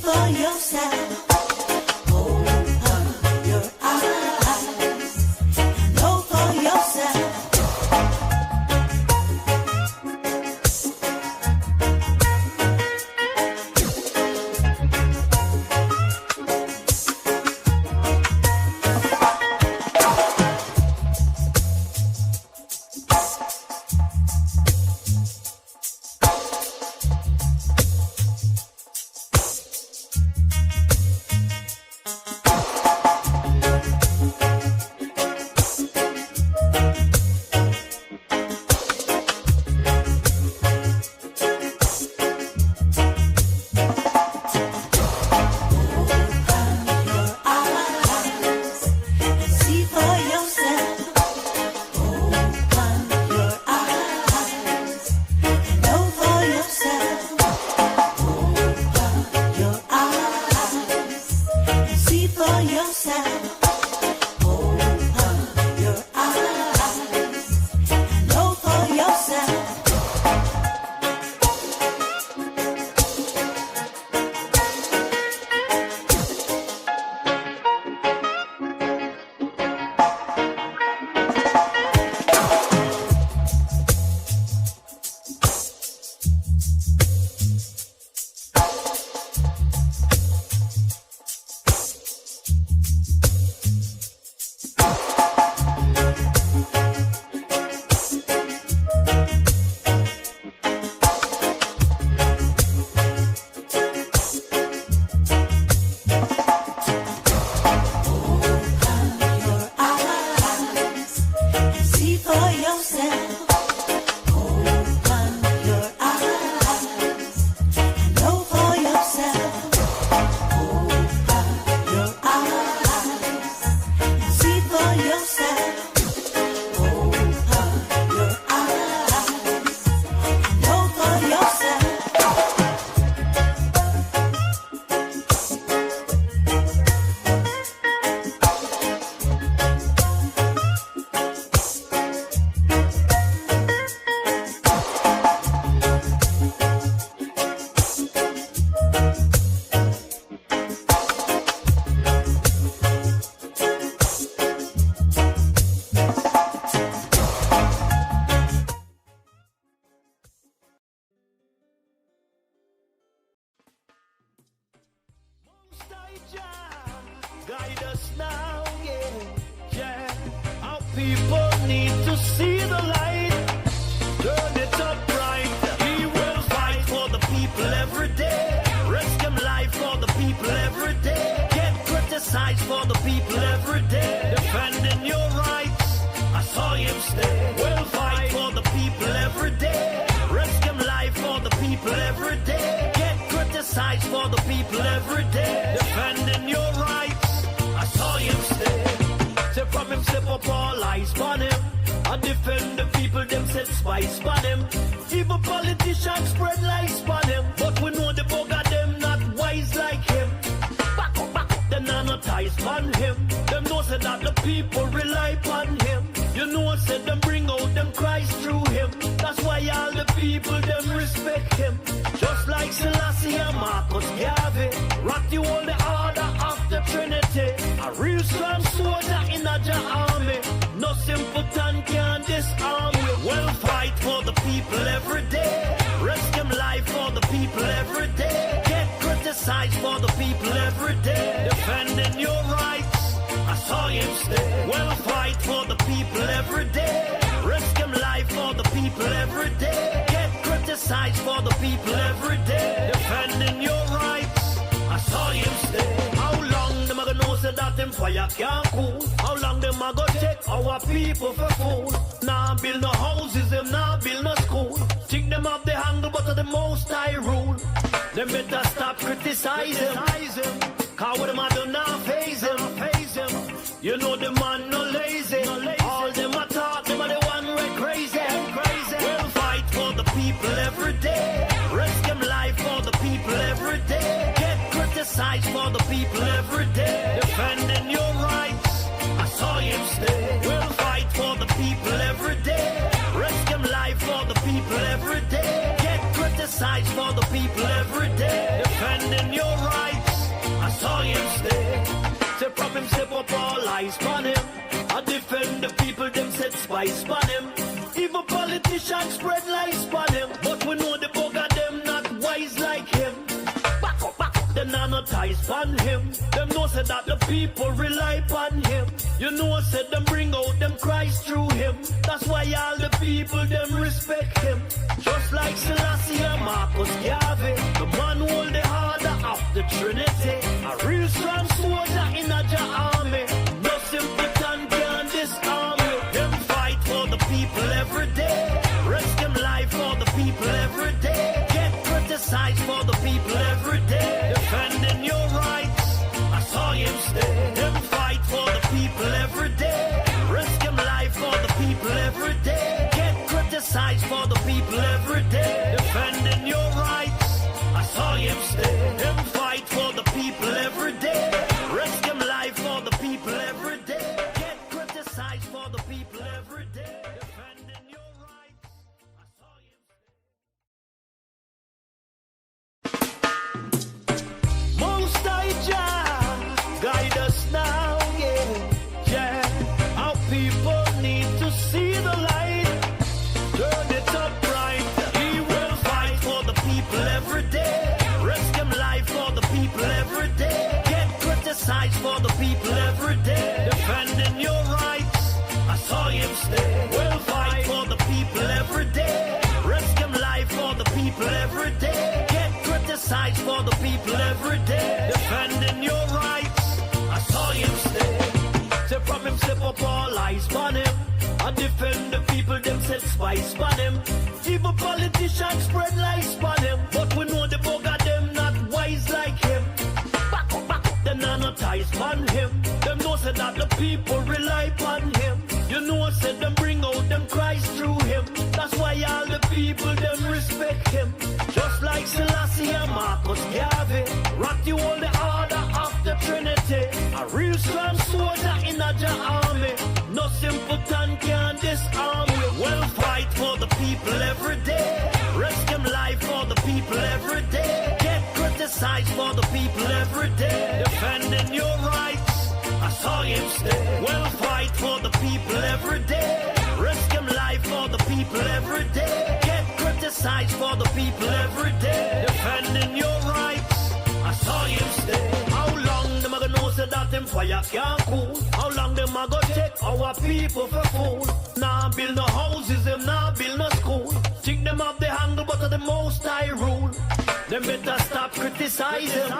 for yourself. Open your eyes and know for yourself. Guide us now, yeah. Our people need to see the light. Turn it up right. He will fight for the people every day. Risk him life for the people every day. Get criticized for the people every day. Defending your rights, I saw him stay. Will fight for the people every day. Risk him life for the people every day. Get criticized for the people every day. Defending your rights, I saw him stay. Say from him slip up all eyes on him. I defend the people, them set spice on him. Even politicians spread lies on him. But we know the bugger them not wise like him. Back up, them not ties on him. Them know say that the people rely on him. You know said them bring out them cries through him. That's why all the people them respect him. Just like Selassie and Marcus Garvey. Ratty all the order of the Trinity. A real strong soldier in a army. No simpleton can disarm you. We'll fight for the people every day. Risk him life for the people every day. Get criticized for the people every day. Defending your rights, I saw him stay. We'll fight for the people every day. Risk him life for the people every day. Get criticized for the people every day. Defending your rights, I saw him stay. How long them a gonna know say that them fire can't cool? How long them a gonna take our people for food? Nah build no houses, them nah build no school. Think them up the handle but of the most I rule. Them better stop criticizing. Cause what them a do now phase him. You know the man no lazy. All them a talk, them are the one way crazy. We'll fight for the people every day. Risk him life for the people every day. Get criticized for the people every day. Defending your rights, I saw him stay. We'll fight for the people every day. Risk him life for the people every day. Get criticized for the people every day. Defending your rights, saw him stay. Say from him step up all eyes on him. I defend the people, them set spice on him. Even politicians spread lies on him. But we know the bugger them not wise like him. Back up, them no ties on him. Them know said that the people rely upon him. You know said them bring out them cries through him. That's why all the people them respect him. Just like Selassie and Marcus Garvey, the man who hold the harder of the Trinity. A real strong soldier in a army. No simpleton can disarm you. Them fight for the people every day. Risk them life for the people every day. Get criticized for the people every day. Defending your rights, I saw him stay. Them fight for the people every day. Risk them life for the people every day. Get criticized for the people every day. Defending your rights, I saw him stay. Them fight for the people every day. Risk them life for the people every day. Get criticized for the people every day. Defending your rights, I saw him stay. Most High Jah, guide us now, yeah. Our people need to see the light. Turn it up right. He will fight for the people every day. Risk him life for the people every day. Get criticized for the people every day. Defending your rights, I saw him stay. Will fight for the people every day. Risk him life for the people every day. Get criticized for the people every day. Defending your rights, I saw him stay. Say from him step up all eyes on him. I defend the people, them set spice on him. Even politicians spread lies on him. But we know the bugger them not wise like him. Back up, them no ties on him. Them know said that the people rely upon him. You know said them bring out them cries through him. That's why all the people them respect him. Just like Selassie and Marcus Garvey, Ratty hold the order of the Trinity. A real strong soldier in a army. No simpleton can disarm you. Well fight for the people every day. Risk him life for the people every day. Get criticized for the people every day. Defending your rights, I saw him stay. Well fight for the people every day. Risk him life for the people every day. Get criticized for the people every day. Defending your rights, I saw him stay. How long them a gonna know say that them fire can't cool? How long them a gonna take our people for fool? Nah build no houses, them nah build no school. Think them have the handle but of the most high rule. Them better stop criticizing.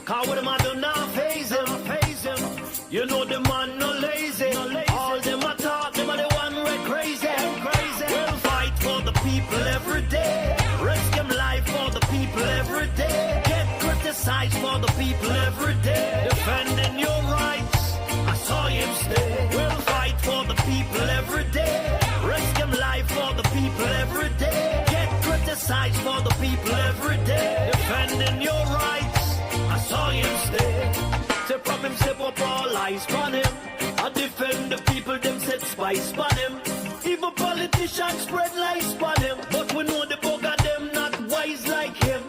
Cause what them a do now phase him. You know the man no lazy. All them a talk, them are the one red crazy. We'll fight for the people every day. Risk them life for the people every day. Get criticized for the people every day. Defending your rights, I saw him stay. We'll fight for the people every day. Risk them life for the people every day. Get criticized for the people every day. Defending your rights, I saw him stay. Say from him step up all eyes on him. I defend the people, them set spice on him. Even politicians spread lies on him. But we know the bugger them not wise like him.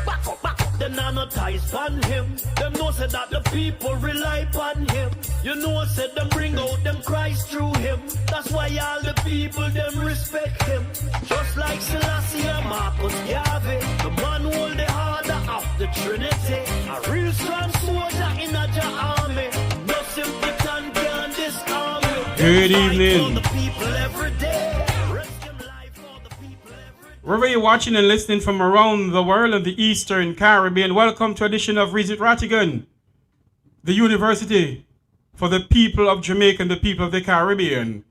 Back up, them no ties on him. Them know said that the people rely upon him. You know said them bring out them cries through him. That's why all the people them respect him. Just like Selassie and Marcus Garvey, the man who hold the harder of the Trinity. A real strong soldier in a army. No simpleton can disarm you. Good evening. Wherever you're watching and listening from around the world and the Eastern Caribbean, welcome to edition of Visit Ratigan, the university for the people of Jamaica and the people of the Caribbean.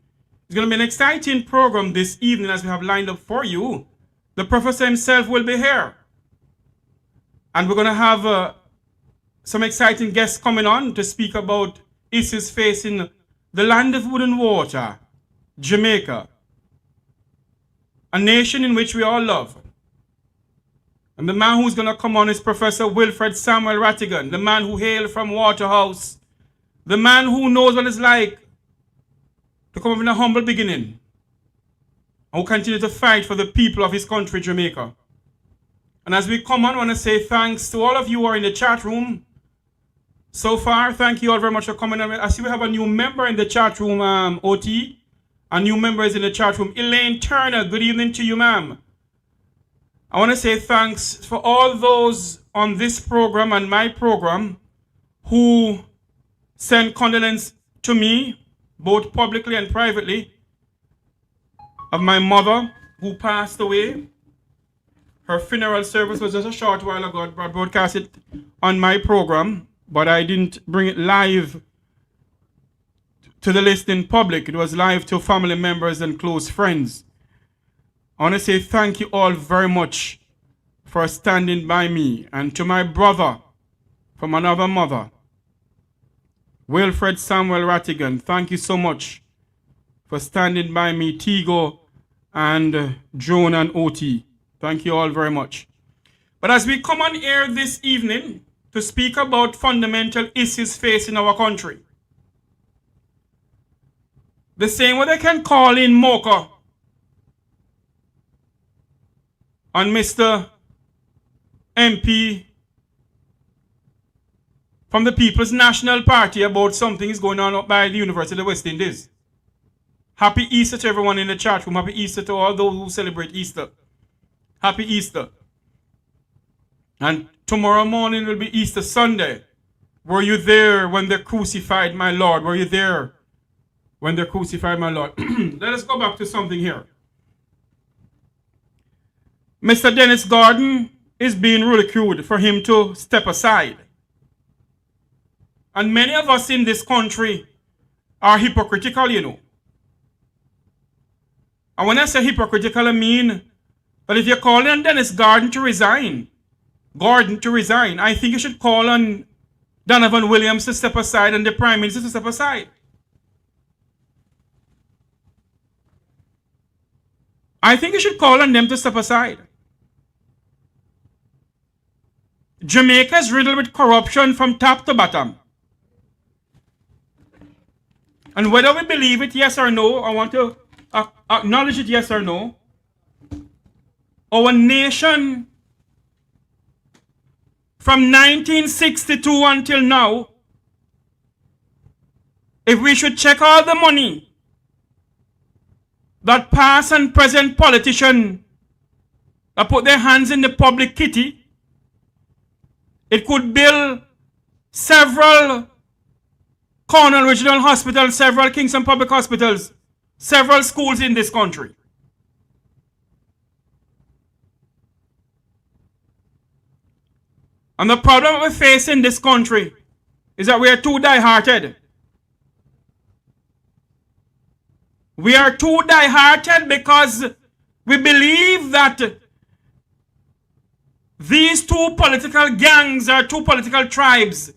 It's going to be an exciting program this evening as we have lined up for you. The professor himself will be here. And we're going to have some exciting guests coming on to speak about issues facing the land of wood and water, Jamaica, a nation in which we all love. And the man who's going to come on is Professor Wilfred Samuel Ratigan, the man who hailed from Waterhouse, the man who knows what it's like to come up in a humble beginning and who continue to fight for the people of his country, Jamaica. And as we come on, I want to say thanks to all of you who are in the chat room, So far, thank you all very much for coming. I see we have a new member in the chat room, OT. A new member is in the chat room. Elaine Turner, good evening to you, ma'am. I want to say thanks for all those on this program and my program who sent condolence to me, both publicly and privately, of my mother who passed away. Her funeral service was just a short while ago. I broadcast it on my program, but I didn't bring it live to the list in public. It was live to family members and close friends. I want to say thank you all very much for standing by me. And to my brother from another mother, Wilfred Samuel Ratigan, thank you so much for standing by me. Tigo and Joan and Oti, thank you all very much. But as we come on air this evening to speak about fundamental issues facing our country, the same way they can call in Mocha on Mr. MP from the People's National Party about something is going on up by the University of the West Indies. Happy Easter to everyone in the chat room. Happy Easter to all those who celebrate Easter. Happy Easter. And tomorrow morning will be Easter Sunday. Were you there when they crucified my Lord? Were you there when they crucified my Lord? Let us go back to something here. Mr. Dennis Gordon is being ridiculed for him to step aside. And many of us in this country are hypocritical, you know. And when I say hypocritical, I mean that if you're calling on Dennis Gordon to resign, I think you should call on Donovan Williams to step aside and the Prime Minister to step aside. I think you should call on them to step aside. Jamaica is riddled with corruption from top to bottom. And whether we believe it, yes or no, I want to acknowledge it, yes or no. Our nation, from 1962 until now, if we should check all the money that past and present politicians that put their hands in the public kitty, it could build several Cornell Regional Hospitals, several Kingston Public Hospitals, several schools in this country. And the problem we face in this country is that we are too die-hearted. We are too die-hearted because we believe that these two political gangs or two political tribes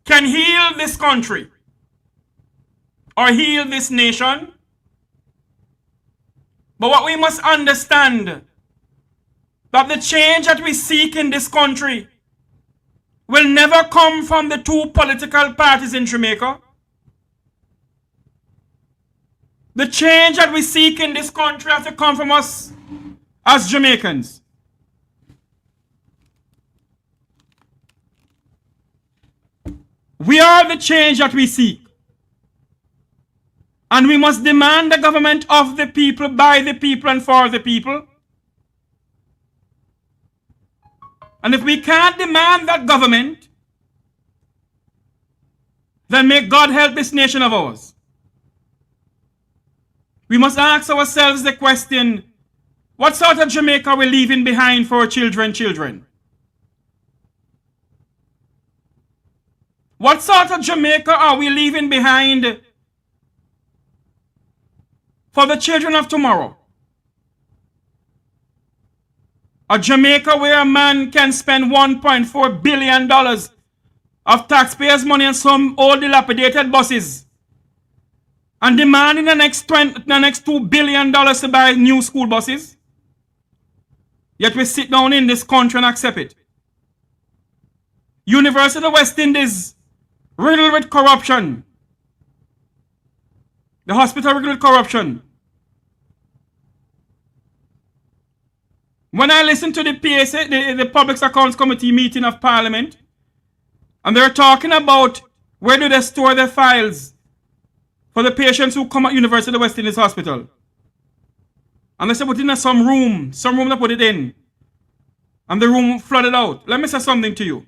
can heal this country or heal this nation. But what we must understand, that the change that we seek in this country will never come from the two political parties in Jamaica. The change that we seek in this country has to come from us as Jamaicans. We are the change that we seek. And we must demand the government of the people, by the people, and for the people. And if we can't demand that government, then may God help this nation of ours. We must ask ourselves the question, what sort of Jamaica are we leaving behind for our children? What sort of Jamaica are we leaving behind for the children of tomorrow? A Jamaica where a man can spend $1.4 billion of taxpayers' money on some old dilapidated buses and demanding the next $2 billion to buy new school buses? Yet we sit down in this country and accept it. University of the West Indies, riddled with corruption. The hospital riddled with corruption. When I listen to the PSA, the Public Accounts Committee meeting of Parliament, And they're talking about where do they store their files for the patients who come at University of West Indies Hospital. And they said, put it in some room they put it in. And the room flooded out. Let me say something to you.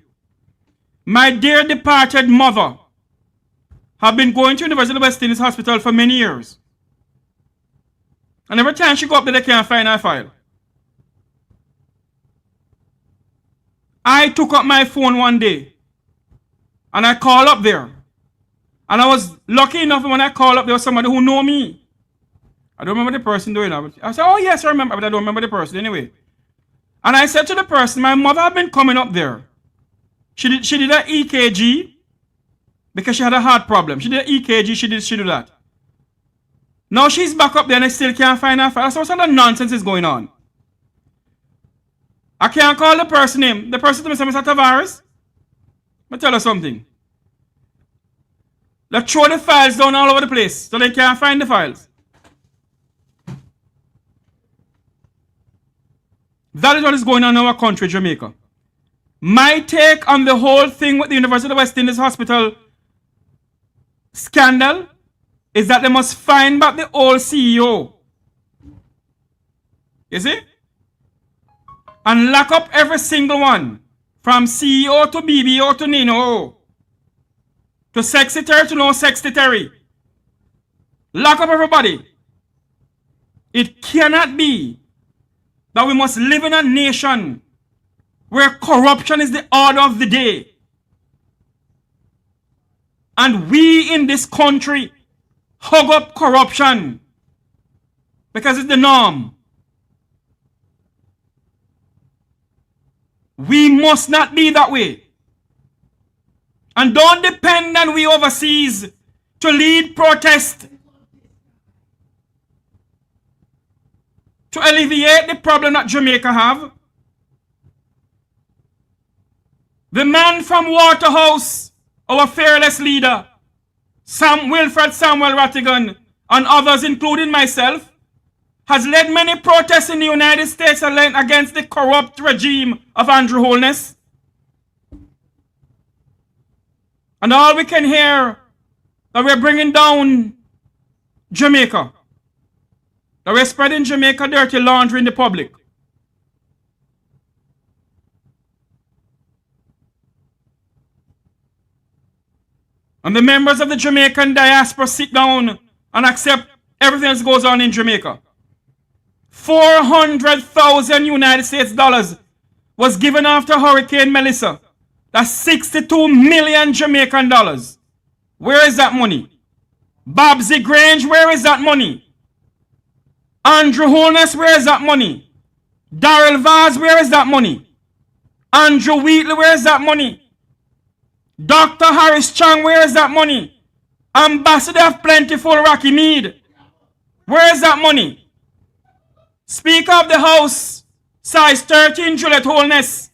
My dear departed mother have been going to University of West Indies Hospital for many years. And every time she go up there, they can't find her file. I took up my phone one day and I called up there. And I was lucky enough when I called up, there was somebody who know me. I don't remember the person doing it. I said, oh yes, I remember, but I don't remember the person anyway. And I said to the person, my mother had been coming up there. She did an EKG because she had a heart problem. She did an EKG, she did that. Now she's back up there and I still can't find her file. So what sort of nonsense is going on? I can't call the person name. The person to me said, Mr. Tavares, let me tell you something. They throw the files down all over the place so they can't find the files. That is what is going on in our country, Jamaica. My take on the whole thing with the University of West Indies Hospital scandal is that they must find back the old CEO. You see? And lock up every single one. From CEO to BBO to Nino. To secretary to no secretary. Lock up everybody. It cannot be that we must live in a nation where corruption is the order of the day. And we in this country hug up corruption because it's the norm. We must not be that way. And don't depend on we overseas to lead protest, to alleviate the problem that Jamaica have. The man from Waterhouse, our fearless leader, Wilfred Samuel Ratigan, and others, including myself, has led many protests in the United States against the corrupt regime of Andrew Holness. And all we can hear that we're bringing down Jamaica. That we're spreading Jamaica dirty laundry in the public. And the members of the Jamaican diaspora sit down and accept everything that goes on in Jamaica. 400,000 United States dollars was given after Hurricane Melissa. That's 62 million Jamaican dollars. Where is that money? Babsy Grange, where is that money? Andrew Holness, where is that money? Darrell Vaz, where is that money? Andrew Wheatley, where is that money? Dr. Harris Chang, where is that money? Ambassador of Plentiful Rocky Mead, where is that money? Speaker of the House, size 13 Juliet Holness,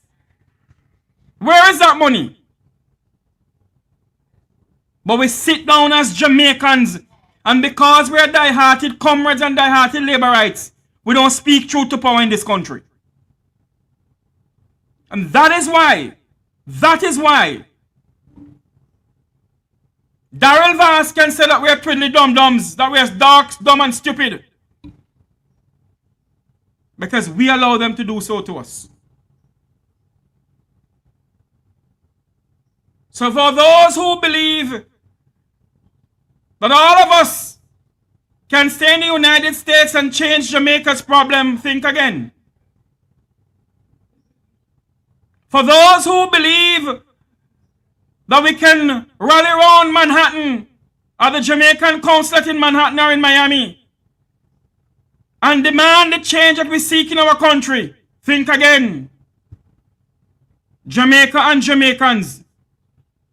where is that money? But we sit down as Jamaicans, and because we are die-hearted comrades and die-hearted laborites, we don't speak truth to power in this country. And that is why Darrell Vaz can say that we are twiddly dum-dums, that we are dark, dumb and stupid. Because we allow them to do so to us. So for those who believe that all of us can stay in the United States and change Jamaica's problem, think again. For those who believe that we can rally around Manhattan or the Jamaican consulate in Manhattan or in Miami and demand the change that we seek in our country, think again. Jamaica and Jamaicans,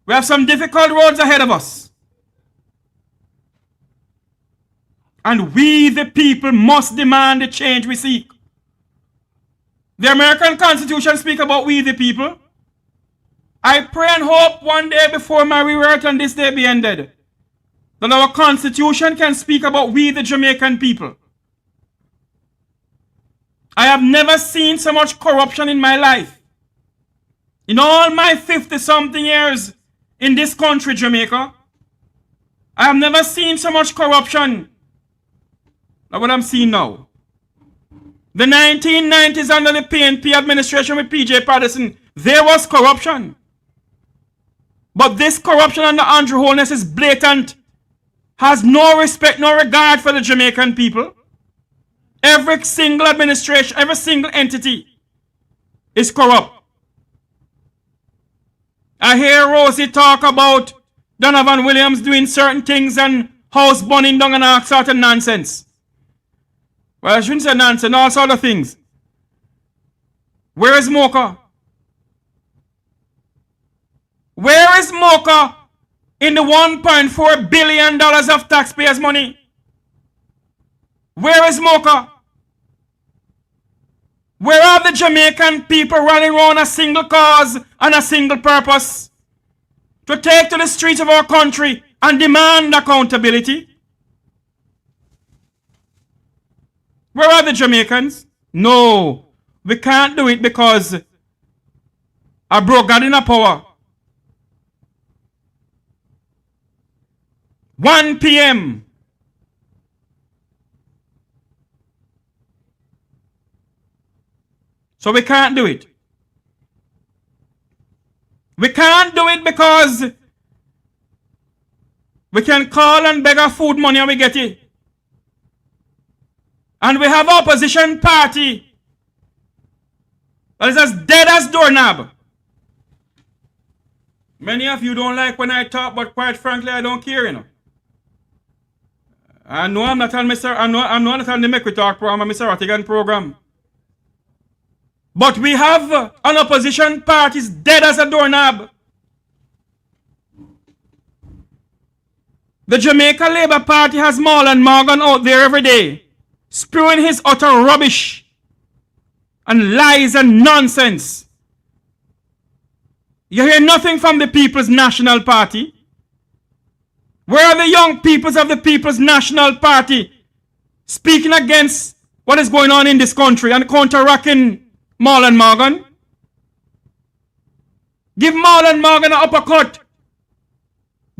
we have some difficult roads ahead of us. And we, the people, must demand the change we seek. The American Constitution speaks about we, the people. I pray and hope one day before my reward and this day be ended, that our Constitution can speak about we, the Jamaican people. I have never seen so much corruption in my life. In all my 50-something years in this country, Jamaica. I have never seen so much corruption. That's what I'm seeing now. The 1990s under the PNP administration with PJ Patterson, there was corruption. But this corruption under Andrew Holness is blatant. Has no respect, no regard for the Jamaican people. Every single administration, every single entity is corrupt. I hear Rosie talk about Donovan Williams doing certain things and house burning down and all sort of nonsense. Well, I shouldn't say nonsense, all sort of things. Where is Mocha? Where is Mocha in the $1.4 billion of taxpayers' money? Where is Mocha? Where are the Jamaican people running around a single cause and a single purpose? To take to the streets of our country and demand accountability? Where are the Jamaicans? No, we can't do it because I broke God in a power. 1 p.m. So we can't do it. We can't do it because we can call and beg our food money and we get it. And we have opposition party that is as dead as doorknob. Many of you don't like when I talk, but quite frankly, I don't care, you know. I know I'm not on I'm not on the Make We Talk program, I'm Mr. Ratigan program. But we have an opposition party dead as a doorknob. The Jamaica Labour Party has Marlon Morgan out there every day, spewing his utter rubbish and lies and nonsense. You hear nothing from the People's National Party. Where are the young peoples of the People's National Party speaking against what is going on in this country and counteracting Marlon Morgan? Give Marlon Morgan an uppercut.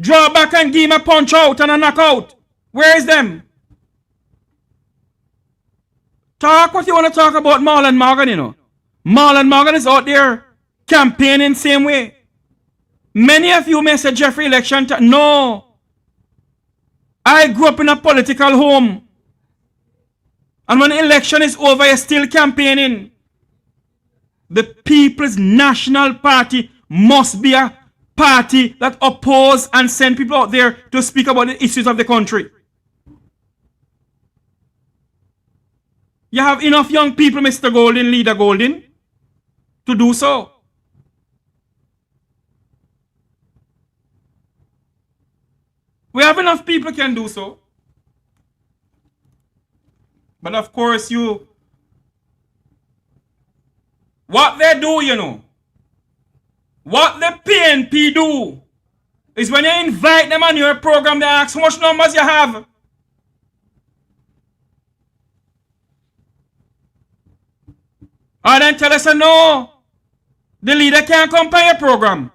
Draw back and give him a punch out and a knockout. Where is them? Talk what you want to talk about Marlon Morgan, you know. Marlon Morgan is out there campaigning same way. Many of you may say Jeffrey election. No. I grew up in a political home. And when election is over, you're still campaigning. The People's National Party must be a party that oppose and send people out there to speak about the issues of the country. You have enough young people, Mr. Golden, Leader Golden, to do so. We have enough people can do so. But of course what they do, you know, what the PNP do is when you invite them on your program, they ask how much numbers you have. And then tell us, no, the leader can't come by your program.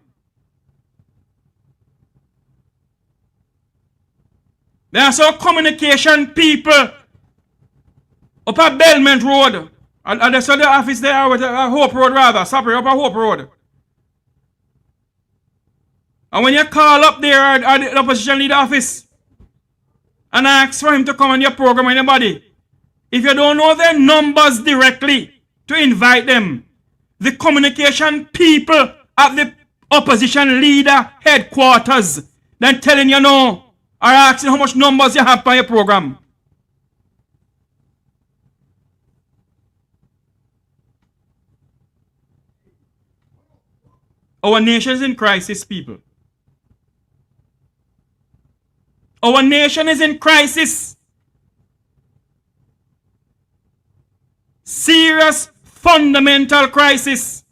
There are some communication people up at Belmont Road. And there's the office there with Hope Road rather. Sorry, up at Hope Road. And when you call up there at the opposition leader office and ask for him to come on your program or anybody, if you don't know their numbers directly to invite them, the communication people at the opposition leader headquarters then telling you no, are asking how much numbers you have by your program. Our nation is in crisis, people. Our nation is in crisis. Serious, fundamental crisis.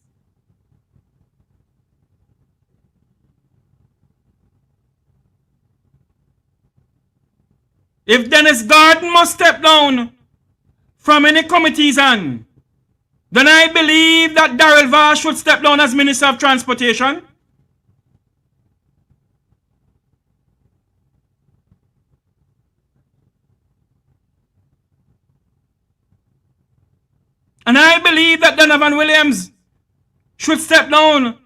If Dennis Garden must step down from any committees on, then I believe that Darrell Vaughan should step down as Minister of Transportation. And I believe that Donovan Williams should step down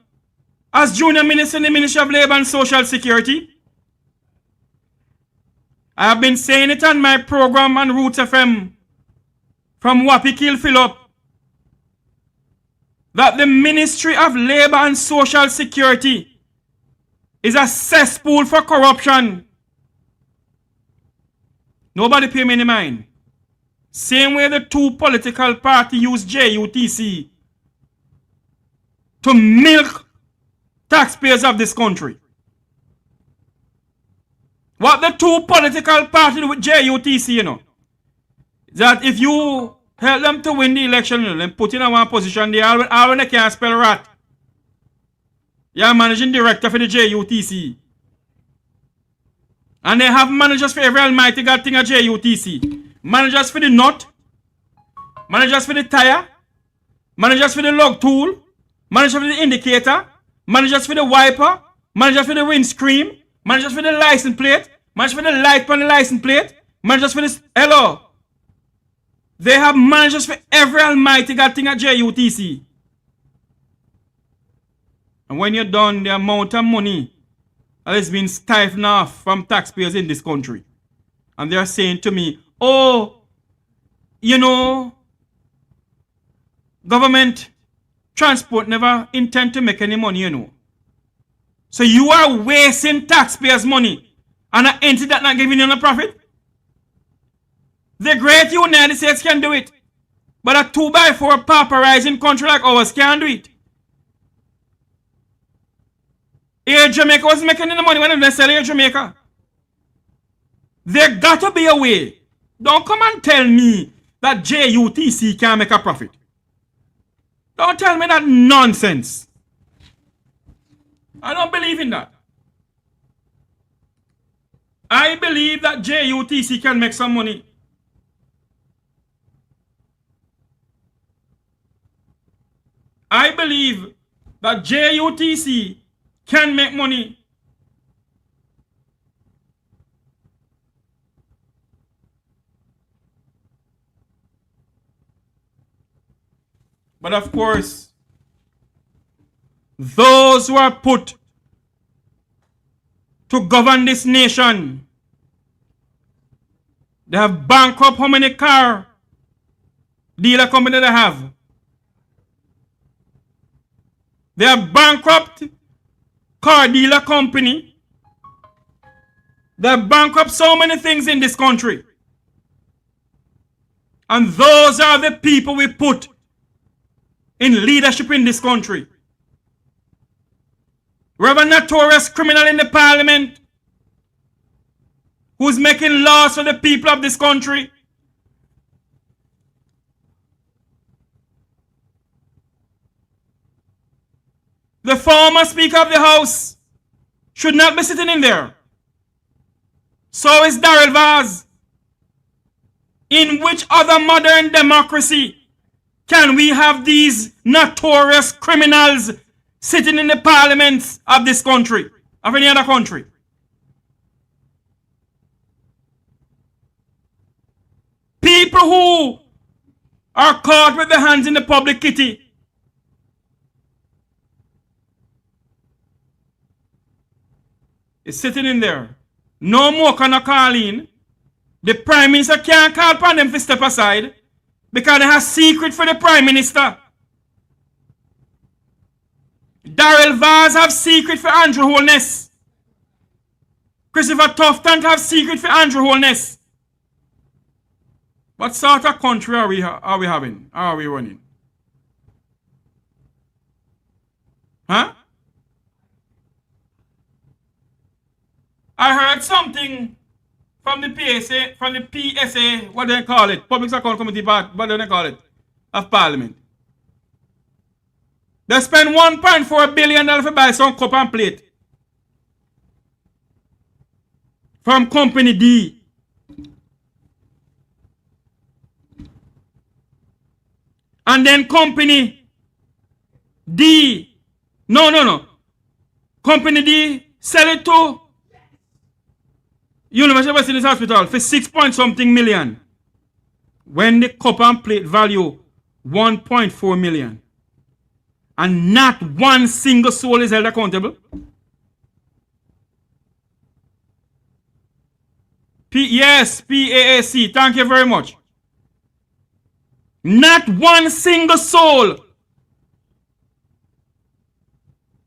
as junior minister in the Ministry of Labour and Social Security. I have been saying it on my program on Roots FM from Wapi Kill Phillip that the Ministry of Labour and Social Security is a cesspool for corruption. Nobody pay me any mind. Same way the two political parties use JUTC to milk taxpayers of this country. What the two political parties do with JUTC, you know, that if you help them to win the election, you know, then put in a one position, they all when they can't spell rat. You're managing director for the JUTC. And they have managers for every almighty God thing at JUTC. Managers for the nut, managers for the tire, managers for the log tool, managers for the indicator, managers for the wiper, managers for the windscreen, managers for the license plate, managers for the light on the license plate, managers for this. Hello. They have managers for every almighty God thing at JUTC. And when you're done, the amount of money that has been stifled off from taxpayers in this country. And they're saying to me, oh, you know, government transport never intend to make any money, you know. So you are wasting taxpayers' money and an entity that not giving you no profit? The great United States can do it. But a 2x4 pauperizing country like ours can't do it. Air Jamaica was making any money when they sell Air Jamaica. There got to be a way. Don't come and tell me that JUTC can't make a profit. Don't tell me that nonsense. I don't believe in that. I believe that JUTC can make some money. I believe that JUTC can make money. But of course, those who are put to govern this nation, they have bankrupt how many car dealer companies they have. They are bankrupt car dealer company. They are bankrupt so many things in this country. And those are the people we put in leadership in this country. We have a notorious criminal in the parliament who's making laws for the people of this country. The former Speaker of the House should not be sitting in there. So is Darrell Vaz. In which other modern democracy can we have these notorious criminals sitting in the parliaments of this country, of any other country? People who are caught with their hands in the public kitty. Is sitting in there. No more can I call in. The Prime Minister can't call upon them to step aside because they have secret for the Prime Minister. Darrell Vaz have secret for Andrew Holness. Christopher Tufton have secret for Andrew Holness. What sort of country are we having? How are we running? Huh? I heard something from the PSA, what do they call it? Public Account Committee, what do they call it? Of Parliament. They spend $1.4 billion to buy some cup and plate. From Company D. And then Company D. No. Company D sell it to University of West Hospital for 6 point something million. When the cup and plate value 1.4 million. And not one single soul is held accountable. Yes, PAAC, thank you very much. Not one single soul.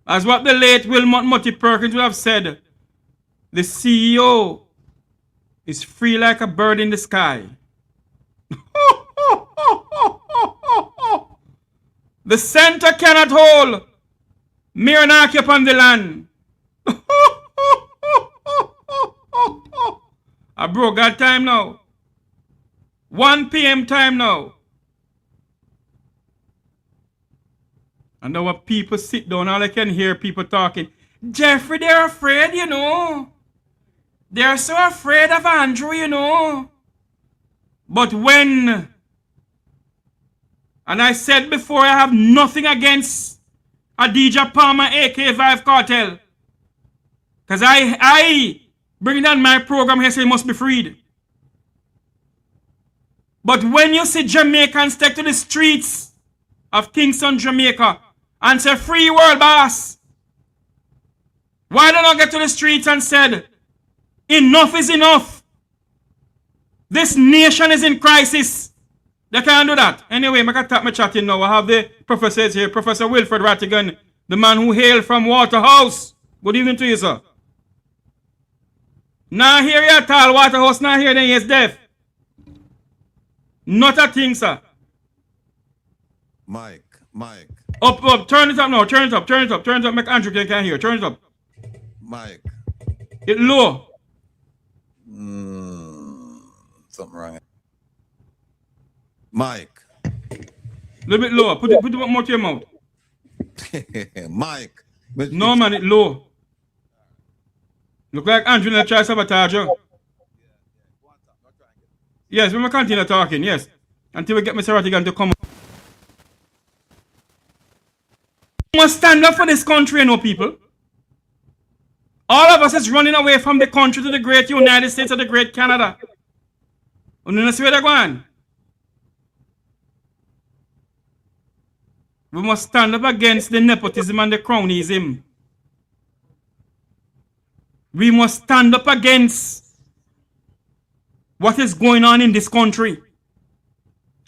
As what the late Wilmot Mutty Perkins would have said, the CEO is free like a bird in the sky. The center cannot hold mere anarchy upon the land. I broke that time now. 1 p.m. time now. And now when people sit down, all I can hear people talking. Jeffrey, they're afraid, you know. They're so afraid of Andrew, you know. But when, and I said before, I have nothing against Adidja Palmer, aka Vive Cartel. Because I bring down my program here, so he must be freed. But when you see Jamaicans take to the streets of Kingston, Jamaica, and say, free world boss, why don't I get to the streets and said, enough is enough. This nation is in crisis. They can't do that. Anyway, I can tap my chatting now. I have the professors here. Professor Wilfred Rattigan, the man who hailed from Waterhouse. Good evening to you, sir. Now here you at all, Waterhouse, now here then he is deaf. Not a thing, sir. Mike. Up, turn it up now, turn it up, make Andrew can hear, turn it up. Mike. It low. Something wrong. Mike. A little bit lower, put it more to your mouth. Mike. No man, it low. Look like Andrew in a try sabotage you. Yes, we will continue talking, yes. Until we get Mr. Ratigan to come. We must stand up for this country, you know, people. All of us is running away from the country to the great United States or the great Canada. You know where they're going? We must stand up against the nepotism and the cronyism. We must stand up against what is going on in this country.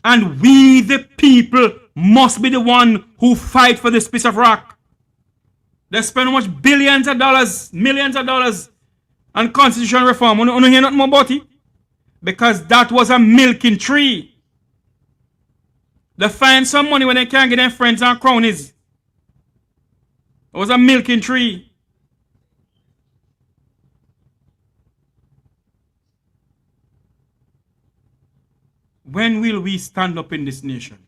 And we, the people, must be the one who fight for this piece of rock. They spend how much billions of dollars, millions of dollars on constitutional reform. You don't hear nothing more about it? Because that was a milking tree. They find some money when they can't get their friends and cronies. It was a milking tree. When will we stand up in this nation?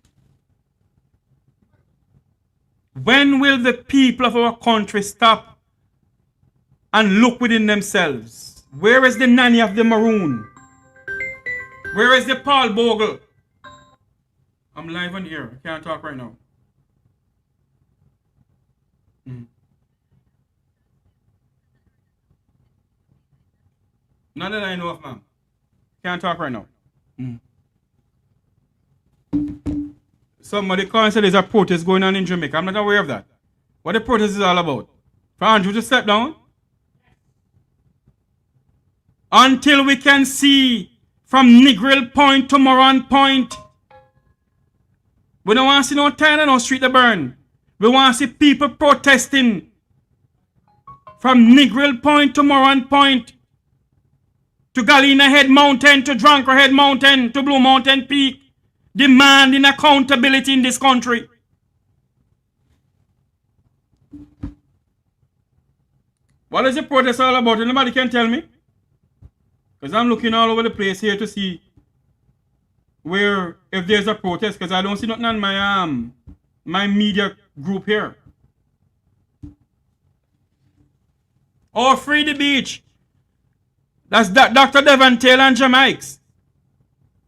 When will the people of our country stop and look within themselves? Where is the nanny of the maroon? Where is the Paul Bogle? I'm live on here. I can't talk right now. None that I know of, ma'am. Can't talk right now. Somebody can't say there's a protest going on in Jamaica. I'm not aware of that. What the protest is all about? For Andrew to step down? Until we can see from Negril Point to Moran Point. We don't want to see no town and no street to burn. We want to see people protesting from Negril Point to Moran Point, to Galena Head Mountain, to Drunkard Head Mountain, to Blue Mountain Peak, demanding accountability in this country. What is the protest all about? Nobody can tell me. Because I'm looking all over the place here to see where, if there's a protest, because I don't see nothing on my media group here. Oh, free the beach. That's Dr. Devon Taylor and Jamaics.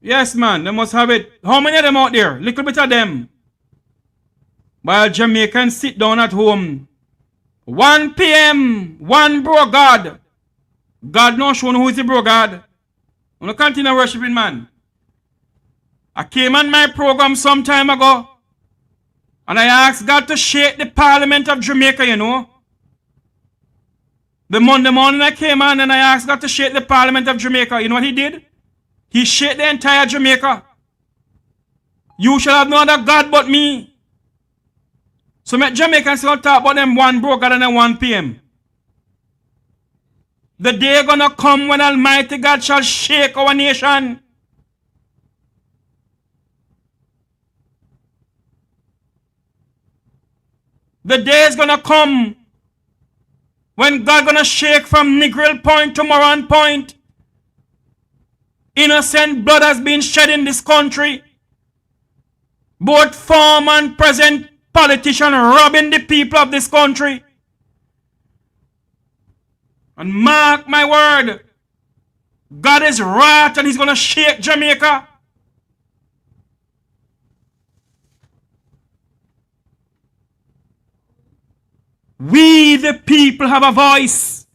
Yes, man, they must have it. How many of them out there? Little bit of them. While Jamaicans sit down at home. 1 p.m., one bro God. God not shown who is the bro God. I'm going to continue worshiping, man. I came on my program some time ago and I asked God to shake the Parliament of Jamaica, you know. The Monday morning I came on and I asked God to shake the Parliament of Jamaica. You know what he did? He shook the entire Jamaica. You shall have no other God but me. So make Jamaicans still talk about them one broker and then 1 p.m. The day gonna come when Almighty God shall shake our nation. The day is gonna come when God gonna shake from Negril Point to Moran Point. Innocent blood has been shed in this country. Both former and present politicians robbing the people of this country. And mark my word, God is wrath and he's gonna shake Jamaica. We the people have a voice.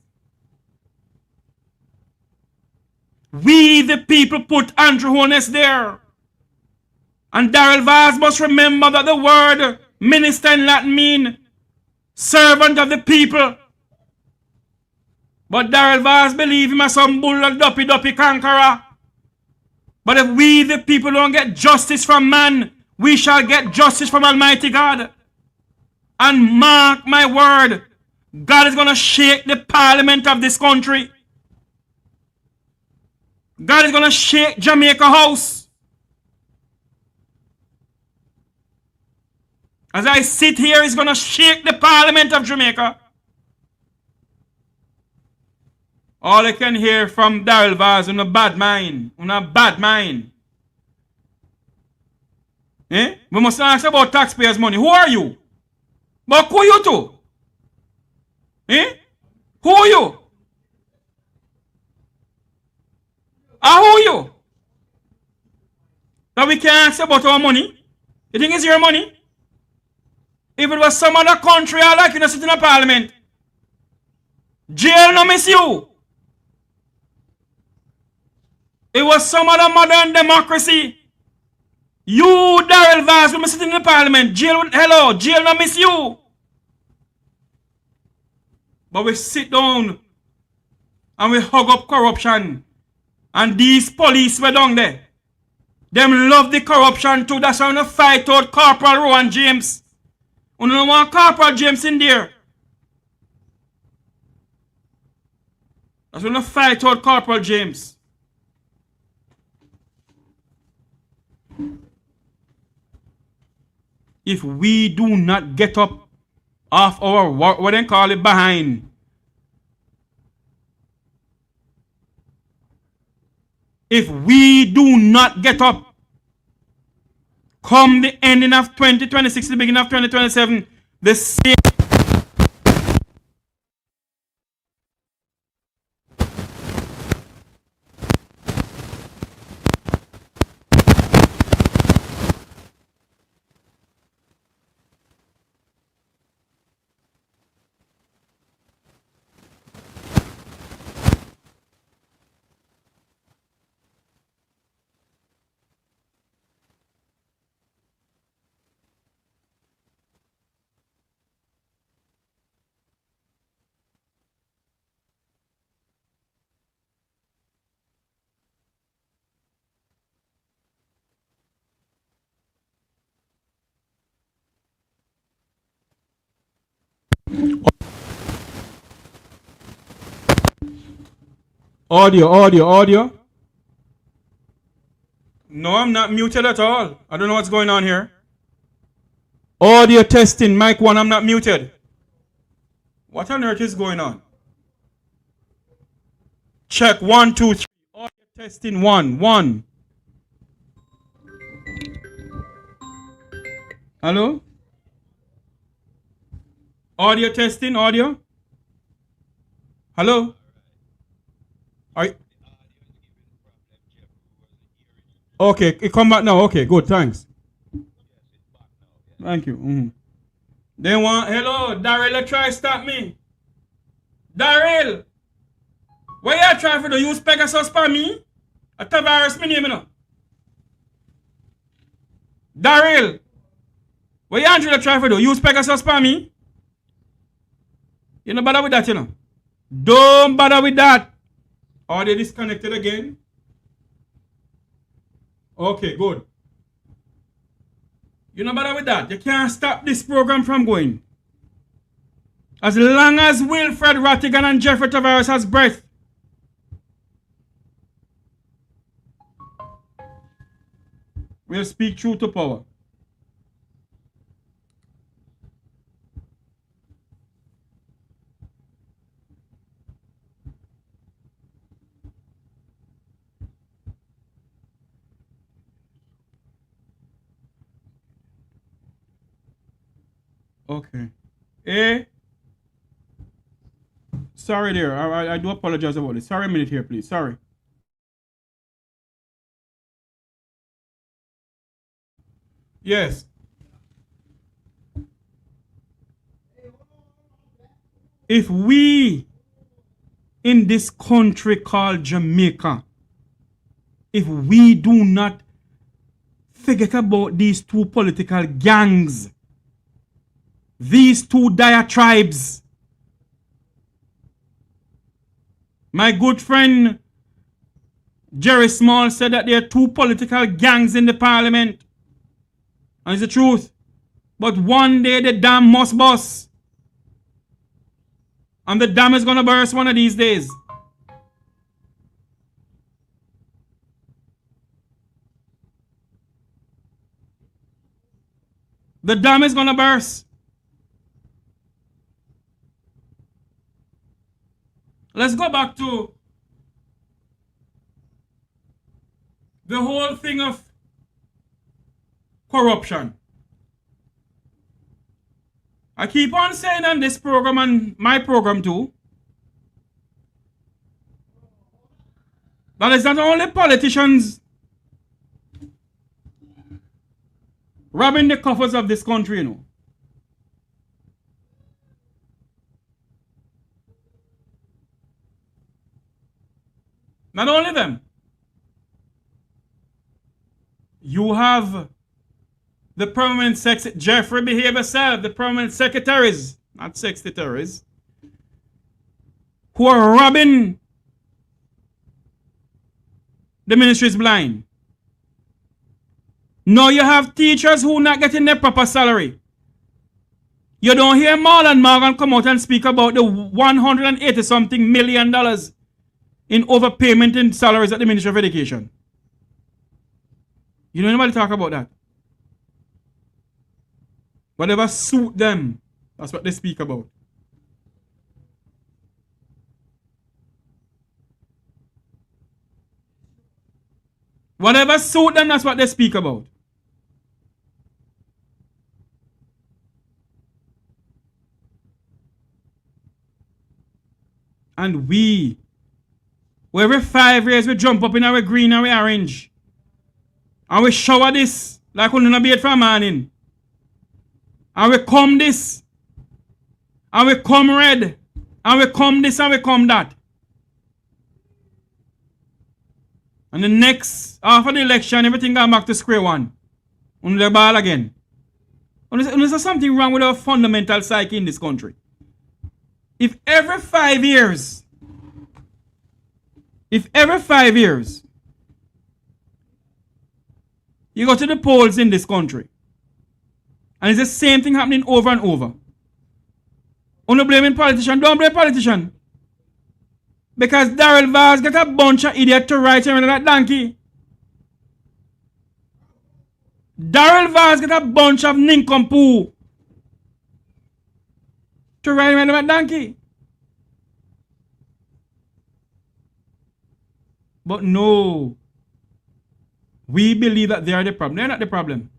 We the people put Andrew Holness there. And Darrell Vaz must remember that the word minister in Latin mean servant of the people. But Darrell Vaz believe him as some bull and duppy conqueror. But if we the people don't get justice from man, we shall get justice from Almighty God. And mark my word, God is going to shake the Parliament of this country. God is going to shake Jamaica House. As I sit here, he's going to shake the Parliament of Jamaica. All I can hear from Darrell Vaz, on a bad mind. On a bad mind. Eh? We must ask about taxpayers' money. Who are you? But who are you to? Eh? Who are you? Who are you? That we can ask about our money? You think it's your money? If it was some other country, I like you to sit in a parliament. Jail no miss you. It was some other modern democracy. You, Darrell Vaz, will be sitting in the parliament. Jail, hello, jail no miss you. But we sit down and we hug up corruption. And these police were down there. Them love the corruption too. That's why we fight out Corporal Rowan James. We don't want Corporal James in there. That's why we fight out Corporal James. If we do not get up off our, what they call it, behind, if we do not get up, come the ending of 2026, the beginning of 2027, the same. Audio. No, I'm not muted at all. I don't know what's going on here. Audio testing, mic 1, I'm not muted. What on earth is going on? Check 1, 2, 3. Audio testing 1. Hello? Audio testing, audio? Hello? Okay, it come back now. Okay, good, thanks. Thank you. They want, hello, Darrell, try stop me. Darrell, what you trying to do? You Pegasus for me? A Tavares, my name, you know. Daryl, what you Angela try for do? Use Pegasus for me? You don't bother with that, you know. Don't bother with that. Are they disconnected again? Okay, good. You don't bother with that. You can't stop this program from going. As long as Wilfred Rattigan and Jeffrey Tavares has breath. We'll speak truth to power. Okay. Sorry there. I do apologize about this. Sorry a minute here, please. Sorry. Yes. If we in this country called Jamaica, if we do not forget about these two political gangs, these two diatribes, my good friend Jerry Small said that there are two political gangs in the parliament. And it's the truth. But one day the dam must burst. And the dam is going to burst one of these days. The dam is going to burst. Let's go back to the whole thing of corruption. I keep on saying on this program and my program too, that it's not only politicians robbing the coffers of this country, you know. Not only them. You have the permanent secretary, Jeffrey behave yourself, the permanent secretaries, not secretaries, who are robbing the ministries blind. Now you have teachers who are not getting their proper salary. You don't hear Marlon Morgan come out and speak about the $180-something million in overpayment in salaries at the Ministry of Education. You know anybody talk about that? Whatever suit them, that's what they speak about. Whatever suit them, that's what they speak about. And we, every 5 years we jump up in our green and our orange. And we shower this like we don't bathe for a morning. And we come this. And we come red. And we come this and we come that. And the next, after the election, everything got back to square one. On the ball again. And there's something wrong with our fundamental psyche in this country. If every 5 years, you go to the polls in this country, and it's the same thing happening over and over. Only blaming politician, don't blame politician. Because Daryl Vaz got a bunch of idiots to write him that donkey. Daryl Vaz got a bunch of nincompoop to write him that donkey. But no. We believe that they are the problem. They're not the problem.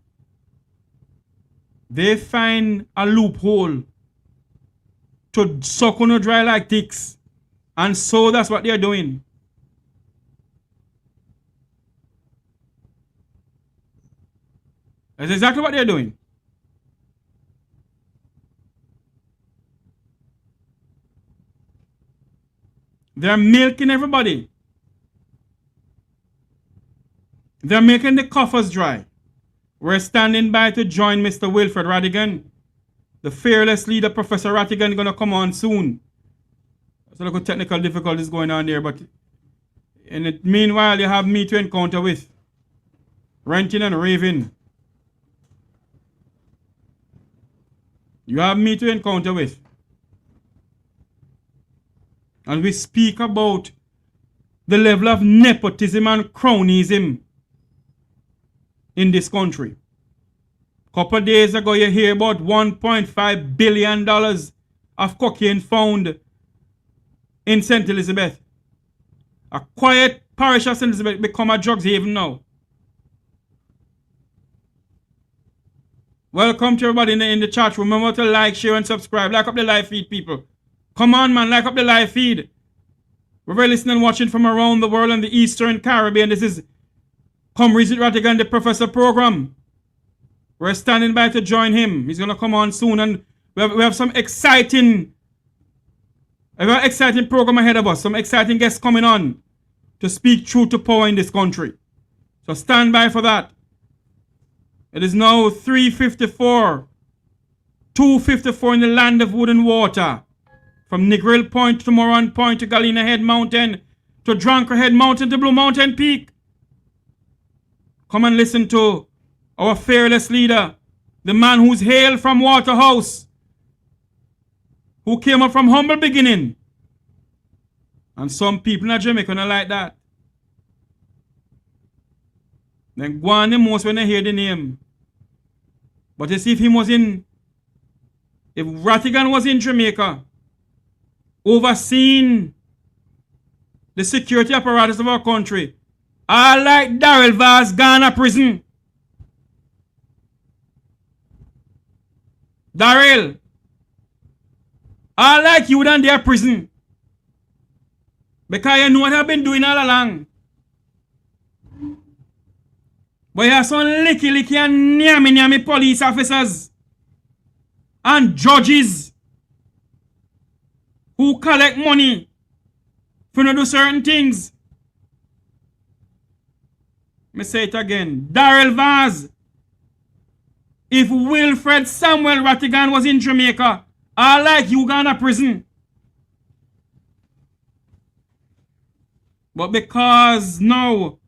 They find a loophole to suck on a dry like ticks. And so that's what they're doing. That's exactly what they're doing. They're milking everybody. They're making the coffers dry. We're standing by to join Mr. Wilfred Rattigan. The fearless leader, Professor Rattigan, is going to come on soon. There's a little technical difficulties going on there, but in the meanwhile, you have me to encounter with. Ranting and raving. You have me to encounter with. And we speak about the level of nepotism and cronyism in this country. Couple of days ago, you hear about $1.5 billion of cocaine found in St. Elizabeth. A quiet parish of St. Elizabeth become a drugs haven now. Welcome to everybody in the chat room. Remember to like, share, and subscribe. Like up the live feed, people. Come on, man. Like up the live feed. We're listening and watching from around the world and the Eastern Caribbean. This is Come Visit Ratigan, the Professor program. We're standing by to join him. He's going to come on soon. And we have some exciting program ahead of us. Some exciting guests coming on to speak truth to power in this country. So stand by for that. It is now 3:54, 2:54 in the land of wood and water. From Negril Point to Moran Point to Galena Head Mountain to Drunkard Head Mountain to Blue Mountain Peak. Come and listen to our fearless leader, the man who's hailed from Waterhouse, who came up from humble beginning. And some people in Jamaica don't like that. Then go on the most when they hear the name. But you see, if Ratigan was in Jamaica, overseeing the security apparatus of our country, I like Darrell Vaz gone to prison. Darrell, I like you down there prison. Because you know what I've been doing all along. But you have some licky and nyami police officers and judges who collect money for to do certain things. Me say it again. Darrell Vaz. If Wilfred Samuel Ratigan was in Jamaica, I like you gone to prison. But because now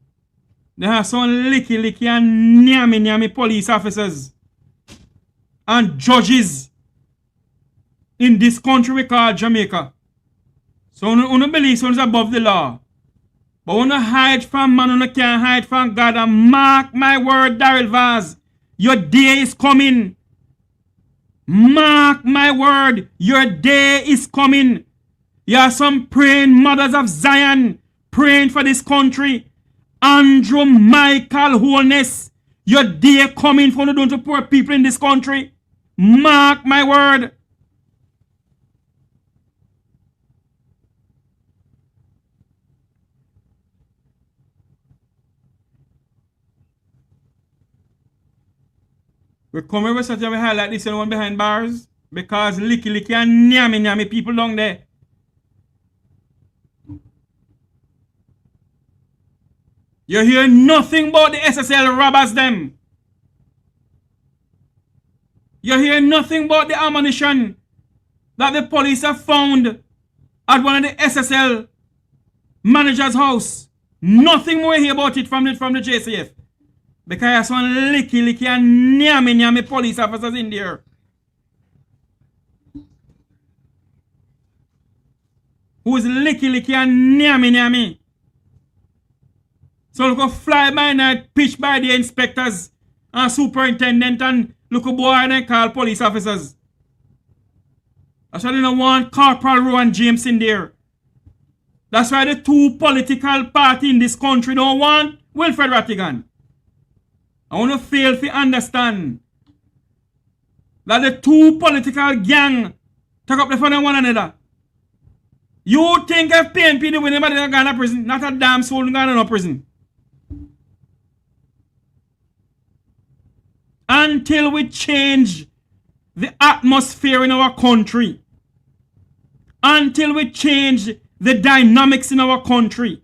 there are some licky and nyami police officers and judges in this country we call Jamaica. So you don't believe someone's above the law. But you don't hide from man, you can't hide from God. And mark my word, Darrell Vaz, your day is coming. Mark my word, your day is coming. You are some praying mothers of Zion, praying for this country. Andrew Michael Holness, your day coming for the to poor people in this country. Mark my word. We come over such a we highlight this one behind bars because licky and nyami people down there. You hear nothing about the SSL robbers them. You hear nothing about the ammunition that the police have found at one of the SSL manager's house. Nothing more hear about it from the JCF. Because some licky and nyami police officers in there. Who's licky and nyami. So look a fly by night, pitch by the inspectors and superintendent and look a boy and call police officers. That's why they don't want Corporal Rowan James in there. That's why the two political parties in this country don't want Wilfred Ratigan. I want to fail to understand that the two political gang take up the phone of one another. You think if PNP do win anybody going to prison? Not a damn soul going to prison. Until we change the atmosphere in our country. Until we change the dynamics in our country.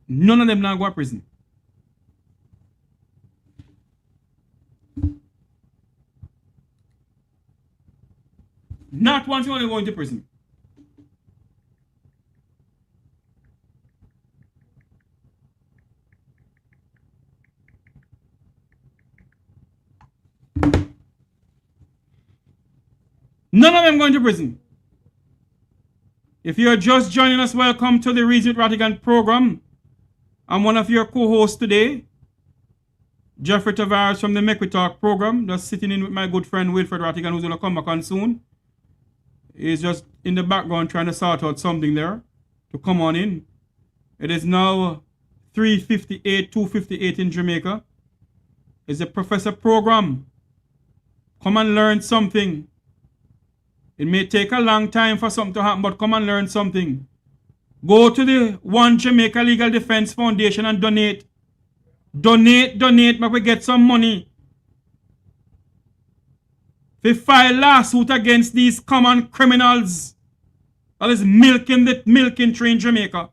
None of them now go to prison. Not one single going to prison. None of them going to prison. If you're just joining us, welcome to the Reason with Ratigan program. I'm one of your co-hosts today, Jeffrey Tavares from the Make We Talk program, just sitting in with my good friend Wilfred Ratigan, who's going to come back on soon. He's just in the background trying to sort out something there to come on in. It is now 3:58, 2:58 in Jamaica. It's a professor program. Come and learn something. It may take a long time for something to happen, but come and learn something. Go to the One Jamaica Legal Defense Foundation and donate. Donate, but we get some money. We file lawsuit against these common criminals that is milking the milking tree in Jamaica.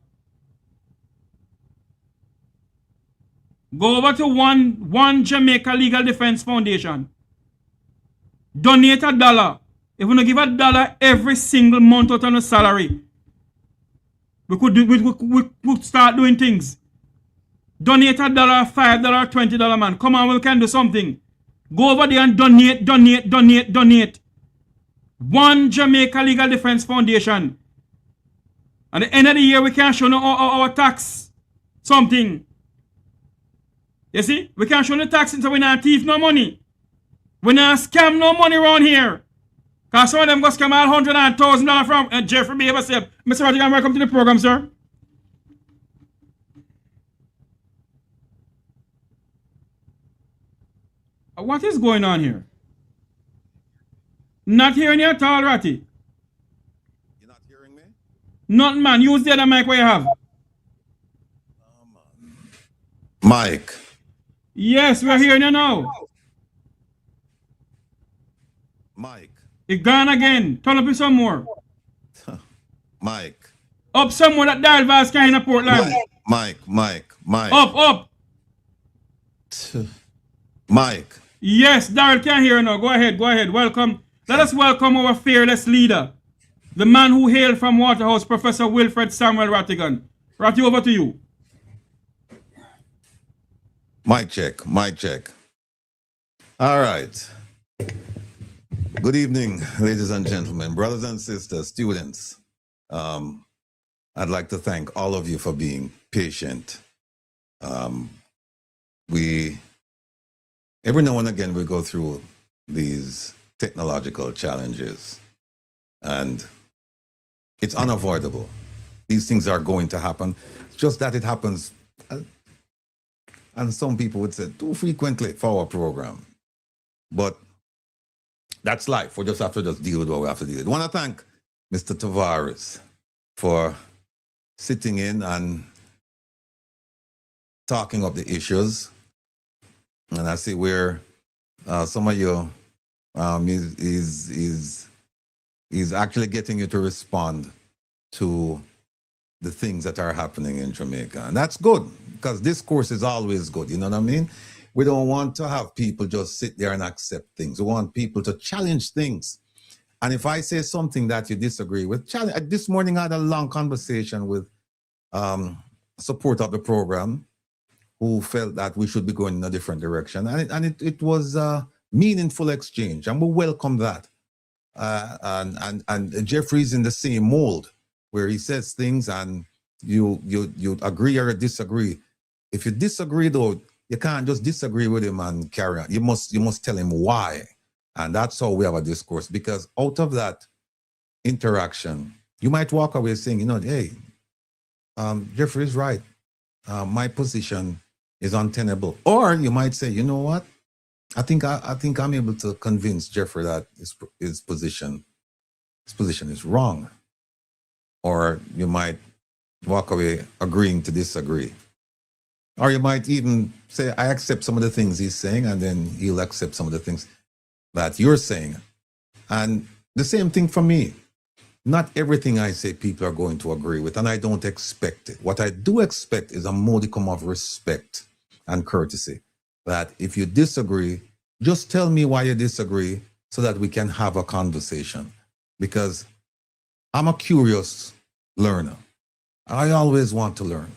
Go over to One Jamaica Legal Defense Foundation. Donate $1. If we don't give $1 every single month out on a salary, we could start doing things. Donate $1, $5, $20, man. Come on, we can do something. Go over there and donate. One Jamaica Legal Defense Foundation. At the end of the year, we can show our tax something. You see? We can show the tax until we not thief no money. We not scam no money around here. Because some of them go scam all $100,000 from Jeffrey behave yourself. Mr. Ratigan, welcome to the program, sir. What is going on here? Not hearing you at all, Ratty. You're not hearing me? Not, man. Use the other mic where you have. Mike. Yes, we're hearing you now. Mike. It gone again. Turn up it some more. Mike. Up some more that dial vast kind of Portland. Mike. Up. Mike. Yes, Daryl can hear you now. Go ahead. Welcome. Let us welcome our fearless leader, the man who hailed from Waterhouse, Professor Wilfred Samuel Ratigan. Ratty, over to you. Mic check. All right. Good evening, ladies and gentlemen, brothers and sisters, students. I'd like to thank all of you for being patient. Every now and again, we go through these technological challenges, and it's unavoidable. These things are going to happen. It's just that it happens, and some people would say, too frequently for our program. But that's life. We just have to deal with what we have to deal with. I want to thank Mr. Tavares for sitting in and talking up the issues. And I see where some of you is actually getting you to respond to the things that are happening in Jamaica. And that's good, because discourse is always good, you know what I mean? We don't want to have people just sit there and accept things. We want people to challenge things. And if I say something that you disagree with, challenge. This morning I had a long conversation with support of the program who felt that we should be going in a different direction. And it was a meaningful exchange, and we welcome that. And Jeffrey's in the same mold, where he says things and you agree or disagree. If you disagree, though, you can't just disagree with him and carry on. You must tell him why. And that's how we have a discourse, because out of that interaction, you might walk away saying, you know, hey, Jeffrey is right. My position is untenable. Or you might say, you know what? I think I'm able to convince Jeffrey that his position is wrong. Or you might walk away agreeing to disagree. Or you might even say, I accept some of the things he's saying, and then he'll accept some of the things that you're saying. And the same thing for me. Not everything I say people are going to agree with, and I don't expect it. What I do expect is a modicum of respect and courtesy. That if you disagree, just tell me why you disagree so that we can have a conversation. because I'm a curious learner. I always want to learn.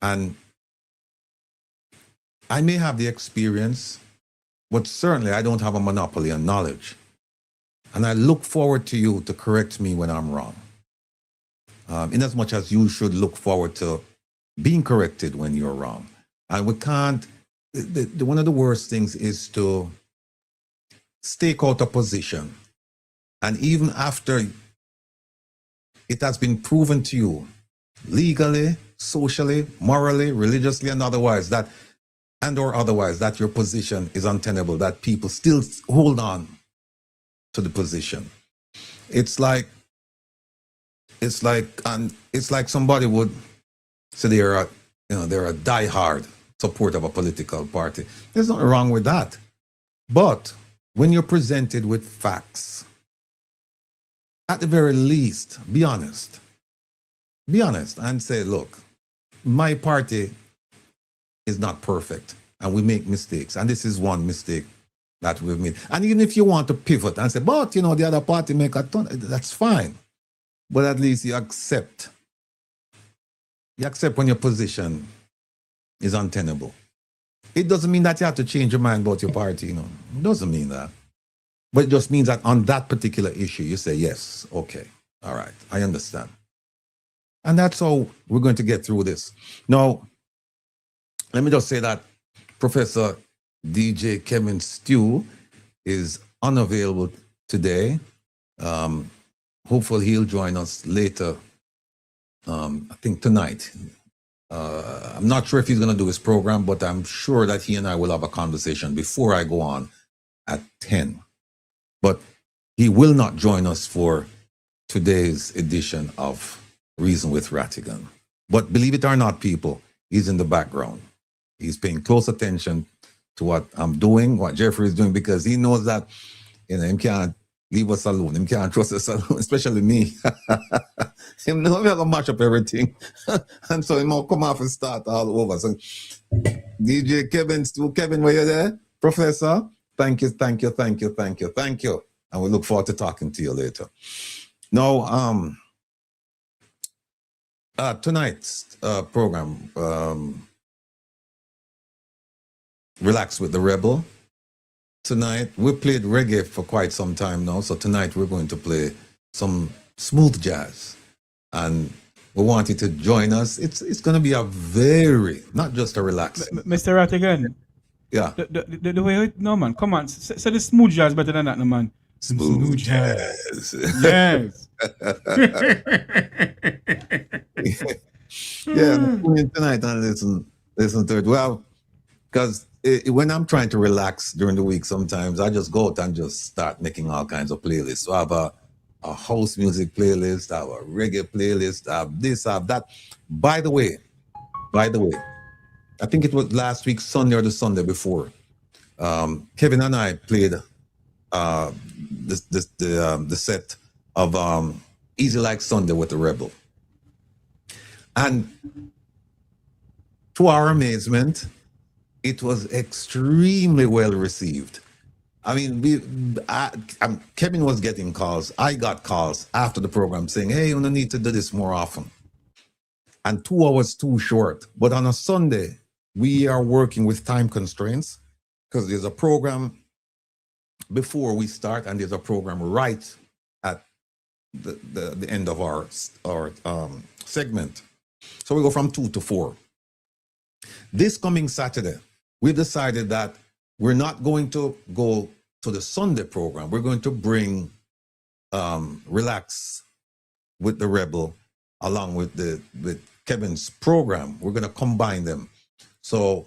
And I may have the experience, but certainly I don't have a monopoly on knowledge. And I look forward to you to correct me when I'm wrong. In as much as you should look forward to being corrected when you're wrong. And we can't, one of the worst things is to stake out a position. And even after it has been proven to you, legally, socially, morally, religiously, and otherwise, that your position is untenable, that people still hold on to the position. It's like somebody would say they're a diehard supporter of a political party. There's nothing wrong with that. But when you're presented with facts, at the very least, be honest. Be honest and say, look, my party is not perfect and we make mistakes. And this is one mistake that we've made. And even if you want to pivot and say, but the other party make a ton, that's fine. But at least you accept. You accept when your position is untenable. It doesn't mean that you have to change your mind about your party, It doesn't mean that. But it just means that on that particular issue, you say, yes, okay, all right, I understand. And that's how we're going to get through this. Now, let me just say that Professor DJ Kevin Stew is unavailable today. Hopefully he'll join us later, I think tonight. I'm not sure if he's going to do his program, but I'm sure that he and I will have a conversation before I go on at 10. But he will not join us for today's edition of Reason with Ratigan. But believe it or not, people, he's in the background. He's paying close attention to what I'm doing, what Jeffrey is doing, because he knows that he can't leave us alone. He can't trust us alone, especially me. He knows we're going to mash up everything. And so he will come off and start all over. So DJ Kevin, Stu, Kevin, were you there? Professor, thank you. And we look forward to talking to you later. Now, tonight's program, Relax with the Rebel. Tonight, we played reggae for quite some time now, so tonight we're going to play some smooth jazz. And we want you to join us. It's going to be a very, not just a relax. Mr. Ratigan. Yeah. The way, no, man, come on. Say the smooth jazz better than that, no, man. Smooth jazz. Yes. Yeah, tonight and listen to it. Well, because when I'm trying to relax during the week, sometimes I just go out and just start making all kinds of playlists. So I have a house music playlist, I have a reggae playlist, I have this, I have that. By the way, I think it was last week, Sunday or the Sunday before, Kevin and I played the set of Easy Like Sunday with the Rebel. And to our amazement, it was extremely well received. I mean, Kevin was getting calls. I got calls after the program saying, hey, you don't need to do this more often. And 2 hours too short. But on a Sunday, we are working with time constraints because there's a program before we start and there's a program right at the end of our segment. So we go from 2 to 4. This coming Saturday, we decided that we're not going to go to the Sunday program. We're going to bring Relax with the Rebel along with Kevin's program. We're going to combine them. So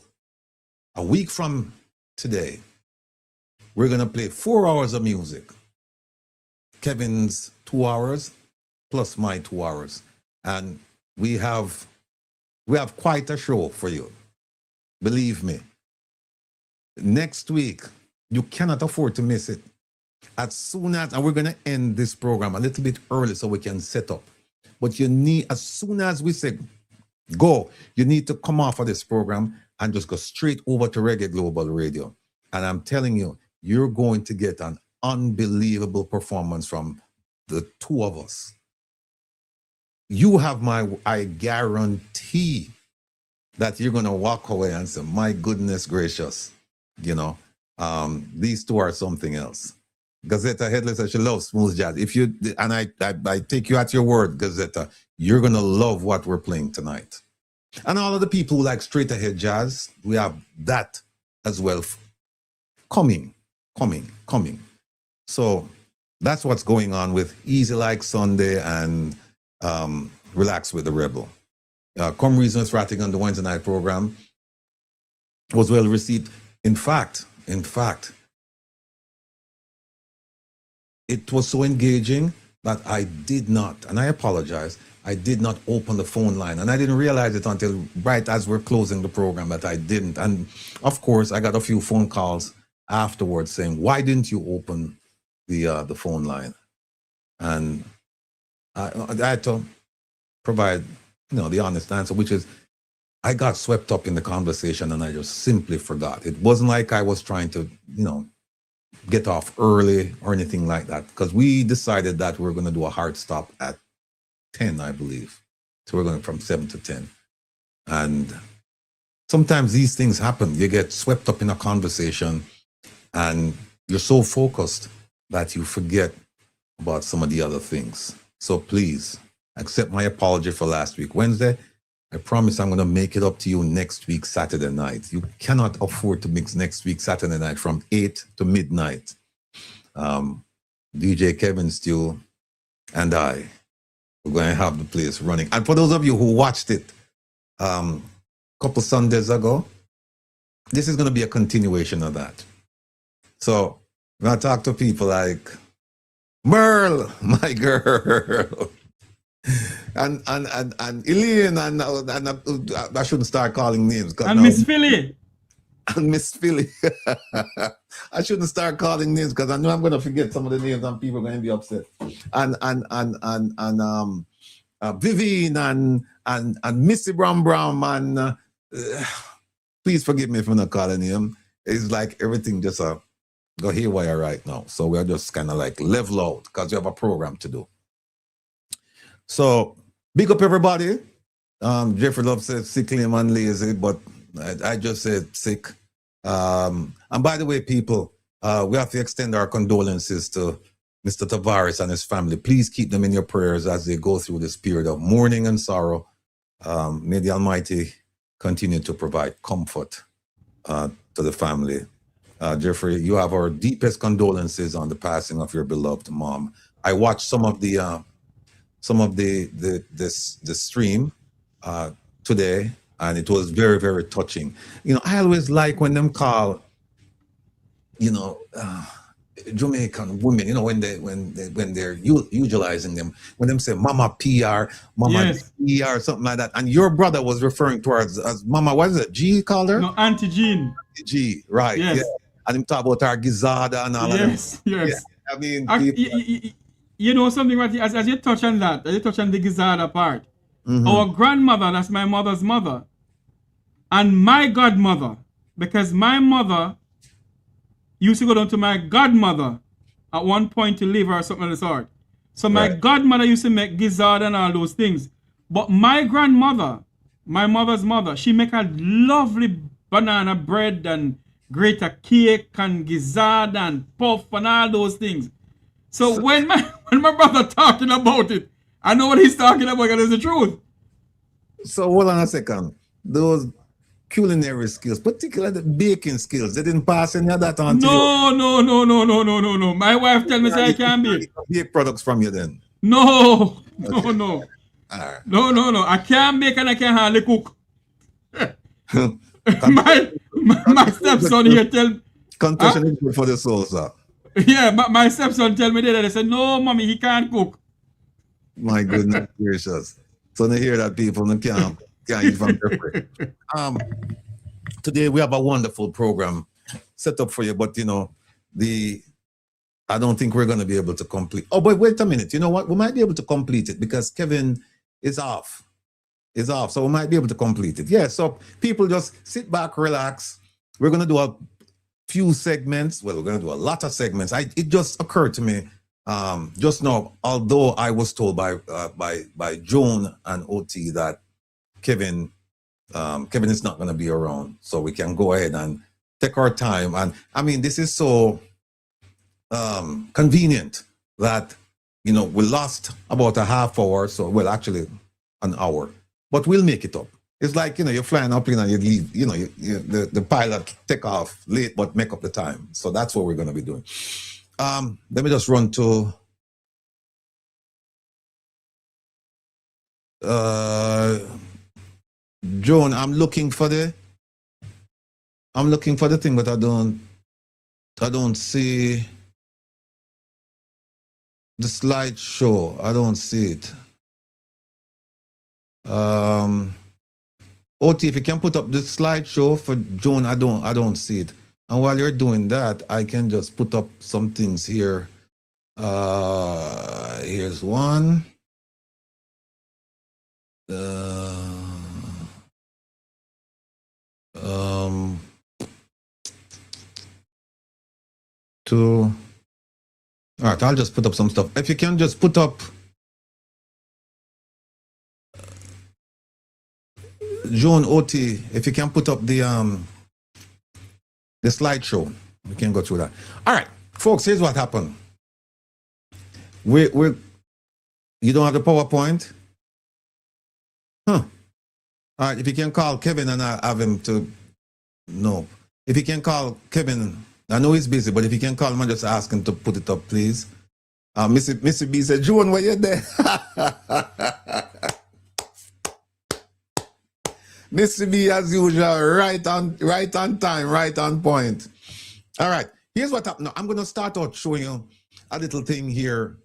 a week from today, we're going to play 4 hours of music. Kevin's 2 hours plus my 2 hours. And we have quite a show for you. Believe me. Next week, you cannot afford to miss it. As soon as, and we're going to end this program a little bit early so we can set up. But you need, as soon as we say go, you need to come off of this program and just go straight over to Reggae Global Radio. And I'm telling you, you're going to get an unbelievable performance from the two of us, you have I guarantee that you're going to walk away and say, my goodness gracious, you know, these two are something else. Gazetta Headless says she loves smooth jazz. If you, and I take you at your word, Gazetta, you're going to love what we're playing tonight. And all of the people who like straight ahead jazz, we have that as well coming. So that's what's going on with Easy Like Sunday and Relax with the Rebel. Come Reason with Ratigan, the Wednesday night program, was well received. In fact, it was so engaging that I did not, and I apologize, I did not open the phone line. And I didn't realize it until right as we're closing the program that I didn't. And of course, I got a few phone calls afterwards saying, why didn't you open the phone line? And I had to provide, the honest answer, which is I got swept up in the conversation and I just simply forgot. It wasn't like I was trying to, get off early or anything like that, because we decided that we're going to do a hard stop at 10, I believe. So we're going from 7 to 10. And sometimes these things happen. You get swept up in a conversation and you're so focused that you forget about some of the other things. So please accept my apology for last week, Wednesday. I promise I'm going to make it up to you next week, Saturday night. You cannot afford to mix next week, Saturday night, from 8 to midnight. DJ Kevin Steele and I are going to have the place running. And for those of you who watched it a couple Sundays ago, this is going to be a continuation of that. So when I talk to people like, Merle, my girl, and Elaine, and I shouldn't start calling names. And Miss Philly. And Miss Philly. I shouldn't start calling names because I know I'm going to forget some of the names and people are going to be upset. And Vivian and Missy Bram and please forgive me if I'm not calling him. It's like everything just go haywire right now. So we're just kind of like level out because we have a program to do. So big up everybody. Jeffrey Love said sickly and lazy, but I just said sick. And by the way, people, we have to extend our condolences to Mr. Tavares and his family. Please keep them in your prayers as they go through this period of mourning and sorrow. May the Almighty continue to provide comfort to the family. Jeffrey, you have our deepest condolences on the passing of your beloved mom. I watched some of the stream today, and it was very, very touching. I always like when them call, Jamaican women, when they're utilizing them, when them say Mama PR, Mama Yes. PR, something like that. And your brother was referring to her as Mama, what is it? G called her? No, Auntie Jean. G, right. Yes. Yeah. And him talk about our Gizada and all of them. Yes. Yeah. I mean, You know something, right? As you touch on that, as you touch on the Gizada part, our grandmother, that's my mother's mother, and my godmother, because my mother used to go down to my godmother at one point to live or something of the sort. So my godmother used to make Gizada and all those things. But my grandmother, my mother's mother, she make a lovely banana bread and grate a cake and Gizada and puff and all those things. So when my brother talking about it, I know what he's talking about because it's the truth. So hold on a second. Those culinary skills, particularly the baking skills, they didn't pass any of that on to you? No. My wife tell me say I can't bake. Bake products from you then? No. All right. No. I can't bake and I can't hardly cook. my stepson here tell. Confession is good for the soul, sir. Yeah, my stepson tell me that. They said, no, mommy, he can't cook. My goodness gracious. So they hear that people can't eat from their free. Today we have a wonderful program set up for you, but I don't think we're going to be able to complete. Oh, but wait a minute. You know what? We might be able to complete it because Kevin is off. So we might be able to complete it. Yeah, so people just sit back, relax. We're going to do a few segments. Well, we're going to do a lot of segments. It just occurred to me Just now, although I was told by Joan and OT that Kevin is not going to be around, so we can go ahead and take our time. And I mean, this is so convenient that, you know, we lost about a half hour, so well, actually an hour, but we'll make it up. It's like, you know, you're flying up, you know, you leave, you know, the pilot take off late, but make up the time. So that's what we're going to be doing. Let me just run to Joan. I'm looking for the thing, but I don't see the slideshow. I don't see it. OT, if you can put up the slideshow for Joan, I don't see it. And while you're doing that, I can just put up some things here. Here's one. Two. All right, I'll just put up some stuff. If you can just put up Joan, OT, if you can put up the slideshow, we can go through that. All right, folks, here's what happened. You don't have the PowerPoint? Huh. All right, if you can call Kevin and I have him to, no. If you can call Kevin, I know he's busy, but if you can call him and just ask him to put it up, please. Missy B said, Joan, were you there? Missy B, as usual, right on time, right on point. All right, here's what happened. Now, I'm going to start out showing you a little thing here.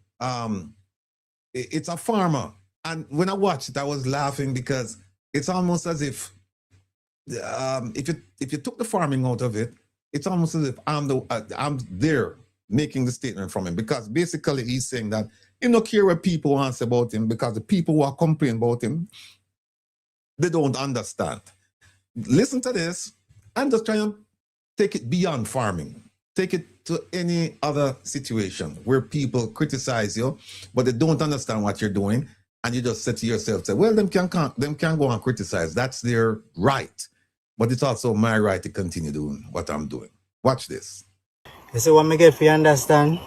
It's a farmer. And when I watched it, I was laughing because it's almost as if you took the farming out of it, it's almost as if I'm there making the statement from him, because basically he's saying that he don't care what people want about him, because the people who are complaining about him, they don't understand. Listen to this and just try and take it beyond farming. Take it to any other situation where people criticize you, but they don't understand what you're doing. And you just say to yourself, say, well, them can go and criticize. That's their right. But it's also my right to continue doing what I'm doing. Watch this. You see what me get for you understand?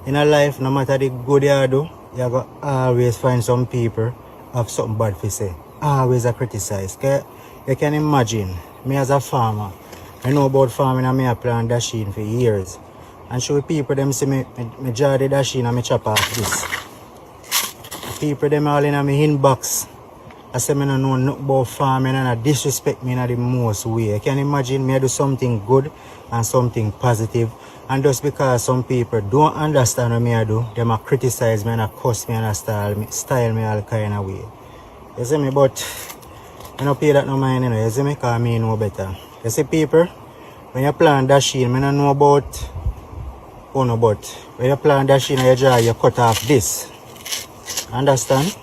In a life, no matter the good you do, you go always find some people have something bad to say. Always a criticize. Okay? You can imagine, me as a farmer, I know about farming and me a plant dasheen for years. And show people them see me jar the dasheen and me chop off this. People them all in my inbox. I say me no know nothing about farming and I disrespect me in the most way. I can imagine me do something good and something positive. And just because some people don't understand what me I do, them a criticize me and a cuss me and a style me all kind of way. You see me, but I don't pay that no mind, you know. You see me, because me know better. You see people, when you plant dasheen, I don't know about but when you plant dasheen and you draw, you cut off this. Understand?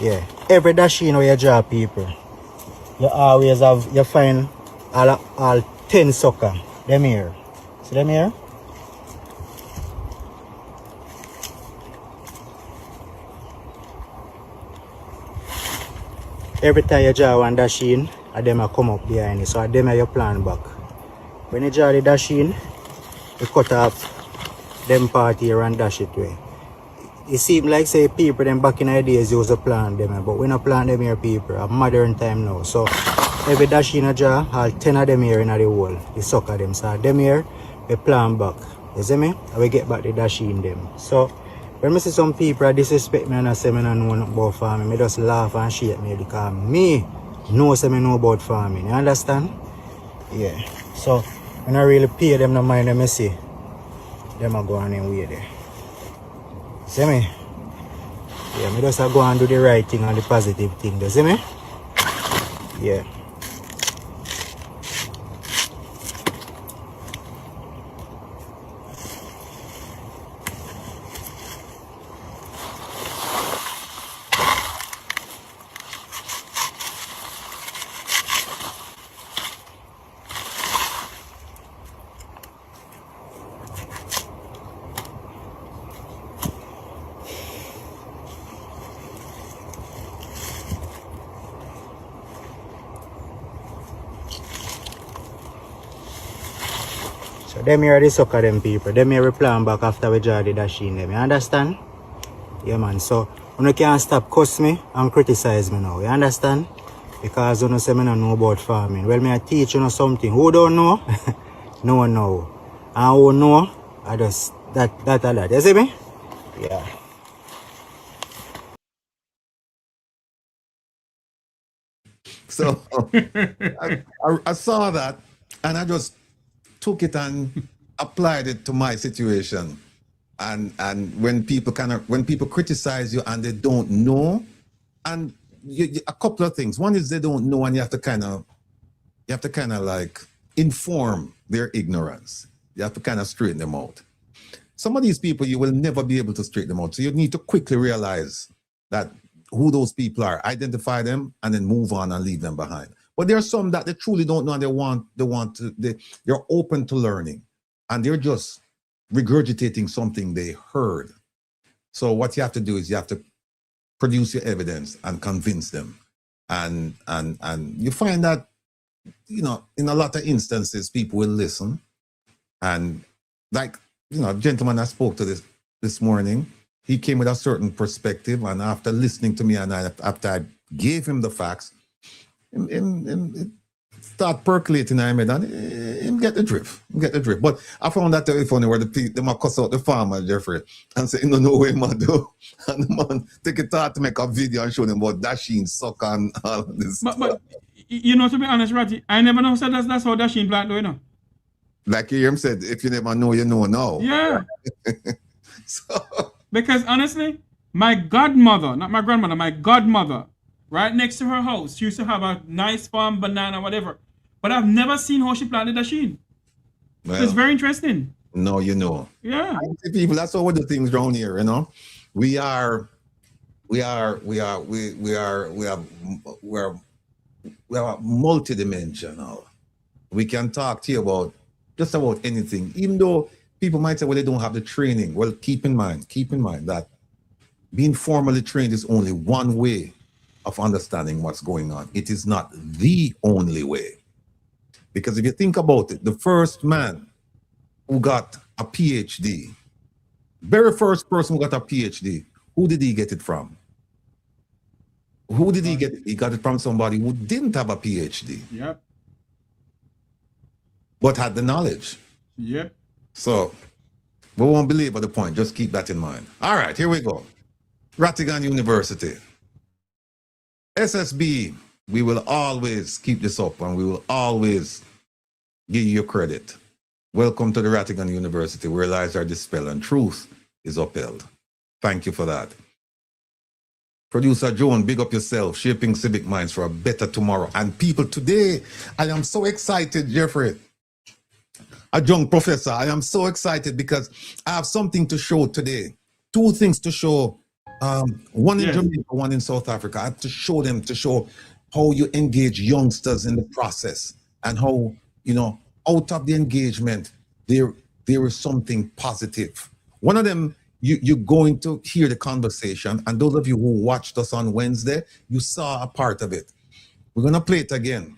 Yeah. Every dasheen where you draw people, you always have, you find all 10 sucker. Them here. See them here? Every time you draw one dasheen, them will come up behind it. So them are your plan back. When you draw the dasheen, you cut off them part here and dash it away. It seems like say people them back in the days used to plant them, but we not plant them here people, a modern time now. So every dasheen a draw, all 10 of them here in the hole, the sucker them. So them here, we plant back. You see me? And we get back the dasheen them. So when I see some people disrespect me and I say me don't know nothing about farming, I just laugh and shake me because me know say me know about farming. You understand? Yeah. So when I really pay them no mind, them I see them are going in way there. See me? Yeah, me just go and do the right thing and the positive thing. You see me? Yeah. Them here the sucker them people. Them here we plan back after we draw the dashing them. You understand? Yeah man. So you can't stop cuss me and criticize me now. You understand? Because you know say me no know about farming. Well me I teach you know something. Who don't know? No one know. And who know? I just that. You see me? Yeah. So I saw that and I just took it and applied it to my situation. And when people criticize you and they don't know, and a couple of things. One is they don't know, and you have to kind of like inform their ignorance. You have to kind of straighten them out. Some of these people you will never be able to straighten them out. So you need to quickly realize that who those people are, identify them, and then move on and leave them behind. But there are some that they truly don't know, and they're open to learning, and they're just regurgitating something they heard. So what you have to do is you have to produce your evidence and convince them, and you find that in a lot of instances people will listen, and like a gentleman I spoke to this morning. He came with a certain perspective, and after listening to me and after I gave him the facts, him start percolating in my head, and him get the drift. But I found that very funny where they might cuss out the farmer, Jeffrey, and say, no way, man, do. And the man take it out to make a video and show them about dashing, suck, and all of this. But you know, to be honest, Ratty, I never know said that's how dashing plant do, you know. Like you hear him said, if you never know, you know now. Yeah. So... Because honestly, my godmother, not my grandmother, my godmother, right next to her house, she used to have a nice farm, banana, whatever. But I've never seen how she planted dasheen. Well, So it's very interesting. No, you know. Yeah. People, that's how we do things around here, you know. We're multidimensional. We can talk to you about just about anything, even though people might say, well, they don't have the training. Well, keep in mind that being formally trained is only one way of understanding what's going on. It is not the only way. Because if you think about it, the first man who got a PhD, very first person who got a PhD, who did he get it from? Who did he get it? He got it from somebody who didn't have a PhD. Yep. But had the knowledge. Yep. So we won't belabor the point. Just keep that in mind. All right, here we go. Ratigan University. SSB, we will always keep this up and we will always give you your credit. Welcome to the Rattigan University, where lies are dispelled and truth is upheld. Thank you for that. Producer Joan, big up yourself, shaping civic minds for a better tomorrow. And people, today, I am so excited, Jeffrey. A young professor, I am so excited because I have something to show today. Two things to show. One in Jamaica, one in South Africa. I have to show them, to show how you engage youngsters in the process and how, out of the engagement, there is something positive. One of them, you're going to hear the conversation, and those of you who watched us on Wednesday, you saw a part of it. We're going to play it again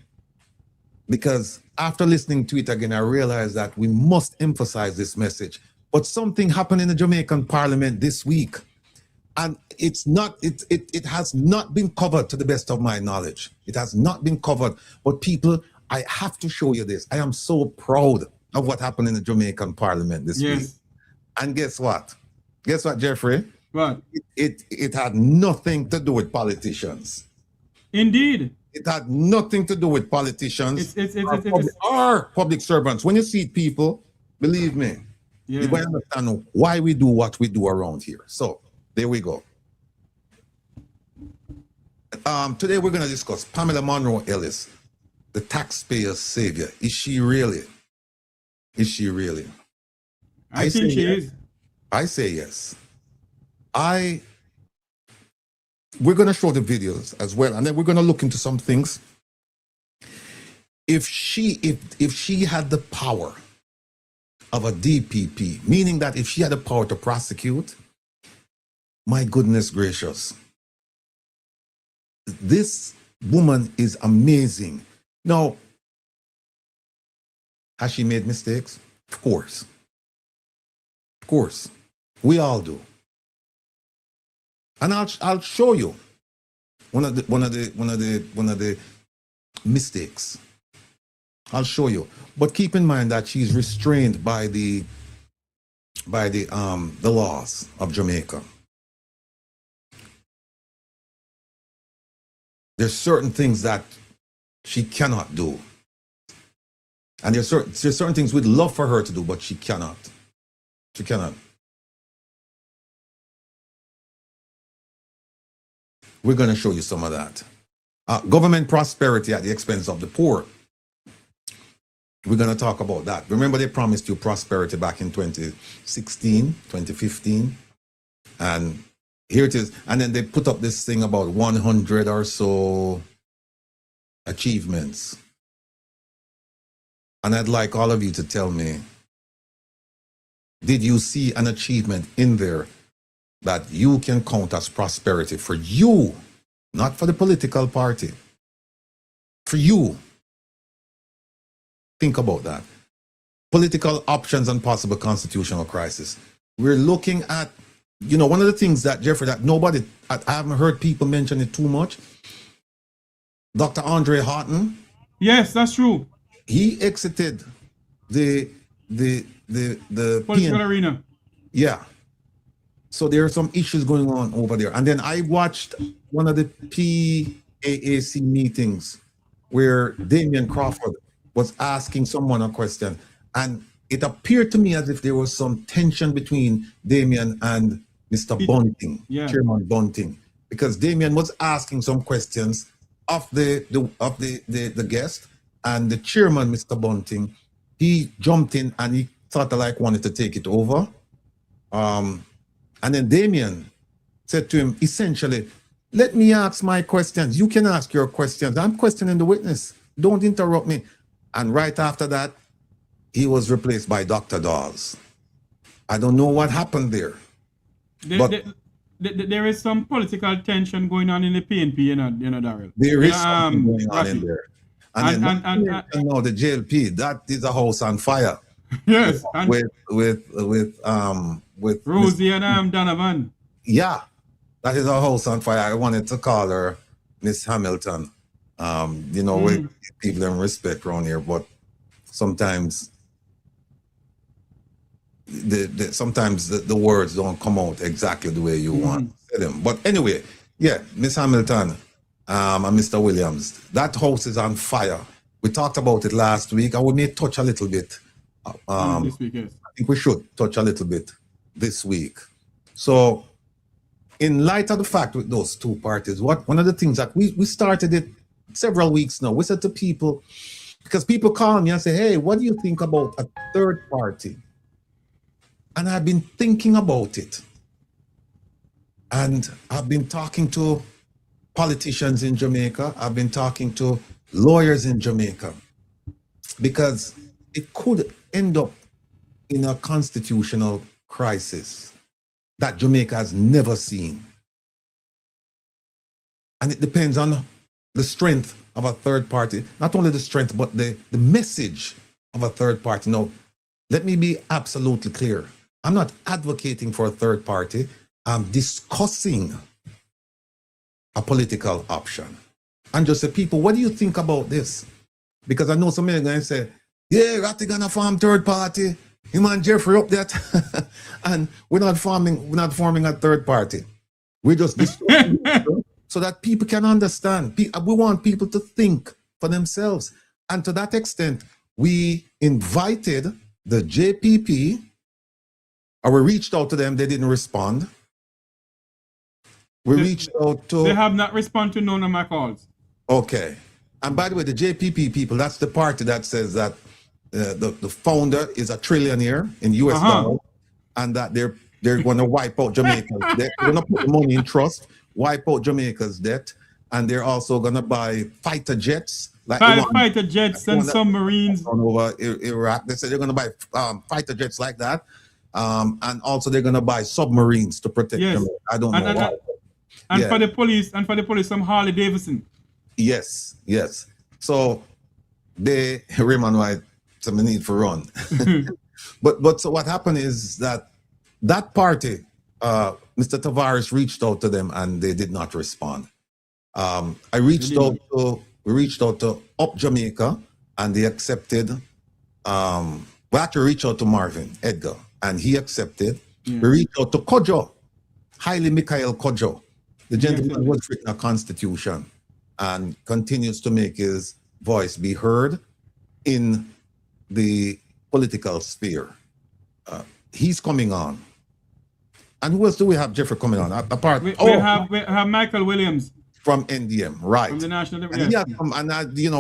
because after listening to it again, I realized that we must emphasize this message. But something happened in the Jamaican Parliament this week, and it has not been covered to the best of my knowledge. It has not been covered. But people, I have to show you this. I am so proud of what happened in the Jamaican Parliament this week. And guess what? Guess what, Jeffrey? What? It had nothing to do with politicians. Indeed. It had nothing to do with politicians or public servants. When you see people, believe me, you're going to understand why we do what we do around here. So there we go. Today we're going to discuss Pamela Monroe-Ellis, the taxpayers' savior. Is she really? Is she really? I think she is. I say yes. We're going to show the videos as well, and then we're going to look into some things. If she had the power of a DPP, meaning that if she had the power to prosecute, my goodness gracious, this woman is amazing. Now, has she made mistakes? Of course. Of course. We all do. And I'll show you one of the mistakes. I'll show you. But keep in mind that she's restrained by the laws of Jamaica. There's certain things that she cannot do. And there's certain things we'd love for her to do, but she cannot. She cannot. We're going to show you some of that. Government prosperity at the expense of the poor. We're going to talk about that. Remember, they promised you prosperity back in 2016, 2015. And here it is. And then they put up this thing about 100 or so achievements. And I'd like all of you to tell me, did you see an achievement in there that you can count as prosperity for you, not for the political party, for you? Think about that. Political options and possible constitutional crisis. We're looking at, you know, one of the things that, Jeffrey, that nobody, I haven't heard people mention it too much. Dr. Andre Horton. Yes, that's true. He exited the Political arena. Yeah. So there are some issues going on over there. And then I watched one of the PAAC meetings where Damian Crawford was asking someone a question. And it appeared to me as if there was some tension between Damian and Mr. Bunting, Chairman Bunting, because Damian was asking some questions of the guest, and the chairman, Mr. Bunting, he jumped in and he sort of like wanted to take it over. And then Damian said to him, essentially, let me ask my questions. You can ask your questions. I'm questioning the witness. Don't interrupt me. And right after that, he was replaced by Dr. Dawes. I don't know what happened there. There is some political tension going on in the PNP, you know, Daryl. There is something going on in there. And now the JLP, that is a house on fire. Yes. With Rosie and Donovan. Yeah, that is a house on fire. I wanted to call her Miss Hamilton. You know, with people in respect around here, but sometimes the words don't come out exactly the way you want to say them. But anyway, yeah, Miss Hamilton and Mr. Williams, that house is on fire. We talked about it last week, and we may touch a little bit. This week, yes. I think we should touch a little bit this week. So, in light of the fact with those two parties, one of the things that we started it several weeks now, we said to people, because people call me and say, hey, what do you think about a third party? And I've been thinking about it. And I've been talking to politicians in Jamaica. I've been talking to lawyers in Jamaica, because it could end up in a constitutional crisis that Jamaica has never seen. And it depends on the strength of a third party, not only the strength, but the message of a third party. Now, let me be absolutely clear. I'm not advocating for a third party. I'm discussing a political option. And just say, people, what do you think about this? Because I know some men are going to say, yeah, Ratigan a form third party. Him and Jeffrey up that. And we're not forming a third party. We're just discussing so that people can understand. We want people to think for themselves. And to that extent, we invited the JPP, or we reached out to them, they didn't respond. We reached out to... They have not responded to none of my calls. Okay. And by the way, the JPP people, that's the party that says that the founder is a trillionaire in US dollars, and that they're going to wipe out Jamaica. They're going to put the money in trust, wipe out Jamaica's debt, and they're also going to buy fighter jets. Like fighter jets and submarines. Over Iraq. They said they're going to buy fighter jets like that. And also they're going to buy submarines to protect Jamaica. I don't know why. And for the police, some Harley Davidson. Yes. So Raymond White, some need for run. But so what happened is that party, Mr. Tavares reached out to them and they did not respond. We reached out to Up Jamaica and they accepted. We had to reach out to Marvin Edgar and he accepted. We reached out to Kojo, Haile Mikhail Kojo. The gentleman who has written a constitution and continues to make his voice be heard in the political sphere. He's coming on. And who else do we have, Jeffrey, coming on? Apart, we have Michael Williams from NDM, right? From the National.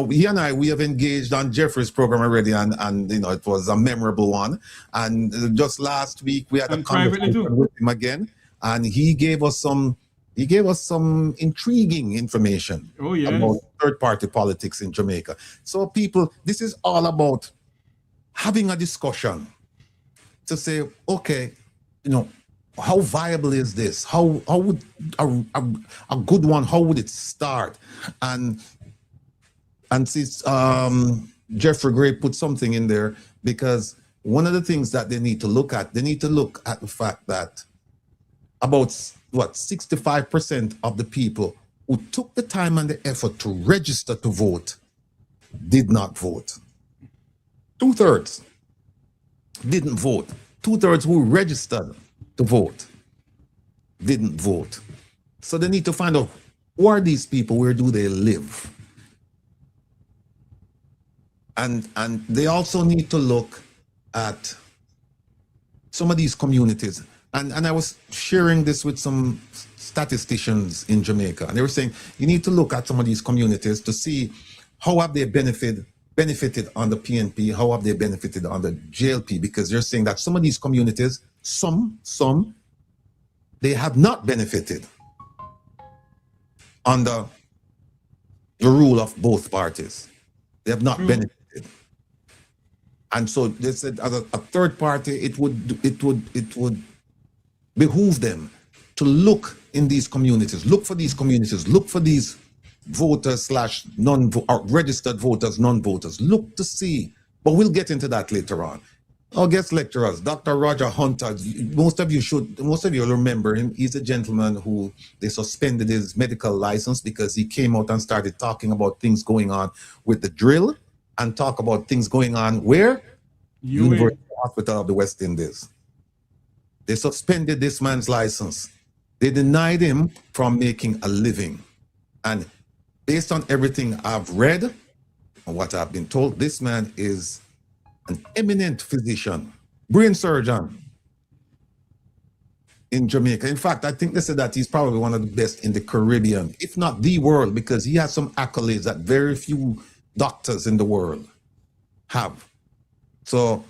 He and I, we have engaged on Jeffrey's program already, and it was a memorable one. And just last week we had a conversation with him again, and he gave us some intriguing information about third-party politics in Jamaica. So, people, this is all about having a discussion to say, okay, how viable is this? How would a good one? How would it start? And since Jeffrey Gray put something in there, because one of the things that they need to look at the fact that about 65% of the people who took the time and the effort to register to vote did not vote. 2/3 didn't vote. 2/3 who registered to vote didn't vote. So they need to find out, who are these people? Where do they live? And they also need to look at some of these communities. And I was sharing this with some statisticians in Jamaica, and they were saying you need to look at some of these communities to see how have they benefited on the PNP, how have they benefited on the JLP, because they're saying that some of these communities, some they have not benefited under the rule of both parties. They have not benefited. And so they said, as a third party, it would behoove them to look in these communities, look for these voters / registered voters, non-voters, look to see. But we'll get into that later on. Our guest lecturers, Dr. Roger Hunter, most of you will remember him. He's a gentleman who they suspended his medical license because he came out and started talking about things going on with the drill and talk about things going on where? University Hospital of the West Indies. They suspended this man's license. They denied him from making a living. And based on everything I've read and what I've been told, this man is an eminent physician, brain surgeon in Jamaica. In fact, I think they said that he's probably one of the best in the Caribbean, if not the world, because he has some accolades that very few doctors in the world have. So,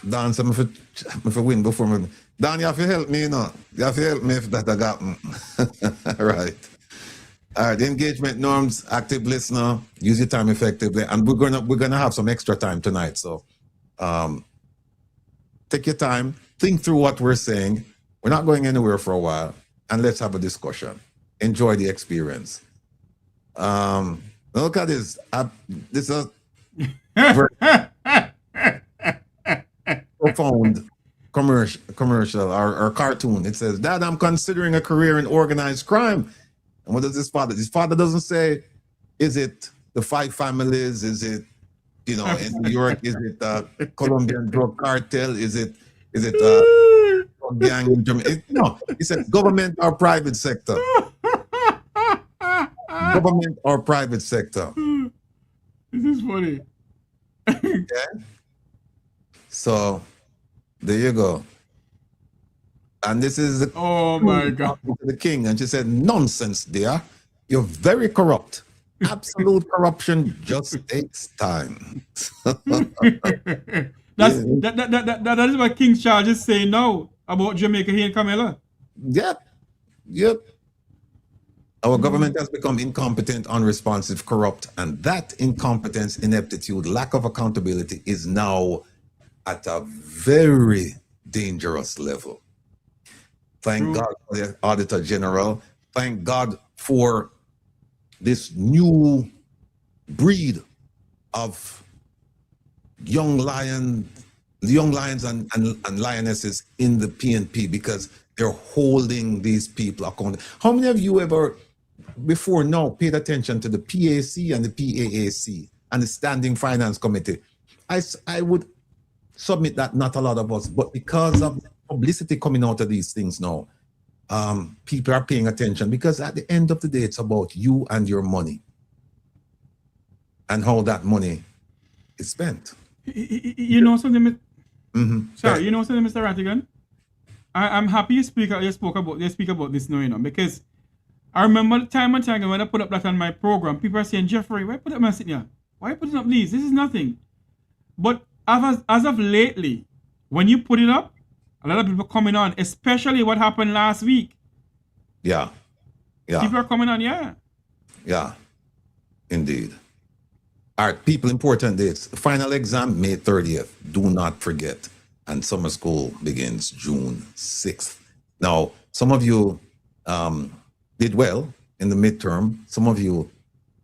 Dan, so if I win before me. Dan, you have to help me, You have to help me if that got me. Right. All right, engagement norms, active listener, use your time effectively, and we're gonna have some extra time tonight. So, take your time, think through what we're saying. We're not going anywhere for a while, and let's have a discussion. Enjoy the experience. Look at this. This is a very profound commercial or cartoon. It says, "Dad, I'm considering a career in organized crime." And what does his father? His father doesn't say, is it the 5 families? Is it, in New York? Is it Colombian drug cartel? Is it drug gang in Jamaica? No, he said government or private sector. Government or private sector. This is funny. Okay. So there you go. And this is oh my God, the king, and she said, "Nonsense, dear. You're very corrupt. Absolute corruption just takes time." That is what King Charles is saying now about Jamaica here in Camilla. Yep. Our government has become incompetent, unresponsive, corrupt, and that incompetence, ineptitude, lack of accountability is now at a very dangerous level. Thank God for the Auditor General. Thank God for this new breed of young lion, young lions and lionesses in the PNP because they're holding these people accountable. How many of you ever before now paid attention to the PAC and the PAAC and the Standing Finance Committee? I would submit that not a lot of us, but because of publicity coming out of these things now, people are paying attention because at the end of the day, it's about you and your money and how that money is spent. You know something, sorry, Right. you know something, Mr. Ratigan? I'm happy you speak about this now, you know, because I remember time and time again when I put up that on my program, people are saying, Jeffrey, why put up my sitting here? Why you putting up these? This is nothing. But as of lately, when you put it up, a lot of people coming on, especially what happened last week. Yeah. People are coming on, yeah. Yeah, indeed. All right, people, important dates. Final exam, May 30th. Do not forget. And summer school begins June 6th. Now, some of you did well in the midterm. Some of you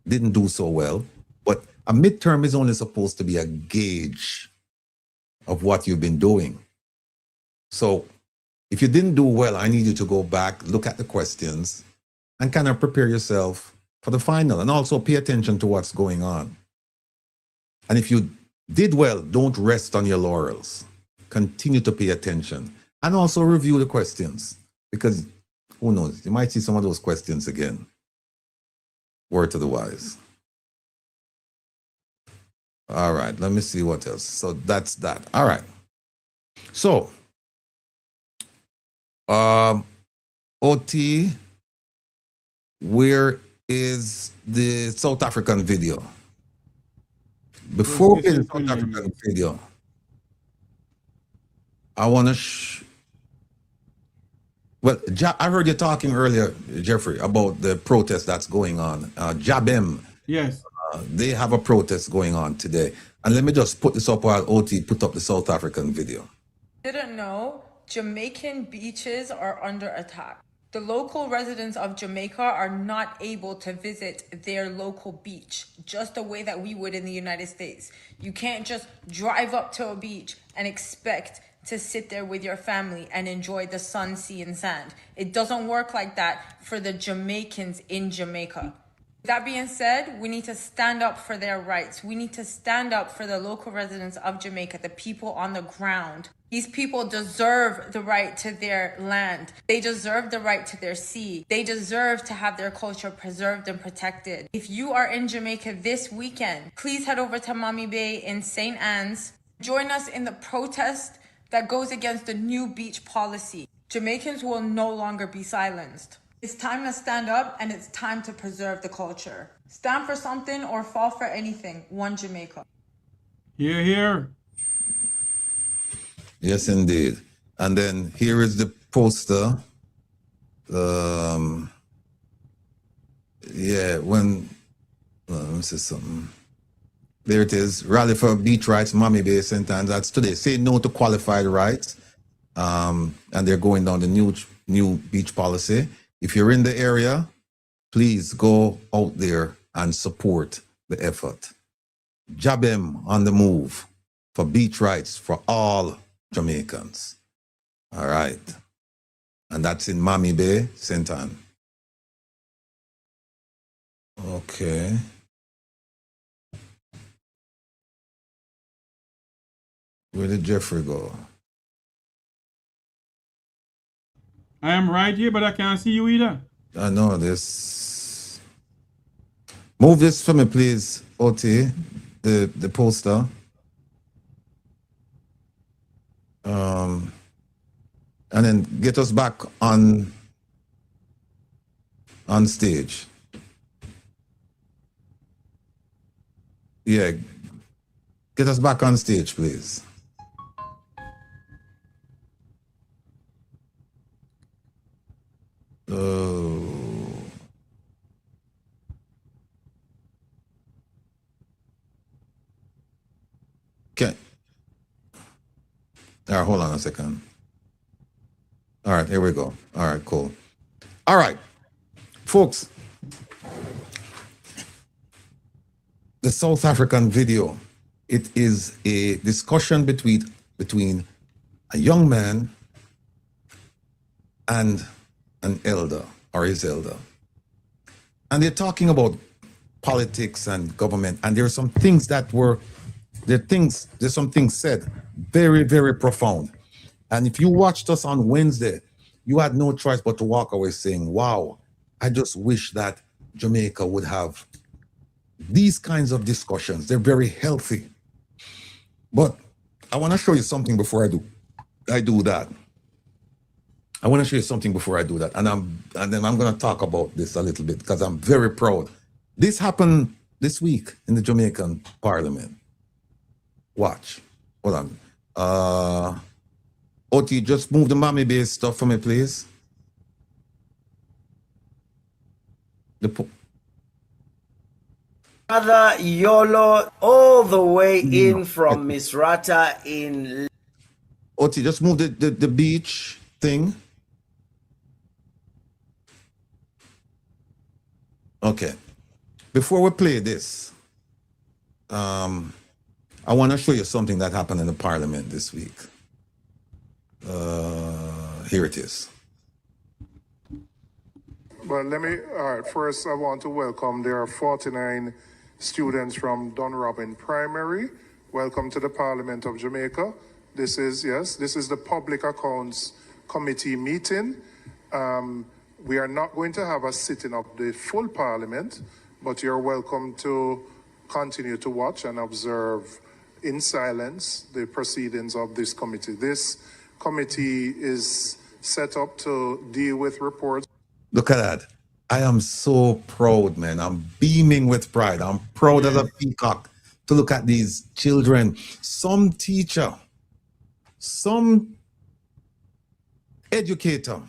didn't do so well. But a midterm is only supposed to be a gauge of what you've been doing. So if you didn't do well, I need you to go back, look at the questions, and kind of prepare yourself for the final. And also pay attention to what's going on. And if you did well, don't rest on your laurels. Continue to pay attention. And also review the questions. Because who knows, you might see some of those questions again. Word to the wise. All right, let me see what else. So that's that. All right. So, OT, where is the South African video? Before we play the South African video, I want to well, I heard you talking earlier, Jeffrey, about the protest that's going on. Jabem, Yes. they have a protest going on today. And let me just put this up while OT put up the South African video. Didn't know Jamaican beaches are under attack. The local residents of Jamaica are not able to visit their local beach just the way that we would in the United States. You can't just drive up to a beach and expect to sit there with your family and enjoy the sun, sea, and sand. It doesn't work like that for the Jamaicans in Jamaica. That being said, we need to stand up for their rights. We need to stand up for the local residents of Jamaica, the people on the ground. These people deserve the right to their land. They deserve the right to their sea. They deserve to have their culture preserved and protected. If you are in Jamaica this weekend, please head over to Mommy Bay in St. Anne's. Join us in the protest that goes against the new beach policy. Jamaicans will no longer be silenced. It's time to stand up and it's time to preserve the culture. Stand for something or fall for anything. One Jamaica. Here, here. Yes, indeed. And then here is the poster. Yeah, when, let me see something. There it is. Rally for Beach Rights, Mommy Bay, St. Anne's. That's today. Say no to qualified rights. And they're going down the new beach policy. If you're in the area, please go out there and support the effort. Jabem on the move for beach rights for all Jamaicans. All right. And that's in Mommy Bay, St. Anne. Okay. Where did Jeffrey go? I am right here, but I can't see you either. I know this. Move this for me, please, OT, the poster. And then get us back on stage. Yeah, get us back on stage, please. Okay. All right, hold on a second. All right, here we go. All right, cool. All right, folks. The South African video It is a discussion between a young man and an elder or his elder. And they're talking about politics and government. And there are some things there's some things said, very, very profound. And if you watched us on Wednesday, you had no choice but to walk away saying, wow, I just wish that Jamaica would have these kinds of discussions. They're very healthy. But I want to show you something before I do that. I want to show you something before I do that. And then I'm going to talk about this a little bit because I'm very proud. This happened this week in the Jamaican Parliament. Watch. Hold on. OT, just move the mommy base stuff for me, please. Brother Yolo, all the way in from Miss Rata in. OT, just move the beach thing. Okay. Before we play this, I want to show you something that happened in the Parliament this week. Here it is. Well, all right, first I want to welcome, there are 49 students from Dunrobin Primary. Welcome to the Parliament of Jamaica. This is the Public Accounts Committee meeting. We are not going to have a sitting of the full Parliament, but you're welcome to continue to watch and observe in silence the proceedings of this committee. This committee is set up to deal with reports. Look at that. I am so proud, man. I'm beaming with pride. I'm proud as a peacock to look at these children. Some teacher, some educator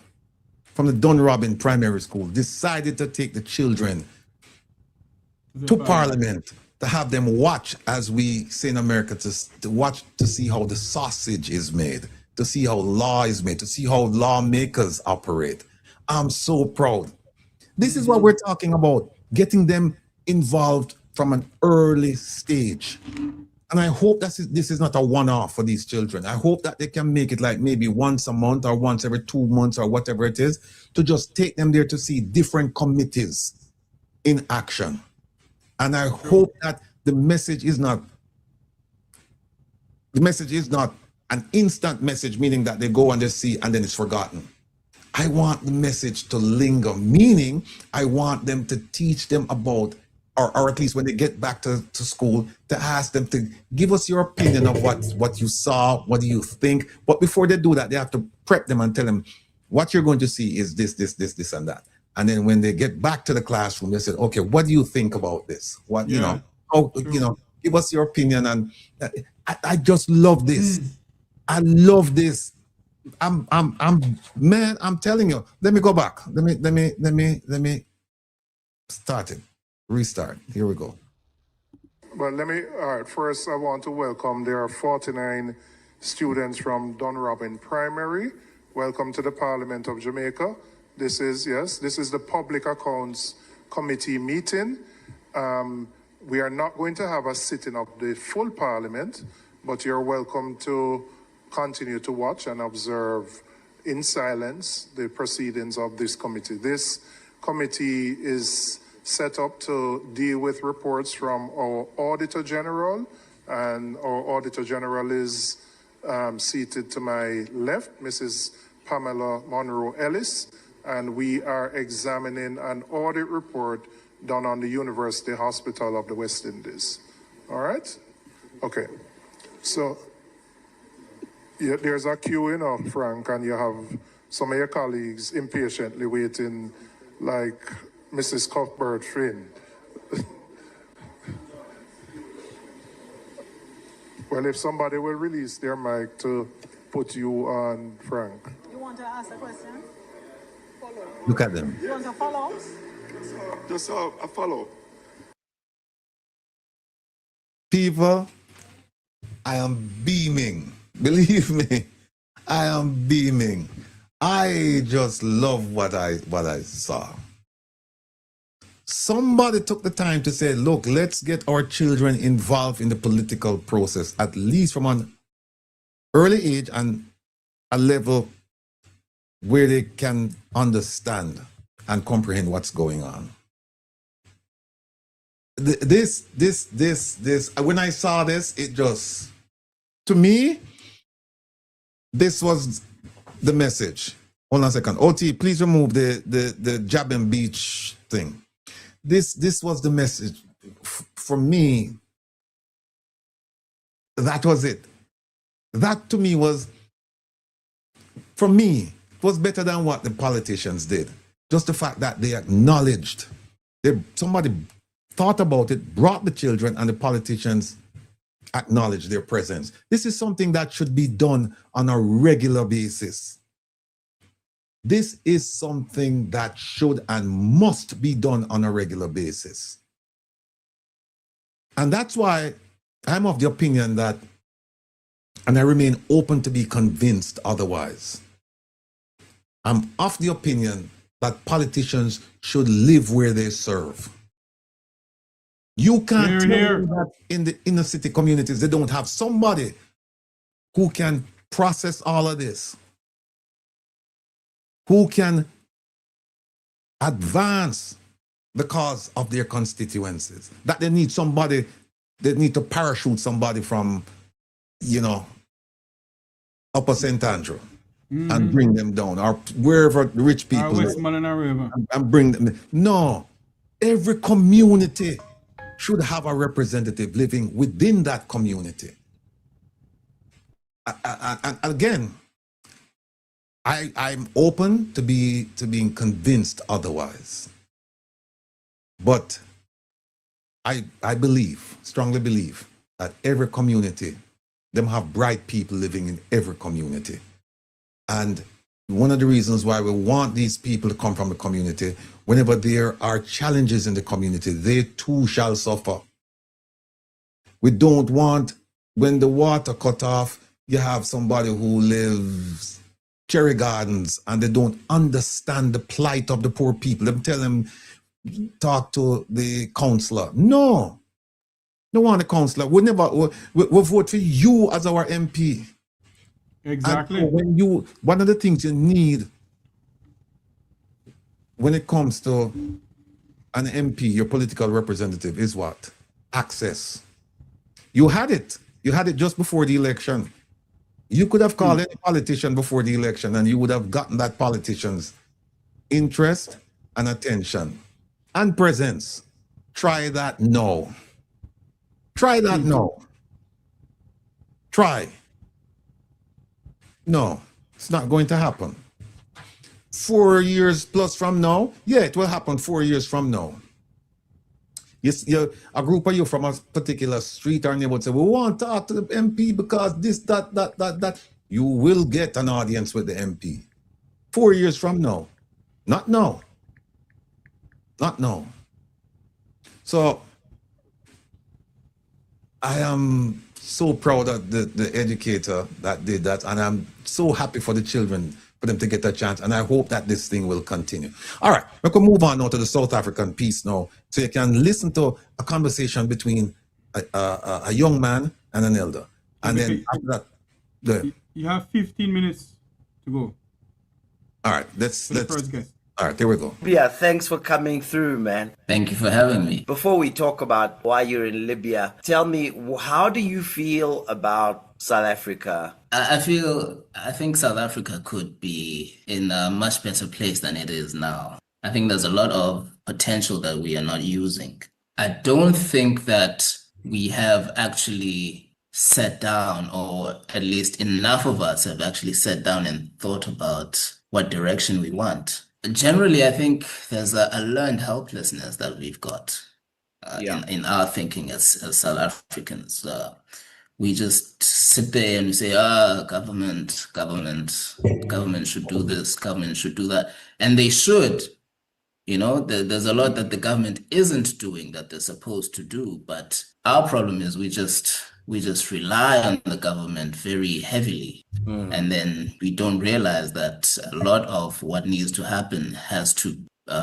from the Dunrobin Primary School decided to take the children to Parliament to have them watch, as we say in America, to watch to see how the sausage is made, to see how law is made, to see how lawmakers operate. I'm so proud. This is what we're talking about, getting them involved from an early stage. And I hope that this is not a one-off for these children. I hope that they can make it like maybe once a month or once every 2 months or whatever it is, to just take them there to see different committees in action. And I hope that the message is not an instant message, meaning that they go and they see and then it's forgotten. I want the message to linger, meaning I want them to teach them about, or at least when they get back to school, to ask them to give us your opinion of what you saw, what do you think. But before they do that, they have to prep them and tell them, what you're going to see is this, and that. And then when they get back to the classroom, they say, okay, what do you think about this? What, you know, give us your opinion. And I just love this. I love this. Man, I'm telling you, let me go back. Let me start it. Restart. Here we go. Well, all right, first I want to welcome, there are 49 students from Dunrobin Primary. Welcome to the Parliament of Jamaica. This is the Public Accounts Committee meeting. We are not going to have a sitting of the full Parliament, but you're welcome to continue to watch and observe in silence the proceedings of this committee. This committee is set up to deal with reports from our Auditor General, and our Auditor General is seated to my left, Mrs. Pamela Monroe-Ellis, and we are examining an audit report done on the University Hospital of the West Indies. All right? Okay. So there's a queue, Frank, and you have some of your colleagues impatiently waiting, like Mrs. Cuthbert Finn. Well, if somebody will release their mic to put you on, Frank. You want to ask a question? Follow. Look at them. You want to follow? Just a follow. People, I am beaming. Believe me, I am beaming. I just love what I saw. somebody took the time to say, look, let's get our children involved in the political process, at least from an early age and a level where they can understand and comprehend what's going on. This, when I saw this, it just, to me, this was the message. Hold on a second. OT, please remove the Jab and Beach thing. This was the message. For me, that was it. That to me was, for me, was better than what the politicians did. Just the fact that they acknowledged, somebody thought about it, brought the children, and the politicians acknowledged their presence. This is something that should be done on a regular basis. This is something that should and must be done on a regular basis. And that's why I'm of the opinion that, and I remain open to be convinced otherwise, I'm of the opinion that politicians should live where they serve. You can't tell me that in the inner city communities, they don't have somebody who can process all of this, who can advance the cause of their constituencies, that they need somebody, they need to parachute somebody from, Upper St. Andrew and bring them down, or wherever the rich people live, and bring them. No, every community should have a representative living within that community. And again, I'm open to being convinced otherwise. But I strongly believe that every community, them have bright people living in every community. And one of the reasons why we want these people to come from the community, whenever there are challenges in the community, they too shall suffer. We don't want, when the water cut off, you have somebody who lives cherry gardens and they don't understand the plight of the poor people. Them tell them, talk to the councillor. No, don't want a councillor. We vote for you as our MP. Exactly. And one of the things you need when it comes to an MP, your political representative, is what? Access. You had it just before the election. You could have called any politician before the election and you would have gotten that politician's interest and attention and presence. Try that now. Try that now. Try. No, it's not going to happen. 4 years plus from now, yeah, it will happen 4 years from now. Yes, a group of you from a particular street or neighborhood say, we want to talk to the MP because this, that. You will get an audience with the MP. 4 years from now. Not now. Not now. So, I am so proud of the educator that did that, and I'm so happy for the children, for them to get a chance, and I hope that this thing will continue. All right, we can move on now to the South African piece now, so you can listen to a conversation between a young man and an elder. And then after that, you have 15 minutes to go. All right, let's first guest. All right, there we go. Yeah, thanks for coming through, man. Thank you for having me. Before we talk about why you're in Libya, tell me, how do you feel about South Africa? I think South Africa could be in a much better place than it is now. I think there's a lot of potential that we are not using. I don't think that we have actually sat down, or at least enough of us have actually sat down and thought about what direction we want. Generally, I think there's a learned helplessness that we've got in our thinking as South Africans. We just sit there and we say, government should do this, government should do that. And they should, there's a lot that the government isn't doing that they're supposed to do. But our problem is we just rely on the government very heavily. And then we don't realize that a lot of what needs to happen has to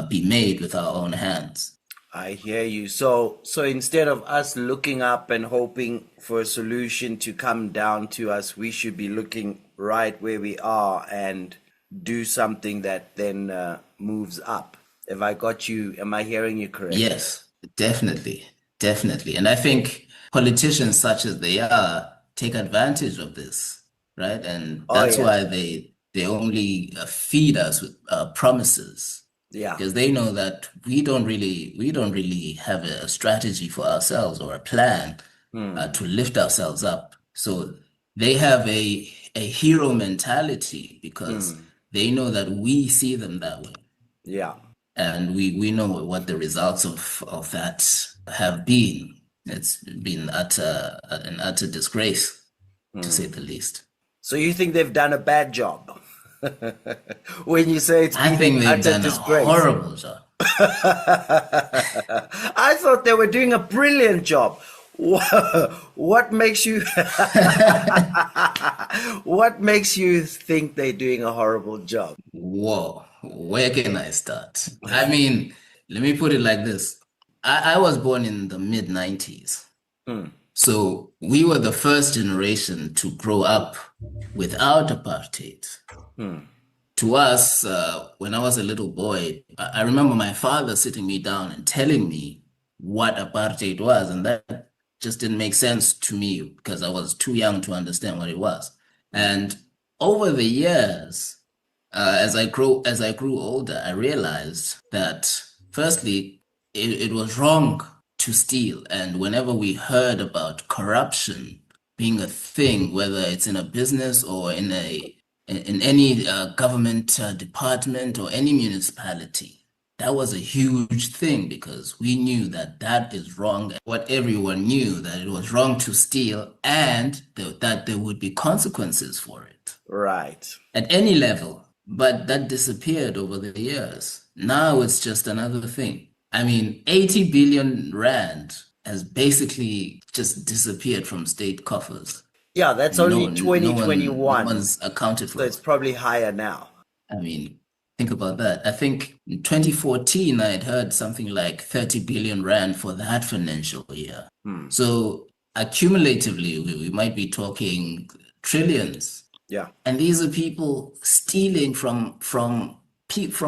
be made with our own hands. I hear you. So instead of us looking up and hoping for a solution to come down to us, we should be looking right where we are and do something that then moves up. Have I got you? Am I hearing you correctly? Yes, definitely, definitely. And I think politicians such as they are take advantage of this, right? And that's why they only feed us with promises. Yeah. Because they know that we don't really have a strategy for ourselves or a plan to lift ourselves up. So they have a hero mentality because they know that we see them that way. Yeah. And we know what the results of that have been. It's been an utter disgrace, to say the least. So you think they've done a bad job? When you say it's I been think an they've utter done disgrace. a horrible job. I thought they were doing a brilliant job. What makes you what makes you think they're doing a horrible job? Whoa, where can I start? I mean, let me put it like this. I was born in the mid-90s. So we were the first generation to grow up without apartheid. To us, when I was a little boy, I remember my father sitting me down and telling me what apartheid was, and that just didn't make sense to me because I was too young to understand what it was. And over the years, as I grew older, I realized that firstly, it was wrong to steal. And whenever we heard about corruption being a thing, whether it's in a business or in any government department or any municipality, that was a huge thing because we knew that that is wrong. What everyone knew, that it was wrong to steal and that there would be consequences for it. Right. At any level. But that disappeared over the years. Now it's just another thing. I mean, 80 billion rand has basically just disappeared from state coffers. Yeah, that's only 2021. No one's accounted for So it. it's probably higher now. I mean, think about that. I think in 2014, I had heard something like 30 billion rand for that financial year. So accumulatively, we might be talking trillions. Yeah. And these are people stealing from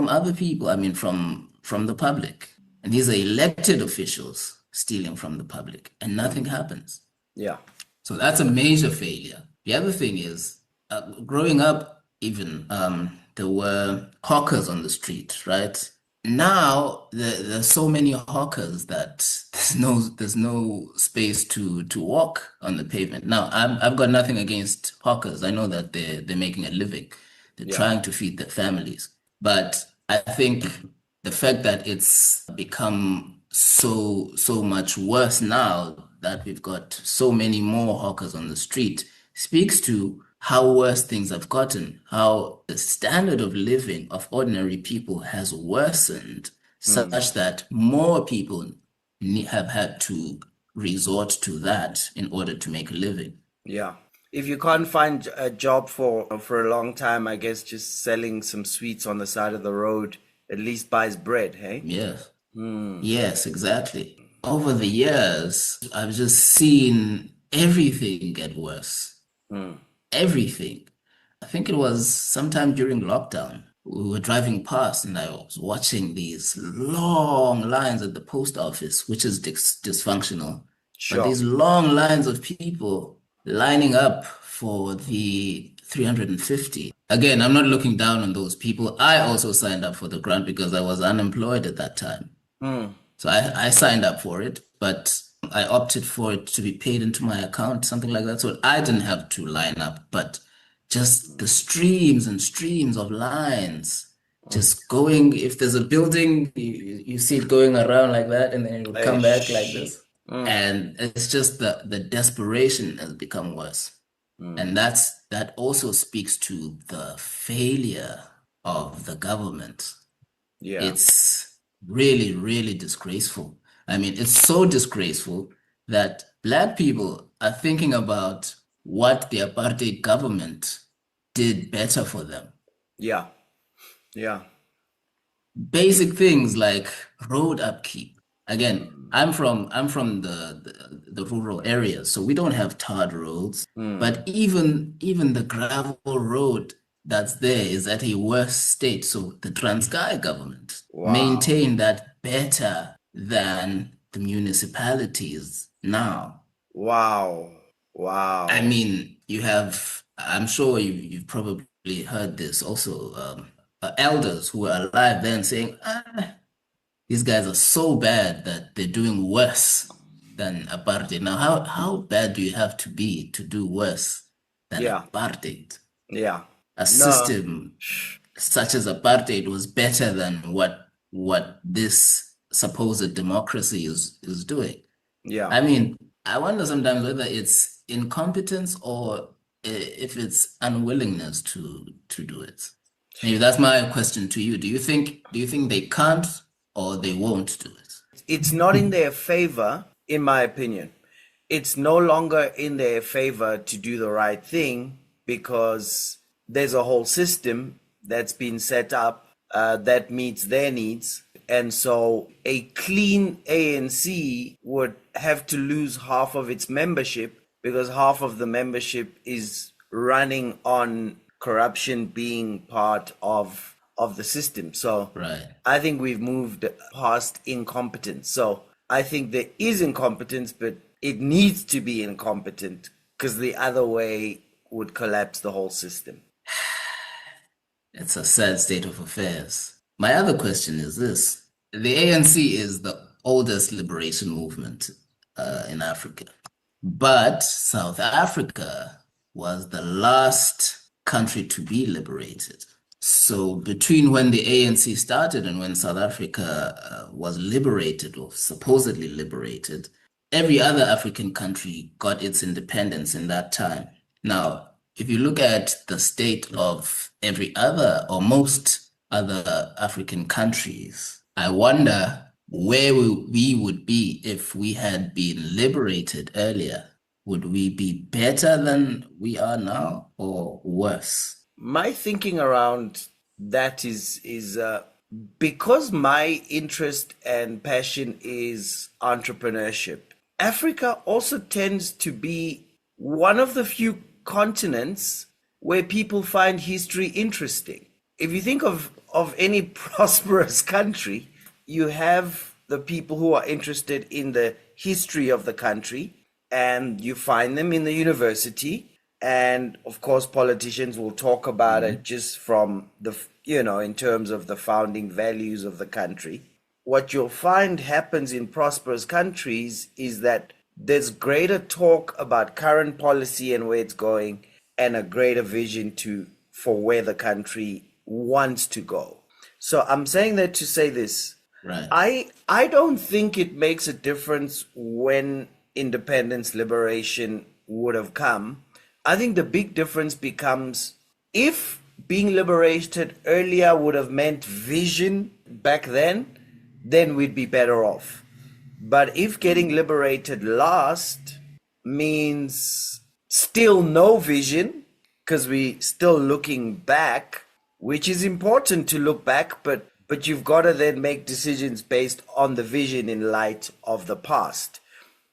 other people, I mean, from the public. And these are elected officials stealing from the public, and nothing happens. Yeah. So that's a major failure. The other thing is, growing up, even there were hawkers on the street, right? Now there's so many hawkers that there's no space to walk on the pavement. Now I've got nothing against hawkers. I know that they're making a living. They're trying to feed their families. But I think the fact that it's become so much worse now that we've got so many more hawkers on the street speaks to how worse things have gotten, how the standard of living of ordinary people has worsened such that more people have had to resort to that in order to make a living. Yeah. If you can't find a job for a long time, I guess just selling some sweets on the side of the road at least buys bread, hey? Yes. Yes, exactly. Over the years, I've just seen everything get worse. Everything. I think it was sometime during lockdown. We were driving past and I was watching these long lines at the post office, which is dysfunctional. Sure. But these long lines of people lining up for the 350. Again, I'm not looking down on those people. I also signed up for the grant because I was unemployed at that time. So I signed up for it, but I opted for it to be paid into my account, something like that. So I didn't have to line up, but just the streams and streams of lines just going. If there's a building, you see it going around like that, and then it will come back like this. And it's just the desperation has become worse. And that also speaks to the failure of the government. Yeah. It's really, really disgraceful. I mean, it's so disgraceful that Black people are thinking about what the apartheid government did better for them. Yeah. Yeah. Basic things like road upkeep. Again, I'm from the rural areas, so we don't have tarred roads. But even the gravel road that's there is at a worse state. So the Transkei government maintain that better than the municipalities now. Wow. I mean, I'm sure you've probably heard this also, elders who were alive then saying, these guys are so bad that they're doing worse than apartheid. Now, how bad do you have to be to do worse than apartheid? Yeah. A system such as apartheid was better than what this supposed democracy is doing. Yeah. I mean, I wonder sometimes whether it's incompetence or if it's unwillingness to do it. Maybe that's my question to you. Do you think they can't or they won't do it? It's not in their favor, in my opinion. It's no longer in their favor to do the right thing because there's a whole system that's been set up that meets their needs. And so a clean ANC would have to lose half of its membership because half of the membership is running on corruption being part of the system. So I think we've moved past incompetence. So I think there is incompetence, but it needs to be incompetent because the other way would collapse the whole system. It's a sad state of affairs. My other question is this. The ANC is the oldest liberation movement in Africa. But South Africa was the last country to be liberated. So between when the ANC started and when South Africa was liberated or supposedly liberated, every other African country got its independence in that time. Now, if you look at the state of every other or most other African countries, I wonder where we would be if we had been liberated earlier. Would we be better than we are now or worse? My thinking around that is because my interest and passion is entrepreneurship. Africa also tends to be one of the few continents where people find history interesting. If you think of any prosperous country, you have the people who are interested in the history of the country, and you find them in the university. And of course, politicians will talk about it just from in terms of the founding values of the country. What you'll find happens in prosperous countries is that there's greater talk about current policy and where it's going, and a greater vision for where the country wants to go. So I'm saying that to say this. Right. I don't think it makes a difference when independence, liberation would have come. I think the big difference becomes if being liberated earlier would have meant vision back then we'd be better off. But if getting liberated last means still no vision, because we still looking back, which is important to look back, but you've got to then make decisions based on the vision in light of the past.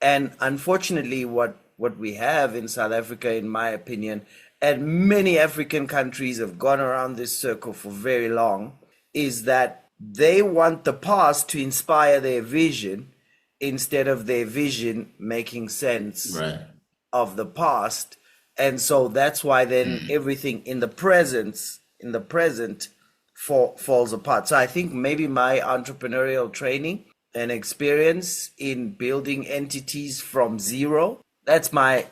And unfortunately, what we have in South Africa, in my opinion, and many African countries have gone around this circle for very long, is that they want the past to inspire their vision instead of their vision making sense of the past. And so that's why then everything in the present falls apart. So I think maybe my entrepreneurial training and experience in building entities from zero, that's my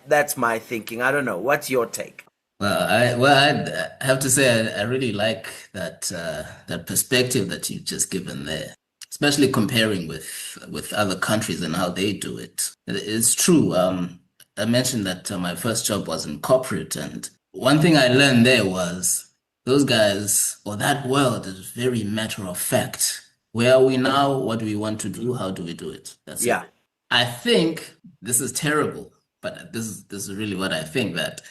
thinking. I don't know. What's your take? Well, I have to say I really like that perspective that you've just given there, especially comparing with other countries and how they do it. It's true. I mentioned that my first job was in corporate, and one thing I learned there was those guys, or that world, is very matter of fact. Where are we now? What do we want to do? How do we do it? That's it. I think this is terrible, but this is really what I think, that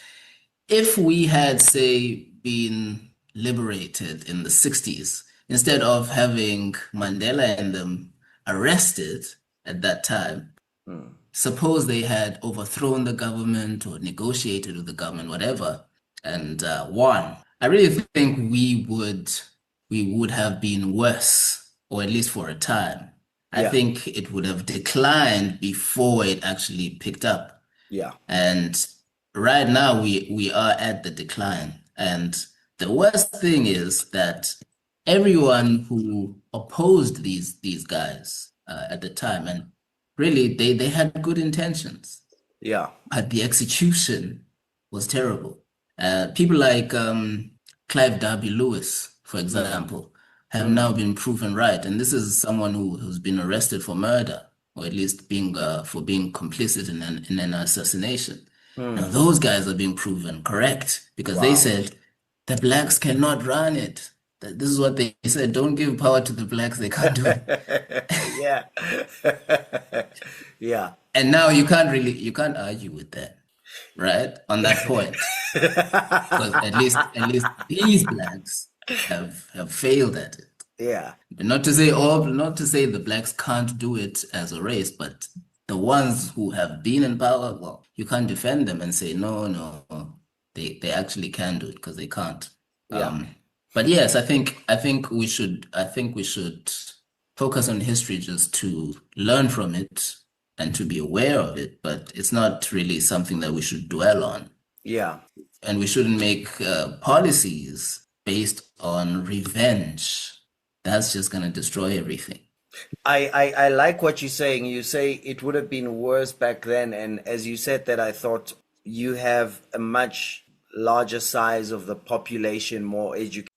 if we had, say, been liberated in the 60s, instead of having Mandela and them arrested, at that time. Suppose they had overthrown the government or negotiated with the government, whatever, and won. I really think we would have been worse, or at least for a time. I Yeah. think it would have declined before it actually picked up. Yeah. And right now we are at the decline. And the worst thing is that everyone who opposed these guys at the time, and really they had good intentions, Yeah. but the execution was terrible. People like Clive Darby Lewis, for example, have now been proven right. And this is someone who's been arrested for murder, or at least being for being complicit in an assassination. Now those guys are being proven correct because they said the blacks cannot run it. This is what they said. Don't give power to the blacks. They can't do it. Yeah. Yeah. And now you can't argue with that, right? On that point. Because at least these blacks have failed at it. Yeah. But not to say the blacks can't do it as a race, but the ones who have been in power, well, you can't defend them and say no, they actually can do it because they can't. Yeah. But yes, I think we should focus on history just to learn from it and to be aware of it, but it's not really something that we should dwell on. Yeah. And we shouldn't make policies based on revenge. That's just going to destroy everything. I like what you're saying. You say it would have been worse back then, and as you said that, I thought you have a much larger size of the population, more educated.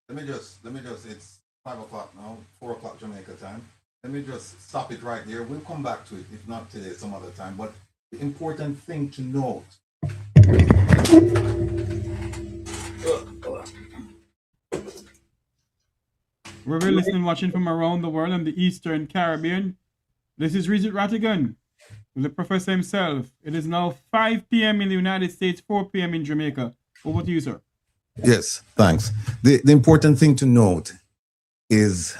Let me just, it's 5 o'clock now, 4 o'clock Jamaica time. Let me just stop it right there. We'll come back to it, if not today, some other time. But the important thing to note. We're listening, watching from around the world and the Eastern Caribbean. This is Regis Ratigan, the professor himself. It is now 5 p.m. in the United States, 4 p.m. in Jamaica. Over to you, sir. Yes, thanks. The important thing to note is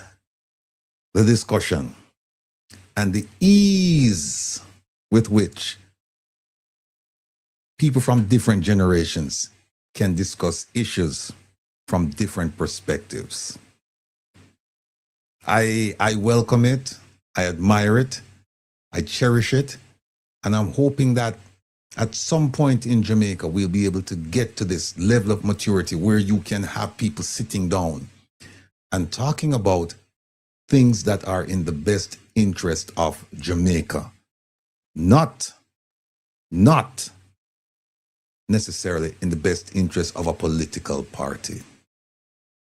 the discussion and the ease with which people from different generations can discuss issues from different perspectives. I welcome it, I admire it, I cherish it, and I'm hoping that at some point in Jamaica, we'll be able to get to this level of maturity where you can have people sitting down and talking about things that are in the best interest of Jamaica. Not necessarily in the best interest of a political party,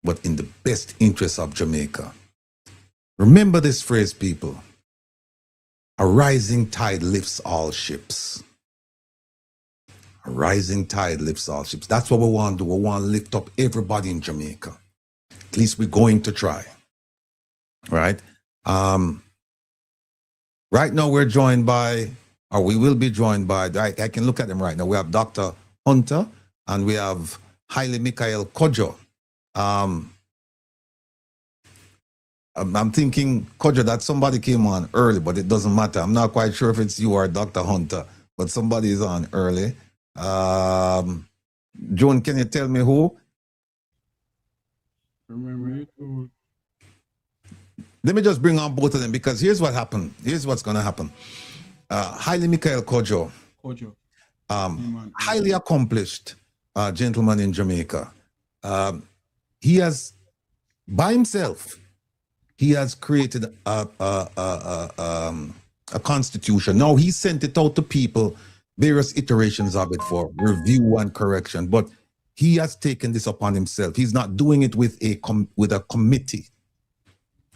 but in the best interest of Jamaica. Remember this phrase, people. A rising tide lifts all ships. A rising tide lifts all ships. That's what we want to do. We want to lift up everybody in Jamaica. At least we're going to try. Right? Right now we're joined by, or we will be joined by, I can look at them right now. We have Dr. Hunter and we have Haile Michael Kojo. I'm thinking, Kojo, that somebody came on early, but it doesn't matter. I'm not quite sure if it's you or Dr. Hunter, but somebody is on early. Joan, can you tell me who? Let me just bring on both of them because here's what happened. Here's what's going to happen. Haile Michael Kojo, highly accomplished gentleman in Jamaica. He has, by himself, he has created a constitution. Now he sent it out to people, various iterations of it for review and correction, but he has taken this upon himself. He's not doing it with a committee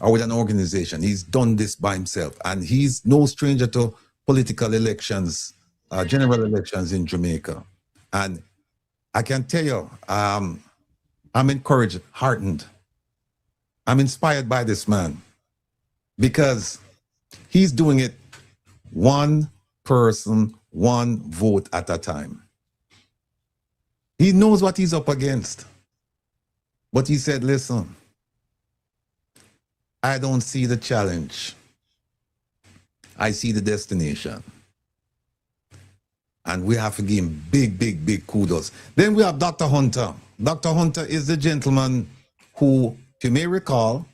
or with an organization. He's done this by himself, and he's no stranger to political elections, general elections in Jamaica. And I can tell you, I'm encouraged, heartened. I'm inspired by this man because he's doing it one person, one vote at a time. He knows what he's up against. But he said, listen, I don't see the challenge. I see the destination. And we have to give him big, big, big kudos. Then we have Dr. Hunter. Dr. Hunter is the gentleman who, if you may recall,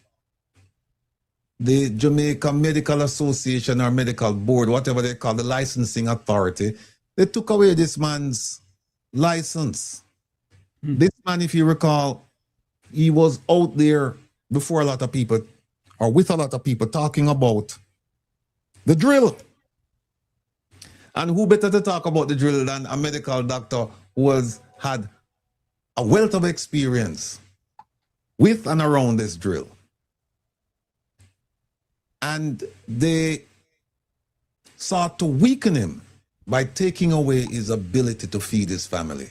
the Jamaica Medical Association or Medical Board, whatever they call the licensing authority, they took away this man's license. This man, if you recall, he was out there before a lot of people, or with a lot of people, talking about the drill. And who better to talk about the drill than a medical doctor who had a wealth of experience with and around this drill. And they sought to weaken him by taking away his ability to feed his family.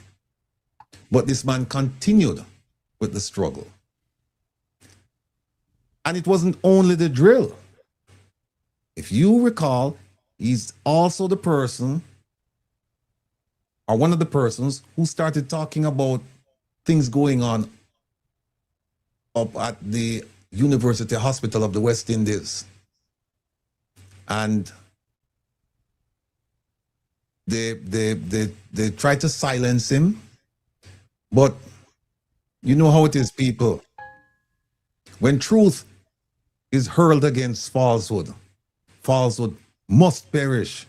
But this man continued with the struggle. And it wasn't only the drill. If you recall, he's also the person, or one of the persons, who started talking about things going on up at the University Hospital of the West Indies. And they tried to silence him. But you know how it is, people. When truth is hurled against falsehood, falsehood must perish,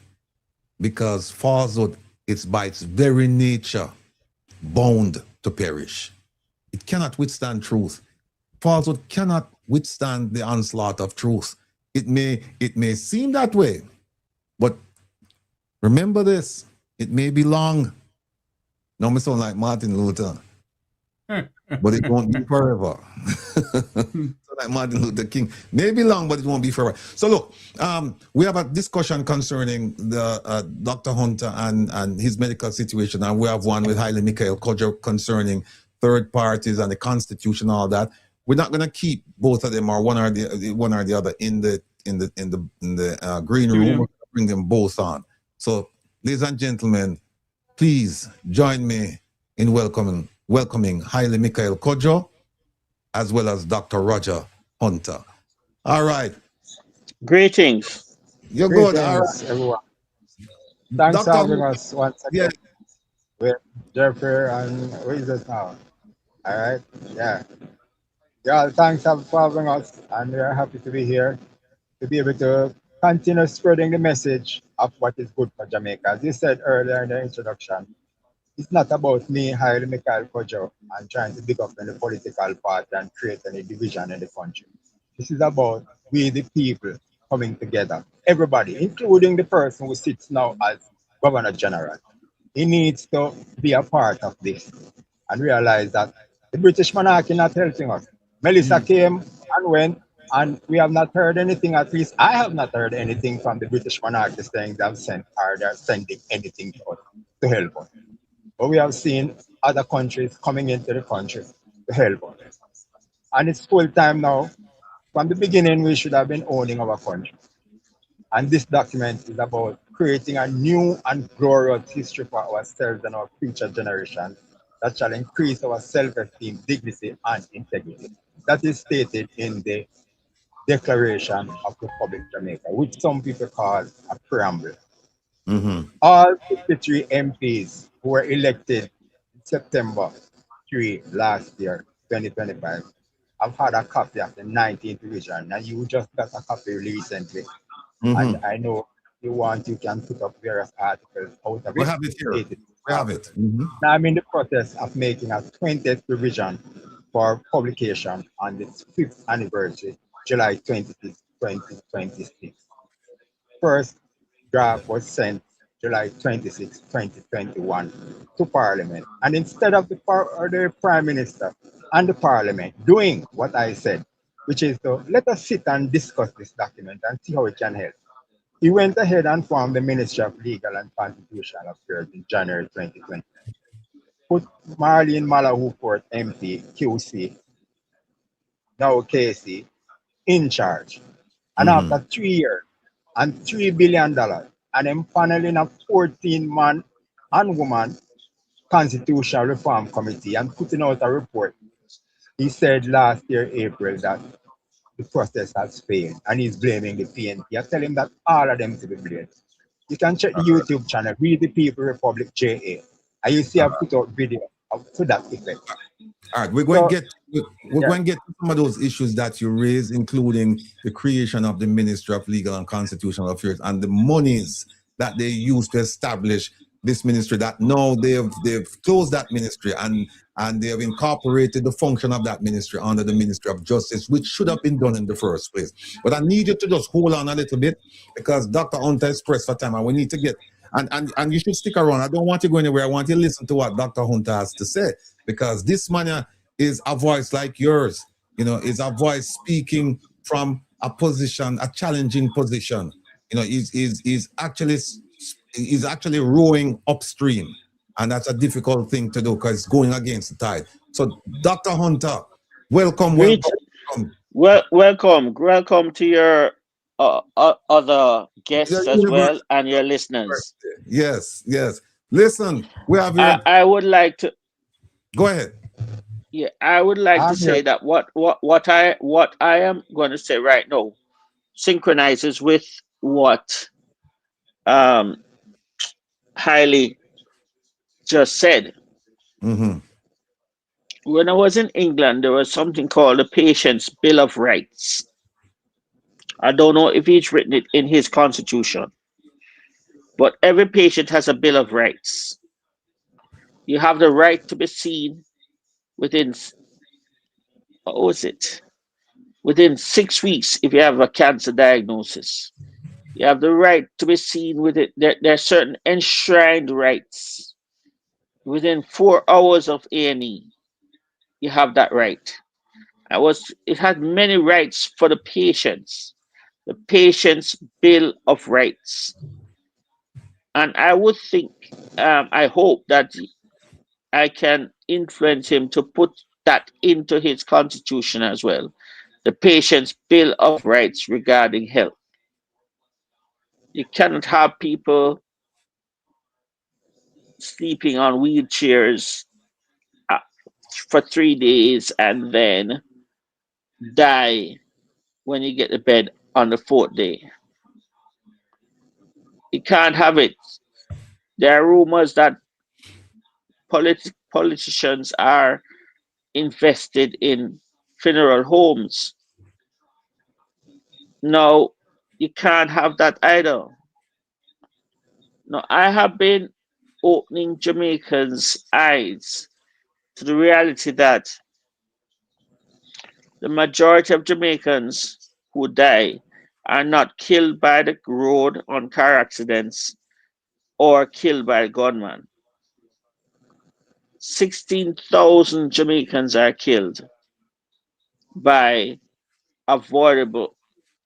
because falsehood is by its very nature bound to perish. It cannot withstand truth. Falsehood cannot withstand the onslaught of truth. It may seem that way, but remember this, it may be long. Now I sound like Martin Luther, but it won't be forever. So like Martin Luther King, maybe long, but it won't be forever. So look, we have a discussion concerning the Dr. Hunter and his medical situation, and we have one with Haile Michael Kodjo concerning third parties and the Constitution, all that. We're not going to keep both of them or one or the other in the green room. We're going to bring them both on. So, ladies and gentlemen, please join me in welcoming Haile Michael Kodjo, as well as Dr. Roger Hunter. All right. Greetings. You're good. All Greetings, right. everyone. Thanks for Dr. having us once again Yeah. with Jeffrey and who is it now? All right. Yeah. Yeah, thanks for having us, and we are happy to be here to be able to continue spreading the message of what is good for Jamaica. As you said earlier in the introduction, it's not about me, Haile Michael Kodjo, and trying to dig up in the political party and create any division in the country. This is about we, the people, coming together. Everybody, including the person who sits now as Governor General. He needs to be a part of this and realize that the British monarchy not helping us. Melissa came and went, and we have not heard anything. At least I have not heard anything from the British monarchy saying they have sent or they are sending anything to us to help us. But we have seen other countries coming into the country to help us. And it's full time now. From the beginning, we should have been owning our country. And this document is about creating a new and glorious history for ourselves and our future generations that shall increase our self-esteem, dignity, and integrity. That is stated in the Declaration of the Republic of Jamaica, which some people call a preamble. All 53 MPs who were elected in September 3 last year, 2025, have had a copy of the 19th revision, and you just got a copy recently. And I know you can put up various articles out of it. We have it here. We have it. Now I'm in the process of making a 20th revision for publication on the 5th anniversary, July 26, 2026. First draft was sent July 26, 2021 to Parliament. And instead of the Prime Minister and the Parliament doing what I said, which is to let us sit and discuss this document and see how it can help, he went ahead and formed the Ministry of Legal and Constitutional Affairs in January 2020. Put Marlene Malahufort MP, QC, now KC, in charge. And after 3 years and $3 billion, and empaneling a 14-man and woman constitutional reform committee and putting out a report, he said last year, April, that the process has failed, and he's blaming the PNP. I tell him that all of them to be blamed. You can check the YouTube channel, Read the People Republic JA, and you see I put out video to that effect. All right, we're going So, to get we're yeah. going to get to some of those issues that you raised, including the creation of the Ministry of Legal and Constitutional Affairs and the monies that they use to establish this ministry. That now they've closed that ministry and they have incorporated the function of that ministry under the Ministry of Justice, which should have been done in the first place. But I need you to just hold on a little bit because Dr. Hunter is pressed for time, and we need to get and you should stick around. I don't want you to go anywhere. I want you to listen to what Dr. Hunter has to say, because this man is a voice like yours, is a voice speaking from a position, a challenging position. He's actually rowing upstream, and that's a difficult thing to do because it's going against the tide. So, Dr. Hunter, welcome. Welcome to your other guests as well and your listeners. Yes. Listen, we have here. I would like to go ahead. Yeah, I would like to say that what I am going to say right now synchronizes with what Hailey just said. Mm-hmm. When I was in England, there was something called the Patient's Bill of Rights. I don't know if he's written it in his constitution, but every patient has a Bill of Rights. You have the right to be seen within 6 weeks if you have a cancer diagnosis. You have the right to be seen with it. There are certain enshrined rights. Within 4 hours of A&E, you have that right. It had many rights for the patients. The Patient's Bill of Rights. And I would think, I hope that I can influence him to put that into his constitution as well. The Patient's Bill of Rights regarding health. You cannot have people sleeping on wheelchairs for 3 days and then die when you get to bed on the 4th day. You can't have it. There are rumors that politicians are invested in funeral homes. No, you can't have that either. No, I have been opening Jamaicans' eyes to the reality that the majority of Jamaicans who die are not killed by the road on car accidents or killed by a gunman. 16,000 Jamaicans are killed by avoidable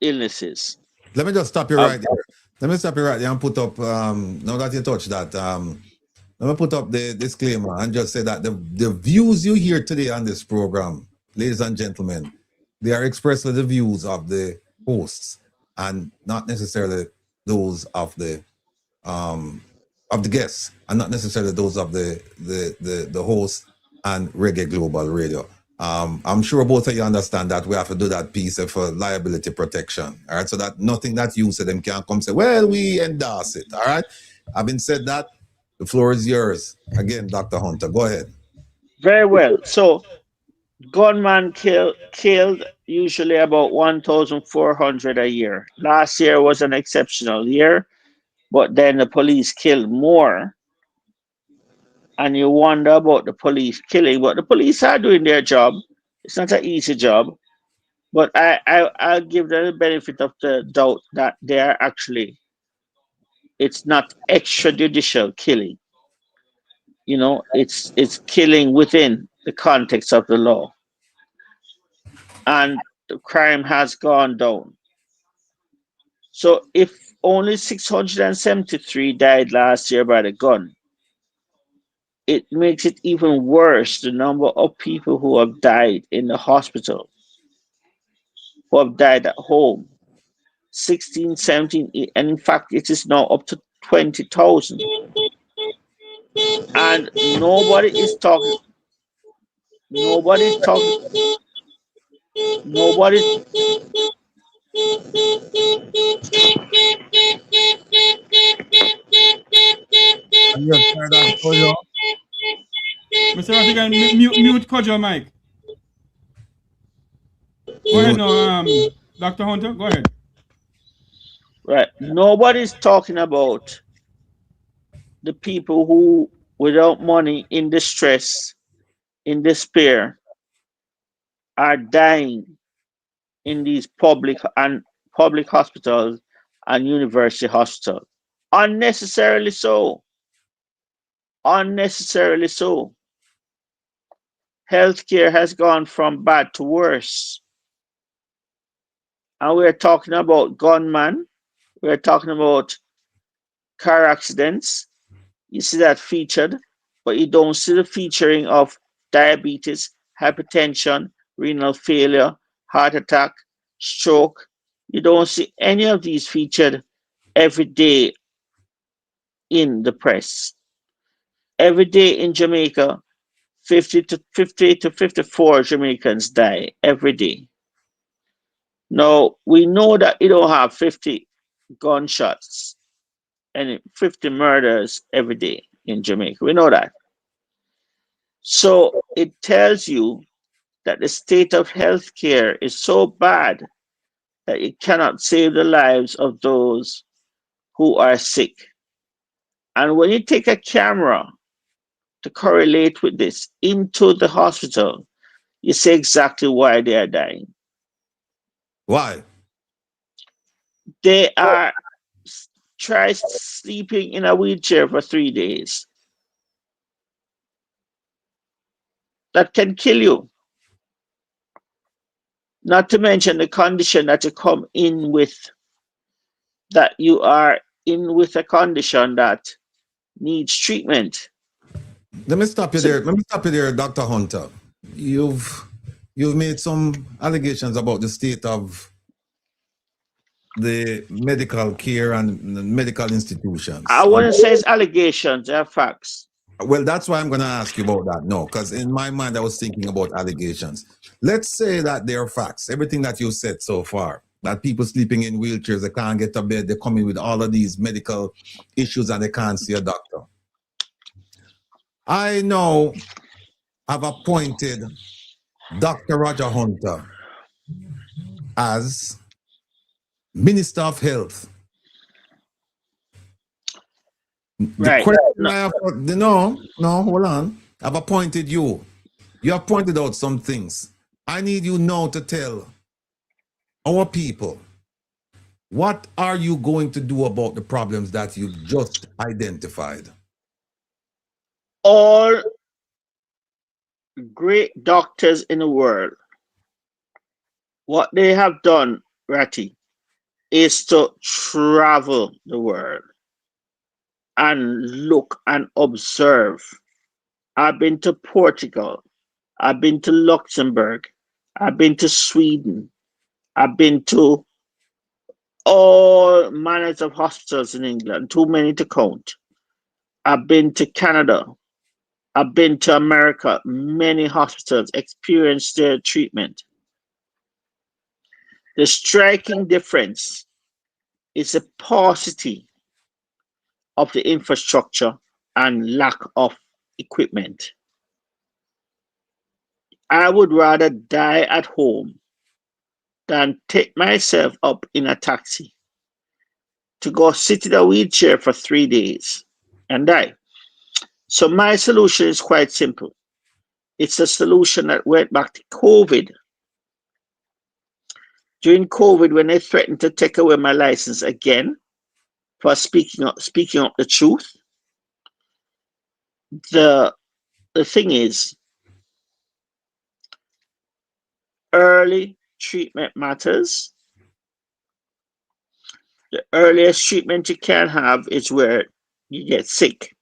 illnesses. Let me just stop you right there. Let me stop you right there and put up, now that you touched that, let me put up the disclaimer and just say that the views you hear today on this program, ladies and gentlemen, they are expressly the views of the hosts and not necessarily those of the guests, and not necessarily those of the host and Reggae Global Radio. I'm sure both of you understand that we have to do that piece for liability protection, all right? So that nothing that you say them can come say, well, we endorse it, all right? Having said that, the floor is yours. Again, Dr. Hunter, go ahead. Very well. So, gunman killed usually about 1,400 a year. Last year was an exceptional year, but then the police killed more. And you wonder about the police killing, but the police are doing their job. It's not an easy job, but I'll give them the benefit of the doubt that they are actually, it's not extrajudicial killing. It's killing within the context of the law. And the crime has gone down. So if only 673 died last year by the gun, it makes it even worse, the number of people who have died in the hospital, who have died at home. 16, 17, and in fact, it is now up to 20,000. And nobody is talking. Nobody. And you heard that audio? Mr. Ratigan, mute Kojo mic. Go ahead Mute. now, Dr. Hunter, go ahead. Right. Nobody's talking about the people who, without money, in distress, in despair, are dying in these public hospitals and university hospitals. Unnecessarily so. Unnecessarily so. Healthcare has gone from bad to worse. And we're talking about gunmen. We're talking about car accidents. You see that featured, but you don't see the featuring of diabetes, hypertension, renal failure, heart attack, stroke. You don't see any of these featured every day in the press. Every day in Jamaica, 50 to 54 Jamaicans die every day. Now, we know that you don't have 50 gunshots and 50 murders every day in Jamaica. We know that. So it tells you that the state of healthcare is so bad that it cannot save the lives of those who are sick. And when you take a camera to correlate with this into the hospital, you see exactly why they are dying. Why? They are try sleeping in a wheelchair for 3 days. That can kill you. Not to mention the condition that you come in with, that you are in with a condition that needs treatment. Let me stop you So- there. Let me stop you there, Dr. Hunter. You've made some allegations about the state of the medical care and the medical institutions. I wouldn't say it's allegations, they're facts. Well, that's why I'm going to ask you about that. No, because in my mind, I was thinking about allegations. Let's say that they're facts. Everything that you said so far, that people sleeping in wheelchairs, they can't get to bed, they come in with all of these medical issues and they can't see a doctor. I know I've appointed Dr. Roger Hunter as Minister of Health. Right. No, hold on. I've appointed you. You have pointed out some things. I need you now to tell our people, what are you going to do about the problems that you've just identified? All great doctors in the world, what they have done, Ratty, is to travel the world and look and observe. I've been to Portugal. I've been to Luxembourg. I've been to Sweden. I've been to all manners of hospitals in England, too many to count. I've been to Canada. I've been to America. Many hospitals experienced their treatment. The striking difference is the paucity of the infrastructure and lack of equipment. I would rather die at home than take myself up in a taxi to go sit in a wheelchair for 3 days and die. So my solution is quite simple. It's a solution that went back to COVID. During COVID, when they threatened to take away my license again for speaking up the truth, the thing is, early treatment matters. The earliest treatment you can have is where you get sick.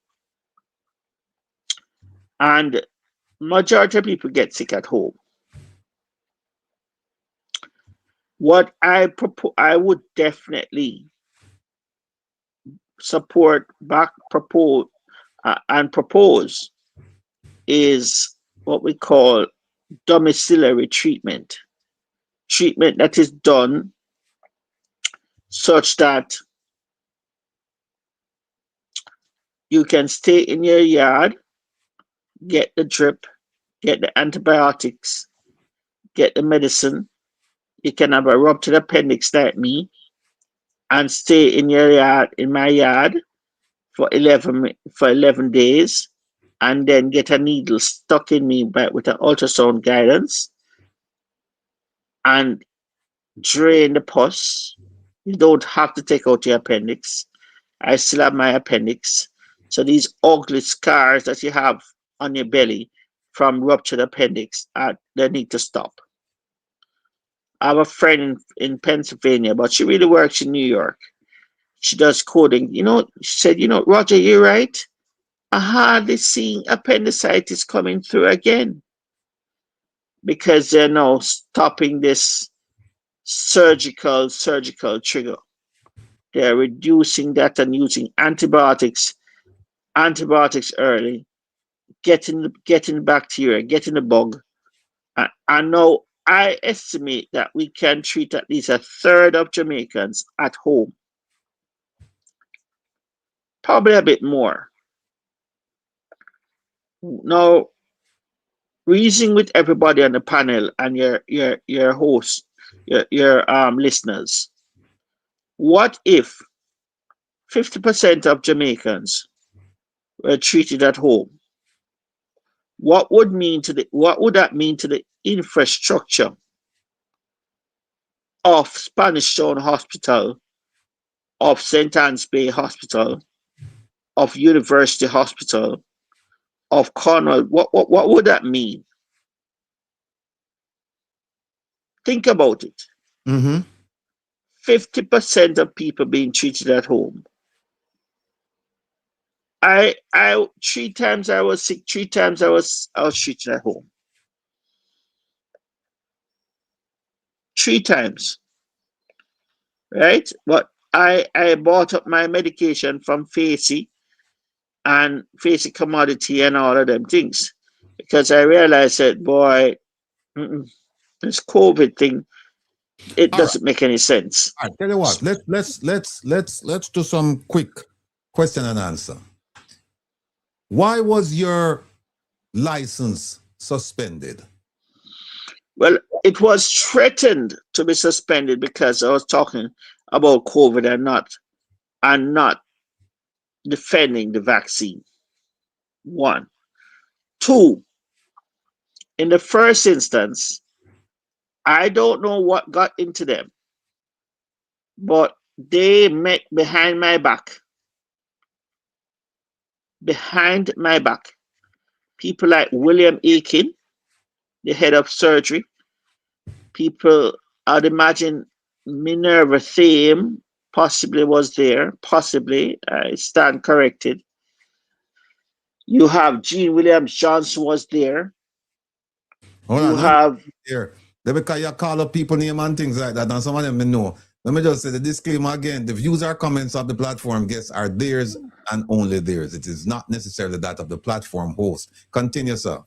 And majority of people get sick at home. What I would definitely support propose is what we call domiciliary treatment. treatment that is done such that you can stay in your yard, get the drip, get the antibiotics, get the medicine. You can have a ruptured appendix like me and stay in your yard, in my yard, for 11 days, and then get a needle stuck in me with an ultrasound guidance and drain the pus. You don't have to take out your appendix. I still have my appendix. So these ugly scars that you have on your belly from ruptured appendix, they need to stop. I have a friend in Pennsylvania, but she really works in New York. She does coding. She said, Roger, you're right. I hardly see appendicitis coming through again because they're now stopping this surgical trigger. They're reducing that and using antibiotics early, getting the bacteria, getting the bug. And now I estimate that we can treat at least a third of Jamaicans at home. Probably a bit more. Now, reasoning with everybody on the panel and your hosts, your listeners, what if 50% of Jamaicans were treated at home? What would that mean to the infrastructure of Spanish Town Hospital, of St. Anne's Bay Hospital, of University Hospital, of Cornwall? What would that mean? Think about it. 50% of people being treated at home. I 3 times I was sick, 3 times I was treated at home. 3 times. Right? But I bought up my medication from Facey and Facey Commodity and all of them things because I realized that, boy, this COVID thing, it doesn't make any sense. All right, tell you what, let's do some quick question and answer. Why was your license suspended? Well, it was threatened to be suspended because I was talking about COVID and not defending the vaccine. 1. 2, in the first instance, I don't know what got into them, but they met behind my back. Behind my back. People like William Aiken, the head of surgery. People, I'd imagine Minerva Thame possibly was there. Possibly, I stand corrected. You have Gene Williams Johnson was there. Hold on, here. Because you call up people name and things like that, and some of them may know. Let me just say the disclaimer again: the views or comments of the platform guests are theirs and only theirs. It is not necessarily that of the platform host. Continue, sir.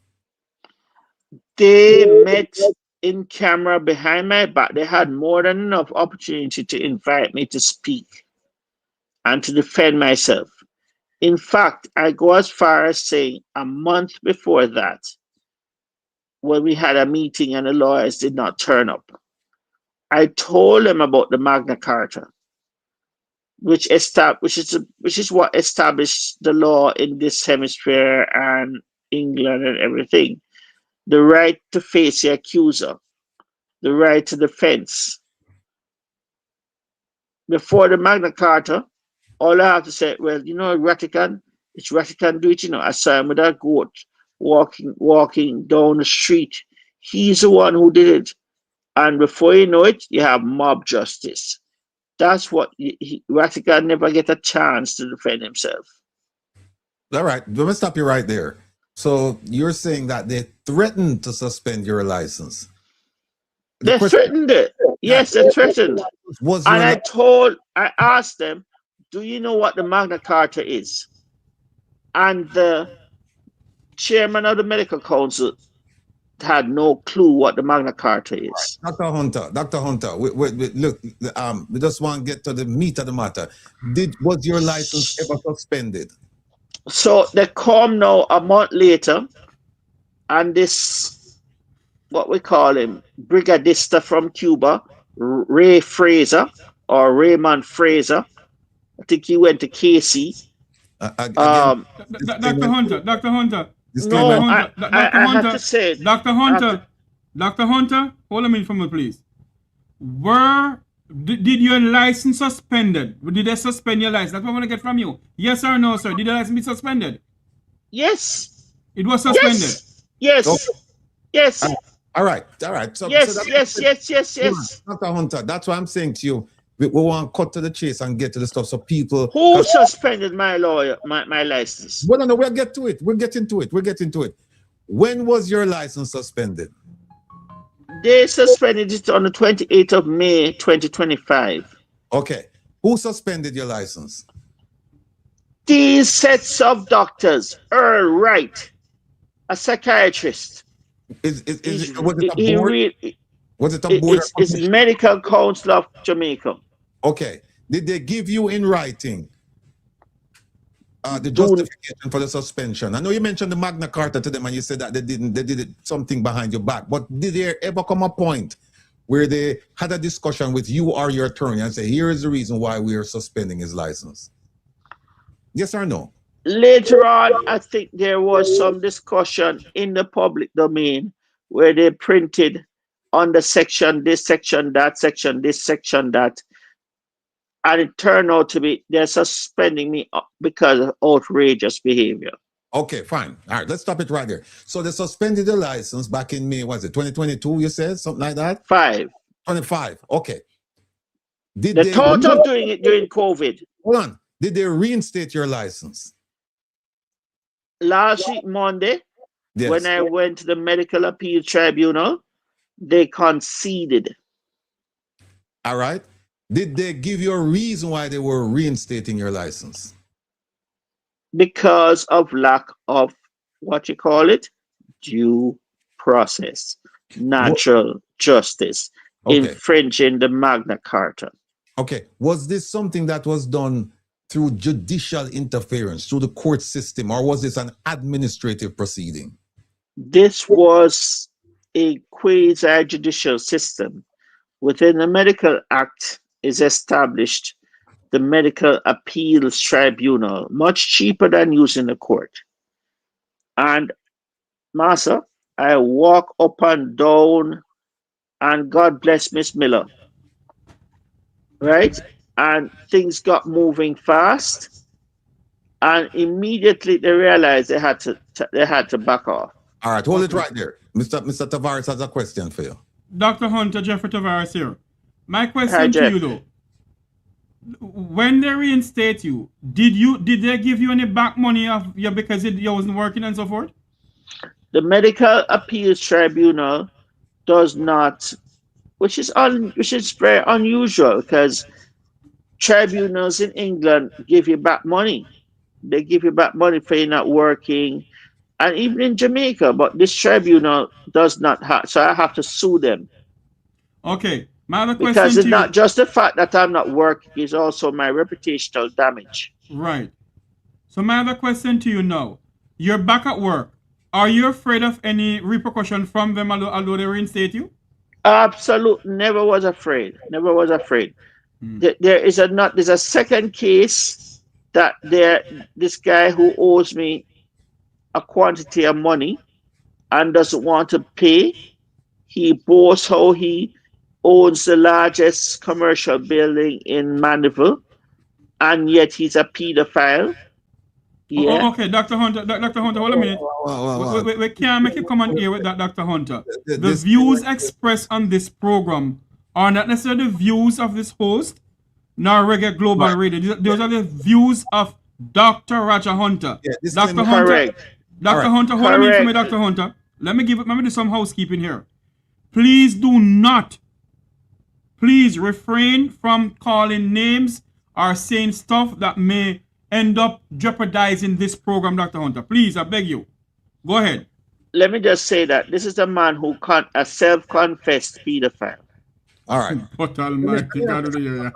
They met in camera behind my back. They had more than enough opportunity to invite me to speak and to defend myself. In fact, I go as far as saying a month before that, when we had a meeting and the lawyers did not turn up, I told them about the Magna Carta, which is what established the law in this hemisphere and England and everything. The right to face the accuser, the right to defense. Before the Magna Carta, all I have to say, well, Ratigan, it's Ratigan do it, I saw him with that goat walking down the street. He's the one who did it. And before you know it, you have mob justice. That's what Ratigan never get a chance to defend himself. All right, let me stop you right there. So you're saying that they threatened to suspend your license? They threatened it. Yes, they threatened. I asked them, do you know what the Magna Carta is? And the chairman of the medical council had no clue what the Magna Carta is. Dr. Hunter, look, we just want to get to the meat of the matter. Was your license ever suspended? So they come now a month later, and this, what we call him, brigadista from Cuba, Ray Fraser or Raymond Fraser. I think he went to KC. Dr. Hunter. No, I have to say it. Dr. Hunter, hold a minute for me, please. Did your license suspended? Did they suspend your license? That's what I want to get from you. Yes or no, sir? Did the license be suspended? Yes. It was suspended? Yes. Okay. Yes. All right. So, Yes. Dr. Hunter, that's what I'm saying to you. We want to cut to the chase and get to the stuff so people... Who suspended my license? Well, no, we'll get to it. We're getting to it. When was your license suspended? They suspended it on the 28th of May, 2025. Okay. Who suspended your license? These sets of doctors. Earl Wright, a psychiatrist. Was it a board? Was it a board? It's Medical Council of Jamaica. Okay. Did they give you in writing the justification for the suspension? I know you mentioned the Magna Carta to them and you said that they did it something behind your back, but did there ever come a point where they had a discussion with you or your attorney and say, here is the reason why we are suspending his license? Yes or no? Later on, I think there was some discussion in the public domain where they printed on the section, this section, that section, this section, that. And it turned out to be they're suspending me because of outrageous behavior. Okay, fine. All right, let's stop it right there. So they suspended the license back in May, was it 2022, you said? Something like that? 25. Okay. They thought of doing it during COVID. Hold on. Did they reinstate your license? Last week, Monday, when I went to the Medical Appeal Tribunal, they conceded. All right. Did they give you a reason why they were reinstating your license? Because of lack of, what you call it, due process, natural justice, infringing the Magna Carta. Okay. Was this something that was done through judicial interference, through the court system, or was this an administrative proceeding? This was a quasi-judicial system. Within the Medical Act is established the Medical Appeals Tribunal, much cheaper than using the court. And Master, I walk up and down, and God bless Miss Miller, right? And things got moving fast, and immediately they realized they had to back off. All right, hold it right there. Mr. Tavares has a question for you. Dr. Hunter, Jeffrey Tavares here. My question to you though, when they reinstate you, did they give you any back money of you because you wasn't working and so forth? The Medical Appeals Tribunal does not, which is very unusual because tribunals in England give you back money. They give you back money for you not working, and even in Jamaica, but this tribunal does not have, so I have to sue them. Okay. My other question because it's to not you, just the fact that I'm not working, it's also my reputational damage. Right. So my other question to you now, you're back at work. Are you afraid of any repercussion from them although they reinstate you? Absolutely, never was afraid. Never was afraid. There's a second case that this guy who owes me a quantity of money and doesn't want to pay. He boasts how he owns the largest commercial building in Mandeville, and yet he's a pedophile. Yeah. Oh, okay, Dr. Hunter, hold a minute. We can't make you come on here with that, Dr. Hunter. The views expressed on this program are not necessarily the views of this host, nor REGGAE Global Radio. Those are the views of Dr. Roger Hunter. Dr. Hunter, correct. Dr. Hunter, hold a minute for me, Dr. Hunter. Let me do some housekeeping here. Please please refrain from calling names or saying stuff that may end up jeopardizing this program, Dr. Hunter. Please, I beg you. Go ahead. let me just say that this is a man who a self-confessed pedophile. All right. But almighty God of the year.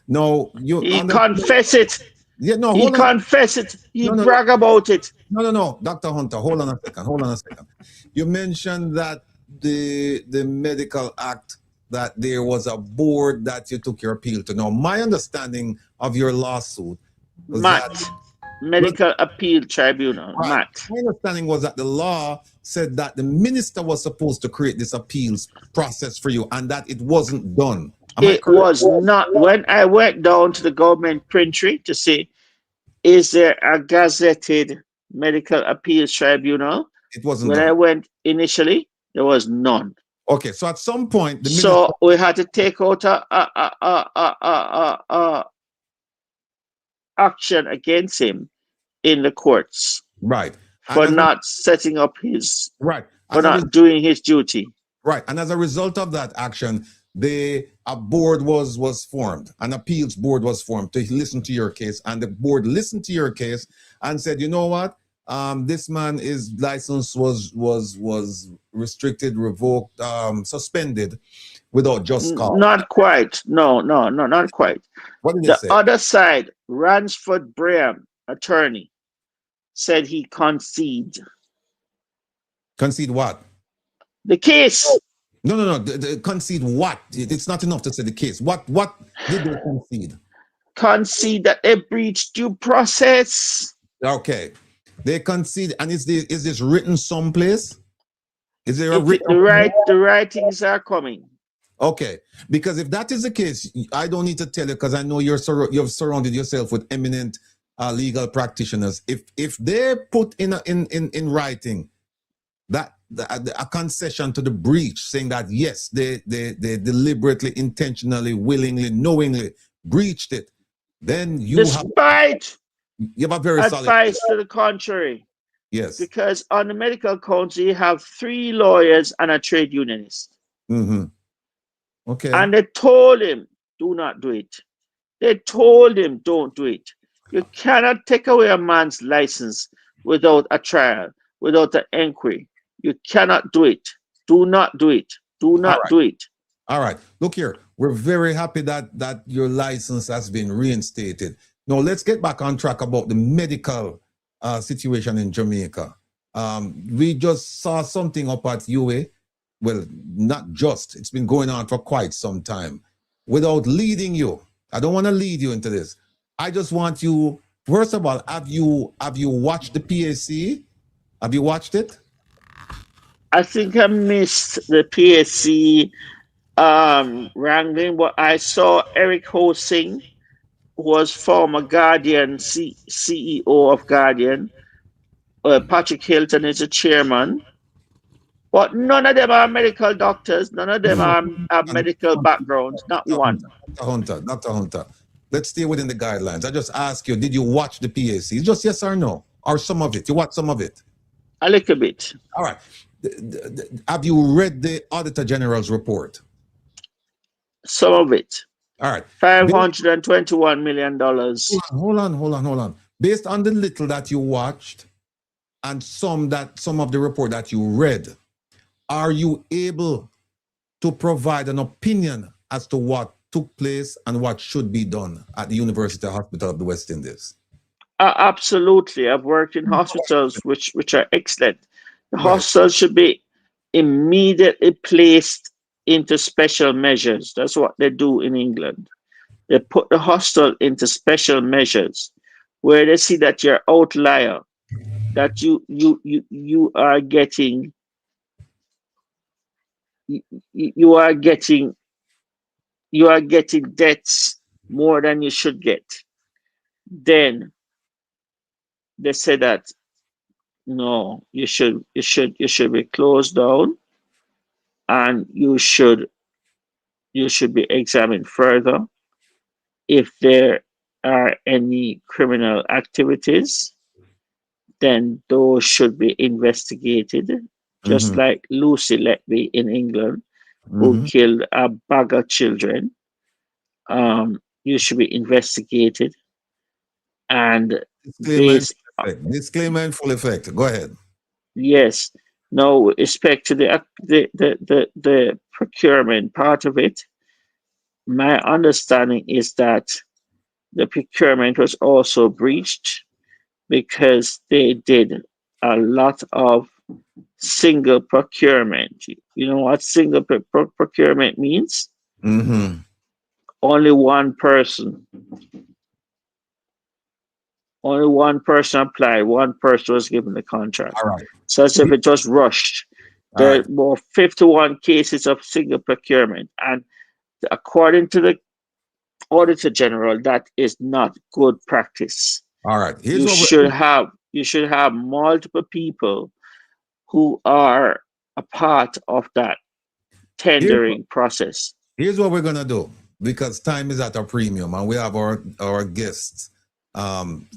No, you He confess it. Yeah, no, He hold on. confess it. He No, brag about it. No, Dr. Hunter, hold on a second. You mentioned that the medical act, that there was a board that you took your appeal to. Now, my understanding of your lawsuit was MAT, Medical Appeal Tribunal, right. MAT. My understanding was that the law said that the minister was supposed to create this appeals process for you and that it wasn't done. It was not. When I went down to the government printery to see, is there a gazetted medical appeals tribunal? It wasn't when done. I went initially, there was none. Okay, so at some point, the so we had to take out a action against him in the courts. Right. For not setting up his right. For not doing his duty. Right. And as a result of that action, a board was formed, an appeals board was formed to listen to your case, and the board listened to your case and said, you know what, this man, his license was restricted, revoked, suspended without just cause. Not quite. No, not quite. What did they say? The other side, Ransford Braham, attorney, said he conceded. Concede what? The case. No. Concede what? It's not enough to say the case. What did they concede? Concede that they breached due process. Okay. They concede, and is this written someplace? Is there a written? The writings are coming. Okay, because if that is the case, I don't need to tell you, because I know you've surrounded yourself with eminent legal practitioners. If they put in writing that a concession to the breach, saying that yes, they deliberately, intentionally, willingly, knowingly breached it, then you have a very solid advice to the contrary. Yes, because on the medical council you have 3 lawyers and a trade unionist. Mm-hmm. Okay. And they told him, do not do it. They told him, don't do it. You cannot take away a man's license without a trial, without an inquiry. You cannot do it. Do not do it. Do not do it. All right. Look here. We're very happy that your license has been reinstated. Now, let's get back on track about the medical situation in Jamaica. We just saw something up at UA. Well, not just. It's been going on for quite some time. Without leading you, I don't want to lead you into this. I just want you, first of all, have you watched the PAC? Have you watched it? I think I missed the PAC wrangling, but I saw Eric Hosing, who was former Guardian CEO of Guardian. Patrick Hilton is the chairman. But none of them are medical doctors. None of them have medical backgrounds. Not one. Dr. Hunter, let's stay within the guidelines. I just ask you, did you watch the PAC? Just yes or no? Or some of it? You watched some of it? A little bit. All right. Have you read the Auditor General's report? Some of it. All right. $521 million. Hold on. Based on the little that you watched and some of the report that you read, are you able to provide an opinion as to what took place and what should be done at the University Hospital of the West Indies? Absolutely. I've worked in hospitals which are excellent. The hospitals should be immediately placed into special measures. That's what they do in England. They put the hospital into special measures where they see that you're outlier, that you are getting debts more than you should get. Then they say that no, you should be closed down, and you should be examined further. If there are any criminal activities, then those should be investigated. Just like Lucie Letby in England, who killed a bag of children. You should be investigated. And disclaimer in full effect. Go ahead. Yes, Now, with respect to the procurement part of it, my understanding is that the procurement was also breached because they did a lot of single procurement. You know what single procurement means? Mm-hmm. Only one person. Only one person applied. One person was given the contract. All right. So as if it was rushed. All There right. were 51 cases of single procurement, and according to the Auditor General, that is not good practice. All right. You should have multiple people who are a part of that Here's, tendering process. here's what we're gonna do, because time is at a premium and we have our guests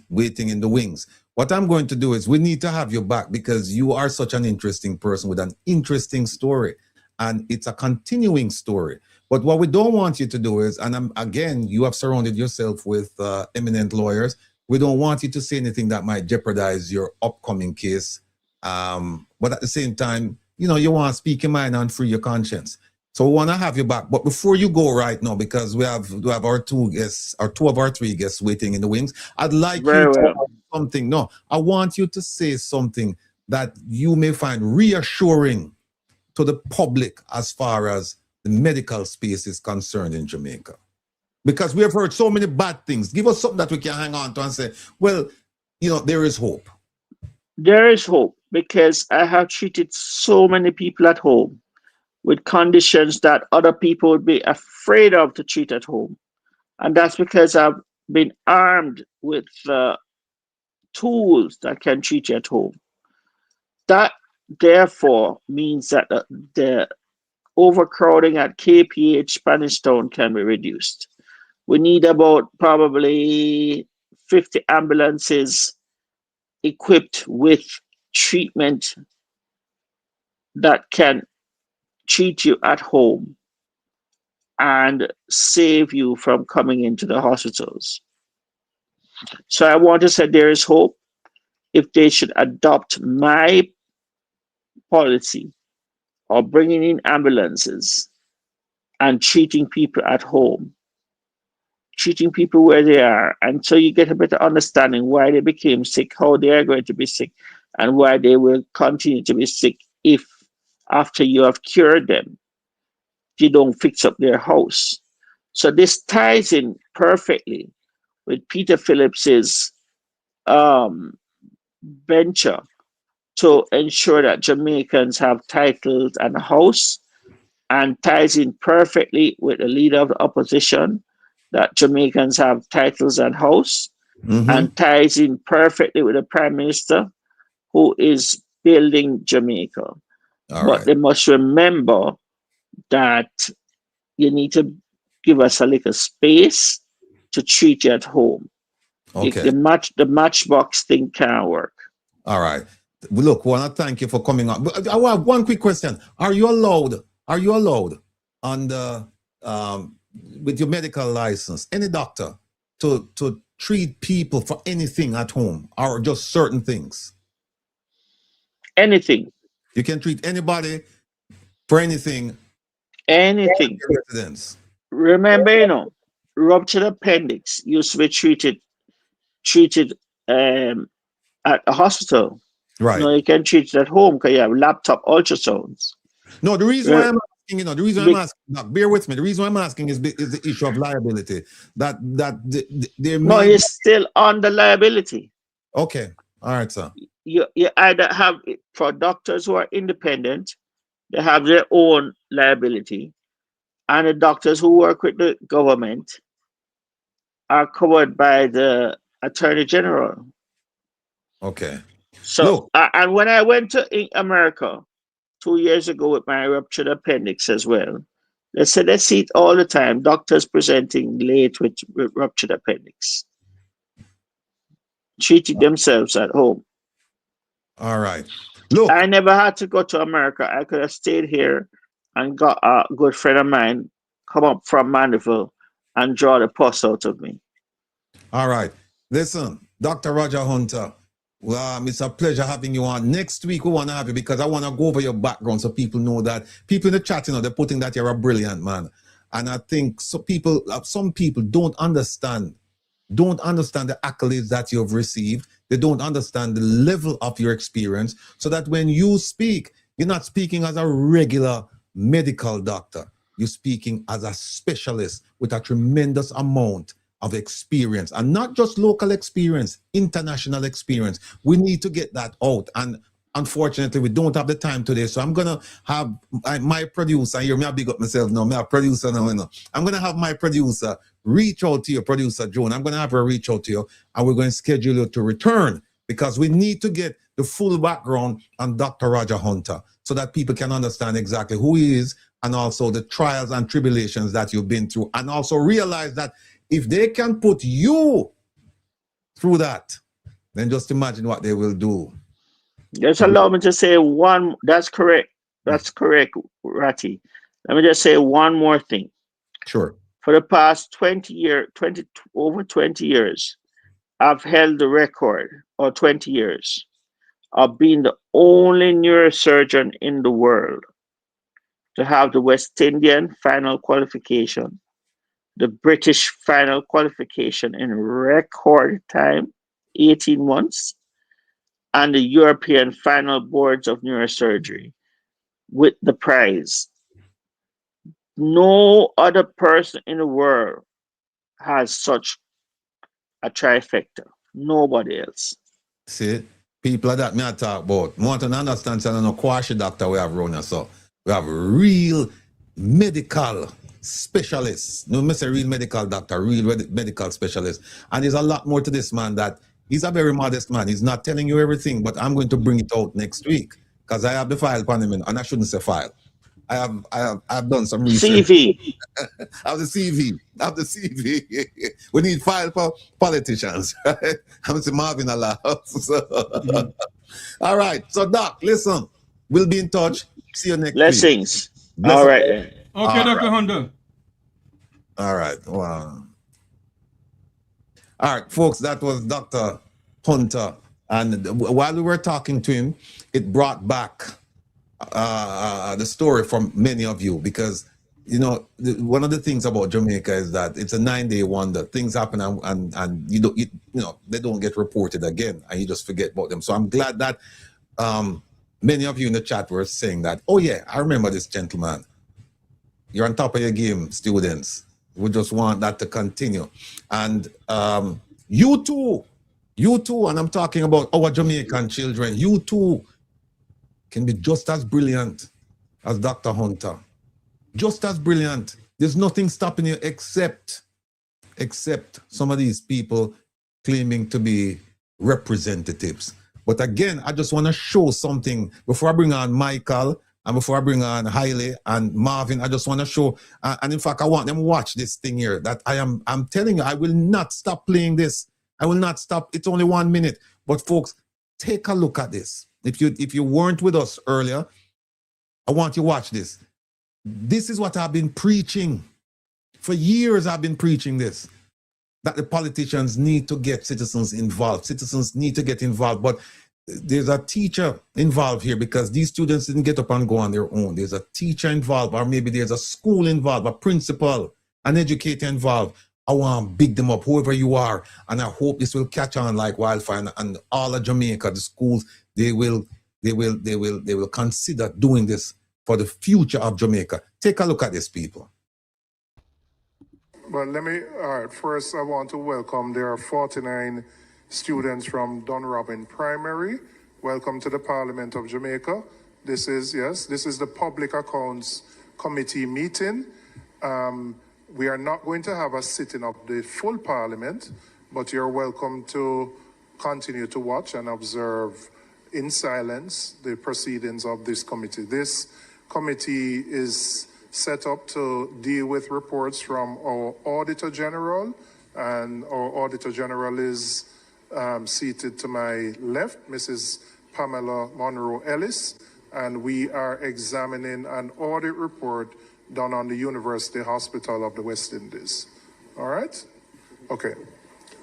waiting in the wings. What I'm going to do is we need to have you back because you are such an interesting person with an interesting story, and it's a continuing story. But what we don't want you to do is, and again, you have surrounded yourself with eminent lawyers. We don't want you to say anything that might jeopardize your upcoming case. But at the same time, you want to speak your mind and free your conscience. So we want to have you back. But before you go right now, because we have our two guests, or two of our three guests waiting in the wings, I'd like you to say something. No, I want you to say something that you may find reassuring to the public as far as the medical space is concerned in Jamaica. Because we have heard so many bad things. Give us something that we can hang on to and say, well, there is hope. There is hope because I have treated so many people at home with conditions that other people would be afraid of to treat at home. And that's because I've been armed with tools that can treat you at home. That therefore means that the overcrowding at KPH Spanish Town can be reduced. We need about probably 50 ambulances equipped with treatment that can treat you at home and save you from coming into the hospitals. So I want to say there is hope if they should adopt my policy of bringing in ambulances and treating people at home, treating people where they are. And so you get a better understanding why they became sick, how they are going to be sick, and why they will continue to be sick if after you have cured them, you don't fix up their house. So this ties in perfectly with Peter Phillips's venture to ensure that Jamaicans have titles and a house, and ties in perfectly with the leader of the opposition that Jamaicans have titles and house, and ties in perfectly with the Prime Minister who is building Jamaica. But they must remember that you need to give us a little space to treat you at home. Okay. The matchbox thing can't work. All right. Look, I want to thank you for coming on. But I have one quick question. Are you allowed on the with your medical license, any doctor, to treat people for anything at home, or just certain things? Anything. You can treat anybody for anything. Anything. Residents. Remember, ruptured appendix used to be treated at a hospital. Right. You can treat it at home because you have laptop ultrasounds. No, the reason why I'm asking, I'm asking, bear with me. The reason why I'm asking is the issue of liability. It's still on the liability. Okay. All right, sir. You either have, for doctors who are independent, they have their own liability, and the doctors who work with the government are covered by the Attorney General. Okay. So, and when I went to America 2 years ago with my ruptured appendix as well, they said they see it all the time, doctors presenting late with ruptured appendix, treating themselves at home. All right. Look, I never had to go to America. I could have stayed here and got a good friend of mine come up from Mandeville and draw the pus out of me. All right. Listen, Dr. Roger Hunter, Well, it's a pleasure having you on. Next week, we want to have you because I want to go over your background so people know that people in the chat, they're putting that you're a brilliant man. And I think some people don't understand the accolades that you've received. They don't understand the level of your experience, so that when you speak, you're not speaking as a regular medical doctor. You're speaking as a specialist with a tremendous amount of experience, and not just local experience, international experience. We need to get that out. And unfortunately, we don't have the time today. So I'm going to have my producer, hear me, I big up myself now, I'm a producer now, I'm going to have my producer reach out to you, producer Joan. I'm going to have her reach out to you, and we're going to schedule you to return, because we need to get the full background on Dr. Roger Hunter so that people can understand exactly who he is, and also the trials and tribulations that you've been through, and also realize that if they can put you through that, then just imagine what they will do. Just allow me to say one. That's correct. That's correct, Ratty. Let me just say one more thing. Sure. For the past over 20 years, I've held the record, or 20 years, of being the only neurosurgeon in the world to have the West Indian final qualification, the British final qualification in record time, 18 months, and the European final boards of neurosurgery with the prize. No other person in the world has such a trifecta. Nobody else. See, people that me I talk about. Want to understand, so no quashi doctor we have around here. So we have real medical specialists. No, I say real medical doctor, real medical specialist. And there's a lot more to this man that he's a very modest man. He's not telling you everything, but I'm going to bring it out next week because I have the file upon him, and I shouldn't say file. I've done some research. CV. I have the CV. I have the CV. We need file for politicians. Right? I'm saying Marvin Allah. So, all right. So Doc, listen. We'll be in touch. See you next week. Blessings. All right. Then. Okay, Dr. Hunter. All right. Wow. All right, folks, that was Dr. Hunter. And while we were talking to him, it brought back the story from many of you, because, you know, one of the things about Jamaica is that it's a 9-day wonder. Things happen and you know, they don't get reported again, and you just forget about them. So I'm glad that many of you in the chat were saying that, oh yeah, I remember this gentleman. You're on top of your game, students. We just want that to continue. And you too, and I'm talking about our Jamaican children, you too can be just as brilliant as Dr. Hunter. Just as brilliant. There's nothing stopping you except some of these people claiming to be representatives. But again, I just want to show something before I bring on Michael and before I bring on Hailey and Marvin. I just want to show, and in fact, I want them to watch this thing here that I'm telling you, I will not stop playing this. I will not stop. It's only 1 minute. But folks, take a look at this. If you weren't with us earlier, I want you to watch this. This is what I've been preaching. For years, I've been preaching this, that the politicians need to get citizens involved. Citizens need to get involved. But there's a teacher involved here, because these students didn't get up and go on their own. There's a teacher involved, or maybe there's a school involved, a principal, an educator involved. I want to big them up, whoever you are. And I hope this will catch on like wildfire, and all of Jamaica, the schools, they will consider doing this for the future of Jamaica. Take a look at this, people. Well, all right, first I want to welcome, there are 49 students from Dunrobin Primary. Welcome to the Parliament of Jamaica. This is the Public Accounts Committee meeting. We are not going to have a sitting of the full Parliament, but you're welcome to continue to watch and observe in silence the proceedings of this committee. This committee is set up to deal with reports from our Auditor General, and our Auditor General is seated to my left, Mrs. Pamela Monroe-Ellis, and we are examining an audit report done on the University Hospital of the West Indies. All right? Okay.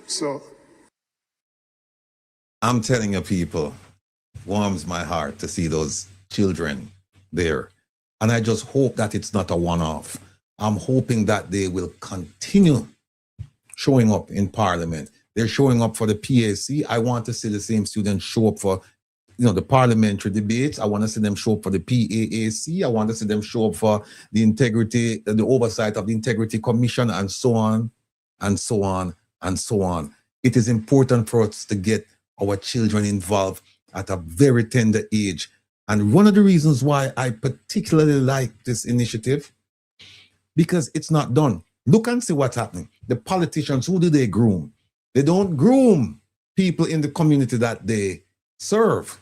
So. I'm telling you, people, warms my heart to see those children there. And I just hope that it's not a one-off. I'm hoping that they will continue showing up in Parliament. They're showing up for the PAC. I want to see the same students show up for, the parliamentary debates. I want to see them show up for the PAAC. I want to see them show up for the integrity, the oversight of the Integrity Commission, and so on, and so on, and so on. It is important for us to get our children involved at a very tender age. And one of the reasons why I particularly like this initiative, because it's not done. Look and see what's happening. The politicians, who do they groom? They don't groom people in the community that they serve.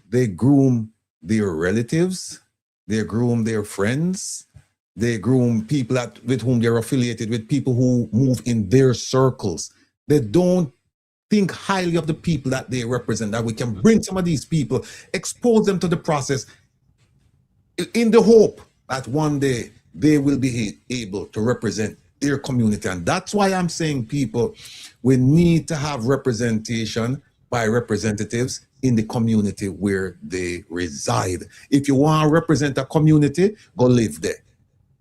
They groom their relatives, they groom their friends, they groom people with whom they're affiliated with, people who move in their circles. They don't think highly of the people that they represent, that we can bring some of these people, expose them to the process in the hope that one day they will be able to represent their community. And that's why I'm saying, people, we need to have representation by representatives in the community where they reside. If you want to represent a community, go live there.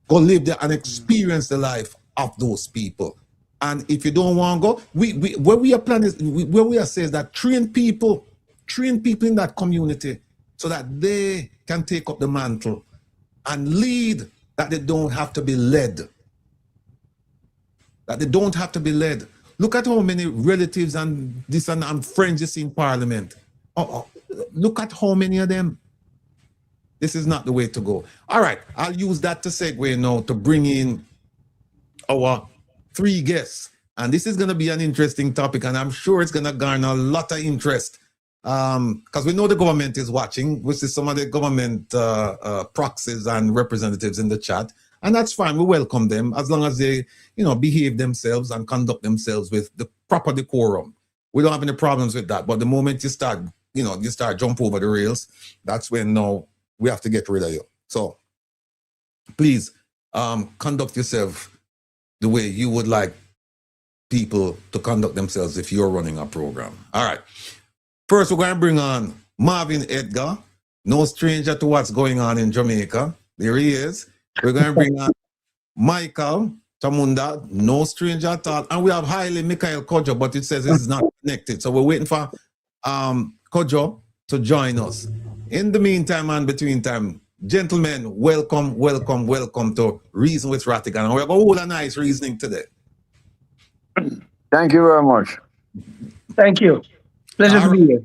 Go live there and experience the life of those people. And if you don't want to go, where we are planning, where we are saying is that train people in that community so that they can take up the mantle and lead, that they don't have to be led. That they don't have to be led. Look at how many relatives and this and friends you see in Parliament. Look at how many of them. This is not the way to go. All right, I'll use that to segue now to bring in our 3 guests. And this is going to be an interesting topic, and I'm sure it's going to garner a lot of interest because we know the government is watching. We see some of the government proxies and representatives in the chat, and that's fine. We welcome them as long as they, behave themselves and conduct themselves with the proper decorum. We don't have any problems with that. But the moment you start, jump over the rails, that's when now we have to get rid of you. So please conduct yourself the way you would like people to conduct themselves if you're running a program. All right. First, we're going to bring on Marvin Edgar, no stranger to what's going on in Jamaica. There he is. We're going to bring on Michael Chamunda, no stranger at all. And we have Haile Mikhail Kojo, but it says this is not connected. So we're waiting for Kojo to join us. In the meantime and between time, gentlemen, welcome to Reason with Ratigan. And we have a whole nice reasoning today. Thank you very much. Thank you. Pleasure to be here.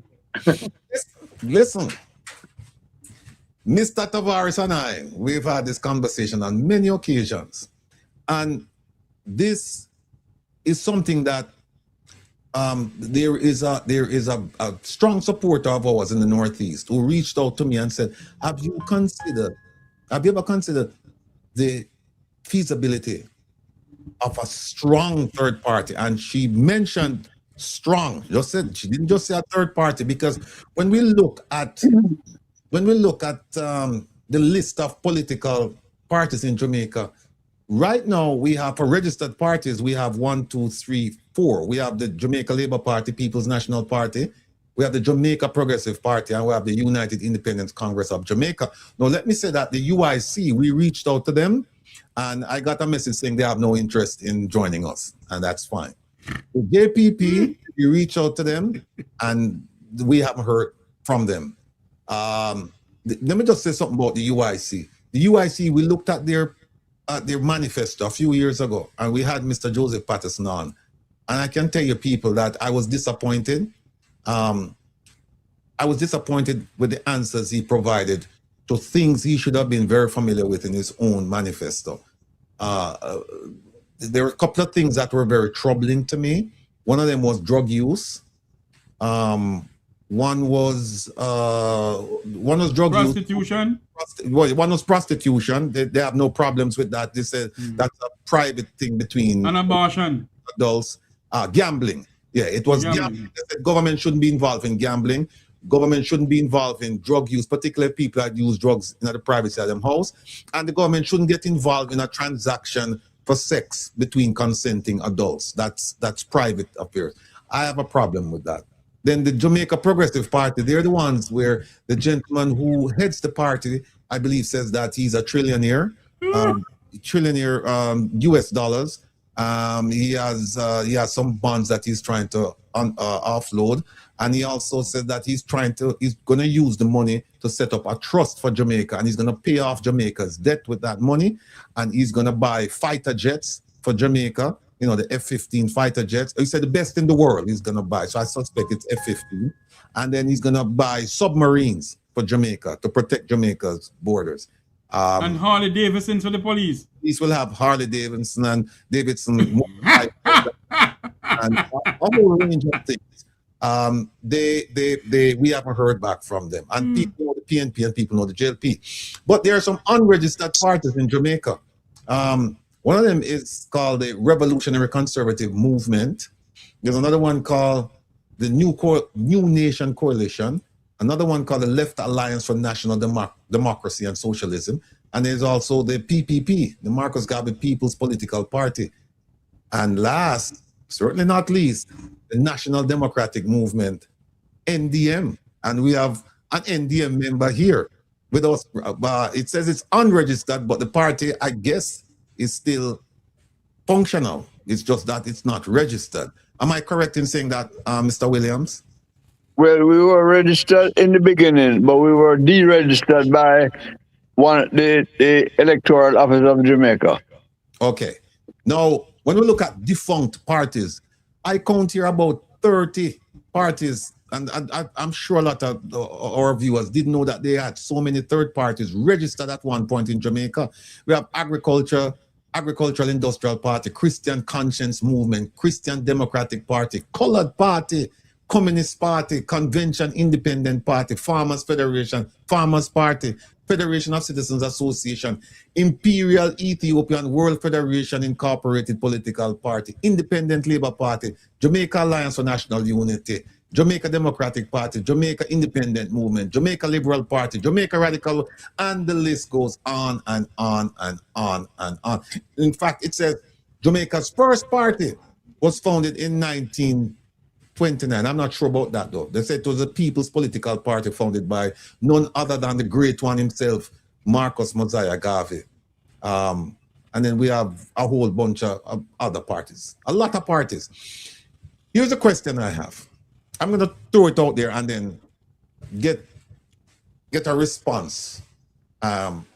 Listen, Mr. Tavares and I, we've had this conversation on many occasions. And this is something that there is a strong supporter of ours in the Northeast who reached out to me and said, have you ever considered the feasibility of a strong third party? And she mentioned strong. She didn't just say a third party, because when we look at the list of political parties in Jamaica, right now we have, for registered parties, we have 1, 2, 3, 4. We have the Jamaica Labour Party, People's National Party, we have the Jamaica Progressive Party, and we have the United Independence Congress of Jamaica. Now, let me say that the UIC, we reached out to them, and I got a message saying they have no interest in joining us, and that's fine. The JPP, we reached out to them, and we haven't heard from them. Let me just say something about the UIC. The UIC, we looked at their manifesto a few years ago, and we had Mr. Joseph Patterson on. And I can tell you, people, that I was disappointed. I was disappointed with the answers he provided to things he should have been very familiar with in his own manifesto. There were a couple of things that were very troubling to me. One of them was drug use. One was drug prostitution. One was prostitution. They have no problems with that. They said that's a private thing between an abortion, adults. Gambling. Yeah, it was gambling. They said government shouldn't be involved in gambling. Government shouldn't be involved in drug use, particularly people that use drugs in the privacy of their house. And the government shouldn't get involved in a transaction for sex between consenting adults. That's private affairs. I have a problem with that. Then the Jamaica Progressive Party, they're the ones where the gentleman who heads the party, I believe, says that he's a trillionaire, US dollars. He has some bonds that he's trying to offload, and he also said that he's going to use the money to set up a trust for Jamaica, and he's going to pay off Jamaica's debt with that money, and he's going to buy fighter jets for Jamaica. You know, the F-15 fighter jets. He said the best in the world he's going to buy. So I suspect it's F-15. And then he's going to buy submarines for Jamaica to protect Jamaica's borders. And Harley Davidson for the police. Police will have Harley Davidson and Davidson and a whole range of things. We haven't heard back from them. And people know the PNP and people know the JLP. But there are some unregistered parties in Jamaica. One of them is called the Revolutionary Conservative Movement. There's another one called the New Nation Coalition. Another one called the Left Alliance for National Democracy and Socialism. And there's also the PPP, the Marcus Garvey People's Political Party. And last, certainly not least, the National Democratic Movement, NDM. And we have an NDM member here with us. It says it's unregistered, but the party, I guess, is still functional. It's just that it's not registered. Am I correct in saying that, Mr. Williams? Well, we were registered in the beginning, but we were deregistered by the Electoral Office of Jamaica. Okay. Now, when we look at defunct parties, I count here about 30 parties, and I'm sure a lot of our viewers didn't know that they had so many third parties registered at one point in Jamaica. We have Agricultural Industrial Party, Christian Conscience Movement, Christian Democratic Party, Colored Party, Communist Party, Convention Independent Party, Farmers Federation, Farmers Party, Federation of Citizens Association, Imperial Ethiopian World Federation Incorporated Political Party, Independent Labour Party, Jamaica Alliance for National Unity, Jamaica Democratic Party, Jamaica Independent Movement, Jamaica Liberal Party, Jamaica Radical, and the list goes on and on and on and on. In fact, it says Jamaica's first party was founded in 1929. I'm not sure about that though. They said it was the People's Political Party founded by none other than the great one himself, Marcus Mosiah Garvey. And then we have a whole bunch of other parties, a lot of parties. Here's a question I have. I'm going to throw it out there and then get a response from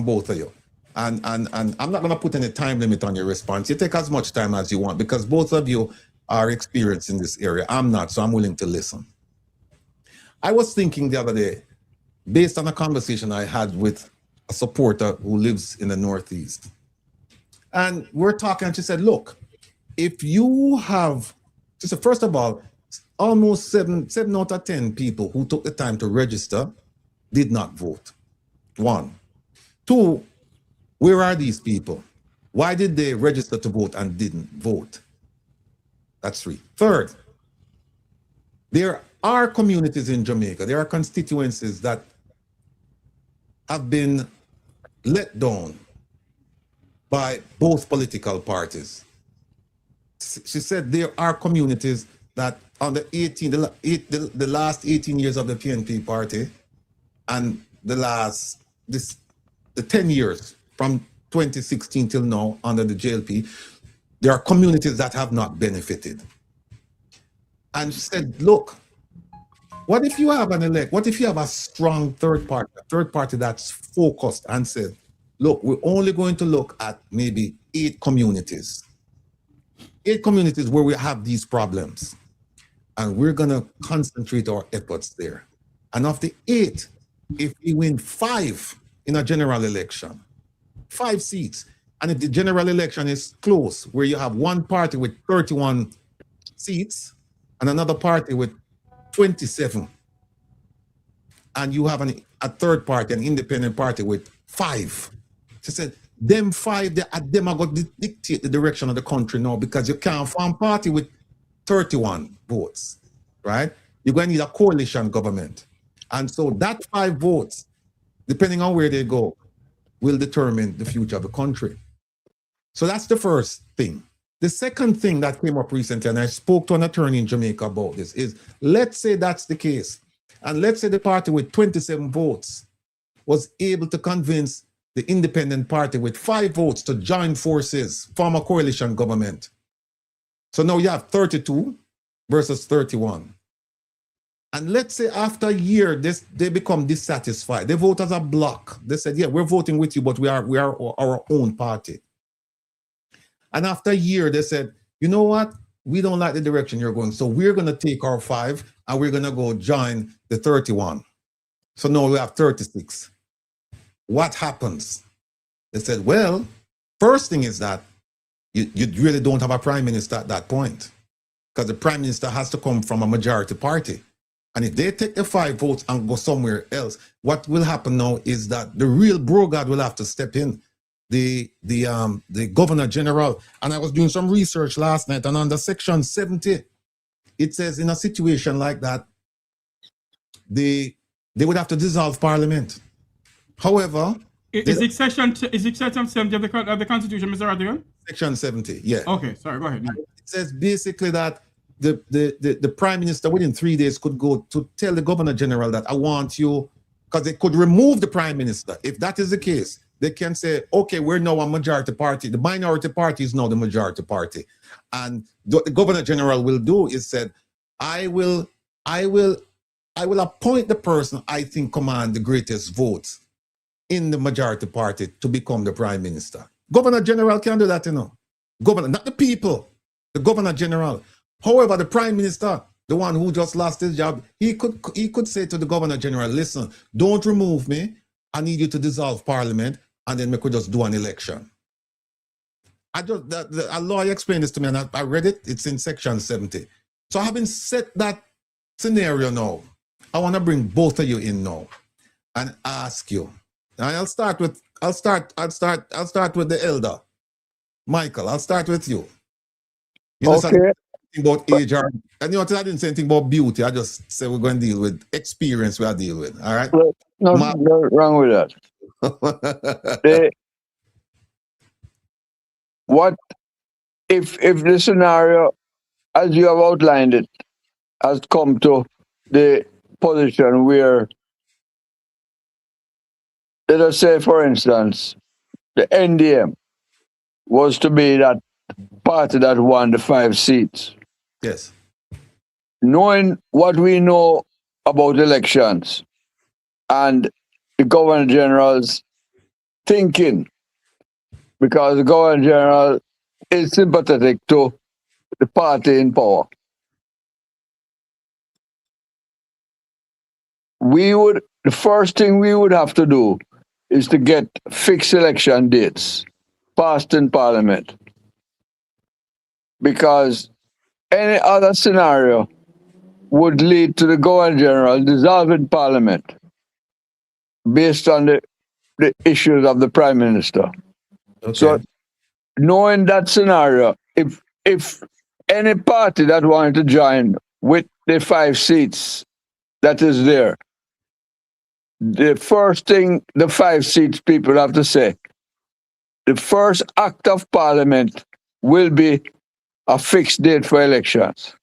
both of you. And I'm not going to put any time limit on your response. You take as much time as you want because both of you are experienced in this area. I'm not, so I'm willing to listen. I was thinking the other day, based on a conversation I had with a supporter who lives in the Northeast. And we're talking, and she said, look, if you have, she said, first of all, almost 7 out of 10 people who took the time to register did not vote. 1. 2, where are these people? Why did they register to vote and didn't vote? That's 3. 3rd, there are communities in Jamaica, there are constituencies that have been let down by both political parties. She said there are communities that on the last 18 years of the PNP party and the 10 years from 2016 till now under the JLP, there are communities that have not benefited. And she said, look, what if you have what if you have a strong third party that's focused and said, look, we're only going to look at maybe 8 communities. 8 communities where we have these problems. And we're going to concentrate our efforts there. And of the 8, if we win 5 in a general election, 5 seats, and if the general election is close, where you have one party with 31 seats and another party with 27, and you have a third party, an independent party with 5. She said, them 5, them are going to dictate the direction of the country now because you can't form a party with 31 votes, right? You're going to need a coalition government. And so that 5 votes, depending on where they go, will determine the future of the country. So that's the first thing. The second thing that came up recently, and I spoke to an attorney in Jamaica about this, is let's say that's the case. And let's say the party with 27 votes was able to convince the independent party with 5 votes to join forces, form a coalition government. So now you have 32 versus 31. And let's say after a year, they become dissatisfied. They vote as a bloc. They said, yeah, we're voting with you, but we are our own party. And after a year, they said, you know what? We don't like the direction you're going. So we're going to take our 5 and we're going to go join the 31. So now we have 36. What happens? They said, well, first thing is that you really don't have a prime minister at that point, because the prime minister has to come from a majority party. And if they take the 5 votes and go somewhere else, what will happen now is that the real brogard will have to step in. The governor general, and I was doing some research last night, and under section 70, it says in a situation like that, they would have to dissolve parliament. However, is it section 70 of the Constitution, Mr. Rattigan? Section 70, yeah. Okay, sorry, go ahead. It says basically that the prime minister within 3 days could go to tell the governor general that I want you, because they could remove the prime minister. If that is the case, they can say, okay, we're now a majority party. The minority party is now the majority party. And what the governor general will do is said, I will appoint the person I think command the greatest votes in the majority party to become the prime minister. Governor general can do that, you know. Governor, not the people, the governor general. However, the prime minister, the one who just lost his job, he could say to the governor general, listen, don't remove me. I need you to dissolve parliament, and then we could just do an election. A lawyer explained this to me, and I read it. It's in section 70. So having set that scenario now, I want to bring both of you in now and ask you. And I'll start with the elder. Michael, I'll start with you. You know, okay. About age, and you know, I didn't say anything about beauty. I just said we're going to deal with experience. We are dealing with. All right. Nothing wrong with that. What if the scenario, as you have outlined it, has come to the position where, let us say, for instance, the NDM was to be that party that won the 5 seats. Yes. Knowing what we know about elections and the Governor General's thinking, because the Governor General is sympathetic to the party in power. The first thing we would have to do is to get fixed election dates passed in Parliament. Because any other scenario would lead to the Governor General dissolving Parliament based on the issues of the Prime Minister. Okay. So, knowing that scenario, if any party that wanted to join with the 5 seats that is there, the first thing the 5 seats people have to say, the first act of Parliament will be a fixed date for elections.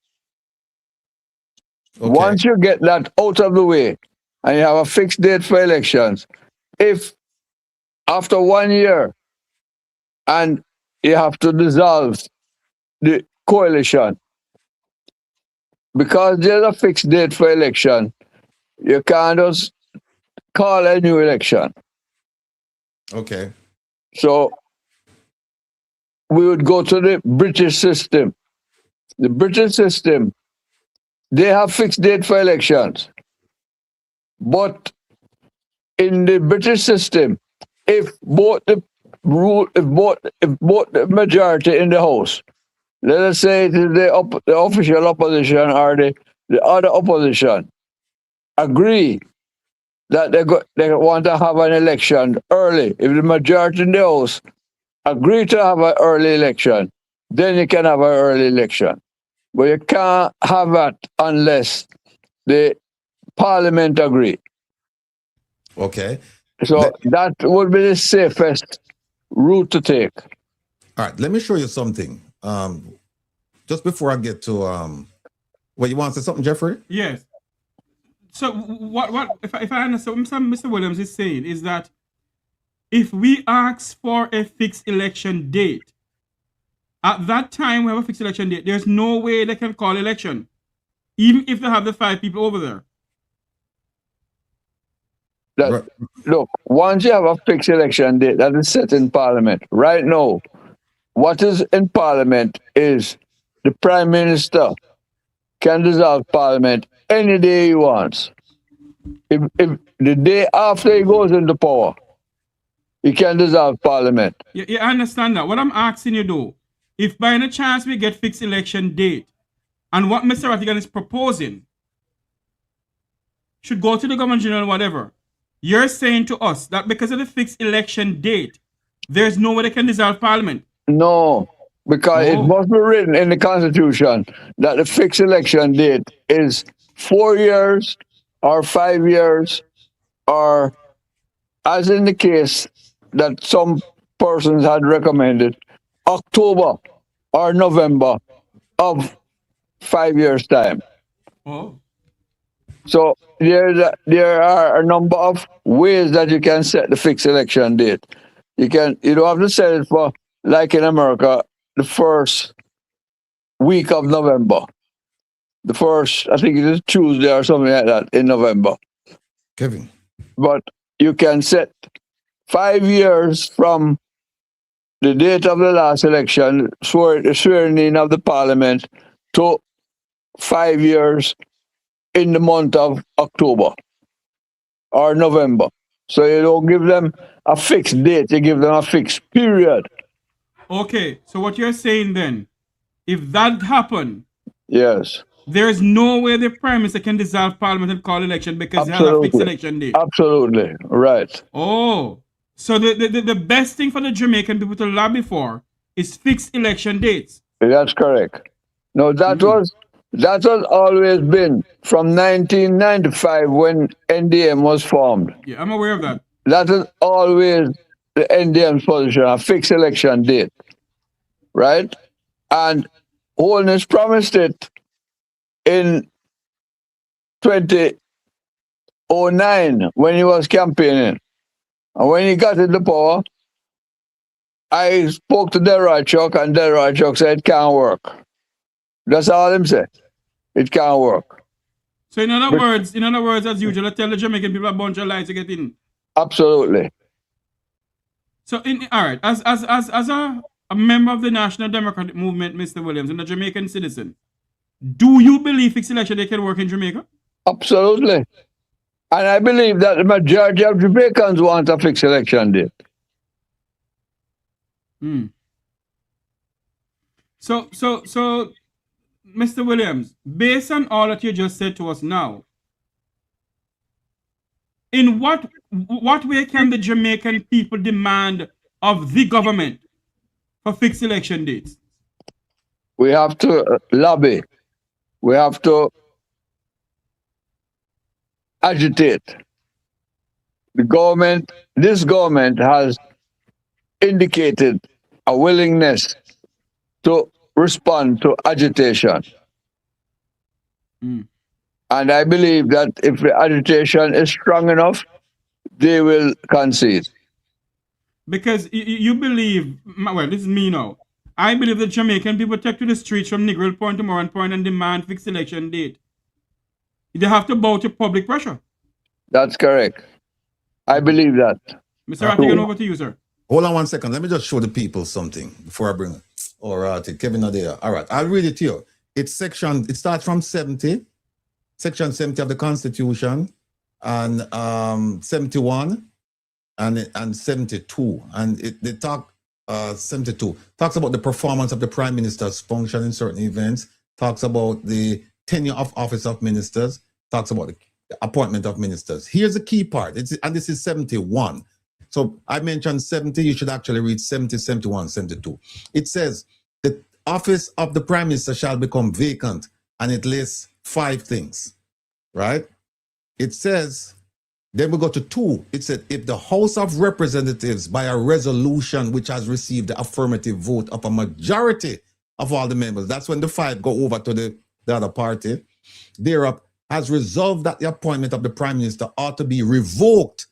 Okay. Once you get that out of the way and you have a fixed date for elections, if after 1 year and you have to dissolve the coalition, because there's a fixed date for election, you can't just call a new election. Okay. So we would go to the British system. The British system, they have fixed date for elections. But in the British system, if both the majority in the House, let us say it is the official opposition or the other opposition, agree that they want to have an election early, if the majority in the House agree to have an early election, then you can have an early election. But you can't have that unless the Parliament agree. Okay. So that would be the safest route to take. All right, let me show you something. Just before I get to well, you want to say something, Jeffrey? Yes. So what if I understand what Mr. Williams is saying is that if we ask for a fixed election date, at that time we have a fixed election date, there's no way they can call election, even if they have the 5 people over there. Look, once you have a fixed election date that is set in Parliament, right now, what is in Parliament is the Prime Minister can dissolve Parliament any day he wants. If the day after he goes into power, he can dissolve Parliament. Yeah, I understand that. What I'm asking you though, if by any chance we get fixed election date, and what Mr. Ratigan is proposing should go to the Government General, whatever, you're saying to us that because of the fixed election date, there's no way they can dissolve Parliament? No, because it must be written in the Constitution that the fixed election date is 4 years or 5 years, or as in the case that some persons had recommended, October or November of 5 years' time. Oh. So there are a number of ways that you can set the fixed election date. You don't have to set it for, like in America, the first week of November. The first, I think it is Tuesday or something like that in November. Kevin. But you can set 5 years from the date of the last election, swearing in of the Parliament, to 5 years in the month of October or November. So you don't give them a fixed date, you give them a fixed period. Okay, so what you're saying then, if that happened, yes, there is no way the Prime Minister can dissolve Parliament and call election because they have a fixed election date. Absolutely, right. Oh, so the best thing for the Jamaican people to lobby for is fixed election dates. That's correct. No, that was always been from 1995 when NDM was formed. Yeah, I'm aware of that. That is always the NDM's position, a fixed election date, right? And Holness promised it in 2009 when he was campaigning. And when he got into power, I spoke to Delroy Chuck, and Delroy Chuck said it can't work. That's all him said. It can't work. So in other words, as usual, I tell the Jamaican people a bunch of lies to get in. Absolutely. So all right, as a member of the National Democratic Movement, Mr. Williams, and a Jamaican citizen, do you believe fixed election day can work in Jamaica? Absolutely. And I believe that the majority of Jamaicans want a fixed election date. So, Mr. Williams, based on all that you just said to us now, in what way can the Jamaican people demand of the government for fixed election dates? We have to lobby. We have to agitate. This government has indicated a willingness to respond to agitation. And I believe that if the agitation is strong enough, they will concede. Because you believe, well, this is me now. I believe that Jamaican people take to the streets from Negril Point to Moran Point and demand fixed election date. They have to bow to public pressure. That's correct. I believe that. Mr. Ratigan, over to you, sir. Hold on 1 second. Let me just show the people something before I bring it. All right, Kevin Adea. All right, I'll read it to you. It starts from 70, section 70 of the Constitution, and 71 and 72. And they talk 72 talks about the performance of the Prime Minister's function in certain events, talks about the tenure of office of ministers, talks about the appointment of ministers. Here's the key part, and this is 71. So I mentioned 70, you should actually read 70, 71, 72. It says, the office of the Prime Minister shall become vacant, and it lists 5 things, right? It says, then we go to 2. It said, if the House of Representatives, by a resolution which has received the affirmative vote of a majority of all the members. That's when the 5 go over to the other party. Thereof has resolved that the appointment of the Prime Minister ought to be revoked.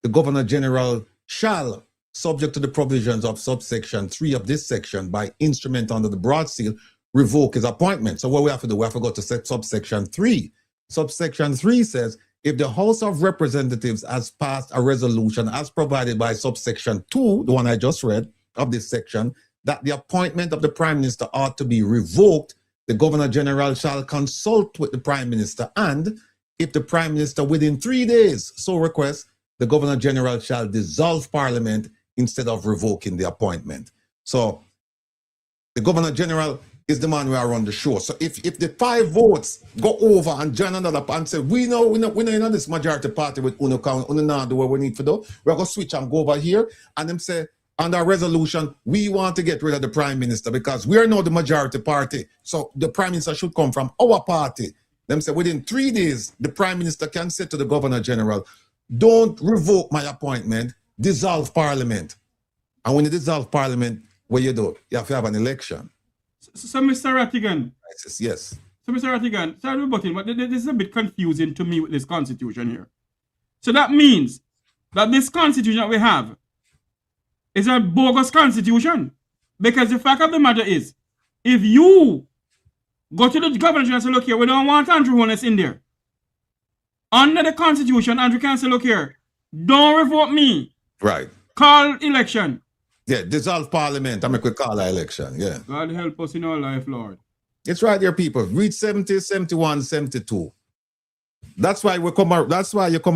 The Governor General shall, subject to the provisions of subsection 3 of this section, by instrument under the broad seal, revoke his appointment. So what we have to do, we have to go to subsection 3. Subsection 3 says, if the House of Representatives has passed a resolution as provided by subsection 2, the one I just read of this section, that the appointment of the Prime Minister ought to be revoked, the Governor General shall consult with the Prime Minister, and if the Prime Minister within 3 days so requests, the Governor General shall dissolve Parliament instead of revoking the appointment. So the Governor General is the man who run the show. So if the 5 votes go over and join another and say, we know in this majority party with Uno do what we need to do, we're going to switch and go over here, and them say, under resolution, we want to get rid of the Prime Minister because we are now the majority party. So the Prime Minister should come from our party. Them say within 3 days, the Prime Minister can say to the Governor General, don't revoke my appointment, dissolve Parliament. And when you dissolve Parliament, what you do? You have to have an election. So Mr. Ratigan. Yes. So Mr. Ratigan, sorry about it, but this is a bit confusing to me with this constitution here. So that means that this constitution that we have is a bogus constitution. Because the fact of the matter is, if you go to the governor and say, look here, we don't want Andrew Holness in there. Under the constitution, Andrew can say, look here, don't revoke me. Right. Call election. Yeah, dissolve Parliament. I make we call an election. Yeah. God help us in our life, Lord. It's right there, people. Read 70, 71, 72. That's why you come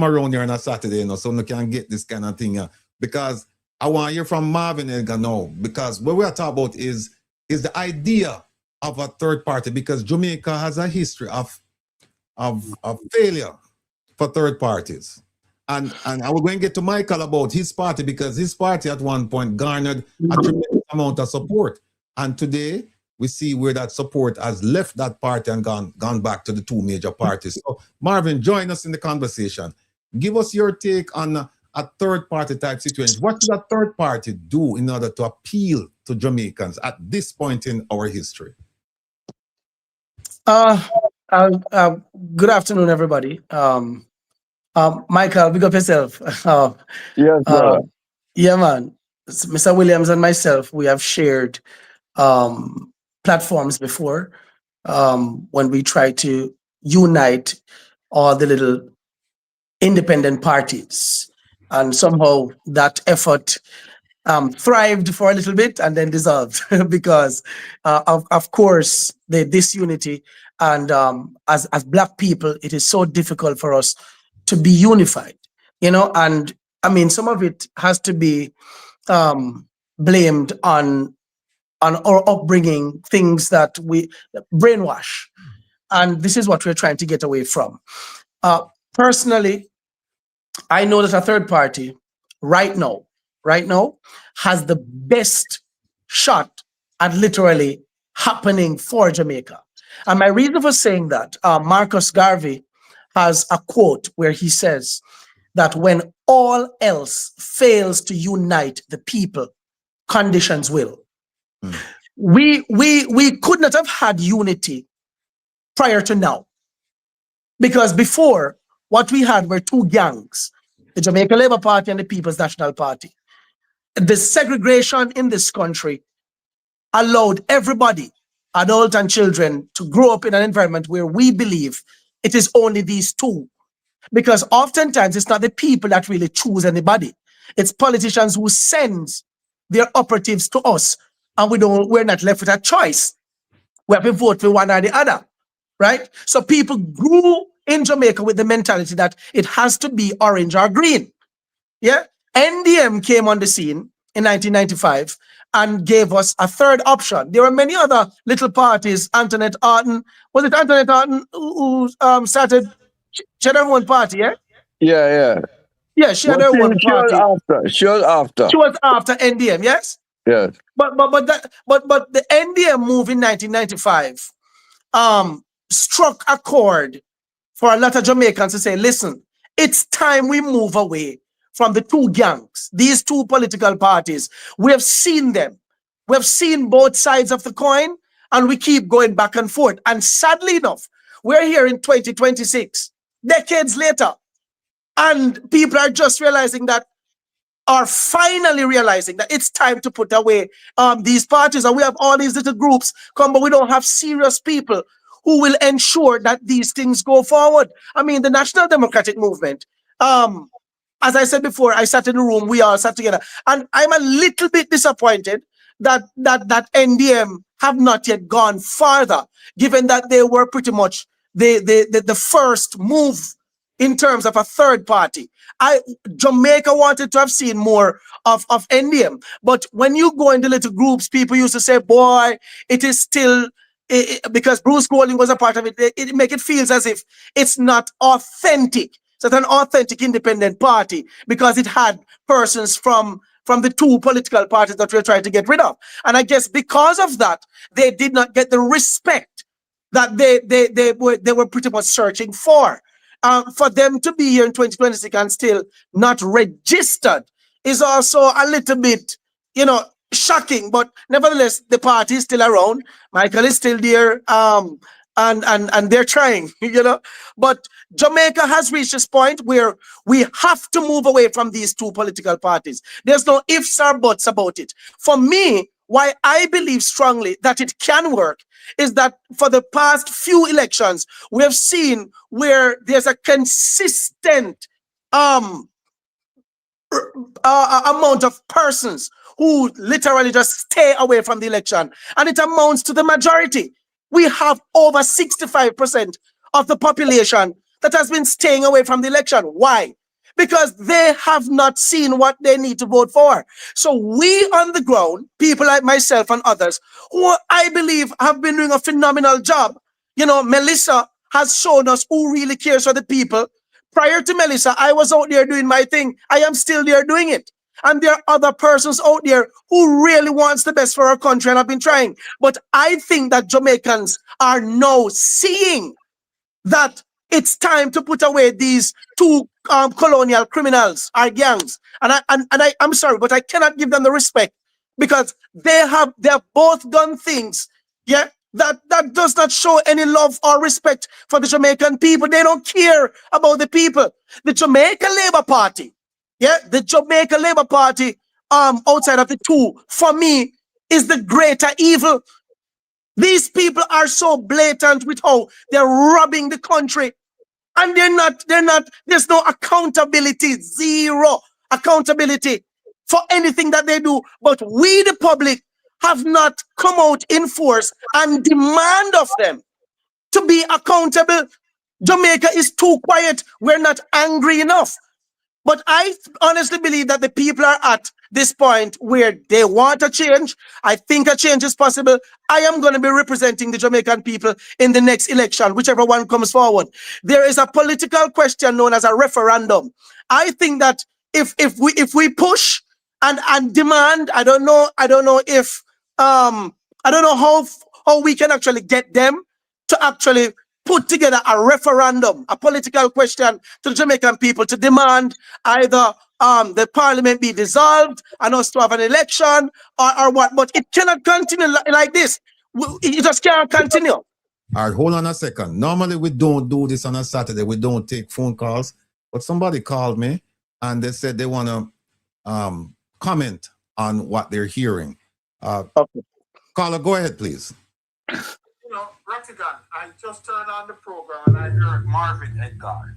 around here on a Saturday, you know, so you can get this kind of thing. Because I want to hear from Marvin Edgar now. Because what we are talking about is the idea of a third party, because Jamaica has a history of failure for third parties. And I was going to get to Michael about his party, because his party at one point garnered a tremendous amount of support. And today we see where that support has left that party and gone back to the 2 major parties. So Marvin, join us in the conversation. Give us your take on a third party type situation. What should a third party do in order to appeal to Jamaicans at this point in our history? Good afternoon, everybody. Michael, big up yourself. Yes, brother. Yeah, man. Mr. Williams and myself, we have shared platforms before when we try to unite all the little independent parties. And somehow that effort thrived for a little bit and then dissolved because, of course, the disunity. And as Black people, it is so difficult for us to be unified, you know, and I mean, some of it has to be blamed on our upbringing, things that we brainwash. And this is what we're trying to get away from. Personally, I know that a third party right now has the best shot at literally happening for Jamaica. And my reason for saying that, Marcus Garvey has a quote where he says that when all else fails to unite the people, conditions will. We could not have had unity prior to now, because before what we had were 2 gangs, the Jamaica Labour Party and the People's National Party. The segregation in this country allowed everybody, adults and children, to grow up in an environment where we believe it is only these 2. Because oftentimes it's not the people that really choose anybody. It's politicians who send their operatives to us, and we're not left with a choice. We have to vote for one or the other, right? So people grew in Jamaica with the mentality that it has to be orange or green. Yeah, NDM came on the scene in 1995 and gave us a third option. There were many other little parties. Antoinette Arden, was it Antoinette Arden who started? She had her own party, yeah? Yeah, she had her own party. She was after NDM, yes? Yes. But the NDM move in 1995 struck a chord for a lot of Jamaicans to say, listen, it's time we move away from the 2 gangs, these 2 political parties. We have seen them. We have seen both sides of the coin, and we keep going back and forth. And sadly enough, we're here in 2026, decades later, and people are just realizing that, are finally realizing that it's time to put away these parties. And we have all these little groups come, but we don't have serious people who will ensure that these things go forward. I mean, the National Democratic Movement, as I said before, I sat in the room, we all sat together, and I'm a little bit disappointed that NDM have not yet gone farther, given that they were pretty much the first move in terms of a third party. Jamaica wanted to have seen more of NDM, but when you go into little groups, people used to say, boy, it is still, because Bruce Golding was a part of it, it make it feels as if it's not authentic. So it's an authentic independent party because it had persons from the two political parties that we're trying to get rid of. And I guess because of that, they did not get the respect that they were pretty much searching for. For them to be here in 2026 and still not registered is also a little bit, shocking. But nevertheless, the party is still around. Michael is still there, and they're trying, But Jamaica has reached this point where we have to move away from these two political parties. There's no ifs or buts about it. For me, why I believe strongly that it can work is that for the past few elections, we have seen where there's a consistent amount of persons who literally just stay away from the election, and it amounts to the majority. We have over 65% of the population that has been staying away from the election. Why? Because they have not seen what they need to vote for. So we on the ground, people like myself and others, who I believe have been doing a phenomenal job. Melissa has shown us who really cares for the people. Prior to Melissa, I was out there doing my thing. I am still there doing it. And there are other persons out there who really wants the best for our country and have been trying. But I think that Jamaicans are now seeing that it's time to put away these two colonial criminals, our gangs. And I'm sorry, but I cannot give them the respect because they have both done things, that does not show any love or respect for the Jamaican people. They don't care about the people. The Jamaica Labour Party, the Jamaica Labour Party, outside of the two, for me, is the greater evil. These people are so blatant with how they're robbing the country. And there's no accountability, zero accountability for anything that they do. But we, the public, have not come out in force and demand of them to be accountable. Jamaica is too quiet. We're not angry enough. But I honestly believe that the people are at this point where they want a change. I think a change is possible. I am going to be representing the Jamaican people in the next election, whichever one comes forward. There is a political question known as a referendum. I think that if we push and demand, I don't know how we can actually get them to actually put together a referendum, a political question to the Jamaican people to demand either the parliament be dissolved and us to have an election or what. But it cannot continue like this. It just can't continue. All right, hold on a second. Normally we don't do this on a Saturday. We don't take phone calls. But somebody called me and they said they want to comment on what they're hearing. Okay. Caller, go ahead, please. Ratigan, I just turned on the program and I heard Marvin Edgar.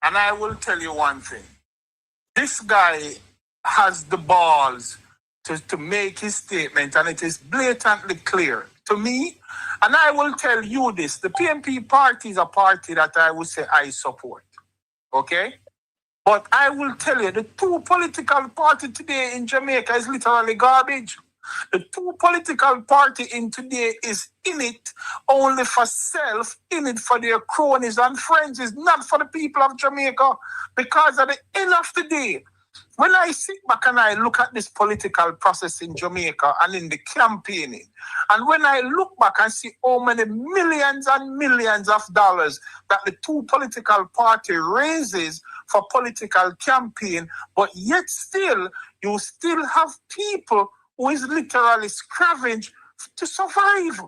And I will tell you one thing. This guy has the balls to make his statement, and it is blatantly clear to me. And I will tell you this. The PNP party is a party that I would say I support. Okay? But I will tell you, the two political parties today in Jamaica is literally garbage. The two political party in today is in it only for self, in it for their cronies and friends. It's not for the people of Jamaica. Because at the end of the day, when I sit back and I look at this political process in Jamaica and in the campaigning, and when I look back and see how many millions and millions of dollars that the two political party raises for political campaign, but yet still, you still have people who is literally scavenged to survive.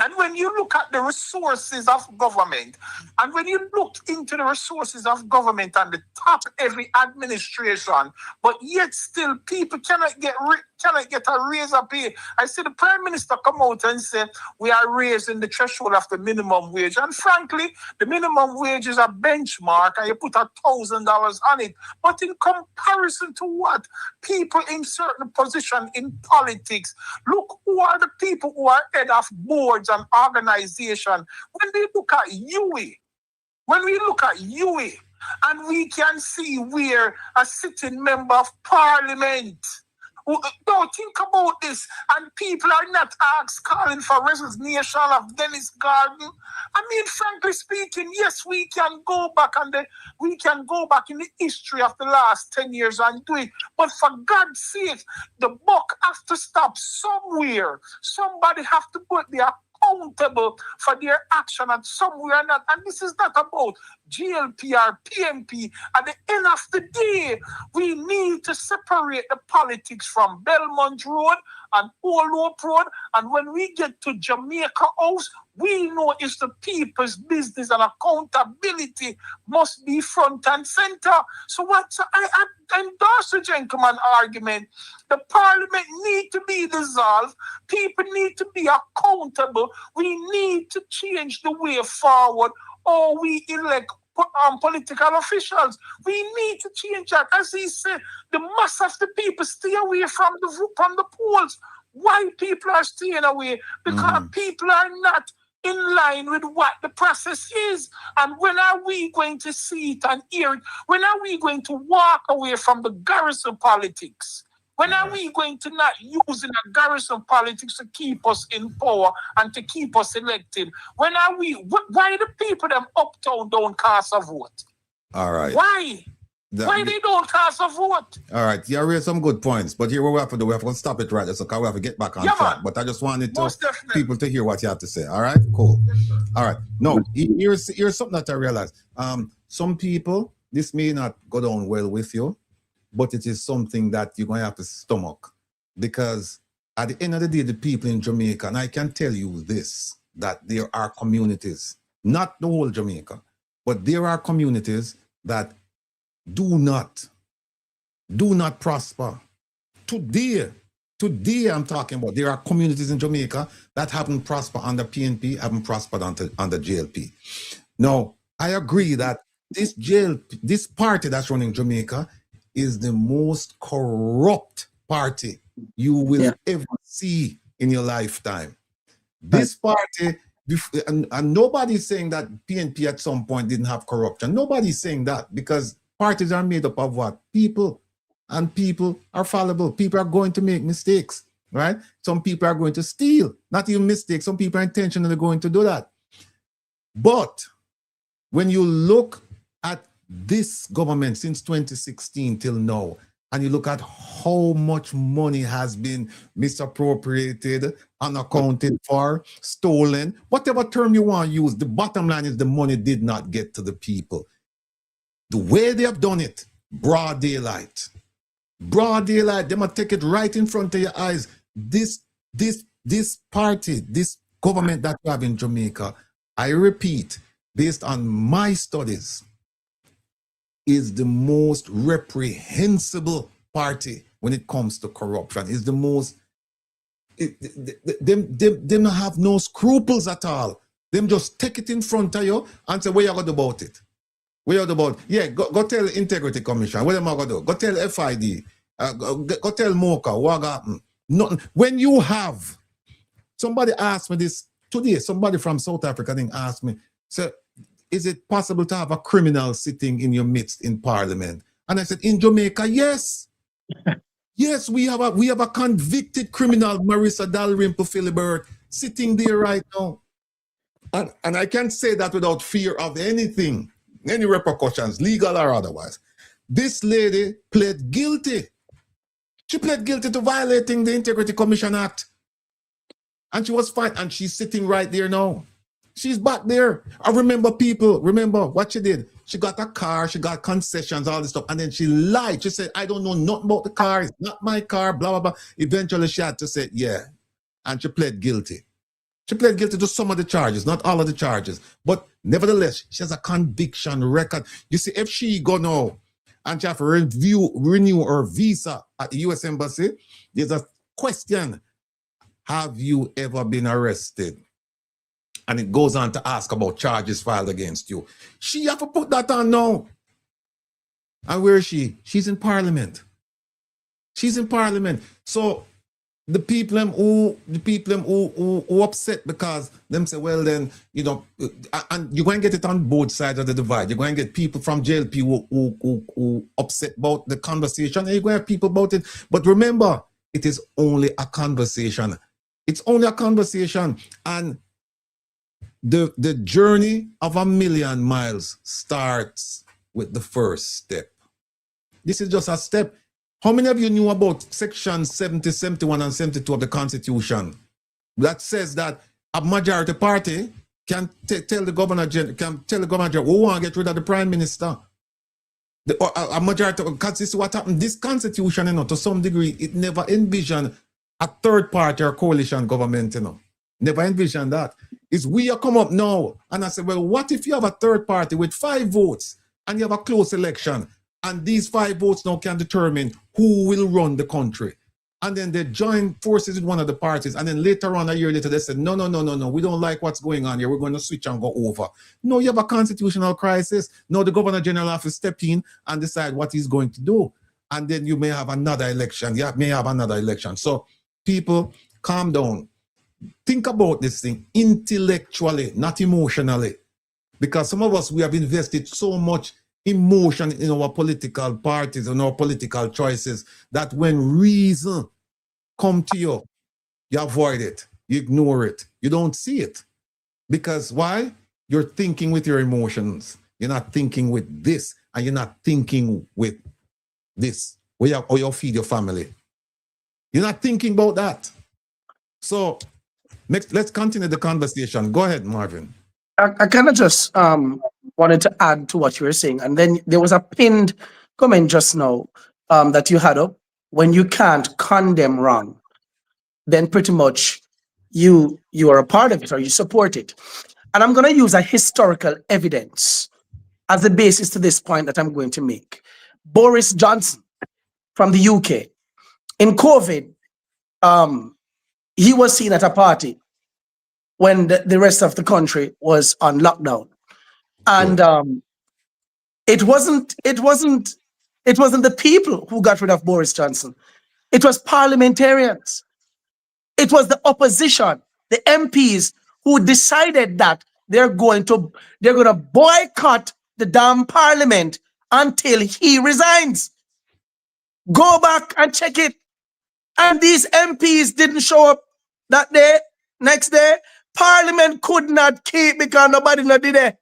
And when you look at the resources of government, and when you look into the resources of government and the top every administration, but yet still people cannot get a raise of pay. I see the Prime Minister come out and say we are raising the threshold of the minimum wage. And frankly, the minimum wage is a benchmark and you put $1,000 on it. But in comparison to what? People in certain position in politics. Look who are the people who are head of boards and organization. When we look at UWE, and we can see where a sitting member of parliament don't think about this, and people are not calling for resignation of Dennis Garden. I mean, frankly speaking, yes, we can go back in the history of the last 10 years and do it. But for God's sake, the buck has to stop somewhere. Somebody have to put their accountable for their action and somewhere not. And this is not about GLP or PMP. At the end of the day, we need to separate the politics from Belmont Road and Old Hope Road. And when we get to Jamaica House, we know it's the people's business and accountability must be front and center. So I endorse the gentleman argument. The parliament need to be dissolved. People need to be accountable. We need to change the way forward, or we elect political officials. We need to change that. As he said, the mass of the people stay away from the polls. Why people are staying away? Because people are not in line with what the process is. And when are we going to see it and hear it? When are we going to walk away from the garrison politics? When are we going to not using a garrison politics to keep us in power and to keep us elected? When are we? Why the people them uptown don't cast a vote? All right. Why? Why they don't cast a vote? All right, you raised some good points, but here what we have to do, we have to stop it right there, so we have to get back on track. Man. But I just wanted people to hear what you have to say. All right, cool. All right. No, here's something that I realized. Some people, this may not go down well with you, but it is something that you're going to have to stomach, because at the end of the day, the people in Jamaica, and I can tell you this, that there are communities, not the whole Jamaica, but there are communities that do not prosper. Today I'm talking about, there are communities in Jamaica that haven't prospered under PNP, haven't prospered under JLP. Now, I agree that this party that's running Jamaica is the most corrupt party you will ever see in your lifetime. This party, and nobody's saying that PNP at some point didn't have corruption. Nobody's saying that, because parties are made up of what? People. And people are fallible. People are going to make mistakes, right? Some people are going to steal. Not even mistakes. Some people are intentionally going to do that. But when you look at this government since 2016 till now, and you look at how much money has been misappropriated, unaccounted for, stolen, whatever term you want to use, the bottom line is the money did not get to the people. The way they have done it, broad daylight, they must take it right in front of your eyes. This party, this government that we have in Jamaica, I repeat, based on my studies, is the most reprehensible party when it comes to corruption. Is the most, them have no scruples at all. Them just take it in front of you and say, what you going to do about it? Go tell Integrity Commission. What am I going to do? Go tell FID. Go tell MOCA. What happened? Nothing. When you have, somebody asked me this today, somebody from South Africa asked me, so is it possible to have a criminal sitting in your midst in Parliament? And I said, in Jamaica, yes. Yes, we have a convicted criminal, Marissa Dalrymple Philibert, sitting there right now. And I can say that without fear of anything. Any repercussions, legal or otherwise. This lady pled guilty. She pled guilty to violating the Integrity Commission Act. And she was fine. And she's sitting right there now. She's back there. I remember what she did. She got a car, she got concessions, all this stuff. And then she lied. She said, I don't know nothing about the car. It's not my car, blah, blah, blah. Eventually she had to say, yeah, and she pled guilty. She pled guilty to some of the charges, not all of the charges. But nevertheless, she has a conviction record. You see, if she go now and she have to renew her visa at the US Embassy, there's a question. Have you ever been arrested? And it goes on to ask about charges filed against you. She have to put that on now. And where is she? She's in Parliament. She's in Parliament. So the people who upset because them say, well then, you know, and you're going to get it on both sides of the divide. You're going to get people from JLP who upset about the conversation, and you're going to have people about it. But remember, it is only a conversation. It's only a conversation. And the journey of 1,000,000 miles starts with the first step. This is just a step. How many of you knew about section 70, 71, and 72 of the Constitution that says that a majority party can tell the governor general, we want to get rid of the prime minister? A majority, because this is what happened. This Constitution, you know, to some degree, it never envisioned a third party or coalition government, you know. Never envisioned that. It's we are come up now. And I said, well, what if you have a third party with 5 votes and you have a close election? And these 5 votes now can determine who will run the country. And then they join forces with one of the parties. And then later on, a year later, they said, no, we don't like what's going on here. We're going to switch and go over. No, you have a constitutional crisis. Now the governor general has to step in and decide what he's going to do. And then you may have another election. You may have another election. So people, calm down. Think about this thing intellectually, not emotionally. Because some of us, we have invested so much emotion in our political parties and our political choices that when reason come to you, you avoid it, you ignore it, you don't see it. Because why? You're thinking with your emotions. You're not thinking with this, and you're not thinking with this, or you feed your family. You're not thinking about that. So let's continue the conversation. Go ahead, Marvin. I kind of just wanted to add to what you were saying. And then there was a pinned comment just now that you had up. When you can't condemn wrong, then pretty much you are a part of it or you support it. And I'm going to use a historical evidence as the basis to this point that I'm going to make. Boris Johnson from the UK. In COVID, he was seen at a party when the rest of the country was on lockdown. And it wasn't the people who got rid of Boris Johnson. It was parliamentarians. It was the opposition, the MPs who decided that they're going to boycott the damn parliament until he resigns. Go back and check it. And these MPs didn't show up that day. Next day, Parliament could not keep because nobody not did it.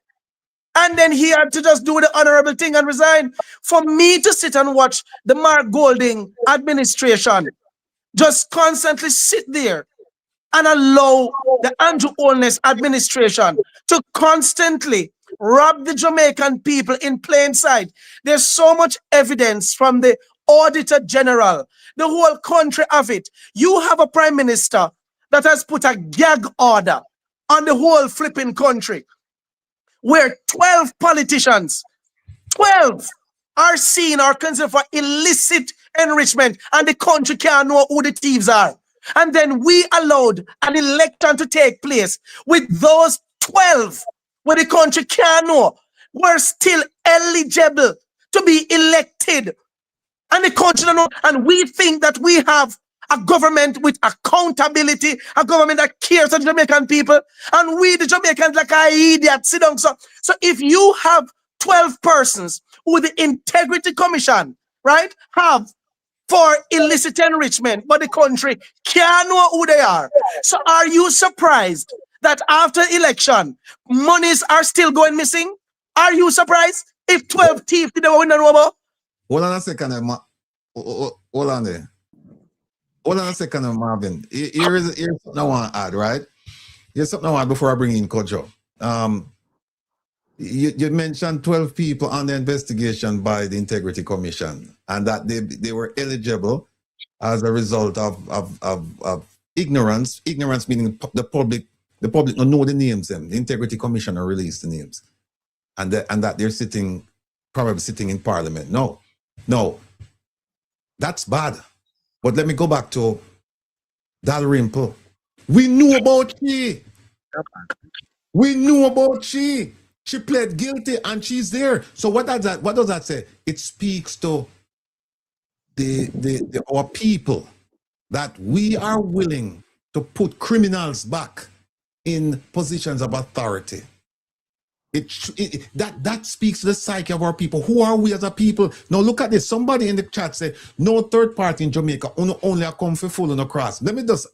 And then he had to just do the honorable thing and resign. For me to sit and watch the Mark Golding administration just constantly sit there and allow the Andrew Holness administration to constantly rob the Jamaican people in plain sight. There's so much evidence from the Auditor General, the whole country of it. You have a prime minister that has put a gag order on the whole flipping country, where 12 politicians, 12 are seen or considered for illicit enrichment, and the country can't know who the thieves are. And then we allowed an election to take place with those 12, where the country can't know, were still eligible to be elected. And the country don't know, and we think that we have a government with accountability, a government that cares for the Jamaican people, and we, the Jamaicans, like an idiot, sit down. So if you have 12 persons who the Integrity Commission, right, have for illicit enrichment, but the country can't know who they are. So are you surprised that after election, monies are still going missing? Are you surprised if 12 thieves did not know about? Hold on a second, hold on there. Hold on a second, Marvin. Here's something I want to add, right? Here's something I want before I bring in Kojo. You mentioned 12 people on the investigation by the Integrity Commission, and that they were eligible as a result of ignorance meaning the public don't know the names them. The Integrity Commissioner released the names. And that they're probably sitting in Parliament. No, that's bad. But let me go back to Dalrymple. We knew about she. We knew about she. She pled guilty and she's there. So what does that say? It speaks to our people that we are willing to put criminals back in positions of authority. That speaks to the psyche of our people. Who are we as a people? Now look at this. Somebody in the chat said, no third party in Jamaica, only a come for full on a cross. Let me just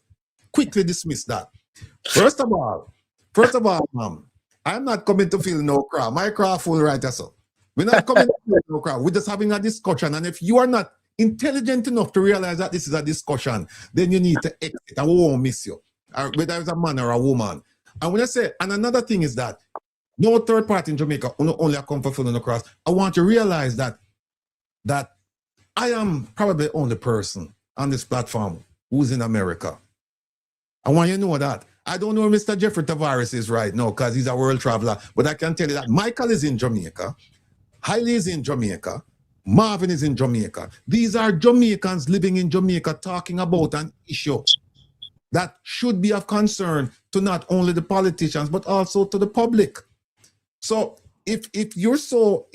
quickly dismiss that. First of all, I'm not coming to fill no crowd. My crowd full right so. We're not coming to fill no crowd. We're just having a discussion. And if you are not intelligent enough to realize that this is a discussion, then you need to exit and we won't miss you. Whether it's a man or a woman. And when I say, and another thing is that no third party in Jamaica, only a come for full on the cross. I want you to realize that I am probably the only person on this platform who's in America. I want you to know that. I don't know where Mr. Jeffrey Tavares is right now because he's a world traveler, but I can tell you that Michael is in Jamaica, Hailey is in Jamaica, Marvin is in Jamaica. These are Jamaicans living in Jamaica talking about an issue that should be of concern to not only the politicians, but also to the public. So if you're so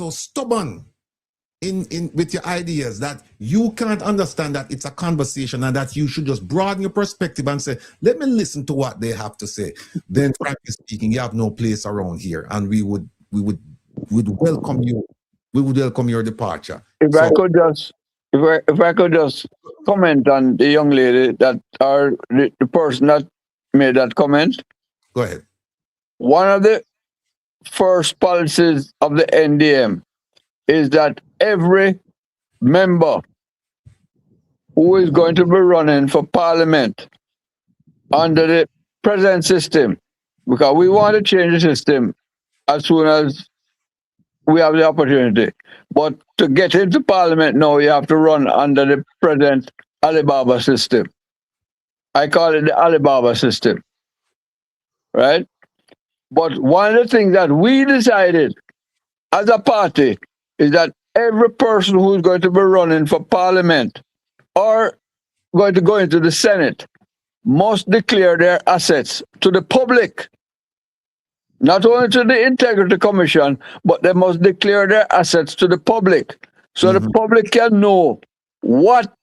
stubborn in with your ideas that you can't understand that it's a conversation and that you should just broaden your perspective and say, let me listen to what they have to say, then frankly speaking, you have no place around here, and we would welcome you. We would welcome your departure. If I could just comment on the young lady that the person that made that comment. Go ahead. One of the first policies of the NDM is that every member who is going to be running for parliament under the present system, because we want to change the system as soon as we have the opportunity. But to get into parliament now, you have to run under the present Alibaba system. I call it the Alibaba system, right? But one of the things that we decided as a party is that every person who is going to be running for parliament or going to go into the Senate must declare their assets to the public. Not only to the Integrity Commission, but they must declare their assets to the public. So the public can know what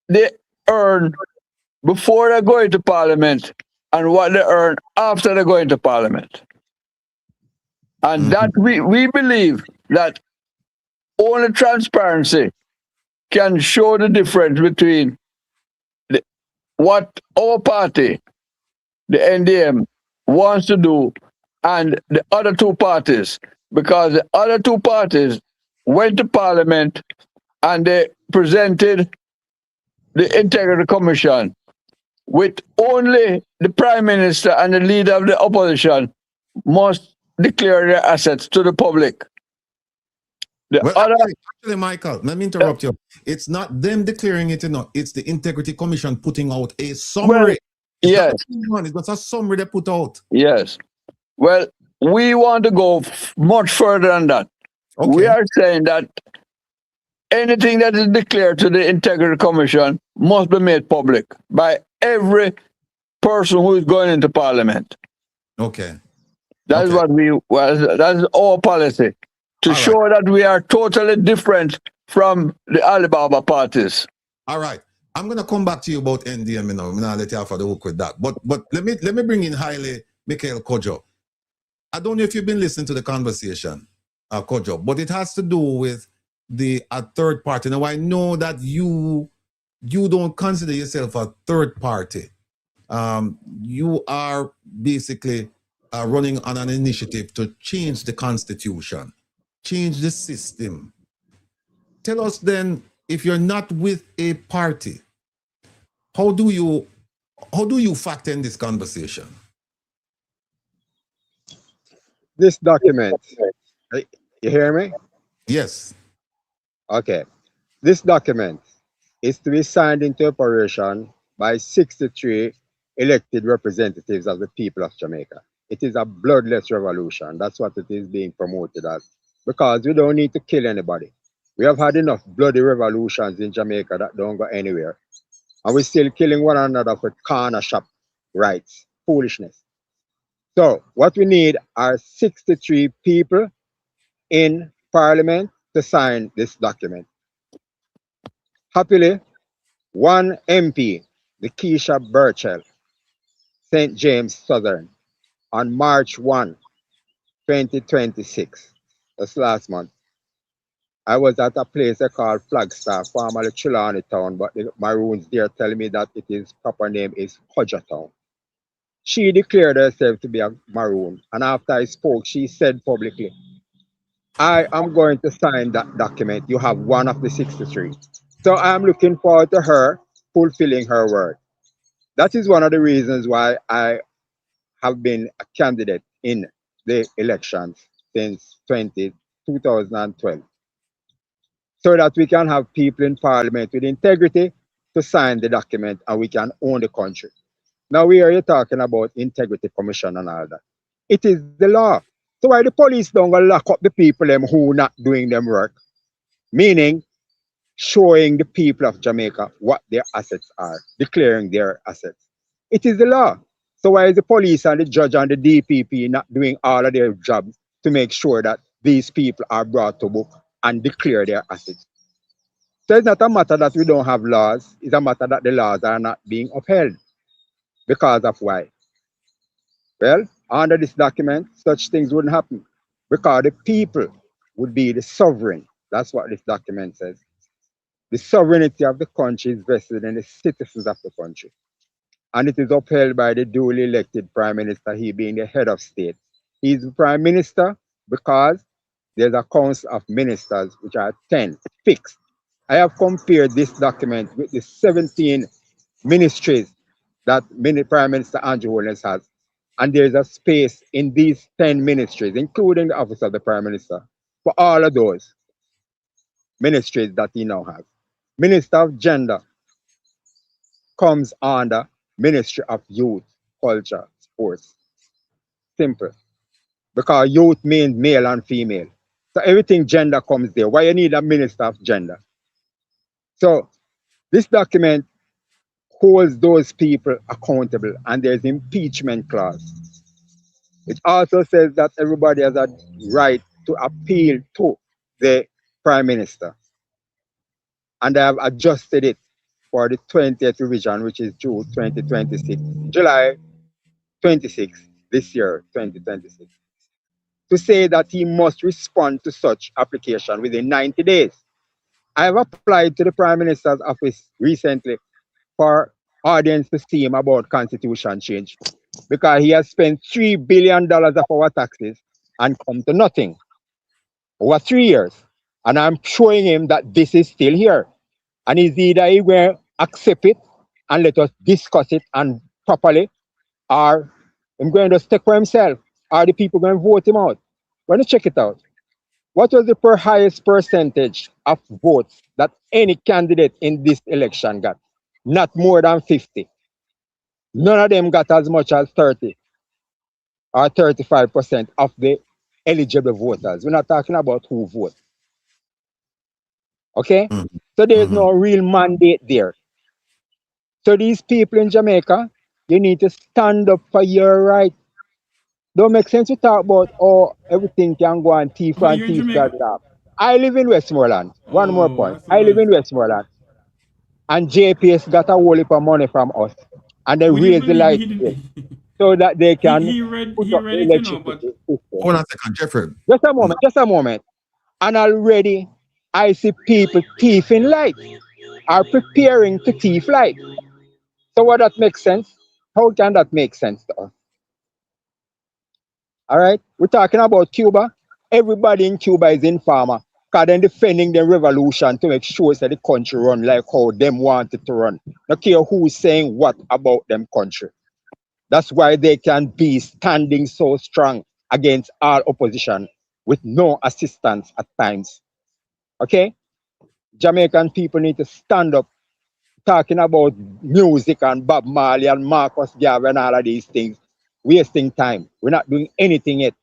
they earn before they go into parliament and what they earn after they go into parliament. And that we believe that only transparency can show the difference between what our party, the NDM, wants to do and the other two parties, because the other two parties went to parliament and they presented the Integrity Commission with only the Prime Minister and the leader of the opposition must declare their assets to the public. Actually, Michael, let me interrupt you. It's not them declaring it, it's the Integrity Commission putting out a summary. Yes. It's not a summary they put out. Yes. Well, we want to go much further than that. Okay. We are saying that anything that is declared to the Integrity Commission must be made public by every person who is going into parliament. Okay. That's what that's our policy. To show that we are totally different from the Alibaba parties. All right. I'm gonna come back to you about NDM, I'm gonna let you off the hook with that. But let me bring in Haile Mikhail Kojo. I don't know if you've been listening to the conversation, Kojo, but it has to do with a third party. Now I know that you don't consider yourself a third party. You are basically running on an initiative to change the constitution, change the system. Tell us then, if you're not with a party, how do you factor in this conversation? This document, you hear me? Yes. Okay. This document is to be signed into operation by 63 elected representatives of the people of Jamaica. It is a bloodless revolution. That's what it is being promoted as. Because we don't need to kill anybody. We have had enough bloody revolutions in Jamaica that don't go anywhere. And we're still killing one another for corner shop rights. Foolishness. So what we need are 63 people in Parliament to sign this document. Happily, one MP, the Keisha Burchell, St. James Southern, on March 1, 2026, that's last month, I was at a place they call Flagstaff, formerly Trelawney Town, but the Maroons there tell me that its proper name is Hodger Town. She declared herself to be a Maroon, and after I spoke, she said publicly, I am going to sign that document. You have one of the 63. So I'm looking forward to her fulfilling her word. That is one of the reasons why I have been a candidate in the elections since 2012. So that we can have people in Parliament with integrity to sign the document and we can own the country. Now we are talking about integrity commission and all that. It is the law. So why the police don't go lock up the people them who not doing them work? Meaning showing the people of Jamaica what their assets are, declaring their assets. It is the law. So why is the police and the judge and the DPP not doing all of their jobs to make sure that these people are brought to book and declare their assets? So it's not a matter that we don't have laws, it's a matter that the laws are not being upheld. Because of why? Well, under this document, such things wouldn't happen because the people would be the sovereign. That's what this document says. The sovereignty of the country is vested in the citizens of the country. And it is upheld by the duly elected Prime Minister, he being the head of state. He's the Prime Minister because there's a council of ministers, which are 10 fixed. I have compared this document with the 17 ministries that Prime Minister Andrew Holness has. And there's a space in these 10 ministries, including the office of the Prime Minister, for all of those ministries that he now has. Minister of Gender comes under Ministry of Youth, Culture, Sports. Simple. Because youth means male and female. So everything gender comes there. Why you need a Minister of Gender? So this document holds those people accountable and there's impeachment clause. It also says that everybody has a right to appeal to the Prime Minister. And they have adjusted it for the 20th revision, which is June 2026, July 26 this year, 2026, to say that he must respond to such application within 90 days. I have applied to the Prime Minister's office recently for audience to see him about constitution change because he has spent $3 billion of our taxes and come to nothing over 3 years. And I'm showing him that this is still here. And it's either he will accept it and let us discuss it and properly, or I'm going to stick for himself, or the people going to vote him out. We're going to check it out. What was the highest percentage of votes that any candidate in this election got? Not more than 50. None of them got as much as 30 or 35% of the eligible voters. We're not talking about who vote. Okay? So there's no real mandate there. So these people in Jamaica, you need to stand up for your right. Don't make sense to talk about, oh, everything can go and thief But and you're in thief Jamaica. that. I live in Westmoreland. One more point. I live in Westmoreland. And JPS got a whole heap of money from us. And they Would you raise the believe me? light bill so that they can He read put up the it, you know, electricity but system. Hold on a second, Jeffrey. Just a moment. And already I see people thieving light, are preparing to thief light. So what that makes sense? How can that make sense to us? All right? We're talking about Cuba. Everybody in Cuba is informer because they're defending the revolution to make sure that the country run like how them want it to run. Not care who's saying what about them country. That's why they can be standing so strong against all opposition with no assistance at times. Okay? Jamaican people need to stand up talking about music and Bob Marley and Marcus Garvey and all of these things, wasting time. We're not doing anything yet.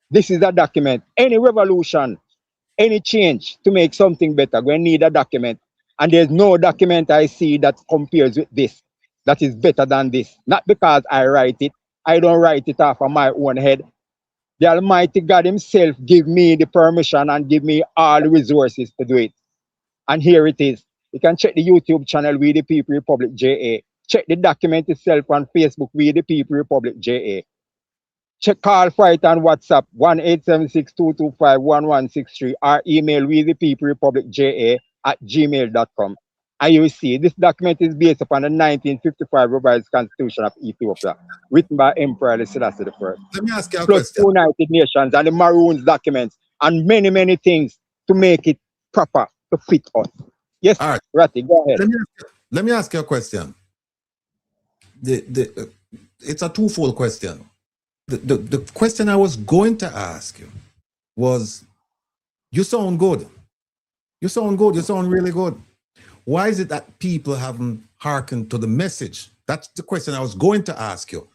This is a document. Any revolution, any change to make something better, we need a document. And there's no document I see that compares with this, that is better than this. Not because I write it. I don't write it off of my own head. The Almighty God Himself give me the permission and give me all the resources to do it. And here it is. You can check the YouTube channel We the People Republic JA. Check the document itself on Facebook We the People Republic JA. Check call for it on WhatsApp 1-876-225-1163 or email We the People Republic JA at gmail.com. And you will see this document is based upon the 1955 revised Constitution of Ethiopia, written by Emperor Haile Selassie I. Let me ask you a Plus question. United Nations and the Maroons documents and many, many things to make it proper to fit us. Yes, All right. Ratty, go ahead. Let me ask you a question. It's a twofold question. The question I was going to ask you was, you sound good. You sound good. You sound really good. Why is it that people haven't hearkened to the message? That's the question I was going to ask you.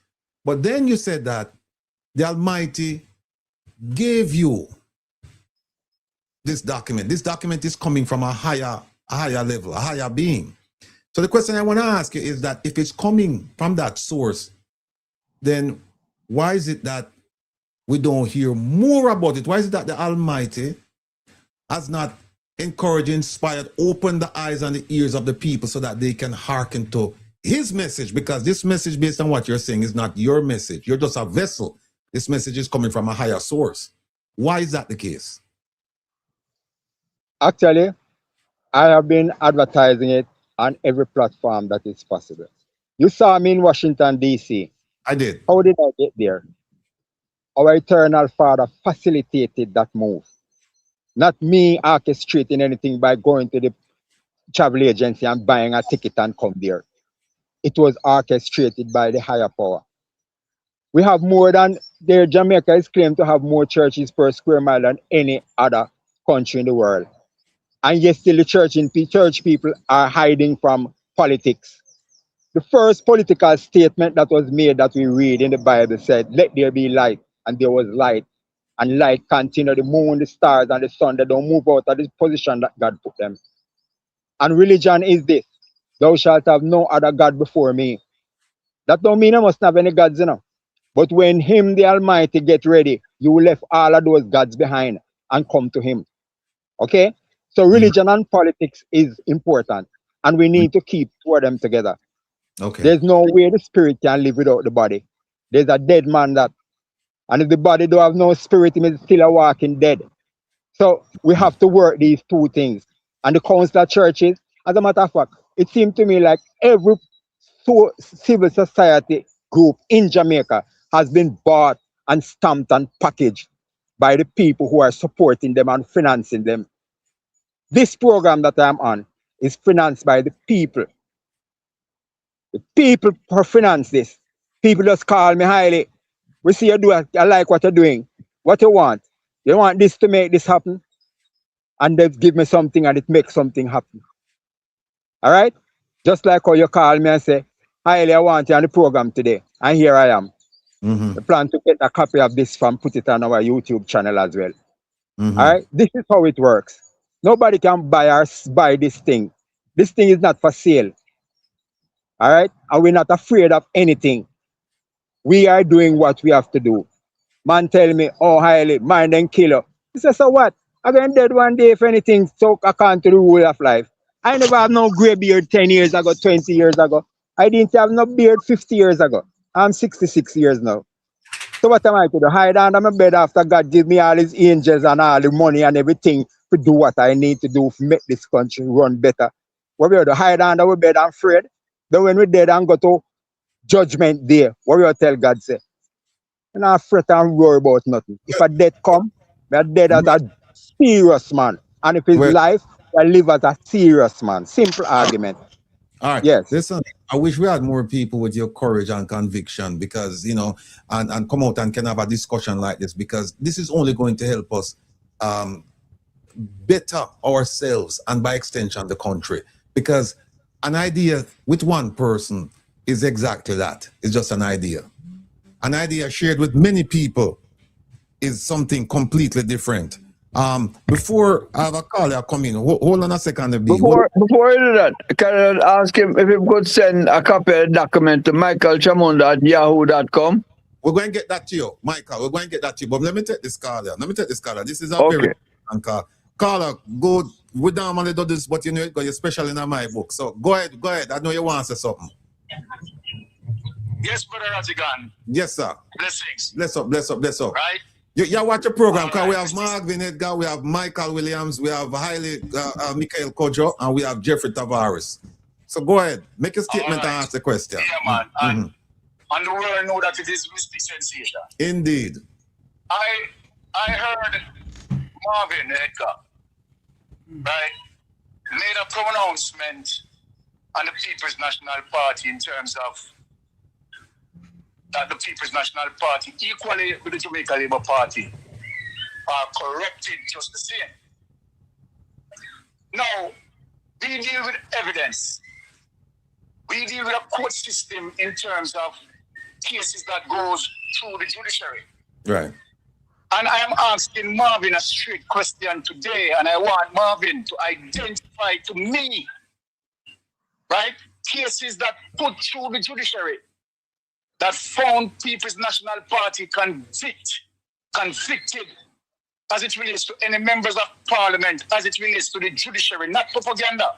But then you said that the Almighty gave you this document. This document is coming from a higher level, a higher being. So the question I want to ask you is that if it's coming from that source, then why is it that we don't hear more about it? Why is it that the Almighty has not encouraged, inspired, opened the eyes and the ears of the people so that they can hearken to His message? Because this message, based on what you're saying, is not your message. You're just a vessel. This message is coming from a higher source. Why is that the case? Actually, I have been advertising it on every platform that is possible. You saw me in Washington, D.C. I did. How did I get there? Our eternal Father facilitated that move. Not me orchestrating anything by going to the travel agency and buying a ticket and come there. It was orchestrated by the higher power. We have more than, Jamaica is claimed to have more churches per square mile than any other country in the world. And yet still the church people are hiding from politics. The first political statement that was made that we read in the Bible said, let there be light, and there was light. And light continued, the moon, the stars, and the sun, they don't move out of the position that God put them. And religion is this: thou shalt have no other God before me. That don't mean I must have any gods, you know. But when Him, the Almighty, get ready, you will left all of those gods behind and come to Him. Okay? So religion and politics is important, and we need to keep two of them together. Okay. There's no way the spirit can live without the body. There's a dead man that, and if the body don't have no spirit, it is still a walking dead. So we have to work these two things. And the council of churches, as a matter of fact, it seemed to me like every civil society group in Jamaica has been bought and stamped and packaged by the people who are supporting them and financing them. This program that I'm on is financed by the people. The people finance this. People just call me highly. We see you do it. I like what you're doing. What you want? You want this to make this happen? And they give me something and it makes something happen. All right? Just like how you call me and say, highly, I want you on the program today. And here I am. Mm-hmm. I plan to get a copy of this from put it on our YouTube channel as well. Mm-hmm. All right? This is how it works. Nobody can buy this thing. This thing is not for sale. All right? And we're not afraid of anything. We are doing what we have to do. Man tell me, oh, highly, mind and killer. He says, so what? I'm going dead one day if anything, so I can't to the rule of life. I never have no gray beard 10 years ago, 20 years ago. I didn't have no beard 50 years ago. I'm 66 years now. So what am I to do? Hide under my bed after God give me all his angels and all the money and everything to do what I need to do to make this country run better. What we have to hide under our bed and afraid? Then when we're dead and go to judgment day, what we tell God say? I'm not fret and worry about nothing. If a death come, we're dead as a serious man. And if it's life, we live as a serious man. Simple argument. All right. Yes. Listen, I wish we had more people with your courage and conviction, because, you know, and come out and can have a discussion like this, because this is only going to help us better ourselves and by extension the country. Because an idea with one person is exactly that. It's just an idea. An idea shared with many people is something completely different. Before I have a caller come in, hold on a second, B. Before you do that, can I ask him if he could send a copy of the document to michaelchamunda@yahoo.com? We're going to get that to you, Michael. We're going to get that to you. But let me take this caller. This is a Okay. very important call. Caller, go. We don't normally do this, but you know it because you're special in my book. So go ahead. I know you want to say something. Yes, Brother Ratigan. Yes, sir. Blessings. Bless up. Right? You watch your program because All we right. have Marvin Edgar, we have Michael Williams, we have Michael Kojo, and we have Jeffrey Tavares. So go ahead, make a statement and ask the question. Yeah, man. And the world know that it is mystic sensation. Indeed. I heard Marvin Edgar, right, made a pronouncement on the People's National Party in terms of that the People's National Party, equally with the Jamaica Labour Party, are corrupted just the same. Now, we deal with evidence. We deal with a court system in terms of cases that goes through the judiciary. Right. And I am asking Marvin a straight question today, and I want Marvin to identify to me, right, cases that put through the judiciary that found People's National Party convicted as it relates to any members of parliament, as it relates to the judiciary, not propaganda.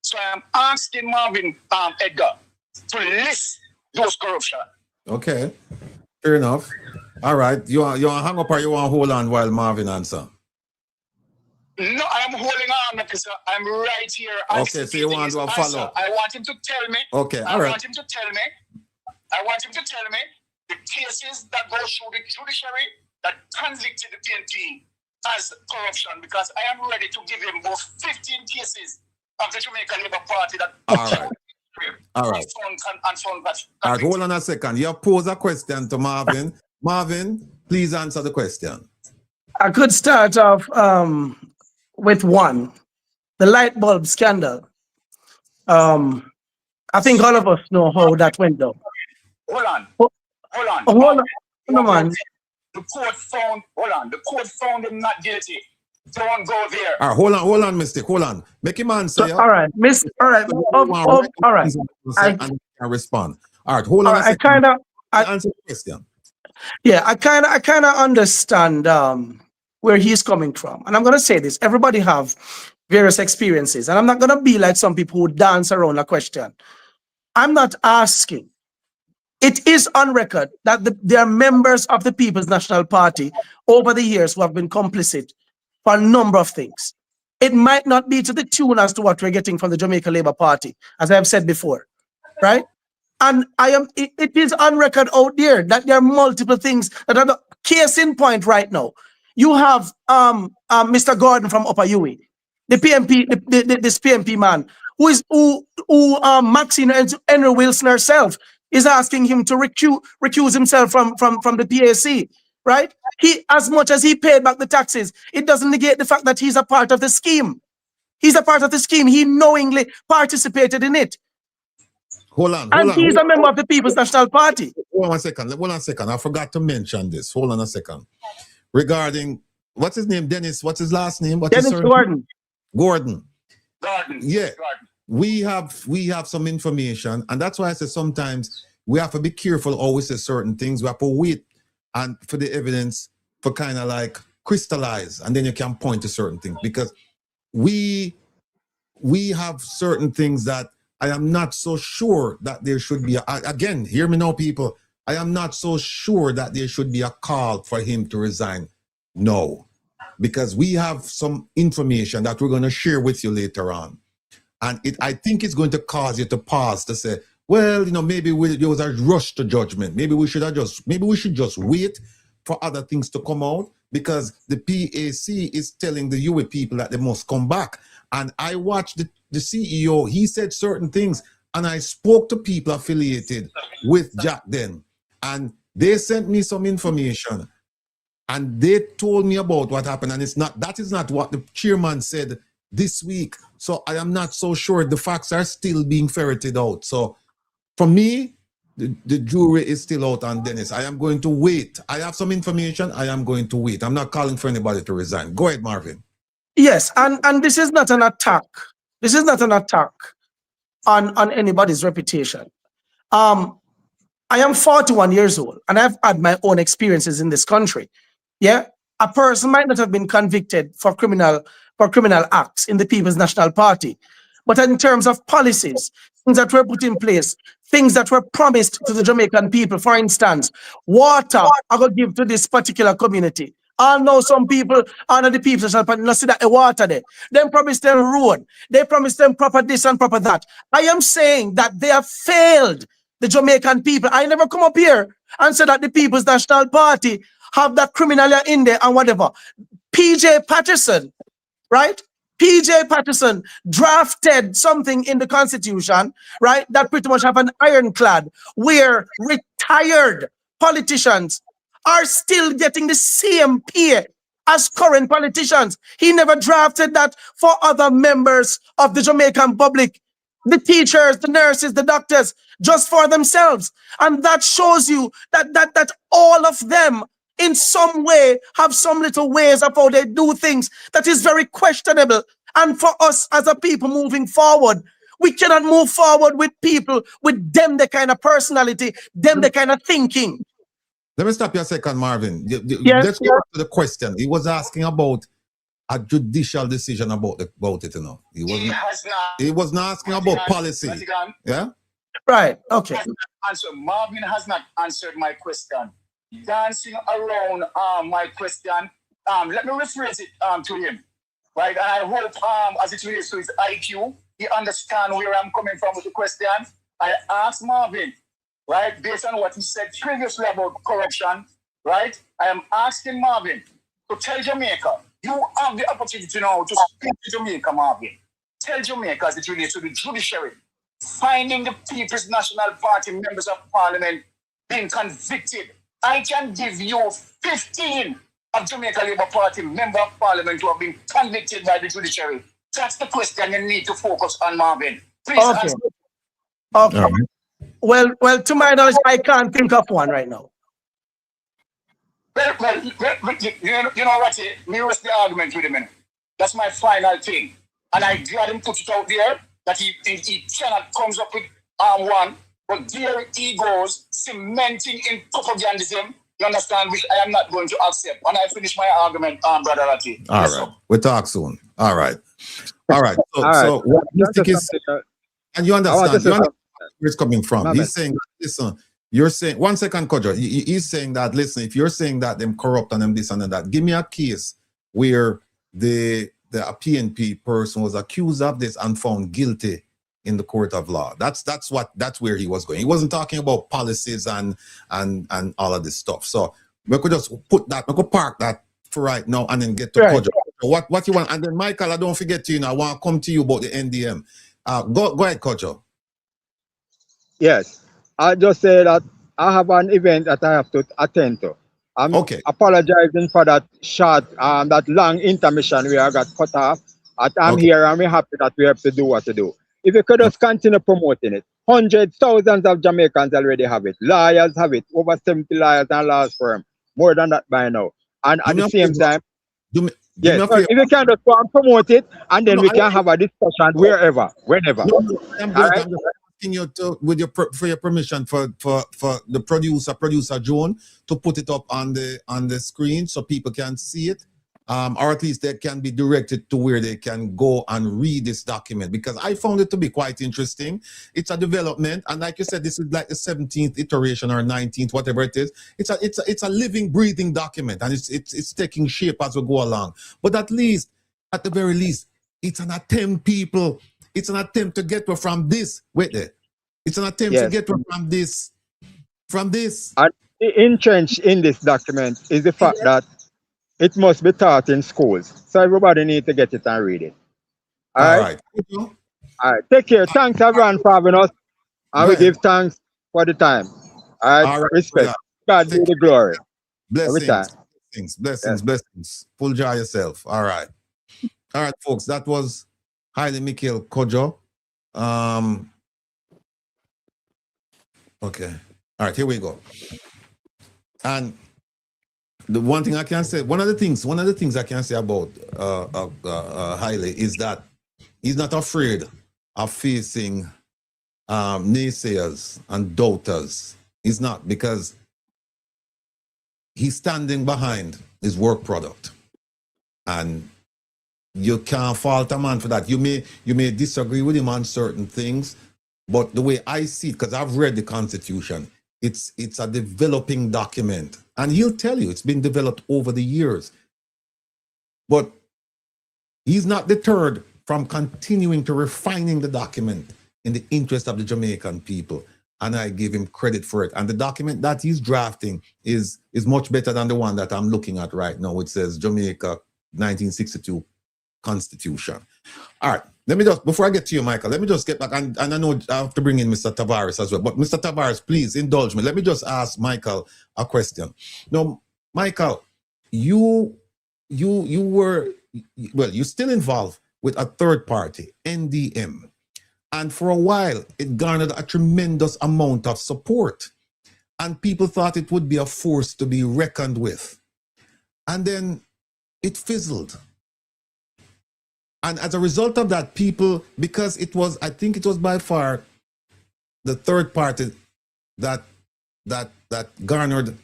So I am asking Marvin Edgar to list those corruption. Okay. Fair enough. All right. You want to hang up or you want to hold on while Marvin answer? No, I'm holding on because I'm right here. Okay, so you want to follow? I want him to tell me. Okay, all right. I want him to tell me the cases that go through the judiciary that convicted the PNP as corruption, because I am ready to give him both 15 cases of the Jamaica Labour Party that All right. All right. Found that. All right, hold on a second. You pose a question to Marvin. Marvin, please answer the question. I could start off with one, the light bulb scandal. I think all of us know how that went down. Hold on. No, man. The court found him not guilty. Don't go there. All right, hold on, Mystic. Hold on. Make him answer. All right, all right. All right. And can respond. All right, hold on. I answer the question. Yeah, I kind of understand where he's coming from, and I'm gonna say this: everybody have various experiences, and I'm not gonna be like some people who dance around a question. I'm not asking. It is on record that there are members of the People's National Party over the years who have been complicit for a number of things. It might not be to the tune as to what we're getting from the Jamaica Labour Party, as I have said before, right? And it is on record out there that there are multiple things that are the case in point right now. You have Mr. Gordon from Upper UE, the PMP, this PMP man, who Maxine Henry Wilson herself is asking him to recuse himself from the PAC, right? He, as much as he paid back the taxes, it doesn't negate the fact that he's a part of the scheme. He's a part of the scheme. He knowingly participated in it. Hold on. And he's a member of the People's National Party. Hold on a second. I forgot to mention this. Hold on a second. Regarding, what's his name? Dennis. What's his last name? Dennis Gordon. Gordon. Yeah. Gordon. We have some information, and that's why I say sometimes we have to be careful how we say certain things. We have to wait and for the evidence for kind of like crystallize, and then you can point to certain things, because we have certain things that I am not so sure that there should be again, hear me now, people. I am not so sure that there should be a call for him to resign. No, because we have some information that we're going to share with you later on. And I think it's going to cause you to pause to say, well, maybe there was a rush to judgment. Maybe we should just wait for other things to come out, because the PAC is telling the UA people that they must come back. And I watched the CEO, he said certain things, and I spoke to people affiliated with Jack then, and they sent me some information, and they told me about what happened. And that is not what the chairman said this week. So I am not so sure. The facts are still being ferreted out. So for me, the jury is still out on Dennis. I am going to wait. I have some information. I am going to wait. I'm not calling for anybody to resign. Go ahead, Marvin. Yes, and this is not an attack. This is not an attack on anybody's reputation. I am 41 years old and I've had my own experiences in this country. Yeah, a person might not have been convicted for criminal acts in the People's National Party, but in terms of policies, things that were put in place, things that were promised to the Jamaican people, for instance, water I will give to this particular community. I know some people under the People's National Party not see that the water there. They promised them road. They promised them proper this and proper that. I am saying that they have failed the Jamaican people. I never come up here and say that the People's National Party have that criminalia in there and whatever. PJ Patterson, right? PJ Patterson drafted something in the Constitution, right, that pretty much have an ironclad where retired politicians are still getting the same pay as current politicians. He never drafted that for other members of the Jamaican public, the teachers, the nurses, the doctors, just for themselves. And that shows you that all of them in some way have some little ways of how they do things that is very questionable. And for us as a people moving forward, we cannot move forward with people with them the kind of personality, them the kind of thinking. Let me stop you a second, Marvin. Yes, Let's go back to the question. He was asking about a judicial decision about it, you know. He was not asking about policy. Yeah? Right, okay. Marvin has not answered my question. Dancing around my question. Let me rephrase it to him. Right, and I hope as it relates to his IQ, he understands where I'm coming from with the question. I asked Marvin, right, based on what he said previously about corruption, right? I am asking Marvin to tell Jamaica, you have the opportunity now to speak to Jamaica, Marvin. Tell Jamaica as it relates to the judiciary, finding the People's National Party members of parliament being convicted. I can give you 15 of Jamaica Labour Party member of parliament who have been convicted by the judiciary. That's the question you need to focus on, Marvin. Please answer. Okay. Well, to my knowledge, I can't think of one right now. Well, you know what? Me rest the argument with him. That's my final thing. And I glad him put it out there that he cannot comes up with one, but there he goes, cementing in propagandism. You understand, which I am not going to accept. When I finish my argument, Brother Ratty. All right. We'll talk soon. All right. So what Mystic is, and you understand where it's coming from. He's saying, listen, you're saying, 1 second, Kojo. He's saying that, listen, if you're saying that them corrupt and them this and that, give me a case where the PNP person was accused of this and found guilty in the court of law. That's where he was going. He wasn't talking about policies and all of this stuff. So we could just put that, we could park that for right now and then get to Kojo. What you want, and then Michael, I don't forget to, I want to come to you about the NDM. Go ahead, Kojo. Yes, I just say that I have an event that I have to attend to. I'm apologizing for that short, that long intermission where I got cut off. I'm here and we're happy that we have to do what to do. If you could just continue promoting it. Hundreds, thousands of Jamaicans already have it. Lawyers have it. Over 70 lawyers and law firms. More than that by now. And at the same time, if you can just go and promote it, and then we can have a discussion wherever, whenever. I'm just asking you to, for your permission for the producer Joan, to put it up on the screen so people can see it. Or at least they can be directed to where they can go and read this document, because I found it to be quite interesting. It's a development, and like you said, this is like the 17th iteration or 19th, whatever it is. It's a living, breathing document, and it's taking shape as we go along. But at the very least, it's an attempt, people. It's an attempt to get from this. Wait there. It's an attempt to get from this. And entrenched in this document is the fact that it must be taught in schools. So everybody needs to get it and read it. All right. All right. Take care. Thanks everyone for having us. And we give thanks for the time. All right. Respect. God be the glory. Blessings. Blessings. Full joy yourself. All right. All right, folks. That was Haile Mikhail Kojo. Okay. All right, here we go. And the one thing I can say, one of the things I can say about Haile is that he's not afraid of facing naysayers and doubters. He's not, because he's standing behind his work product. And you can't fault a man for that. You may disagree with him on certain things, but the way I see it, because I've read the Constitution, it's a developing document. And he'll tell you it's been developed over the years. But he's not deterred from continuing to refining the document in the interest of the Jamaican people. And I give him credit for it. And the document that he's drafting is much better than the one that I'm looking at right now, which says Jamaica 1962 Constitution. All right. Let me just, before I get to you, Michael, let me just get back. And I know I have to bring in Mr. Tavares as well. But Mr. Tavares, please indulge me. Let me just ask Michael a question. Now, Michael, you were, well, you're still involved with a third party, NDM. And for a while, it garnered a tremendous amount of support. And people thought it would be a force to be reckoned with. And then it fizzled. And as a result of that, people, because it was, I think it was by far the third party that garnered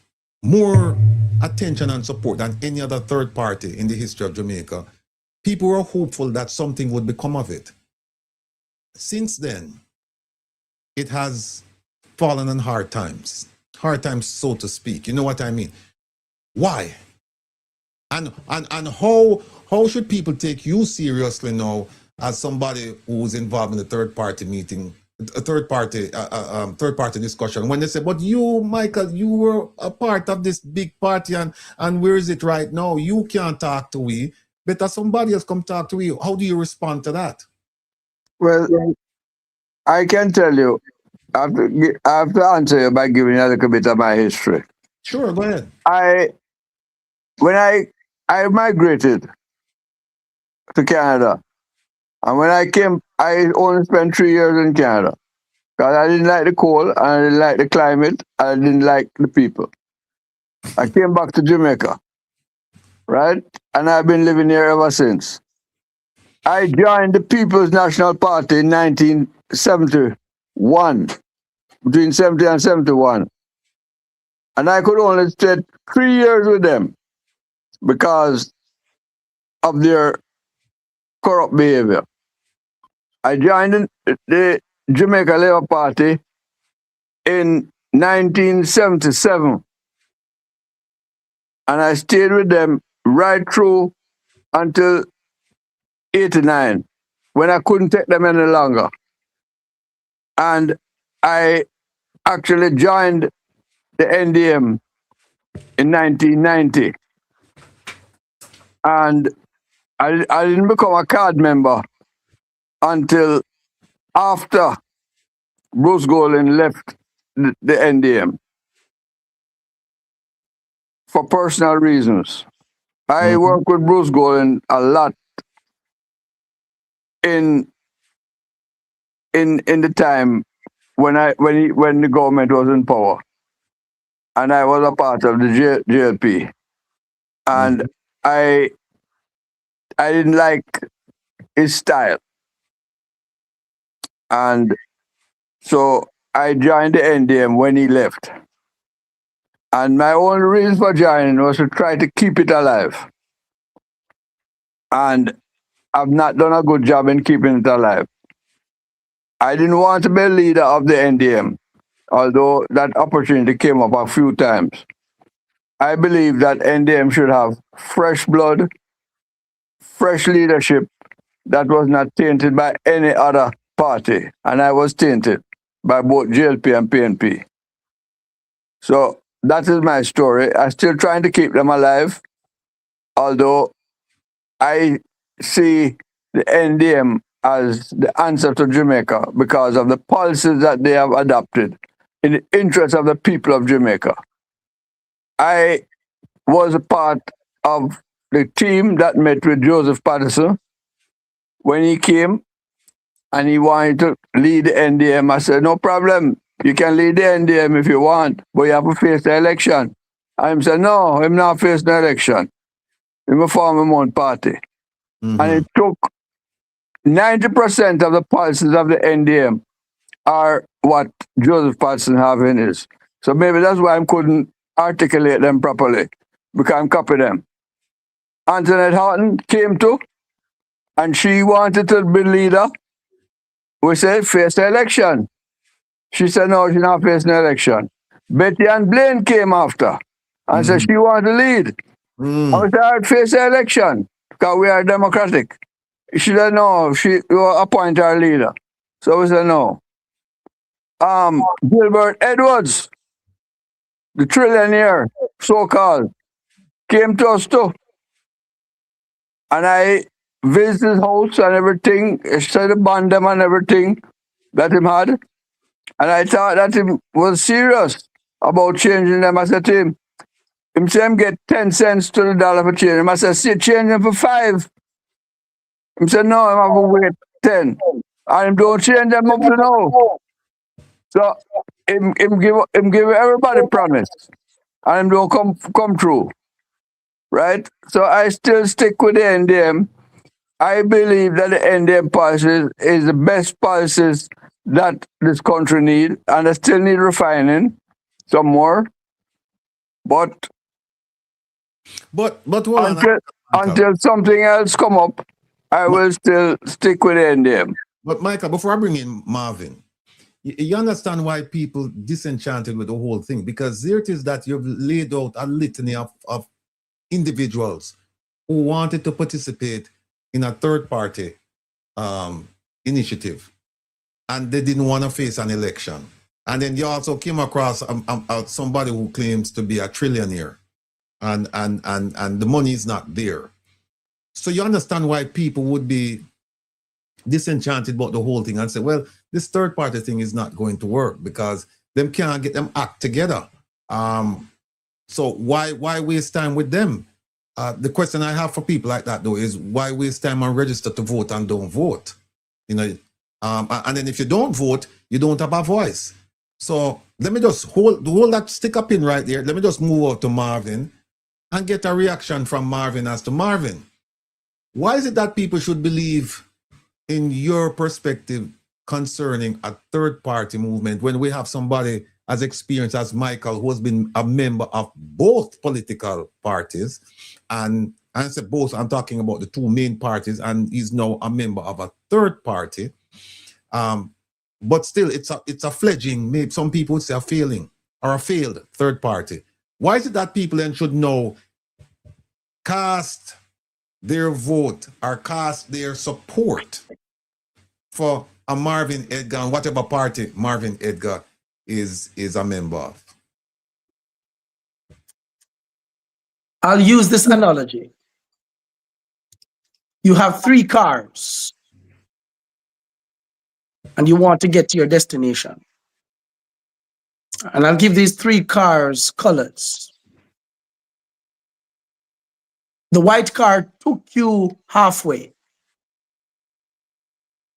more attention and support than any other third party in the history of Jamaica, people were hopeful that something would become of it. Since then, it has fallen on hard times, so to speak. You know what I mean? Why? And how should people take you seriously now as somebody who's involved in the third party meeting, a third party discussion, when they say, but you, Michael, you were a part of this big party, and where is it right now? You can't talk to we. Better somebody else come talk to you. How do you respond to that? Well, I can tell you, I have to answer you by giving you a little bit of my history. Sure, go ahead. When I migrated to Canada, and when I came, I only spent 3 years in Canada because I didn't like the cold, and I didn't like the climate, and I didn't like the people. I came back to Jamaica, right? And I've been living here ever since. I joined the People's National Party in 1971, between 70 and 71. And I could only stay 3 years with them because of their corrupt behavior. I joined the Jamaica Labour Party in 1977. And I stayed with them right through until 89, when I couldn't take them any longer. And I actually joined the NDM in 1990. And I didn't become a card member until after Bruce Golding left the NDM for personal reasons. I worked with Bruce Golding a lot in the time when the government was in power, and I was a part of the JLP, and I didn't like his style, and so I joined the NDM when he left, and my only reason for joining was to try to keep it alive, and I've not done a good job in keeping it alive. I didn't want to be a leader of the NDM, although that opportunity came up a few times. I believe that NDM should have fresh blood, fresh leadership that was not tainted by any other party. And I was tainted by both JLP and PNP. So that is my story. I'm still trying to keep them alive, although I see the NDM as the answer to Jamaica because of the policies that they have adopted in the interest of the people of Jamaica. I was a part of the team that met with Joseph Patterson when he came and he wanted to lead the NDM. I said, no problem. You can lead the NDM if you want, but you have to face the election. And he said, no, I'm not facing the election. I'm a form my own party. And it took 90% of the pulses of the NDM are what Joseph Patterson have in his. So maybe that's why I couldn't articulate them properly, because I'm copy them. Antoinette Horton came to, and she wanted to be leader. We said, face the election. She said, no, she's not facing the election. Betty Ann Blaine came after and said she wanted to lead. I said, I'd face the election because we are democratic. She said, no, she will appoint our leader. So we said, no. Gilbert Edwards, the trillionaire, so-called, came to us too. And I visited his house and everything, said bond them and everything that him had. And I thought that he was serious about changing them. I said to him say him get 10 cents to the dollar for change. I said, see, change them for 5. He said, no, I'm have to wait 10. And don't change them up to now. So him give everybody promise. And him don't come true. Right? So I still stick with the NDM. I believe that the NDM policies is the best policies that this country need, and I still need refining some more. But until something else come up, I will still stick with the NDM. But Michael, before I bring in Marvin, you understand why people disenchanted with the whole thing, because there it is that you've laid out a litany of individuals who wanted to participate in a third-party initiative, and they didn't want to face an election. And then you also came across somebody who claims to be a trillionaire, and the money is not there. So you understand why people would be disenchanted about the whole thing and say, well, this third-party thing is not going to work because them can't get them act together. So why waste time with them? The question I have for people like that, though, is why waste time and register to vote and don't vote? You know, and then if you don't vote, you don't have a voice. So let me just hold that stick up in right there. Let me just move out to Marvin and get a reaction from Marvin as to Marvin. Why is it that people should believe in your perspective concerning a third-party movement when we have somebody as experienced as Michael, who has been a member of both political parties, and I said both, I'm talking about the two main parties, and he's now a member of a third party. But still, it's a fledgling, maybe some people would say a failing or a failed third party. Why is it that people then should know cast their vote or cast their support for a Marvin Edgar, whatever party Marvin Edgar is a member of? I'll use this analogy. You have 3 cars and you want to get to your destination. And I'll give these 3 cars colors. The white car took you halfway.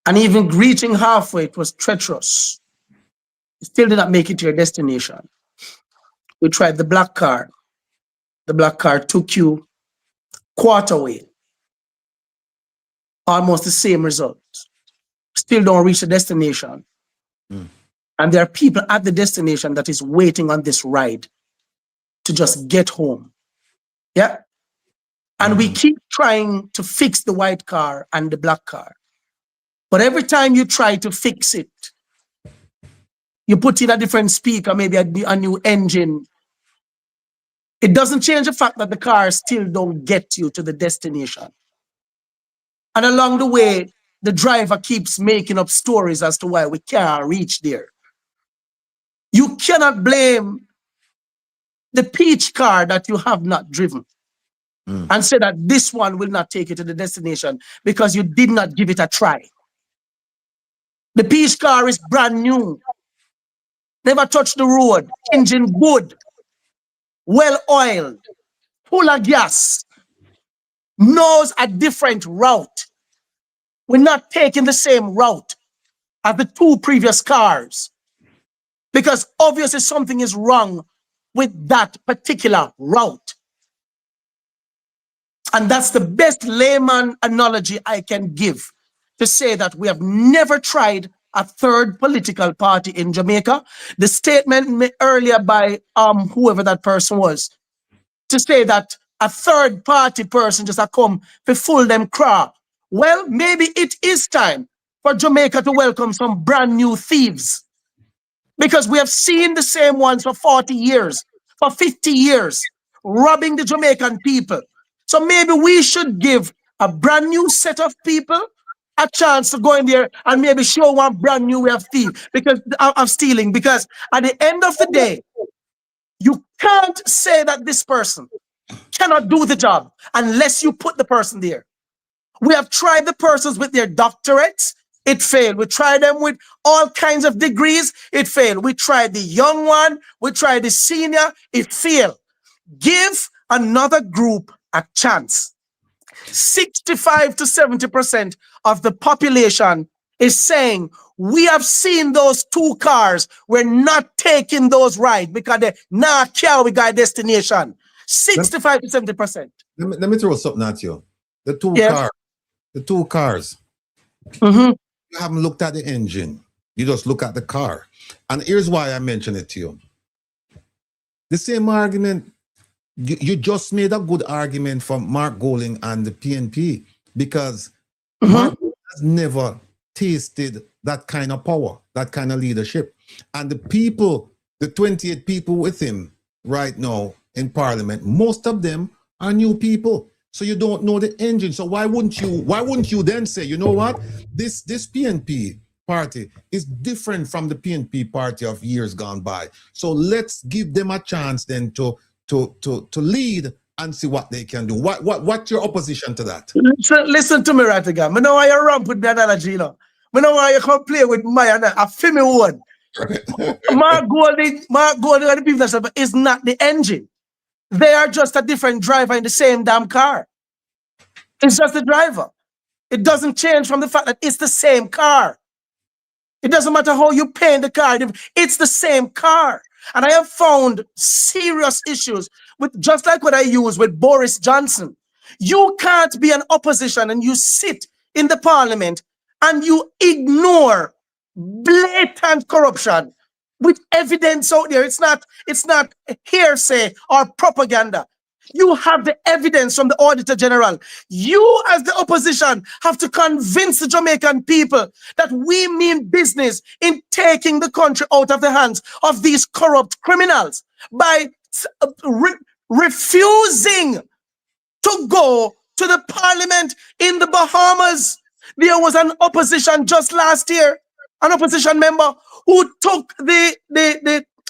And even reaching halfway, it was treacherous. You still did not make it to your destination. We tried the black car. The black car took you quarter way. Almost the same result. Still don't reach the destination. And there are people at the destination that is waiting on this ride to just get home. Yeah. And we keep trying to fix the white car and the black car. But every time you try to fix it, you put in a different speaker, maybe a new engine. It doesn't change the fact that the car still don't get you to the destination. And along the way, the driver keeps making up stories as to why we can't reach there. You cannot blame the peach car that you have not driven and say that this one will not take you to the destination because you did not give it a try. The peach car is brand new. Never touched the road. Engine good. Well oiled. Full of gas. Knows a different route. We're not taking the same route as the two previous cars because obviously something is wrong with that particular route. And that's the best layman analogy I can give to say that we have never tried a third political party in Jamaica. The statement made earlier by whoever that person was, to say that a third party person just a come to fool them crap. Well, maybe it is time for Jamaica to welcome some brand new thieves, because we have seen the same ones for 40 years, for 50 years, robbing the Jamaican people. So maybe we should give a brand new set of people a chance to go in there and maybe show one brand new way of stealing. Because at the end of the day, you can't say that this person cannot do the job unless you put the person there. We have tried the persons with their doctorates, it failed. We tried them with all kinds of degrees, it failed. We tried the young one, we tried the senior, it failed. Give another group a chance. 65 to 70% of the population is saying, we have seen those two cars, we're not taking those rides because they not carry our destination. 65 to 70%. Let me throw something at you. The two cars. You haven't looked at the engine. You just look at the car. And here's why I mention it to you. The same argument, you just made a good argument for Mark Golding and the PNP, because Mark has never tasted that kind of power, that kind of leadership. And the people, the 28 people with him right now in Parliament, most of them are new people. So you don't know the engine. So why wouldn't you then say, you know what? This PNP party is different from the PNP party of years gone by. So let's give them a chance then to lead and see what they can do. What's your opposition to that? Listen to me, Ratigan. I know why you ramp with the analogy, you know. I know why you come play with my and a female one. Mark Golding and the people that say is not the engine. They are just a different driver in the same damn car. It's just the driver. It doesn't change from the fact that it's the same car. It doesn't matter how you paint the car. It's the same car. And I have found serious issues with, just like what I use with Boris Johnson. You can't be an opposition and you sit in the parliament and you ignore blatant corruption with evidence out there. It's not hearsay or propaganda. You have the evidence from the Auditor General. You as the opposition have to convince the Jamaican people that we mean business in taking the country out of the hands of these corrupt criminals by refusing to go to the parliament in the Bahamas. There was an opposition just last year, an opposition member who took the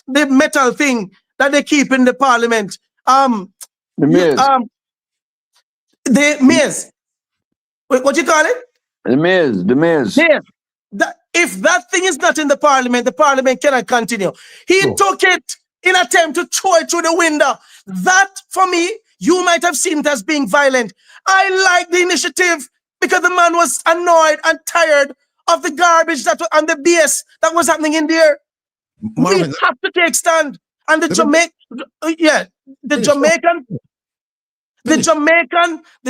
metal thing that they keep in the parliament. The maze. What you call it? The maze. If that thing is not in the parliament cannot continue. He took it in attempt to throw it through the window. That, for me, you might have seen it as being violent. I like the initiative because the man was annoyed and tired of the garbage and the BS that was happening in there. Marvin, we have to take stand. And the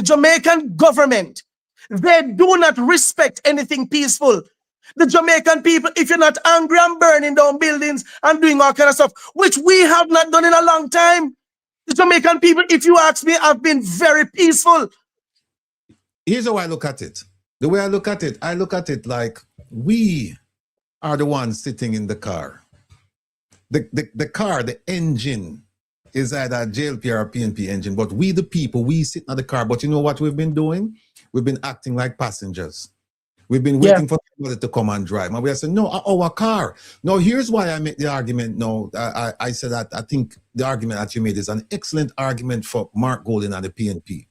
Jamaican government, they do not respect anything peaceful. The Jamaican people, if you're not angry and burning down buildings and doing all kind of stuff, which we have not done in a long time, the Jamaican people, if you ask me, have been very peaceful. Here's how I look at it. The way I look at it like we are the ones sitting in the car. The car, the engine is either a JLP or a PNP engine, but we, the people, we sit in the car. But you know what we've been doing? We've been acting like passengers. We've been waiting for somebody to come and drive. And we have said, no, our car. No, here's why I made the argument. No, I said that I think the argument that you made is an excellent argument for Mark Golding and the PNP.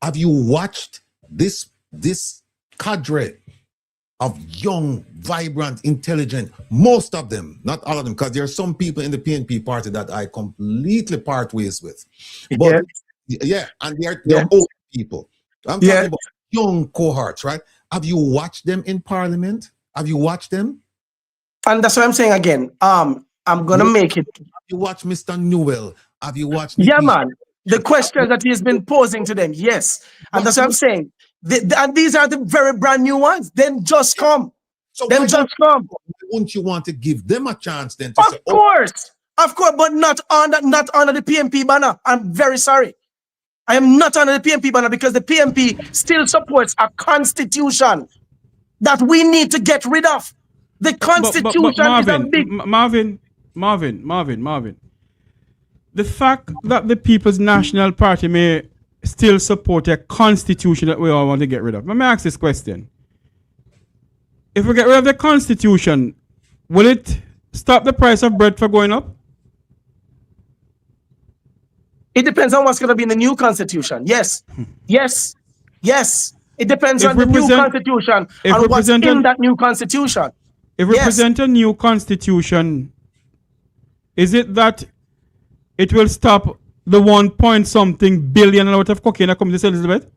Have you watched this cadre of young, vibrant, intelligent, most of them, not all of them, because there are some people in the PNP party that I completely part ways with. But and they're old people. I'm talking about young cohorts, right? Have you watched them in Parliament? Have you watched them? And that's what I'm saying again. I'm gonna make it. Have you watched Mr. Newell? Have you watched Yeah, Nikki? man. The questions that he's been posing to them, yes. And that's what I'm saying. And these are the very brand new ones. Then just come. So then just come. Wouldn't you want to give them a chance then to say, Of course, but not under the PMP banner. I'm very sorry. I am not under the PMP banner because the PMP still supports a constitution that we need to get rid of. The constitution but Marvin, is a big... Marvin. The fact that the People's National Party may still support a constitution that we all want to get rid of. Let me ask this question. If we get rid of the constitution, will it stop the price of bread from going up? It depends on what's going to be in the new constitution. Yes. It depends on the new constitution and what's in that new constitution. If we present a new constitution, is it that it will stop the 1-point-something billion out of cocaine that comes to Elizabeth?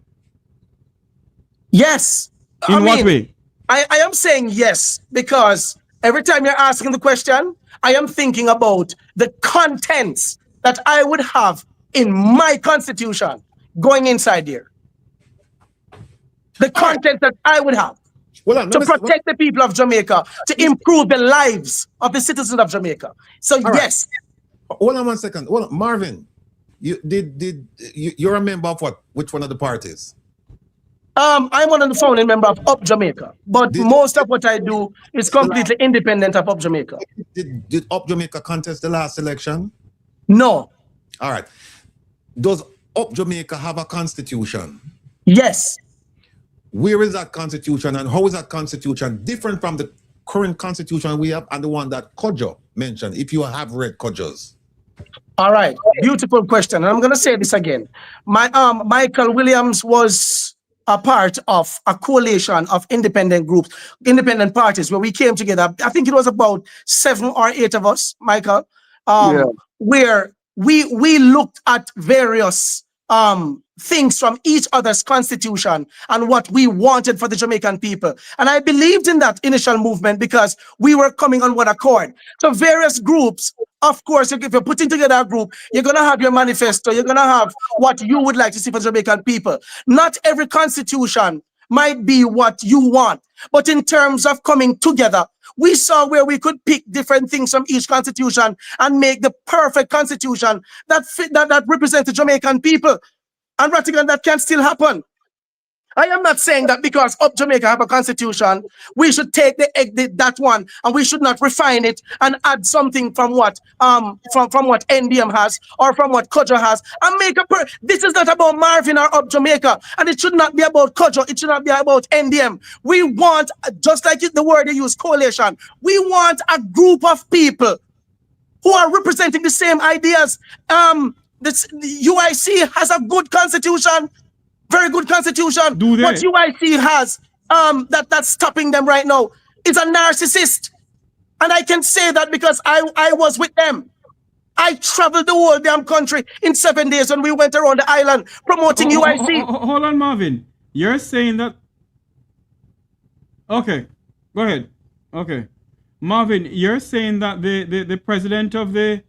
Yes. In what way? I am saying yes, because every time you're asking the question, I am thinking about the contents that I would have in my constitution going inside here. The content that I would have to protect the people of Jamaica, to improve the lives of the citizens of Jamaica. So yes. Hold on 1 second. Hold on. Marvin, you're a member of what? Which one of the parties? I'm one of the founding member of Up Jamaica, but most of what I do is completely independent of Up Jamaica. Did Up Jamaica contest the last election? No. All right. Does Up Jamaica have a constitution? Yes. Where is that constitution and how is that constitution different from the current constitution we have and the one that Kojo mentioned, if you have read Kojo's? All right. Beautiful question. And I'm going to say this again. Michael Williams was a part of a coalition of independent groups, independent parties, where we came together. I think it was about 7 or 8 of us, Michael, where we looked at various things from each other's constitution and what we wanted for the Jamaican people. And I believed in that initial movement because we were coming on one accord. So various groups, of course, if you're putting together a group, you're going to have your manifesto, you're going to have what you would like to see for the Jamaican people. Not every constitution might be what you want, but in terms of coming together, we saw where we could pick different things from each constitution and make the perfect constitution that represents the Jamaican people. And Ratigan, that can still happen. I am not saying that because Up Jamaica have a constitution, we should take that one and we should not refine it and add something from what from what NDM has or from what Kojo has and make this is not about Marvin or Up Jamaica, and it should not be about Kojo, it should not be about NDM. We want, just like the word they use, coalition, we want a group of people who are representing the same ideas. The UIC has a good constitution, very good constitution. What UIC has that's stopping them right now is a narcissist. And I can say that because I was with them. I traveled the whole damn country in 7 days when we went around the island promoting UIC. Hold on, Marvin. You're saying that... Okay, go ahead. Okay. Marvin, you're saying that the president of the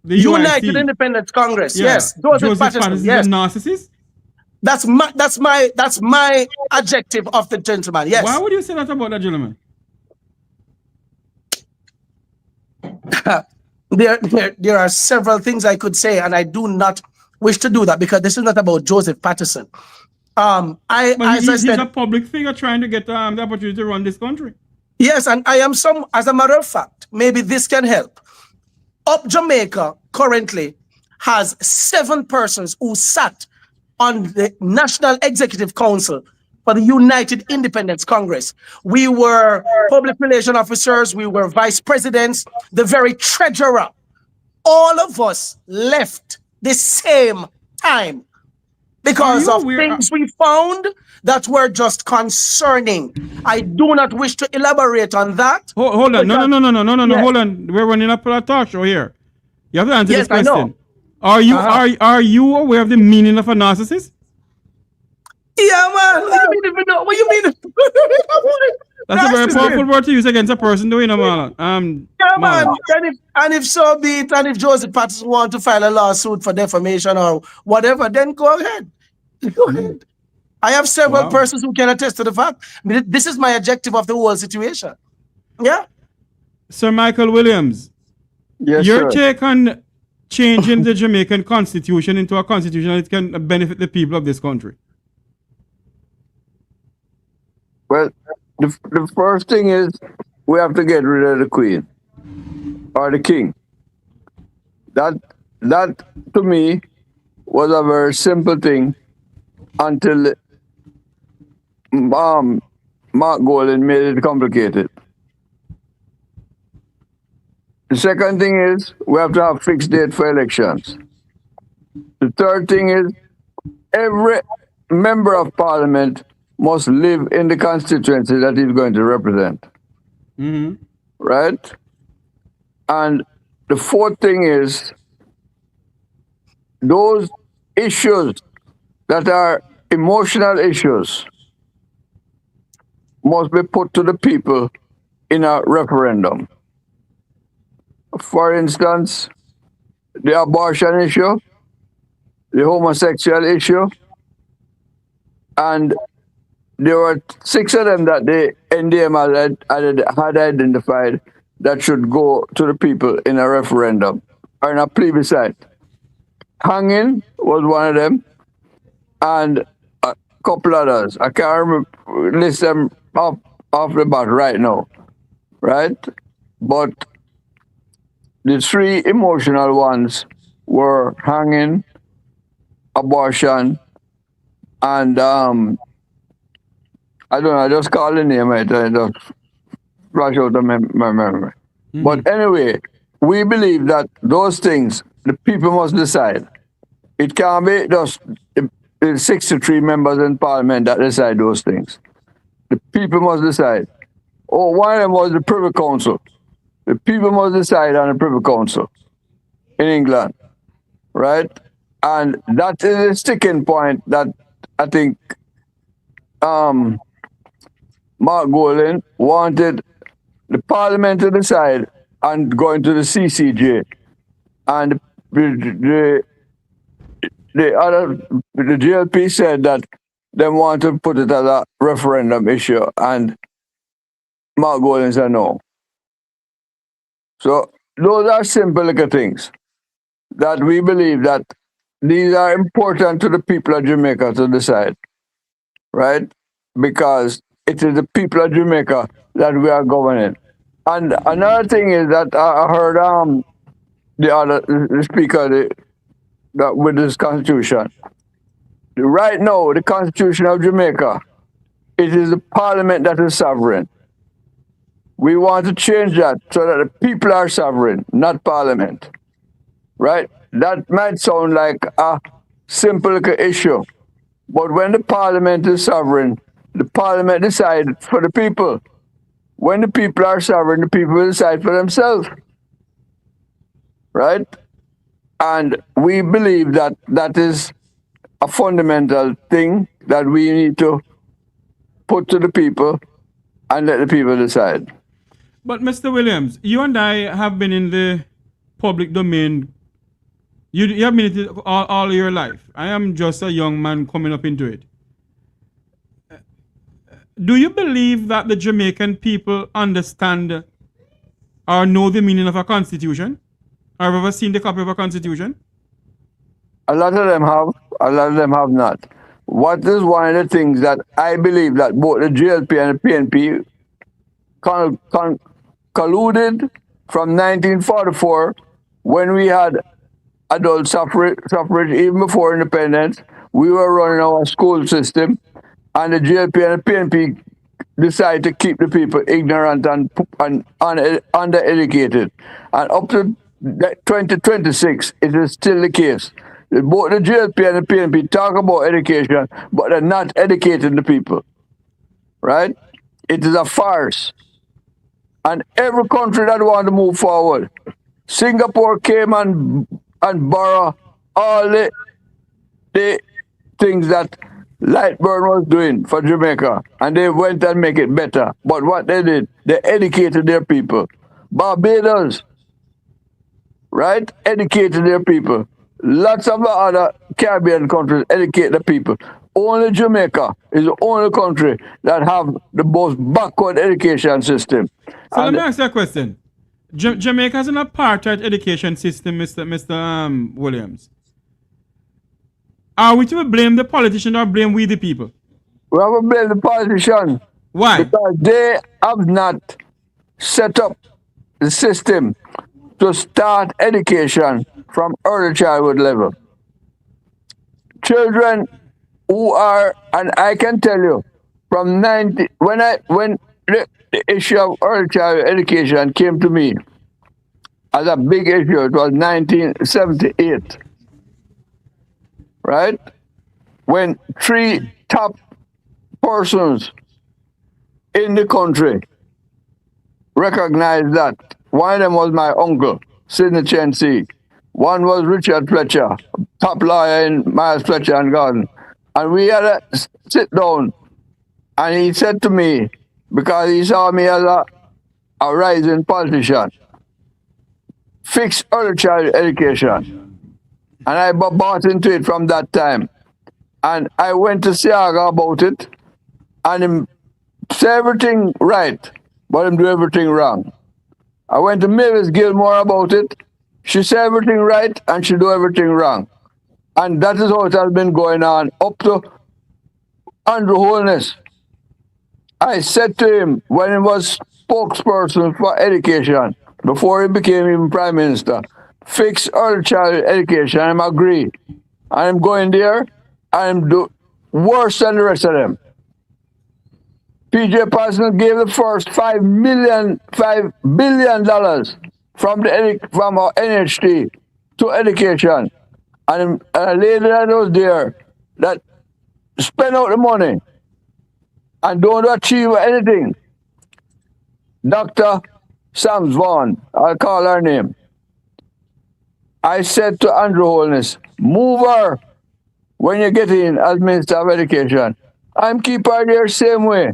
United Independence Congress, yes. Joseph Patterson, yes. Is a narcissist? That's my adjective of the gentleman, yes. Why would you say that about that gentleman? There are several things I could say, and I do not wish to do that because this is not about Joseph Patterson. He's a public figure trying to get the opportunity to run this country. Yes, and I am as a matter of fact, maybe this can help. Up Jamaica currently has 7 persons who sat on the National Executive Council for the United Independence Congress. We were public relation officers, we were vice presidents, the very treasurer. All of us left the same time because of things we found that were just concerning. I do not wish to elaborate on that. Hold on, no, hold on. We're running up a talk show here. You have to answer this question. Are you aware of the meaning of a narcissist? Yeah, man. What you mean if you know? What you mean? That's a very powerful word to use against a person doing a Marlon. Yeah, man. Marlon. And if so be it, and if Joseph Patterson want to file a lawsuit for defamation or whatever, then go ahead. Go ahead. I have several persons who can attest to the fact. I mean, this is my objective of the whole situation. Yeah. Sir Michael Williams. Yes, your sir. take on changing the Jamaican constitution into a constitution that can benefit the people of this country? Well, the first thing is we have to get rid of the Queen or the King. That to me was a very simple thing until Mark Golden made it complicated. The second thing is we have to have fixed date for elections. The third thing is every member of parliament must live in the constituency that he's going to represent. Right? And the fourth thing is those issues that are emotional issues must be put to the people in a referendum. For instance, the abortion issue, the homosexual issue, and there were 6 of them that the NDM had identified that should go to the people in a referendum or in a plebiscite. Hanging was one of them, and a couple others. I can't list them off the bat right now, right? But the 3 emotional ones were hanging, abortion, and I don't know, I just call the name, right? I just flash out of my memory. But anyway, we believe that those things, the people must decide. It can't be just the 63 members in parliament that decide those things. The people must decide. Oh, one of them was the Privy Council. The people must decide on the Privy Council in England, right? And that is a sticking point that I think Mark Golden wanted the parliament to decide and going to the CCJ. And the GLP said that they want to put it as a referendum issue, and Mark Golden said no. So those are simple little things that we believe that these are important to the people of Jamaica to decide, right? Because it is the people of Jamaica that we are governing. And another thing is that I heard the speaker that with this constitution. Right now, the Constitution of Jamaica, it is the parliament that is sovereign. We want to change that so that the people are sovereign, not parliament. Right? That might sound like a simple issue, but when the parliament is sovereign, the parliament decides for the people. When the people are sovereign, the people will decide for themselves. Right? And we believe that that is a fundamental thing that we need to put to the people and let the people decide. But Mr. Williams, you and I have been in the public domain. You have been in it all your life. I am just a young man coming up into it. Do you believe that the Jamaican people understand or know the meaning of a constitution? Or have ever seen the copy of a constitution? A lot of them have, a lot of them have not. What is one of the things that I believe that both the GLP and the PNP colluded from 1944 when we had adult suffrage even before independence. We were running our school system, and the GLP and the PNP decided to keep the people ignorant and undereducated. And up to 2026, it is still the case. Both the GLP and the PNP talk about education, but they're not educating the people. Right? It is a farce. And every country that wants to move forward, Singapore came and borrow all the things that Lightburn was doing for Jamaica, and they went and make it better. But what they did, they educated their people. Barbados, right, educated their people. Lots of the other Caribbean countries educate the people. Only Jamaica is the only country that have the most backward education system. So let me ask you a question. Jamaica has an apartheid education system, Mr. Williams. Are we to blame the politician or blame we the people? We have to blame the politician. Why? Because they have not set up the system to start education from early childhood level. Children who are, and I can tell you, from 90, when the issue of early childhood education came to me as a big issue, it was 1978, right? When 3 top persons in the country recognized that. One of them was my uncle, Sidney Chensi. One was Richard Fletcher, top lawyer in Miles Fletcher and Garden. And we had a sit down, and he said to me, because he saw me as a rising politician, fix early child education. And I bought into it from that time. And I went to Siaga about it, and him say everything right, but him do everything wrong. I went to Mavis Gilmore about it. She said everything right, and she do everything wrong. And that is how it has been going on up to Andrew Holness. I said to him when he was spokesperson for education, before he became even Prime Minister, fix early child education. I'm agree. I'm going there. I'm do worse than the rest of them. PJ Parsons gave the first $5 billion from our NHT to education. And a lady that was there that spent out the money and don't achieve anything. Dr. Sams Vaughan, I'll call her name. I said to Andrew Holness, move her when you get in as Minister of Education. I'm keep her there same way.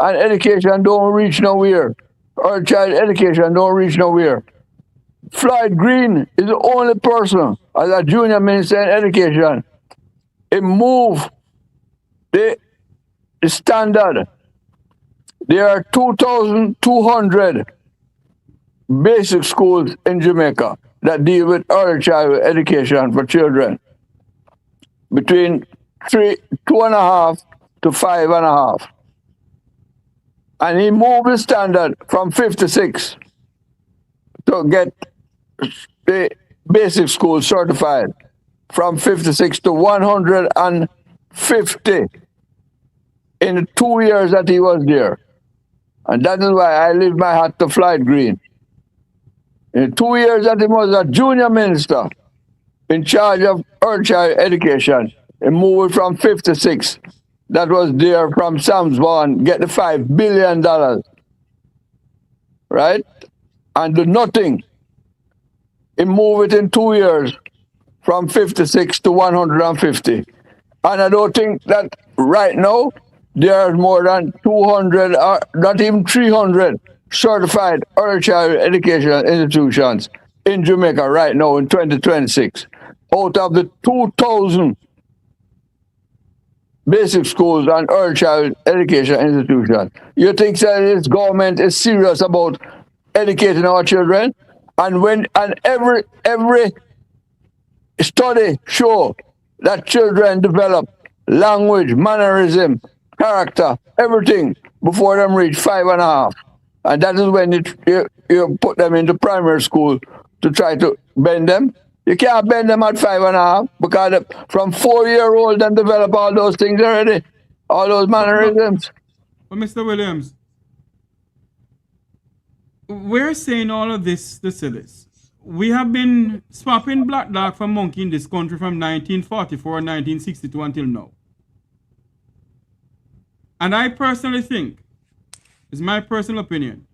And education don't reach nowhere. Or child education don't reach nowhere. Floyd Green is the only person as a junior minister in education. He moved the standard. There are 2,200 basic schools in Jamaica that deal with early childhood education for children between 2.5 to 5.5. And he moved the standard from 56 to get the basic school certified from 56 to 150 in the 2 years that he was there. And that is why I lift my hat to Floyd Green. In 2 years that he was a junior minister in charge of early child education, he moved from 56 that was there from Sams Vaughan, get the $5 billion, right? And do nothing. He moved it in 2 years from 56 to 150. And I don't think that right now there are more than 200, or not even 300 certified early child education institutions in Jamaica right now in 2026. Out of the 2,000 basic schools and early child education institutions. You think that this government is serious about educating our children? And every study show that children develop language, mannerism, character, everything before them reach 5.5. And that is when you put them into primary school to try to bend them. You can't bend them at 5.5 because from 4-year-old them develop all those things already, all those mannerisms. But Mr. Williams, we're saying all of this to say this. We have been swapping black dog for monkey in this country from 1944 and 1962 until now. And I personally think, it's my personal opinion,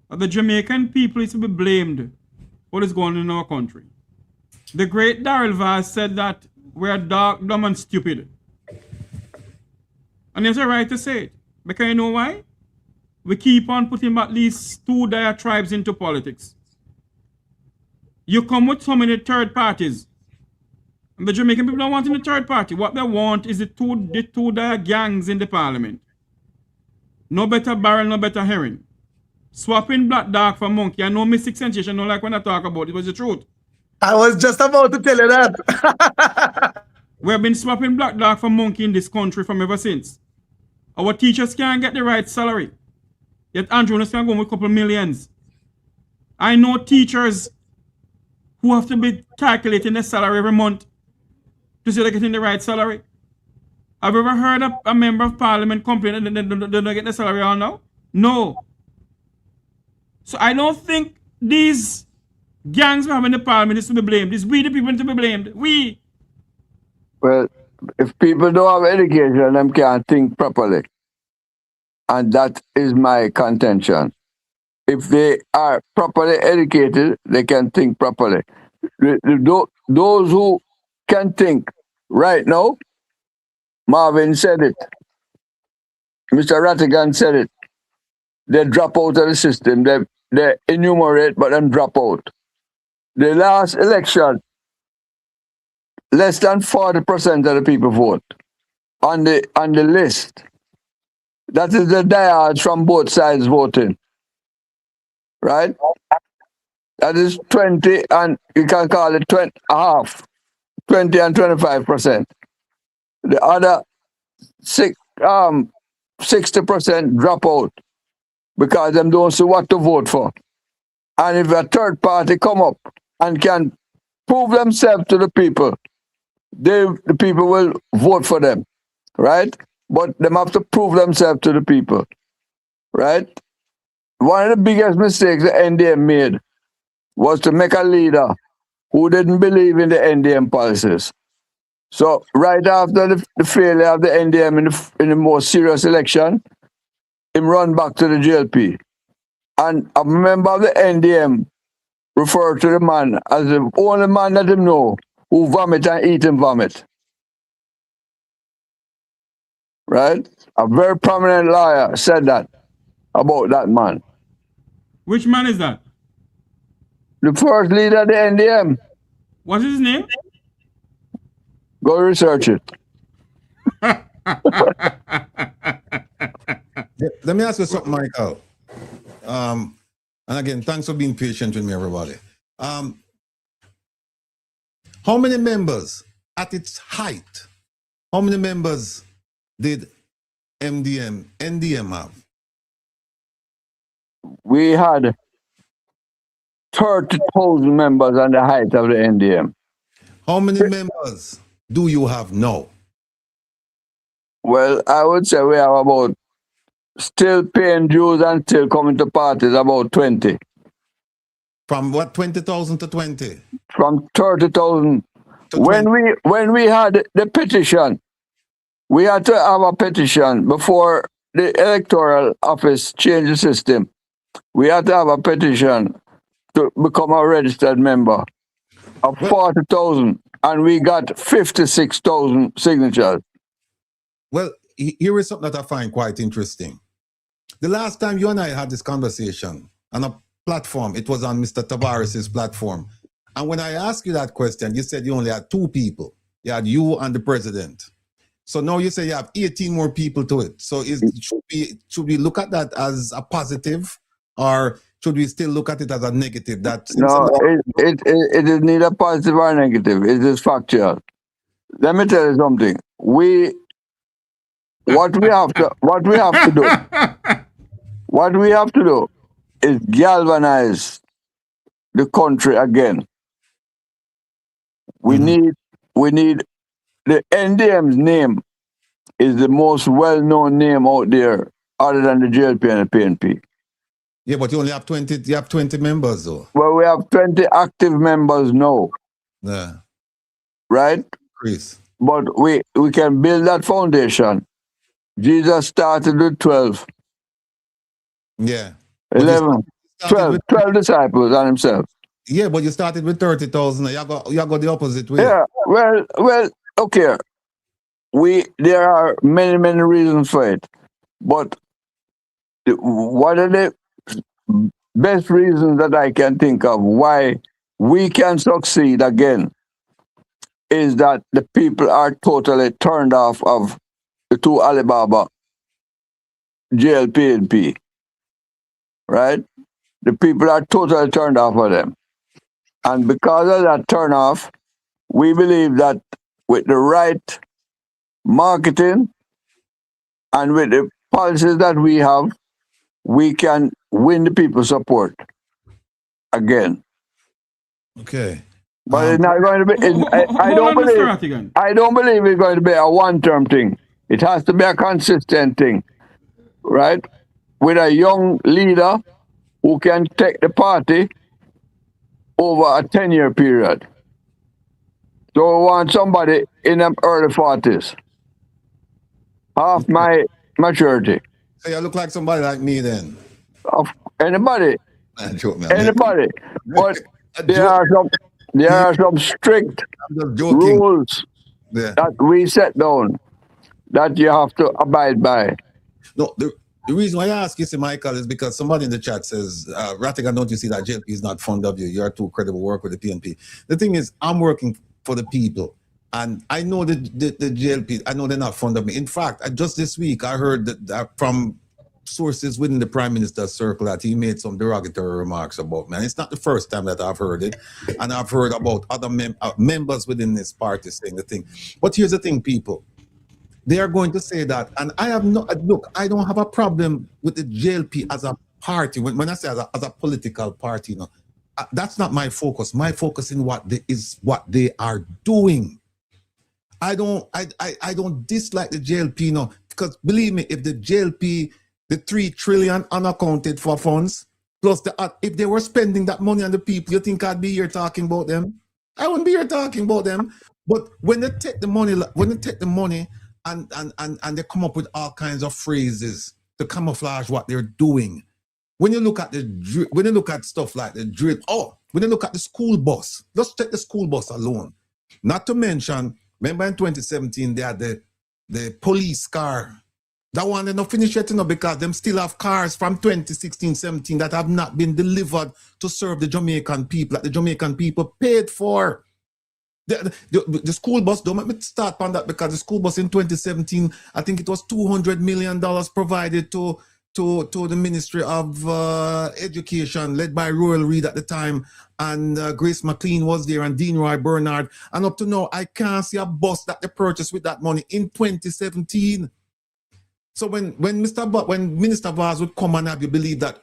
that the Jamaican people is to be blamed for what is going on in our country. The great Darrell Vaz said that we're dark, dumb, and stupid. And there's a right to say it. Because you know why? We keep on putting at least 2 diatribes into politics. You come with so many third parties. And the Jamaican people don't want in the third party. What they want is the two gangs in the parliament. No better barrel, no better herring. Swapping black dog for monkey. I know Mystic Sensation don't like when I talk about it. It was the truth. I was just about to tell you that. We have been swapping black dog for monkey in this country from ever since. Our teachers can't get the right salary. Yet Andrew can go with a couple millions. I know teachers who have to be calculating their salary every month to say they're getting the right salary. Have you ever heard a member of parliament complain that they don't get the salary all now? No. So I don't think these gangs we have in the parliament is to be blamed. It's we the people to be blamed. We. Well, if people don't have education, them can't think properly. And that is my contention. If they are properly educated, they can think properly. Those who can think right now, Marvin said it. Mr. Rattigan said it. They drop out of the system. They enumerate, but then drop out. The last election, less than 40% of the people vote on the list. That is the diehards from both sides voting. Right? That is 20, and you can call it 20 half. 20 and 25%. The other 60% drop out because them don't see what to vote for. And if a third party come up and can prove themselves to the people, the people will vote for them, right? But them have to prove themselves to the people, right? One of the biggest mistakes the NDM made was to make a leader who didn't believe in the NDM policies. So right after the failure of the NDM in the most serious election, him run back to the GLP. And a member of the NDM referred to the man as the only man that him know who vomit and eat and vomit. Right? A very prominent lawyer said that about that man. Which man is that? The first leader of the NDM. What's his name? Go research it. Let me ask you something, Michael. And again, thanks for being patient with me, everybody. How many members at its height? How many members did NDM have? We had 30,000 members on the height of the NDM. How many members do you have now? Well, I would say we have about, still paying dues and still coming to parties, about 20. From what, 20,000 to 20? From 30,000. When we had the petition, we had to have a petition before the electoral office changed the system. We had to have a petition to become a registered member of 40,000, and we got 56,000 signatures. Well, here is something that I find quite interesting. The last time you and I had this conversation on a platform, it was on Mr. Tavares' platform. And when I asked you that question, you said you only had 2 people. You had you and the president. So now you say you have 18 more people to it. So should we look at that as a positive, or should we still look at it as a negative? No, it is neither positive or negative. It is factual. Let me tell you something. What we have to do is galvanize the country again. We need the NDM's name is the most well-known name out there, other than the JLP and the PNP. Yeah, but you only have 20. You have 20 members, though. Well, we have 20 active members now. Yeah. Right? Chris. But we can build that foundation. Jesus started with 12. Yeah. 11. 12 disciples and himself. Yeah, but you started with 30,000. You go the opposite way. Yeah. Well, okay. there are many reasons for it, but one of the best reasons that I can think of why we can succeed again is that the people are totally turned off of the two Alibaba JLP&P, right? The people are totally turned off of them. And because of that turn off, we believe that with the right marketing and with the policies that we have, we can win the people's support again. Okay. But it's not going to be. I Hold don't on, Mr. believe. Rattigan. I don't believe it's going to be a one-term thing. It has to be a consistent thing, right? With a young leader who can take the party over a 10-year period. So we want somebody in them early 40s, half my maturity. So you look like somebody like me then. Of anybody, Man, joke, man. anybody. But there are some strict I'm just joking. rules Yeah. that we set down that you have to abide by. No, the reason why I ask you, Michael, is because somebody in the chat says, Ratigan, don't you see that JLP is not fond of you? You are too credible work with the PNP. The thing is, I'm working for the people. And I know the JLP, I know they're not fond of me. In fact, just this week, I heard that from sources within the Prime Minister's circle that he made some derogatory remarks about me. And it's not the first time that I've heard it. And I've heard about other members within this party saying the thing. But here's the thing, people. They are going to say that, and I have no look. I don't have a problem with the JLP as a party. When I say as a political party, you know, that's not my focus. My focus in what they are doing. I don't dislike the JLP, you know, because believe me, if the JLP, the 3 trillion unaccounted for funds, plus if they were spending that money on the people, you think I'd be here talking about them? I wouldn't be here talking about them. But when they take the money, and they come up with all kinds of phrases to camouflage what they're doing. When you look at stuff like the drill, when you look at the school bus, let's take the school bus alone. Not to mention, remember in 2017 they had the police car. That one they not finished yet, you know, because them still have cars from 2016-17 that have not been delivered to serve the Jamaican people, that the Jamaican people paid for. The school bus, don't make me start on that, because the school bus in 2017, I think it was $200 million provided to the Ministry of Education, led by Royal Reid at the time, and Grace McLean was there, and Dean Roy Bernard. And up to now, I can't see a bus that they purchased with that money in 2017. So when Minister Vaz would come and have you believe that,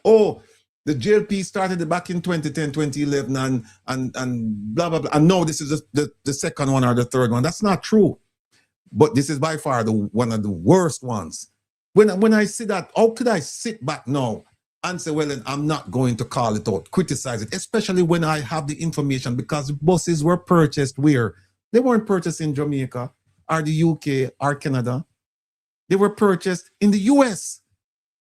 the JLP started it back in 2010, 2011, and blah, blah, blah. And no, this is the second one or the third one. That's not true. But this is by far one of the worst ones. When I see that, how could I sit back now and say, well, then I'm not going to call it out, criticize it, especially when I have the information, because the buses were purchased where? They weren't purchased in Jamaica or the UK or Canada. They were purchased in the US.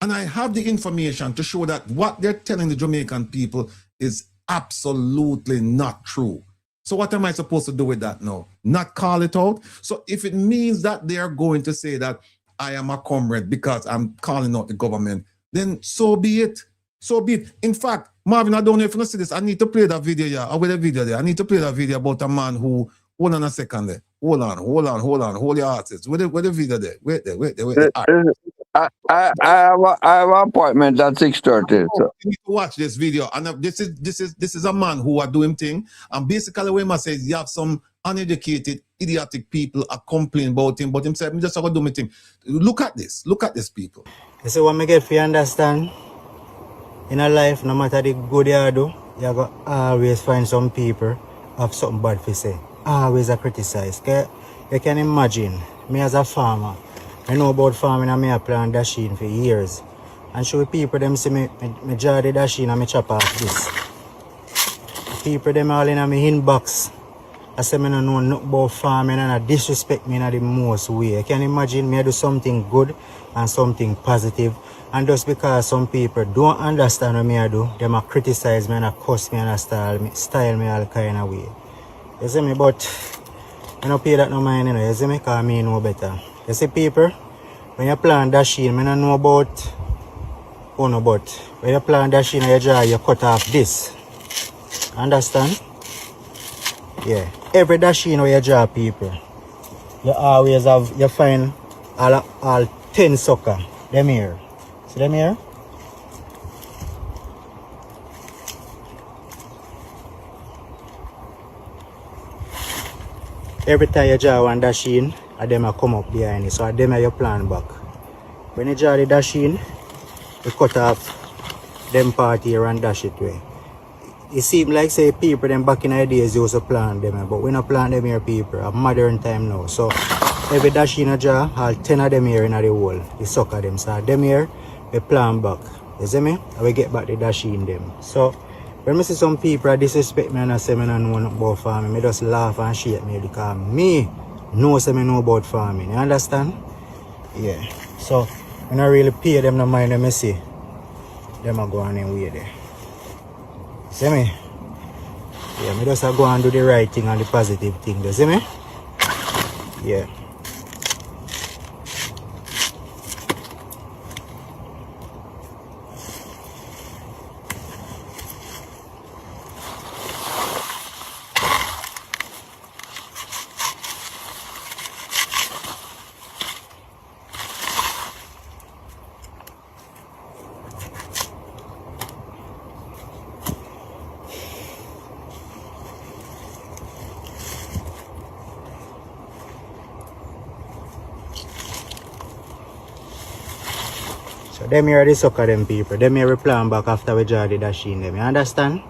And I have the information to show that what they're telling the Jamaican people is absolutely not true. So what am I supposed to do with that now? Not call it out? So if it means that they are going to say that I am a comrade because I'm calling out the government, then so be it. So be it. In fact, Marvin, I don't know if you see this. I need to play that video here. With a video there. I need to play that video about a man who, hold on a second there. Hold on. Hold your horses. Where the video there? Wait there. I have an appointment at 6:30. So. You need to watch this video. And this is a man who are doing thing. And basically what he says, you have some uneducated, idiotic people are complaining about him, but himself, I'm just going to do my thing. Look at this, people. You see what I get for you understand? In a life, no matter the good you do, you go always find some people have something bad to say. Always a criticize. Okay? You can imagine, me as a farmer, I know about farming and I plant dasheen for years. And show people them see me jar the dasheen and me chop off this. People them all in my inbox. I say me no know nothing about farming and I disrespect me in the most way. You can imagine me do something good and something positive. And just because some people don't understand what I do, they might criticize me and cuss me and style me all kind of way. You see me, but I don't pay that no mind, you know, you see me? Because me know better. You see, people, when you plant that sheen, I don't know about, oh no, but when you plant that sheen in your jar, you cut off this. Understand? Yeah. Every dasheen where you draw, people, you always have, you find all 10 sucker. Them here. See them here? Every time you draw one dasheen, them will come up behind it. So them are your plan back. When you draw the dasheen, you cut off them part here and dash it way. It seems like say people them back in the days used to plant them, but we not plant them here, people. A modern time now. So every dash in a jar, all 10 of them here in the hole. The sucker them. So them here, we plant back. You see me? And we get back the dash in them. So when I see some people disrespect me and I say me don't know nothing about farming, I just laugh and shake me because me know say me know about farming. You understand? Yeah. So when I really pay them no mind, I see them are going in way there. See me? Yeah, me just go and do the right thing and the positive thing. You see me? Yeah. So them here the sucker them people. Them here we plan back after we draw the dash in them. You understand?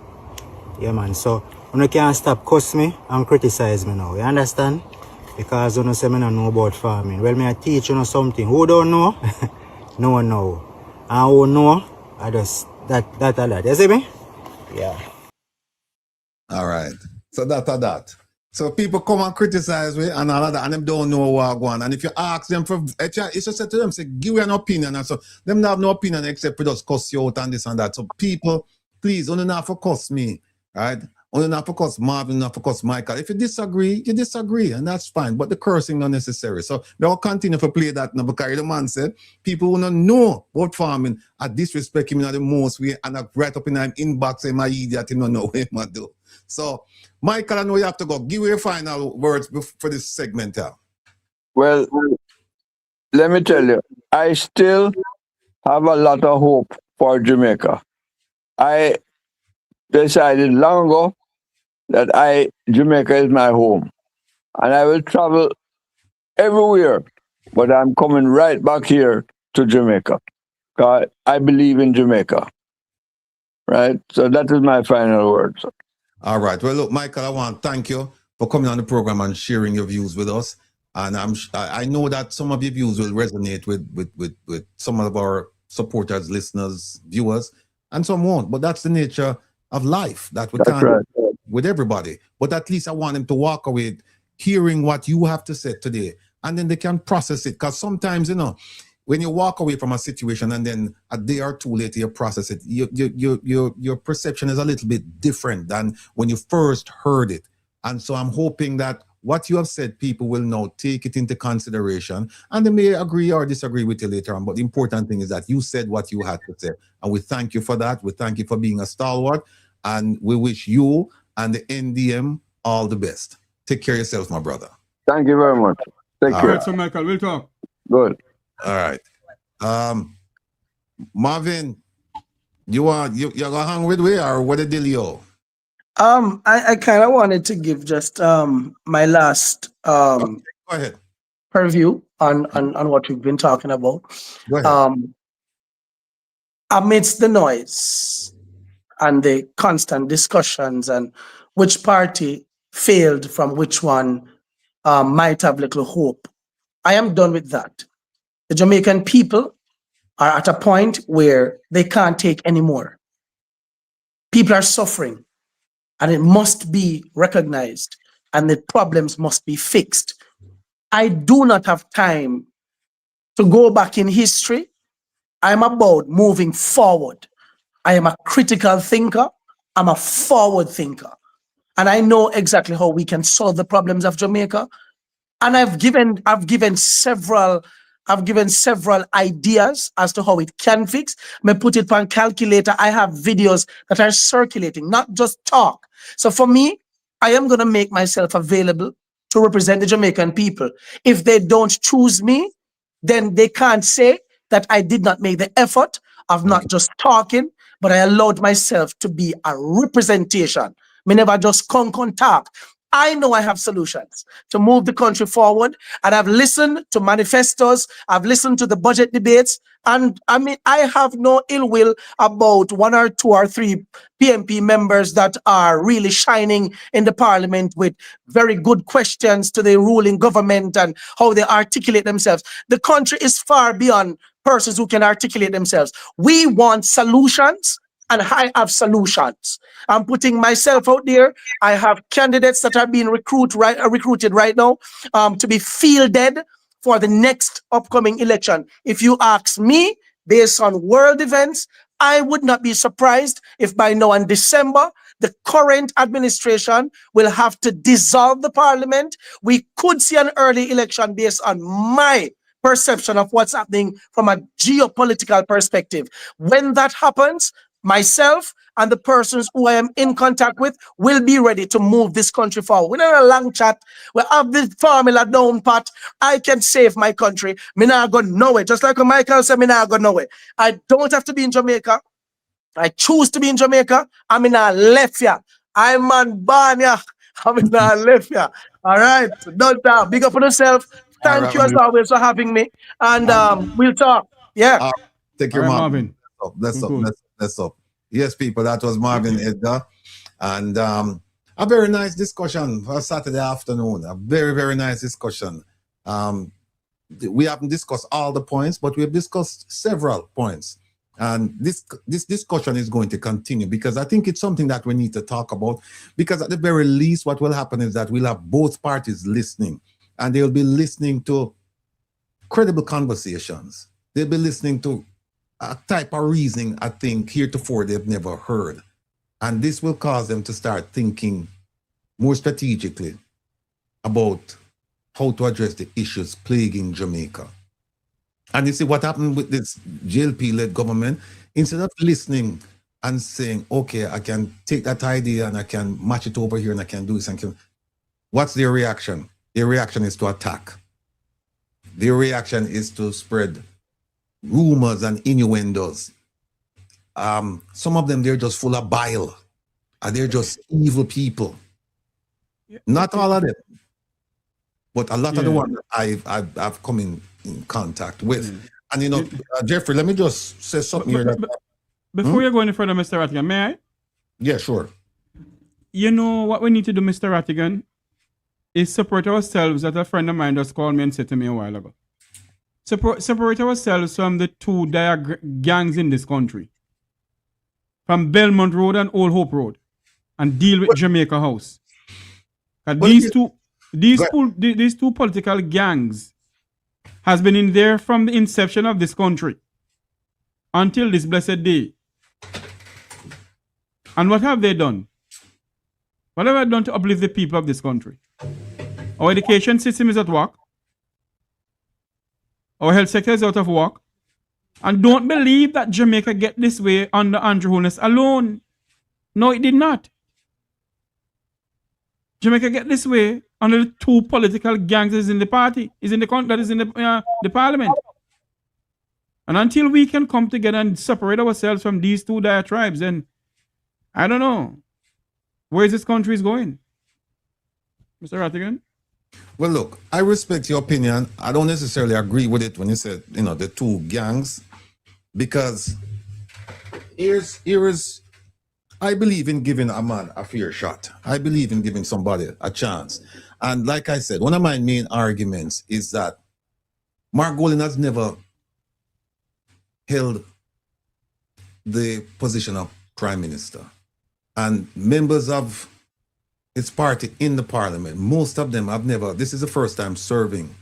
Yeah man. So you can't stop cuss me and criticize me now. You understand? Because you say me don't know about farming. Well me I teach you something. Who don't know? No one know. And who know? I just that. You see me? Yeah. All right. So that. So people come and criticize me and all of that, and them don't know what going on. And if you ask them for, it's just said to them, say, give you an opinion. And so them have no opinion except for just cuss you out and this and that. So people, please, only not for cuss me, right? Only not for cuss Marvin, not for cuss Michael. If you disagree, and that's fine. But the cursing not necessary. So they'll continue to play that now because the man said people who don't know about farming are disrespect him in the most way and right up in him inbox say my idiot, he don't know what he do. So Michael, I know you have to go. Give me your final words for this segment here. Well, let me tell you, I still have a lot of hope for Jamaica. I decided long ago that Jamaica is my home. And I will travel everywhere, but I'm coming right back here to Jamaica. because I believe in Jamaica. Right? So that is my final words. All right. Well, look, Michael, I want to thank you for coming on the program and sharing your views with us. And I know that some of your views will resonate with some of our supporters, listeners, viewers, and some won't. But that's the nature of life, that we can't do with everybody. But at least I want them to walk away hearing what you have to say today, and then they can process it. Because sometimes, you know, when you walk away from a situation and then a day or two later you process it, your perception is a little bit different than when you first heard it. And so I'm hoping that what you have said, people will now take it into consideration, and they may agree or disagree with you later on. But the important thing is that you said what you had to say. And we thank you for that. We thank you for being a stalwart. And we wish you and the NDM all the best. Take care of yourself, my brother. Thank you very much. Take care. Right, so Michael, we'll talk. Good. All right. Marvin, you're gonna hang with me, or what the deal? I kind of wanted to give just my last Go ahead. Purview on what we've been talking about. Go ahead. Amidst the noise and the constant discussions and which party failed from which one might have little hope, I am done with that. The Jamaican people are at a point where they can't take any more. People are suffering, and it must be recognized, and the problems must be fixed. I do not have time to go back in history. I'm about moving forward. I am a critical thinker. I'm a forward thinker. and I know exactly how we can solve the problems of Jamaica. And I've given several ideas as to how it can fix. Me put it on calculator. I have videos that are circulating, not just talk. So for me, I am gonna make myself available to represent the Jamaican people. If they don't choose me, then they can't say that I did not make the effort of not just talking, but I allowed myself to be a representation. Me never just con talk. I know I have solutions to move the country forward, and I've listened to manifestos, I've listened to the budget debates, and I mean, I have no ill will about 1 or 2 or 3 PMP members that are really shining in the parliament with very good questions to the ruling government and how they articulate themselves. The country is far beyond persons who can articulate themselves. We want solutions, and I have solutions. I'm putting myself out there. I have candidates that are being recruited right now to be fielded for the next upcoming election. If you ask me, based on world events, I would not be surprised if by now in December, the current administration will have to dissolve the parliament. We could see an early election based on my perception of what's happening from a geopolitical perspective. When that happens, myself and the persons who I am in contact with will be ready to move this country forward. We're not a long chat. We have the formula down pat. I can save my country. Me not gonna know it. Just like when Michael said, me not gonna know it. I don't have to be in Jamaica. I choose to be in Jamaica. I'm in a left here. I'm on Banya. I'm in a left here. All right. Don't doubt. Big up on yourself. Thank you as always for having me. And we'll talk. Yeah. Take your All right, Marvin. Marvin. Let's up. Yes, people, that was Marvin Edgar. And a very nice discussion for Saturday afternoon. A very, very nice discussion. We haven't discussed all the points, but we've discussed several points. And this discussion is going to continue because I think it's something that we need to talk about. Because at the very least, what will happen is that we'll have both parties listening. And they'll be listening to credible conversations. They'll be listening to a type of reasoning, I think, heretofore they've never heard. And this will cause them to start thinking more strategically about how to address the issues plaguing Jamaica. And you see what happened with this JLP-led government, instead of listening and saying, okay, I can take that idea and I can match it over here and I can do this and can, what's their reaction? Their reaction is to attack. Their reaction is to spread rumors and innuendos. Some of them, they're just full of bile. And they're just evil people. Not all of them, but a lot of the ones that I've come in contact with. And you know, Jeffrey, let me just say something here. Before you go any further, Mr. Rattigan, may I? Yeah, sure. You know what we need to do, Mr. Rattigan, is separate ourselves, that a friend of mine just called me and said to me a while ago. Separate ourselves from the two gangs in this country, from Belmont Road and Old Hope Road, and deal with Jamaica House. These two political gangs has been in there from the inception of this country until this blessed day. And what have they done? What have they done to uplift the people of this country? Our education system is at work. Our health sector is out of work. And don't believe that Jamaica get this way under Andrew Holness alone. No, it did not. Jamaica get this way under the two political gangs that is in the party, that is in the parliament. And until we can come together and separate ourselves from these two diatribes, then I don't know where this country is going. Mr. Ratigan? Well, look, I respect your opinion. I don't necessarily agree with it when you said, you know, the two gangs, because I believe in giving a man a fair shot. I believe in giving somebody a chance. And like I said, one of my main arguments is that Mark Golding has never held the position of prime minister. And members of his party in the parliament, most of them have never, this is the first time serving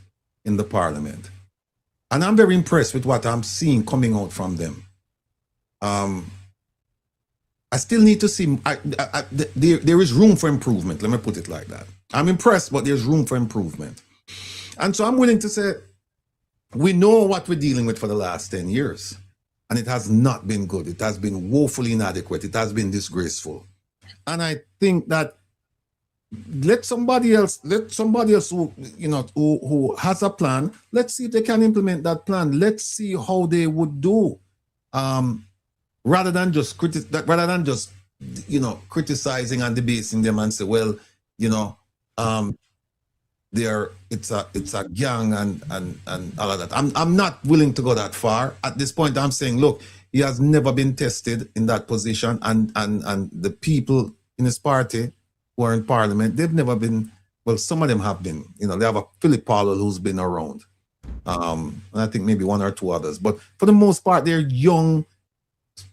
in the parliament. And I'm very impressed with what I'm seeing coming out from them. I still need to see. There is room for improvement. Let me put it like that. I'm impressed, but there's room for improvement. And so I'm willing to say, we know what we're dealing with for the last 10 years. And it has not been good. It has been woefully inadequate. It has been disgraceful. And I think that let somebody else who, who has a plan, let's see if they can implement that plan. Let's see how they would do. Rather than just criticizing and debating them and say, well, it's a gang and all of that. I'm not willing to go that far. At this point, I'm saying, look, he has never been tested in that position, and the people in his party who are in parliament, they've never been, well, some of them have been, they have a Philip Powell who's been around. And I think maybe one or two others. But for the most part, they're young,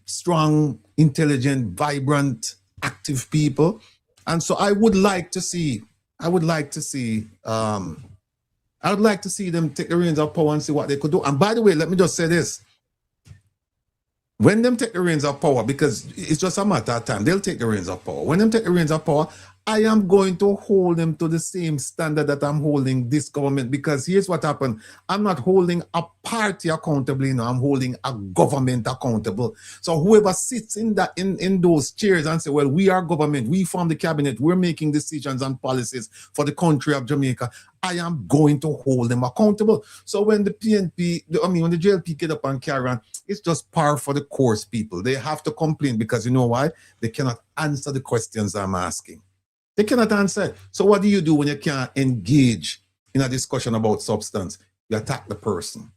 strong, intelligent, vibrant, active people. And so I would like to see them take the reins of power and see what they could do. And by the way, let me just say this. When them take the reins of power, because it's just a matter of time, they'll take the reins of power. When them take the reins of power, I am going to hold them to the same standard that I'm holding this government, because here's what happened. I'm not holding a party accountable, I'm holding a government accountable. So whoever sits in those chairs and say, well, we are government, we form the cabinet, we're making decisions and policies for the country of Jamaica, I am going to hold them accountable. So when the when the JLP get up and carry on, it's just par for the course, people. They have to complain because you know why? They cannot answer the questions I'm asking. They cannot answer. So what do you do when you can't engage in a discussion about substance? You attack the person.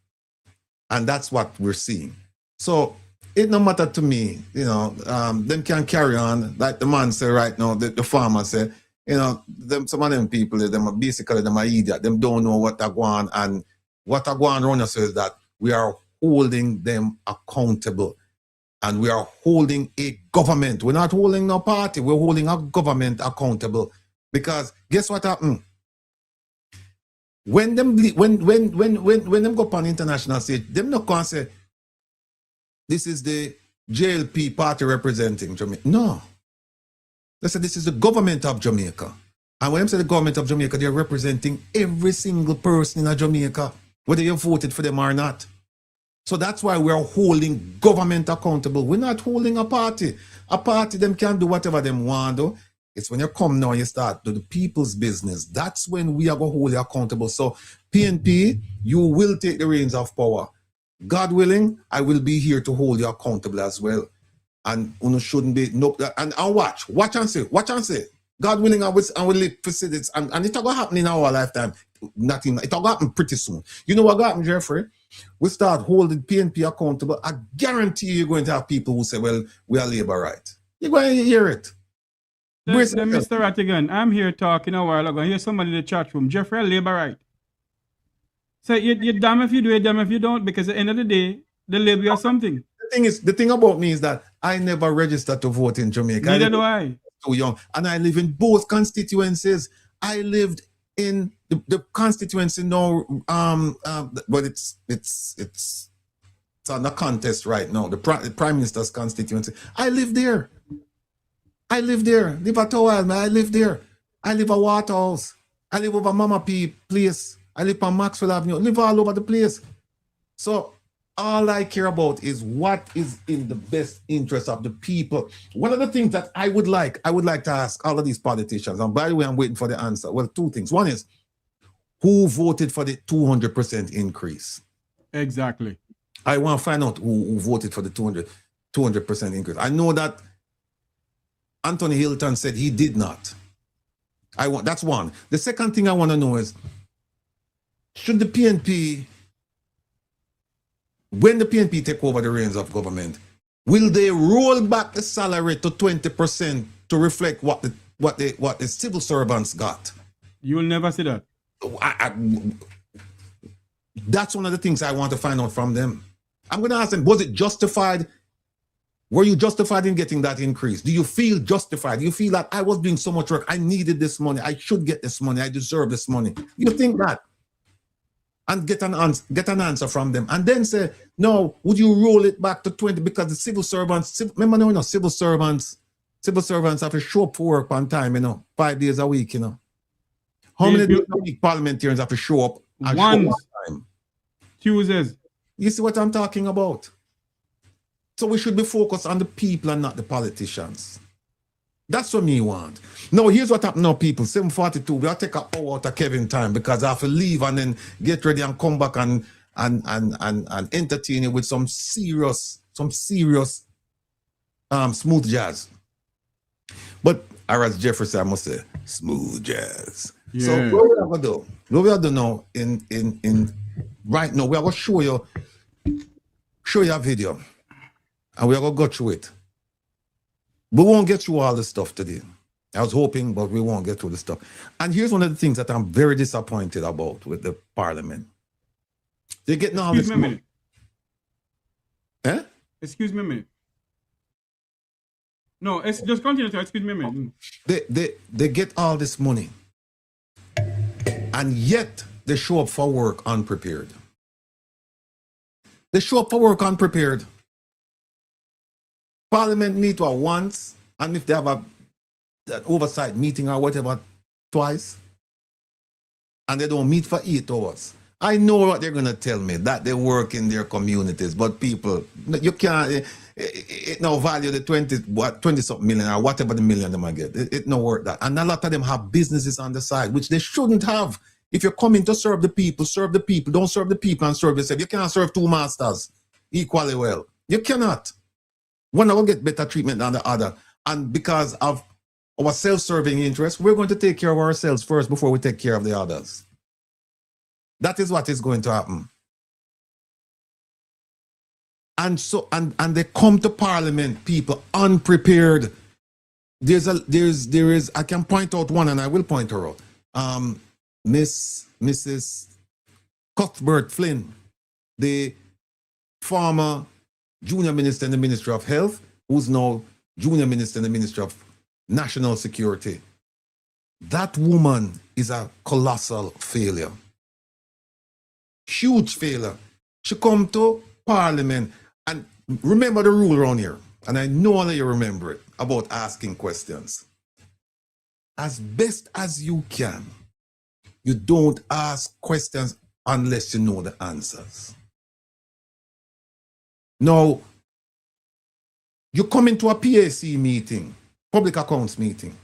And that's what we're seeing. So it no matter to me, them can carry on. Like the man said right now, the farmer said, some of them people, them are basically them are idiot. Them don't know what they're going, and what they're going on says that we are holding them accountable. And we are holding a government. We're not holding no party. We're holding a government accountable. Because guess what happened? When them go up on international stage, them not going to say, this is the JLP party representing Jamaica. No. They say this is the government of Jamaica. And when they say the government of Jamaica, they're representing every single person in Jamaica, whether you voted for them or not. So that's why we're holding government accountable. We're not holding a party. A party, them can do whatever them want to. It's when you come now and you start to the people's business. That's when we are going to hold you accountable. So PNP, you will take the reins of power. God willing, I will be here to hold you accountable as well. And you shouldn't be, no, and watch and say. God willing, I will live for this. And it's going to happen in our lifetime. It's going to happen pretty soon. You know what got happened, Jeffrey? We start holding PNP accountable. I guarantee you're going to have people who say, well, we are labor right. You're going to hear it. Then Mr. Ratigan, I'm here talking a while ago. I hear somebody in the chat room, Jeffrey, labor right. So you're damn if you do it, damn if you don't, because at the end of the day, they label you something. The thing about me is that I never registered to vote in Jamaica. Neither do I. Too young. And I live in both constituencies. I lived in the constituency now, but it's under contest right now. The Prime Minister's constituency. I live there. Live at Towel, man. I live there. I live at Waterhouse. I live over Mama P place. I live on Maxwell Avenue. I live all over the place. So all I care about is what is in the best interest of the people. One of the things that I would like to ask all of these politicians, and by the way, I'm waiting for the answer. Well, two things. One is, who voted for the 200% increase? Exactly. I want to find out who voted for the 200% increase. I know that Anthony Hilton said he did not. That's one. The second thing I want to know is, should the PNP, when the PNP take over the reins of government, will they roll back the salary to 20% to reflect what the civil servants got? You will never see that. That's one of the things I want to find out from them. I'm going to ask them, was it justified? Were you justified in getting that increase? Do you feel justified? Do you feel that I was doing so much work, I needed this money, I should get this money, I deserve this money? You think that? and get an answer from them, and then say, no, would you roll it back to 20 because the civil servants, remember now, you know, civil servants have to show up for work on time, you know, 5 days a week, you know. How many days a week parliamentarians have to show up and show up on time? Tuesdays. You see what I'm talking about? So we should be focused on the people and not the politicians. That's what me want. Now, here's what happened now, people. 7:42, we'll take an hour out of Kevin time because I have to leave and then get ready and come back and entertain you with some serious smooth jazz. But as Jeffrey said, I must say, smooth jazz. Yeah. So what we are gonna do? What we are doing now in right now, we are gonna show you a video. And we are gonna go through it. We won't get through all the stuff today. I was hoping, but we won't get through the stuff. And here's one of the things that I'm very disappointed about with the parliament. They're getting all this money. Eh? Excuse me a minute. No, just continue to excuse me a minute. They get all this money. And yet they show up for work unprepared. They show up for work unprepared. Parliament meet once, and if they have an oversight meeting or whatever, twice, and they don't meet for 8 hours. I know what they're going to tell me, that they work in their communities, but people, you can't, it no value the 20-something million or whatever the million they might get. It no work that. And a lot of them have businesses on the side, which they shouldn't have. If you're coming to serve the people, serve the people. Don't serve the people and serve yourself. You can't serve two masters equally well. You cannot. One will get better treatment than the other. And because of our self-serving interest, we're going to take care of ourselves first before we take care of the others. That is what is going to happen. And so, and they come to Parliament, people, unprepared. There is, I can point out one, and I will point her out. Mrs. Cuthbert Flynn, the former junior minister in the Ministry of Health, who's now junior minister in the Ministry of National Security. That woman is a colossal failure. Huge failure. She come to Parliament, and remember the rule around here, and I know that you remember it, about asking questions. As best as you can, you don't ask questions unless you know the answers. Now, you come into a PAC meeting, public accounts meeting,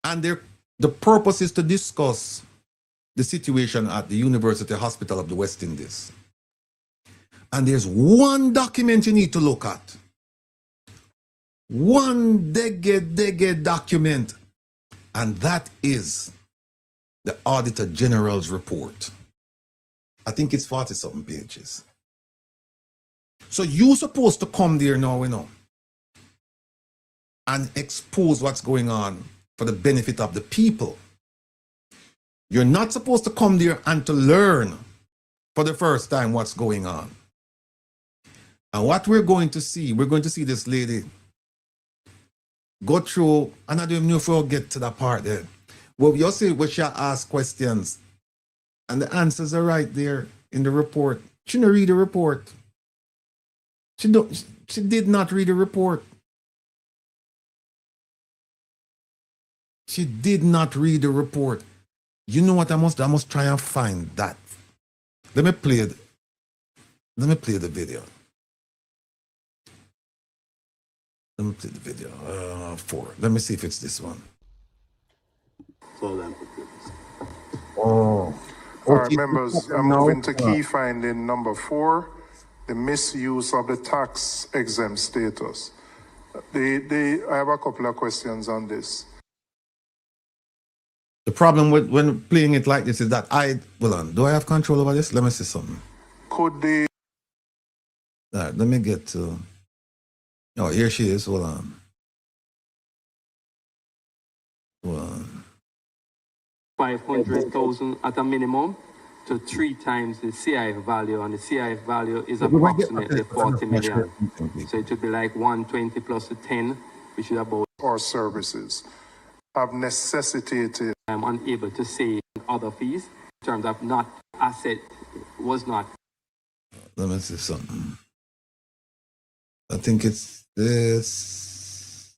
and the purpose is to discuss the situation at the University Hospital of the West Indies. And there's one document you need to look at. One decade document. And that is the Auditor General's report. I think it's 40-something pages. So you're supposed to come there now, you know, and expose what's going on for the benefit of the people. You're not supposed to come there and to learn for the first time what's going on. And what we're going to see this lady go through, and I don't even know if we'll get to that part there. Well, you'll see where she ask questions, and the answers are right there in the report. She didn't read the report. She did not read the report. She did not read the report. You know what? I must try and find that. Let me play the video. Let me play the video. 4. Let me see if it's this one. Oh. All right, members, I'm moving to key finding number 4, the misuse of the tax exempt status. I have a couple of questions on this. The problem with when playing it like this is that do I have control over this? Let me see something. Could they? All right, let me get to. Oh, here she is. Hold on. 500,000 at a minimum to 3 times the CIF value, and the CIF value is approximately 40 million. So it would be like 120 plus the 10, which is about. Or services have necessitated. I'm unable to say other fees. in terms of not asset was not. Let me see something. I think it's this.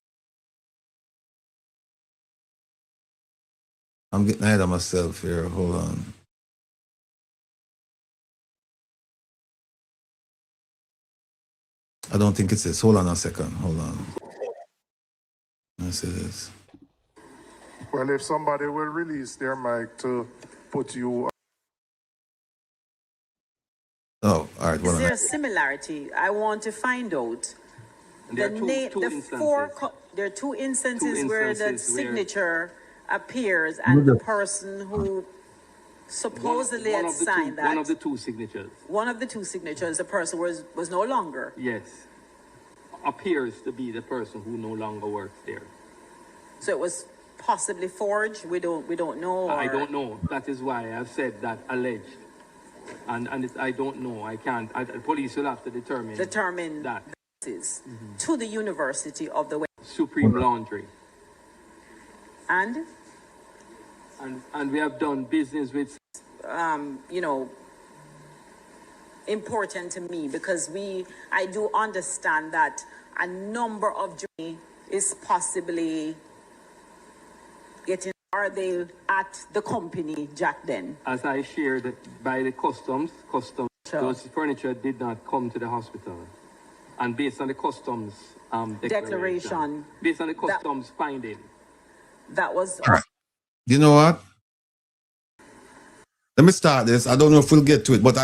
I'm getting ahead of myself here. Hold on. I don't think it's this. Hold on a second. Hold on. Let me see this. Well, if somebody will release their mic to put you. Oh, all right. Is there a similarity? I want to find out. There are two instances where the signature appears and the person who supposedly had signed that. One of the two signatures. One of the two signatures, the person was no longer. Yes. Appears to be the person who no longer works there. So it was possibly forged. We don't know. I don't know. That is why I've said that alleged. And I don't know. I can't. The police will have to determine that. To the University of the West. Supreme Laundry. And we have done business with. You know, important to me because I do understand that a number of journey is possibly getting. Are they at the company, Jack, then? As I shared by the customs, those furniture did not come to the hospital. And based on the customs declaration, based on the customs finding. That was... You know what? Let me start this. I don't know if we'll get to it, but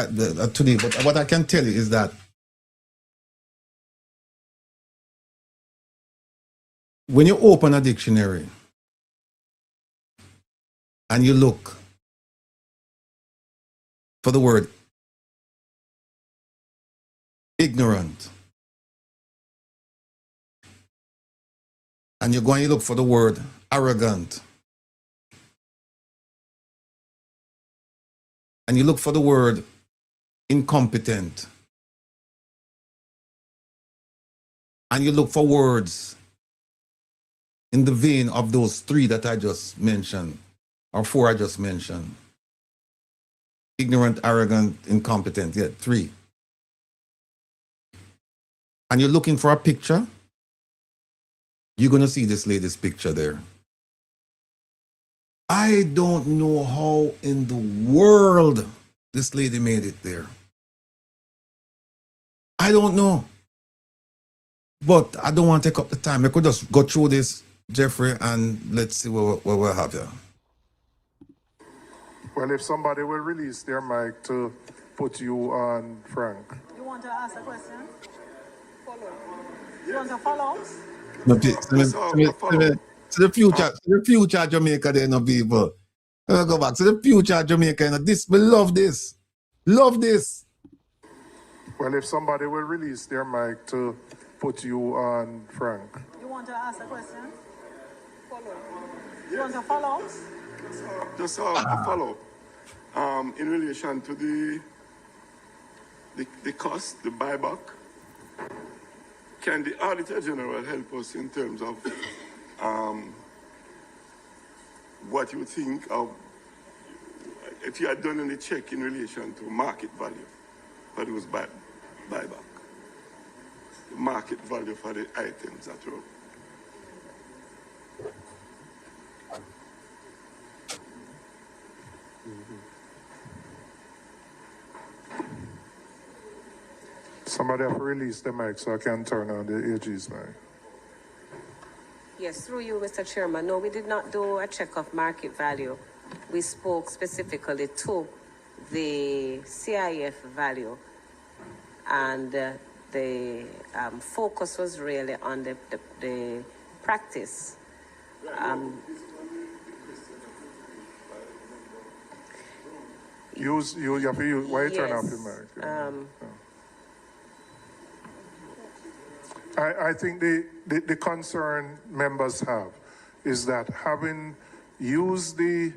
today, but what I can tell you is that when you open a dictionary, and you look for the word ignorant, and you're going to look for the word arrogant, and you look for the word incompetent, and you look for words in the vein of those three that I just mentioned, or four I just mentioned. Ignorant, arrogant, incompetent. Yeah, three. And you're looking for a picture, you're going to see this lady's picture there. I don't know how in the world this lady made it there. I don't know. But I don't want to take up the time. I could just go through this, Jeffrey, and let's see what we'll have here. Well, if somebody will release their mic to put you on, Frank. You want to ask a question? Follow. You want to follow? No, to the future Jamaica, there no people. Let me go back to the future Jamaica. You know, this, we love this. Love this. Well, if somebody will release their mic to put you on, Frank. You want to ask a question? Follow. You want to follow? Just a follow-up. In relation to the cost, the buyback, can the Auditor General help us in terms of what you think of if you had done any check in relation to market value for those buyback? The market value for the items that were. Somebody have to release the mic so I can turn on the AG's mic. Yes, through you, Mr. Chairman. No, we did not do a check of market value. We spoke specifically to the CIF value, and the focus was really on the practice. You have to use, why you turn off your mic? I think the concern members have is that having used the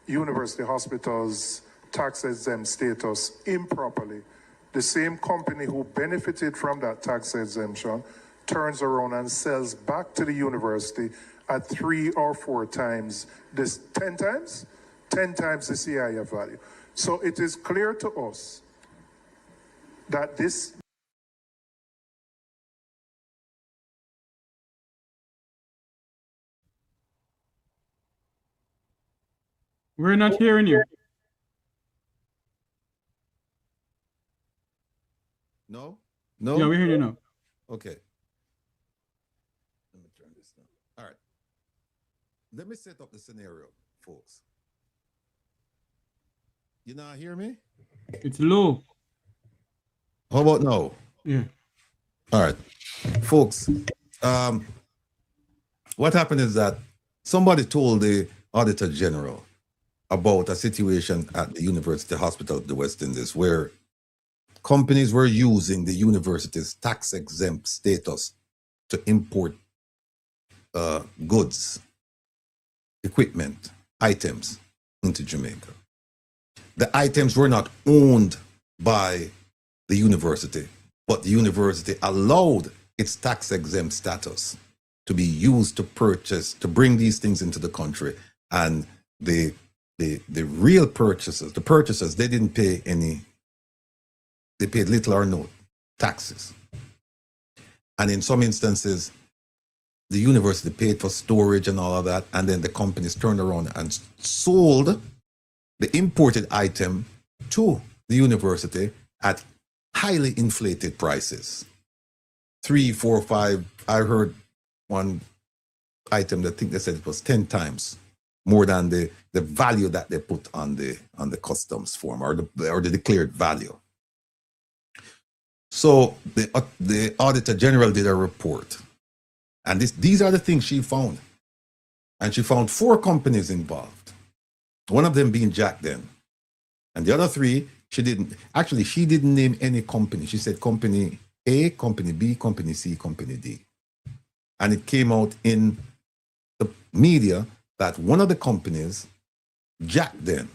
university hospital's tax-exempt status improperly, the same company who benefited from that tax exemption turns around and sells back to the university at 3 or 4 times, 10 times 10 times the CIF value. So it is clear to us that this. We're not hearing you. No? No? Yeah, we hear you now. Okay. Let me turn this down. All right. Let me set up the scenario, folks. You not hear me? It's low. How about now? Yeah. All right. Folks, what happened is that somebody told the Auditor General about a situation at the University Hospital of the West Indies where companies were using the university's tax-exempt status to import goods, equipment, items into Jamaica. The items were not owned by the university, but the university allowed its tax-exempt status to be used to purchase, to bring these things into the country. And the real purchasers, the purchasers, they didn't pay any, they paid little or no taxes. And in some instances, the university paid for storage and all of that, and then the companies turned around and sold the imported item to the university at highly inflated prices. 3, 4, 5, I heard one item that I think they said it was 10 times more than the value that they put on the customs form or the declared value. So the Auditor General did a report, and these are the things she found. And she found 4 companies involved. One of them being Jack Den. And the other 3, she didn't name any company. She said company A, company B, company C, company D. And it came out in the media that one of the companies, Jack Den,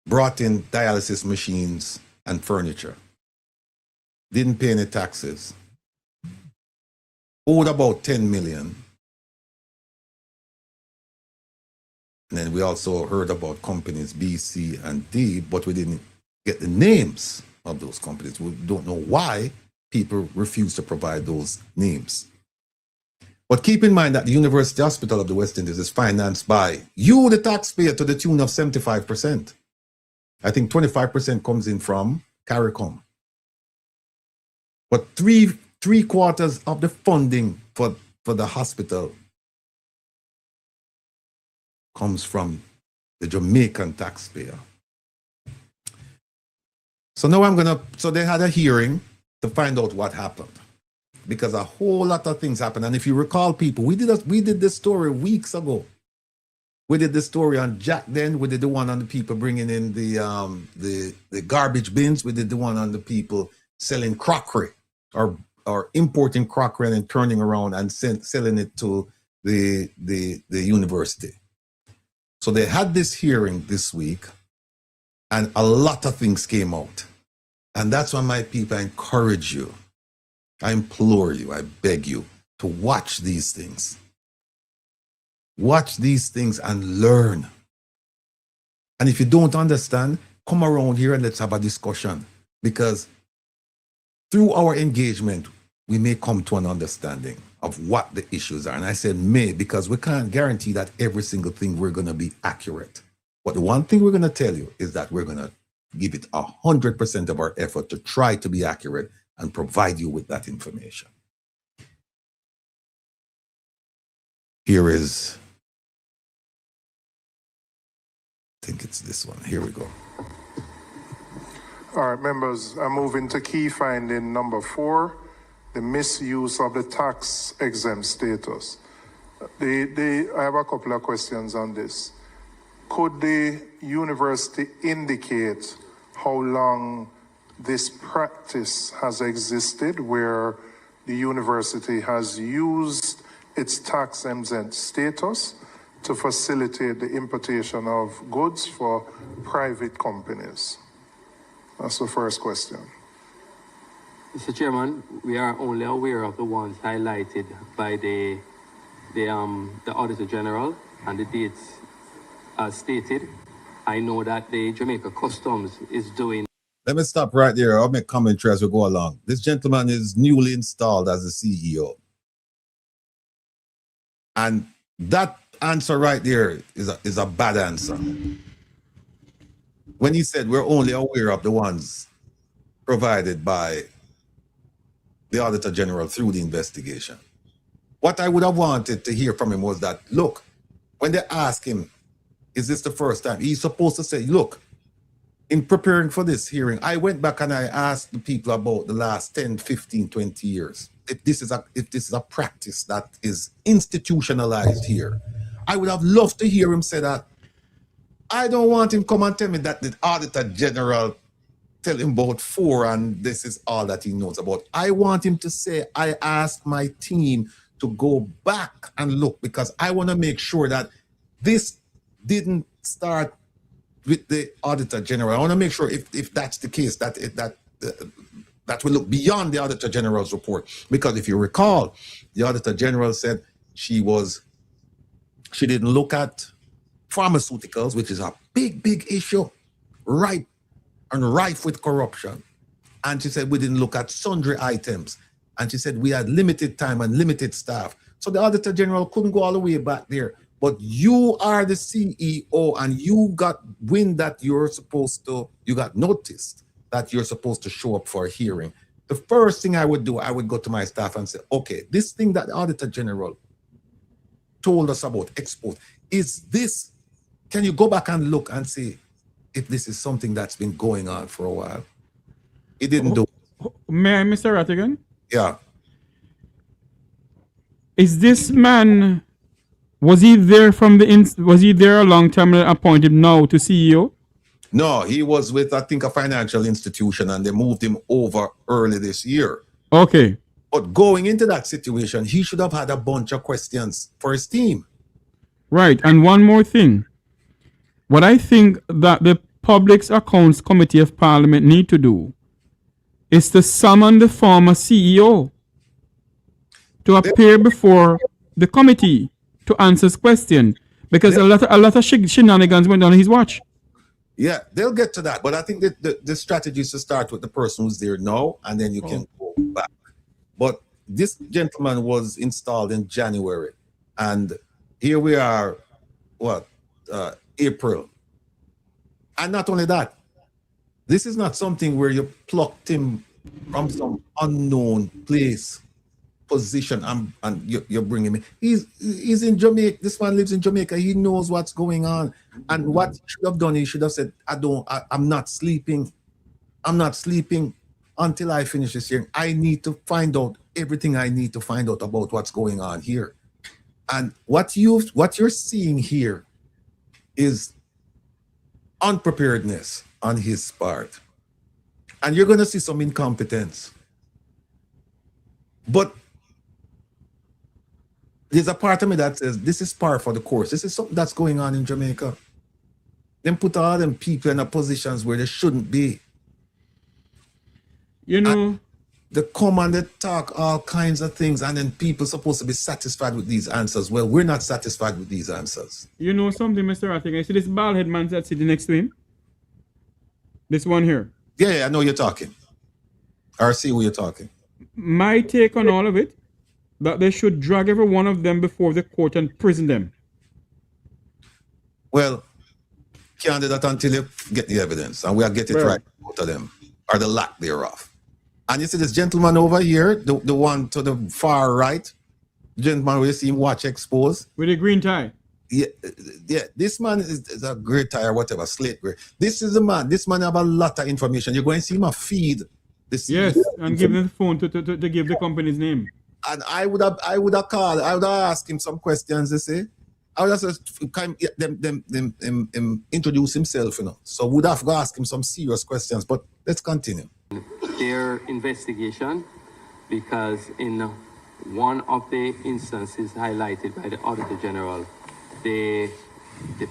brought in dialysis machines and furniture, didn't pay any taxes, owed about 10 million. And then we also heard about companies B, C, and D, but we didn't get the names of those companies. We don't know why people refuse to provide those names. But keep in mind that the University Hospital of the West Indies is financed by you, the taxpayer, to the tune of 75%. I think 25% comes in from CARICOM. But three quarters of the funding for the hospital comes from the Jamaican taxpayer. So now so they had a hearing to find out what happened, because a whole lot of things happened. And if you recall, people, we did this story weeks ago. We did the story on Jack Den. We did the one on the people bringing in the garbage bins. We did the one on the people selling crockery or importing crockery and then turning around and selling it to the university. So they had this hearing this week, and a lot of things came out. And that's why, my people, I encourage you, I implore you, I beg you to watch these things. Watch these things and learn. And if you don't understand, come around here and let's have a discussion, because through our engagement, we may come to an understanding of what the issues are. And I said may, because we can't guarantee that every single thing we're going to be accurate. But the one thing we're going to tell you is that we're going to give it 100% of our effort to try to be accurate and provide you with that information. Here is, I think it's this one. Here we go. All right, members, I'm moving to key finding number 4, the misuse of the tax-exempt status. I have a couple of questions on this. Could the university indicate how long this practice has existed, where the university has used its tax-exempt status to facilitate the importation of goods for private companies? That's the first question. Mr. Chairman, we are only aware of the ones highlighted by the Auditor General and the dates as stated. I know that the Jamaica Customs is doing. Let me stop right there. I'll make commentary as we go along. This gentleman is newly installed as the CEO. And that answer right there is a bad answer. When he said we're only aware of the ones provided by the Auditor General through the investigation. What I would have wanted to hear from him was that, look, when they ask him, is this the first time? He's supposed to say, look, in preparing for this hearing, I went back and I asked the people about the last 10, 15, 20 years. If this is a practice that is institutionalized here. I would have loved to hear him say that. I don't want him come and tell me that the Auditor General tell him about 4 and this is all that he knows about. I want him to say, I asked my team to go back and look because I want to make sure that this didn't start with the Auditor General. I want to make sure if that's the case, that will look beyond the Auditor General's report. Because if you recall, the Auditor General said she didn't look at pharmaceuticals, which is a big issue, ripe with corruption. And she said we didn't look at sundry items. And she said we had limited time and limited staff. So the Auditor General couldn't go all the way back there. But you are the CEO and you got wind that you got noticed that you're supposed to show up for a hearing. The first thing I would do, I would go to my staff and say, okay, this thing that the Auditor General told us about, exposed, is this, can you go back and look and see if this is something that's been going on for a while? He didn't do it. May I, Mr. Rattigan? Yeah. Is this man, was he there a long time and appointed now to CEO? No, he was with, I think, a financial institution and they moved him over early this year. Okay. But going into that situation, he should have had a bunch of questions for his team. Right. And one more thing. What I think that the Public Accounts Committee of Parliament need to do is to summon the former CEO to appear before the committee to answer his question. Because a lot of shenanigans went on his watch. Yeah, they'll get to that. But I think that the strategy is to start with the person who's there now, and then you can go back. But this gentleman was installed in January. And here we are, April. And not only that, this is not something where you plucked him from some unknown place, position, and you bring him in. He's in Jamaica. This man lives in Jamaica. He knows what's going on. And what he should have done, he should have said, I'm not sleeping. I'm not sleeping until I finish this hearing. I need to find out everything I need to find out about what's going on here. And what you're seeing here is unpreparedness on his part. And you're going to see some incompetence. But there's a part of me that says this is par for the course. This is something that's going on in Jamaica. Then put all them people in positions where they shouldn't be. You know, and they come and they talk all kinds of things, and then people supposed to be satisfied with these answers. Well, we're not satisfied with these answers. You know something, Mr. Rattigan? You see this bald head man that's sitting next to him? This one here. Yeah, I know you're talking. Or see who you're talking. My take on all of it, that they should drag every one of them before the court and prison them. Well, can't do that until you get the evidence, and we'll get it right, both of them, or the lack thereof. And you see this gentleman over here, the one to the far right, the gentleman where you see him watch expose. With a green tie. Yeah, this man is a gray tie or whatever, slate gray. This is the man. This man have a lot of information. You're going to see him a feed. Yes, and give them the phone to give the company's name. And I would have asked him some questions, you see. I would have them introduce himself, you know. So would have to ask him some serious questions, but let's continue. Their investigation, because in one of the instances highlighted by the Auditor General, the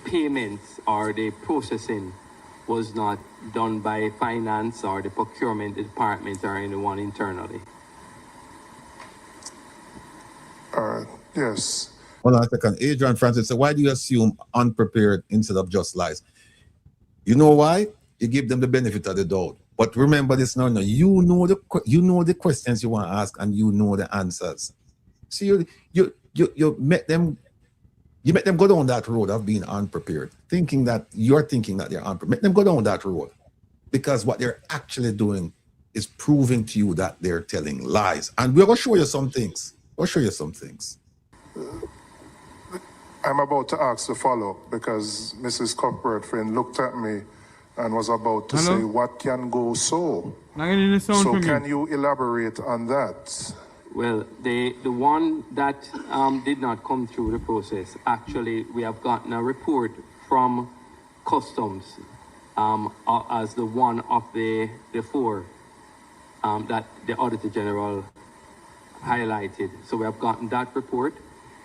payments or the processing was not done by finance or the procurement department or anyone internally. Yes. Hold on a second. Adrian Francis said, why do you assume unprepared instead of just lies? You know why? You give them the benefit of the doubt. But remember this now, you know the questions you want to ask and you know the answers. So you make them go down that road of being unprepared, thinking that they're unprepared. Make them go down that road, because what they're actually doing is proving to you that they're telling lies. And we're gonna show you some things. I'm about to ask the follow-up because Mrs. Cuthbert-Finn looked at me and was about to say, what can go so? So can you elaborate on that? Well, the one that did not come through the process, actually, we have gotten a report from Customs as the one of the four that the Auditor General highlighted. So we have gotten that report.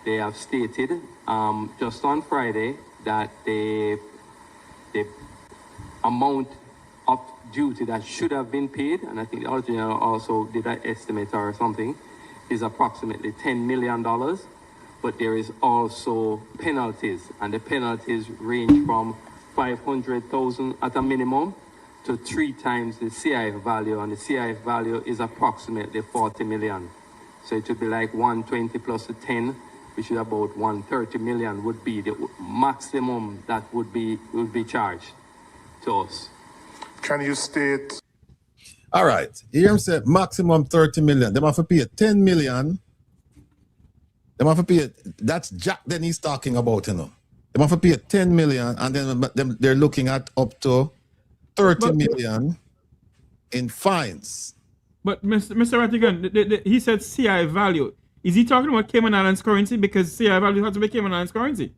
They have stated just on Friday that the amount of duty that should have been paid, and I think the Auditor General also did an estimate or something, is approximately $10 million. But there is also penalties, and the penalties range from $500,000 at a minimum to 3 times the CIF value, and the CIF value is approximately $40 million. So it would be like 120 plus the 10, which is about 130 million would be the maximum that would be charged to us. Can you state? All right. You hear him say maximum 30 million. They have to pay 10 million. They have to pay. That's Jack Denny's talking about, They have to pay 10 million, and then they're looking at up to 30 million in fines. But Mr. Ratigan, he said CI value. Is he talking about Cayman Islands currency? Because CI value has to be Cayman Islands currency.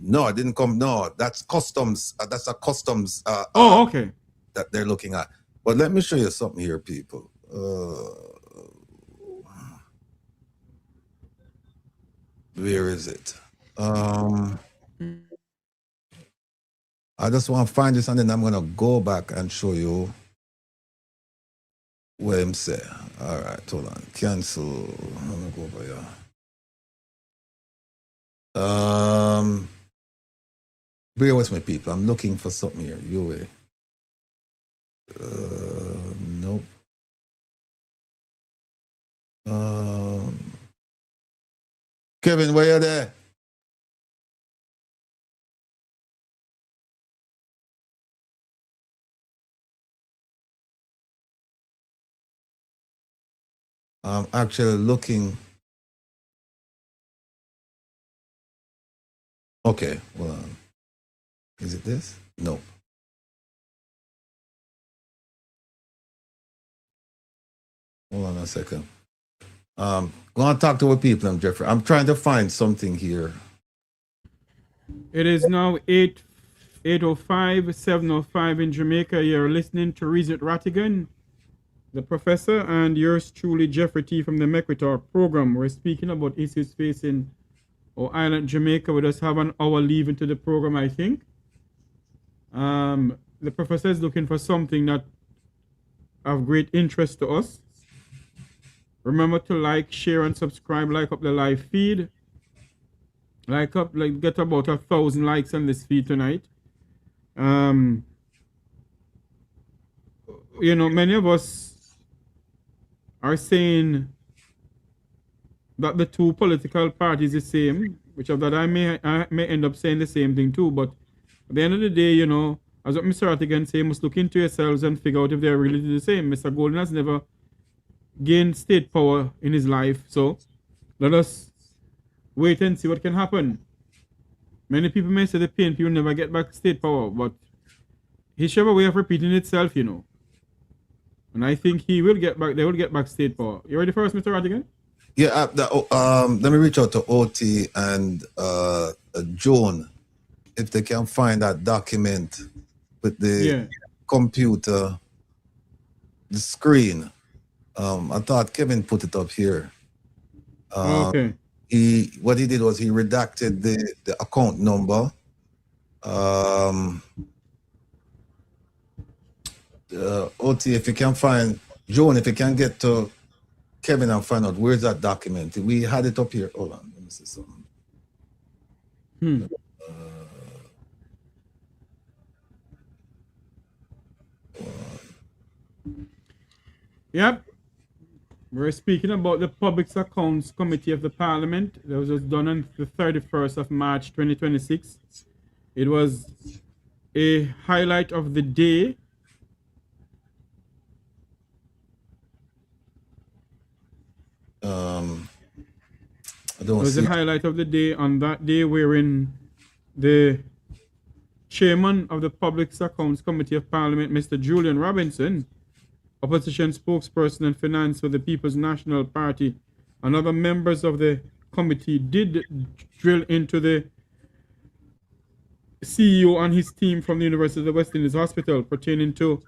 No, it didn't come. No, that's customs. That's a customs. Okay. That they're looking at. But let me show you something here, people. Where is it? I just want to find this, and then I'm gonna go back and show you where I'm saying. All right, hold on. Cancel. I'm gonna go over here. Bear with me, people. I'm looking for something here. You wait. Nope. Kevin, where you there? I'm actually looking. Okay, hold on. Is it this? No. Hold on a second. Go and talk to our people, Jeffrey. I'm trying to find something here. It is now 8:05, 7:05 in Jamaica. You're listening to Reason Ratigan, the professor, and yours truly, Jeffrey T. from the Mequitor program. We're speaking about issues facing our island, Jamaica. We just have an hour leave into the program, I think. The professor is looking for something that of great interest to us. Remember to like, share, and subscribe. Like up the live feed. Get about 1,000 likes on this feed tonight. Many of us are saying that the two political parties are the same, which of that I may end up saying the same thing too. But at the end of the day, as what Mr. Rattigan said, you must look into yourselves and figure out if they're really the same. Mr. Golden has never gained state power in his life, so let us wait and see what can happen. Many people may say the PNP will never get back state power, but history have a way of repeating itself, And I think they will get back state power. You ready for us, Mr. Rattigan? Yeah, let me reach out to OT and Joan if they can find that document with the computer, the screen. I thought Kevin put it up here. Okay. What he did was he redacted the account number. OT, if you can find Joan, if you can get to Kevin and find out where's that document. We had it up here. Hold on. Let me see something. Yep. We're speaking about the Public Accounts Committee of the Parliament. That was just done on the 31st of March 2026. It was a highlight of the day. I don't It was see a highlight of the day on that day wherein the chairman of the Public Accounts Committee of Parliament, Mr. Julian Robinson, opposition spokesperson and finance for the People's National Party, and other members of the committee did drill into the CEO and his team from the University of the West Indies Hospital pertaining to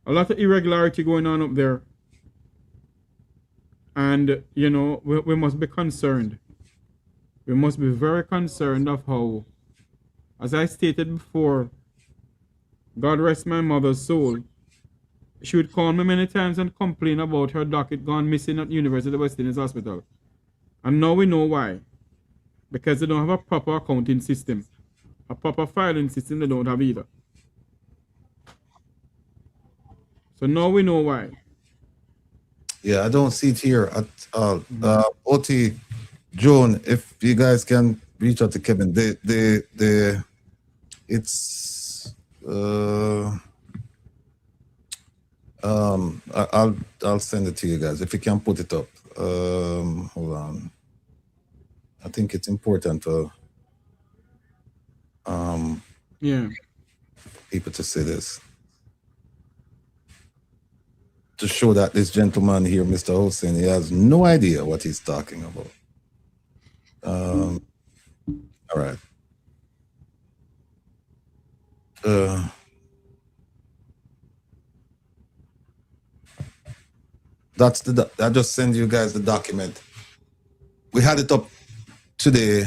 a lot of irregularity going on up there. And, you know, we must be concerned. We must be very concerned of how, as I stated before, God rest my mother's soul, she would call me many times and complain about her docket gone missing at University of the West Indies Hospital. And now we know why. Because they don't have a proper accounting system. A proper filing system they don't have either. So now we know why. Yeah, I don't see it here at all. OT, Joan, if you guys can reach out to Kevin, I'll send it to you guys if you can put it up. Hold on. I think it's important for people to say this, to show that this gentleman here, Mr. Hussein, he has no idea what he's talking about. All right. That's I just send you guys the document. We had it up today,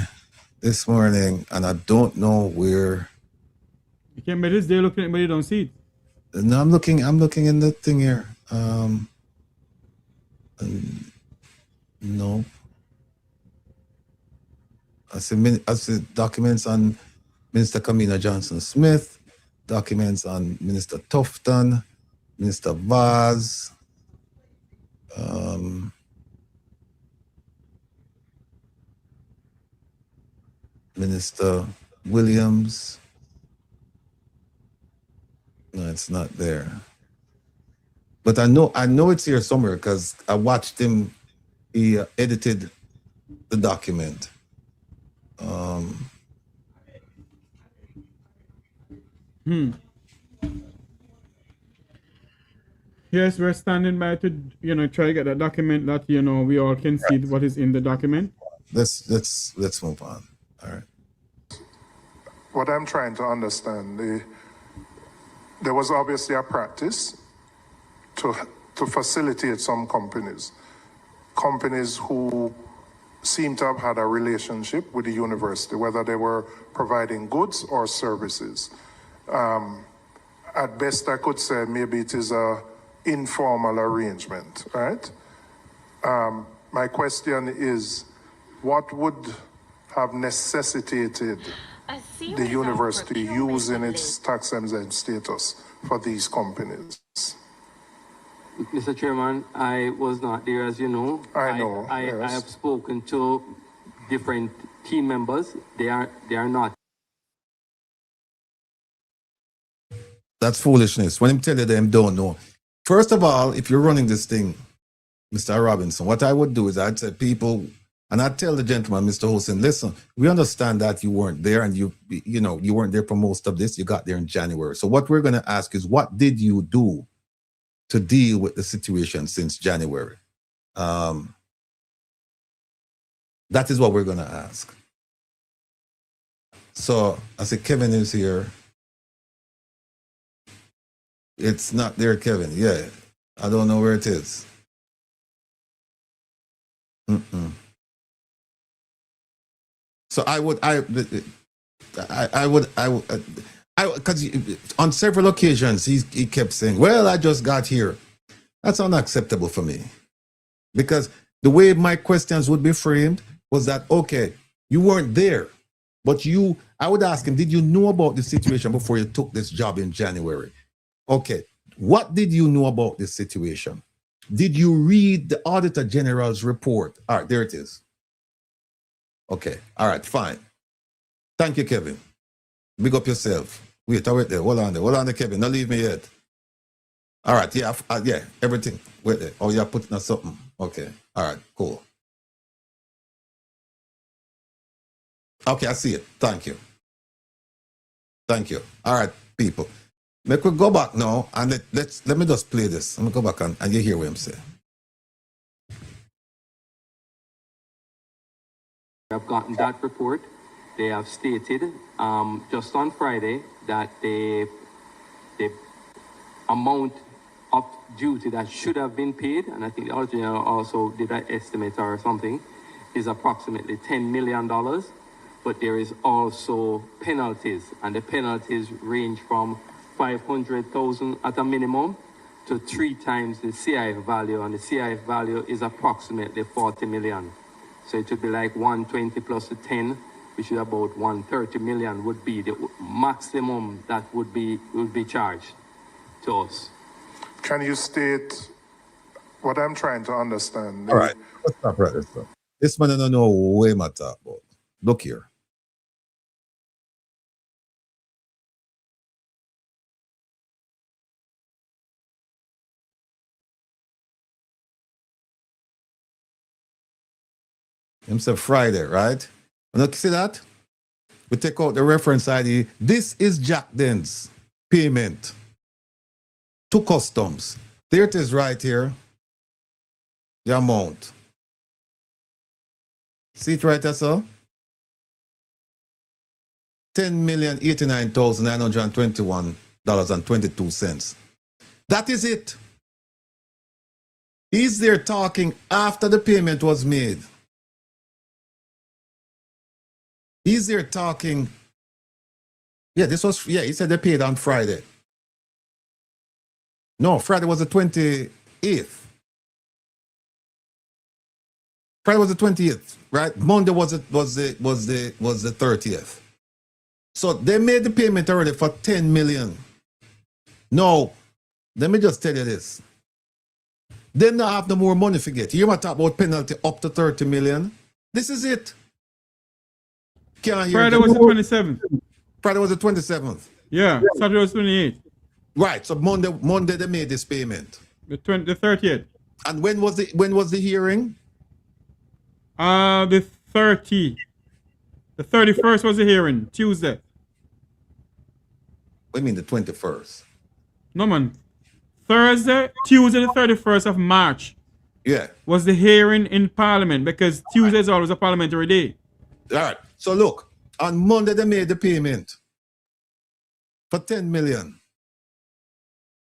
this morning, and I don't know where. You can't bet this day looking at it, but you don't see it. No, I'm looking in the thing here. No. I see documents on Minister Kamina Johnson-Smith, documents on Minister Tufton, Minister Vaz, Minister Williams. No, it's not there. But I know it's here somewhere because I watched him. He edited the document. Yes, we're standing by to try to get that document that we all can see what is in the document. Let's move on. All right. What I'm trying to understand, there was obviously a practice to facilitate some companies who seem to have had a relationship with the university, whether they were providing goods or services. At best, I could say maybe it is a informal arrangement, right? My question is, what would have necessitated the university using its tax-exempt status for these companies? Mr. Chairman, I was not there, as you know. I know. I have spoken to different team members. They are not. That's foolishness. When I tell you them don't know. First of all, if you're running this thing, Mr. Robinson, what I would do is I'd say people, and I'd tell the gentleman, Mr. Hussein, listen, we understand that you weren't there and you weren't there for most of this. You got there in January. So what we're going to ask is, what did you do to deal with the situation since January? That is what we're going to ask. So I say Kevin is here. It's not there, Kevin. Yeah, I don't know where it is. So I would, because on several occasions he kept saying, well, I just got here. That's unacceptable for me. Because the way my questions would be framed, was that, okay, you weren't there, but I would ask him, did you know about the situation before you took this job in January? Okay, what did you know about this situation? Did you read the Auditor General's report? All right, there it is. Okay, all right, fine. Thank you, Kevin. Big up yourself. Wait there. Hold on there, Kevin. Don't leave me yet. All right, yeah, yeah, everything. Wait there. Oh, you're putting on something. Okay, all right, cool. Okay, I see it. Thank you. Thank you. All right, people. Make we go back now and let me just play this. Let me go back and you hear what I'm saying. I've gotten that report. They have stated just on Friday that the amount of duty that should have been paid, and I think the Auditor General also did that estimate or something, is approximately $10 million. But there is also penalties, and the penalties range from $500,000 at a minimum to 3 times the CIF value, and the CIF value is approximately 40 million. So it would be like 120 plus the 10, which is about 130 million would be the maximum that would be charged to us. Can you state what I'm trying to understand? All right, let's stop right there. This man don't know what I'm talking about. Look here. Him say Friday, right? And look, see that? We take out the reference ID. This is Jack Den's payment to customs. There it is right here. The amount. See it right there, sir? $10,089,921.22. That is it. He's there talking after the payment was made. He's there talking. Yeah, he said they paid on Friday. No, Friday was the 28th. Friday was the 28th, right? Monday was the 30th. So they made the payment already for 10 million. No, let me just tell you this. They not have no more money to get. You might talk about penalty up to 30 million. This is it. Friday was the 27th. Friday was the 27th. Yeah, Saturday was 28th. Right. So Monday they made this payment. The 30th. And when was the hearing? The 30th. The 31st was the hearing, Tuesday. What do you mean the 21st? No man. Tuesday the 31st of March. Yeah. Was the hearing in Parliament, because Tuesday is always a parliamentary day. All right. So look, on Monday they made the payment for 10 million.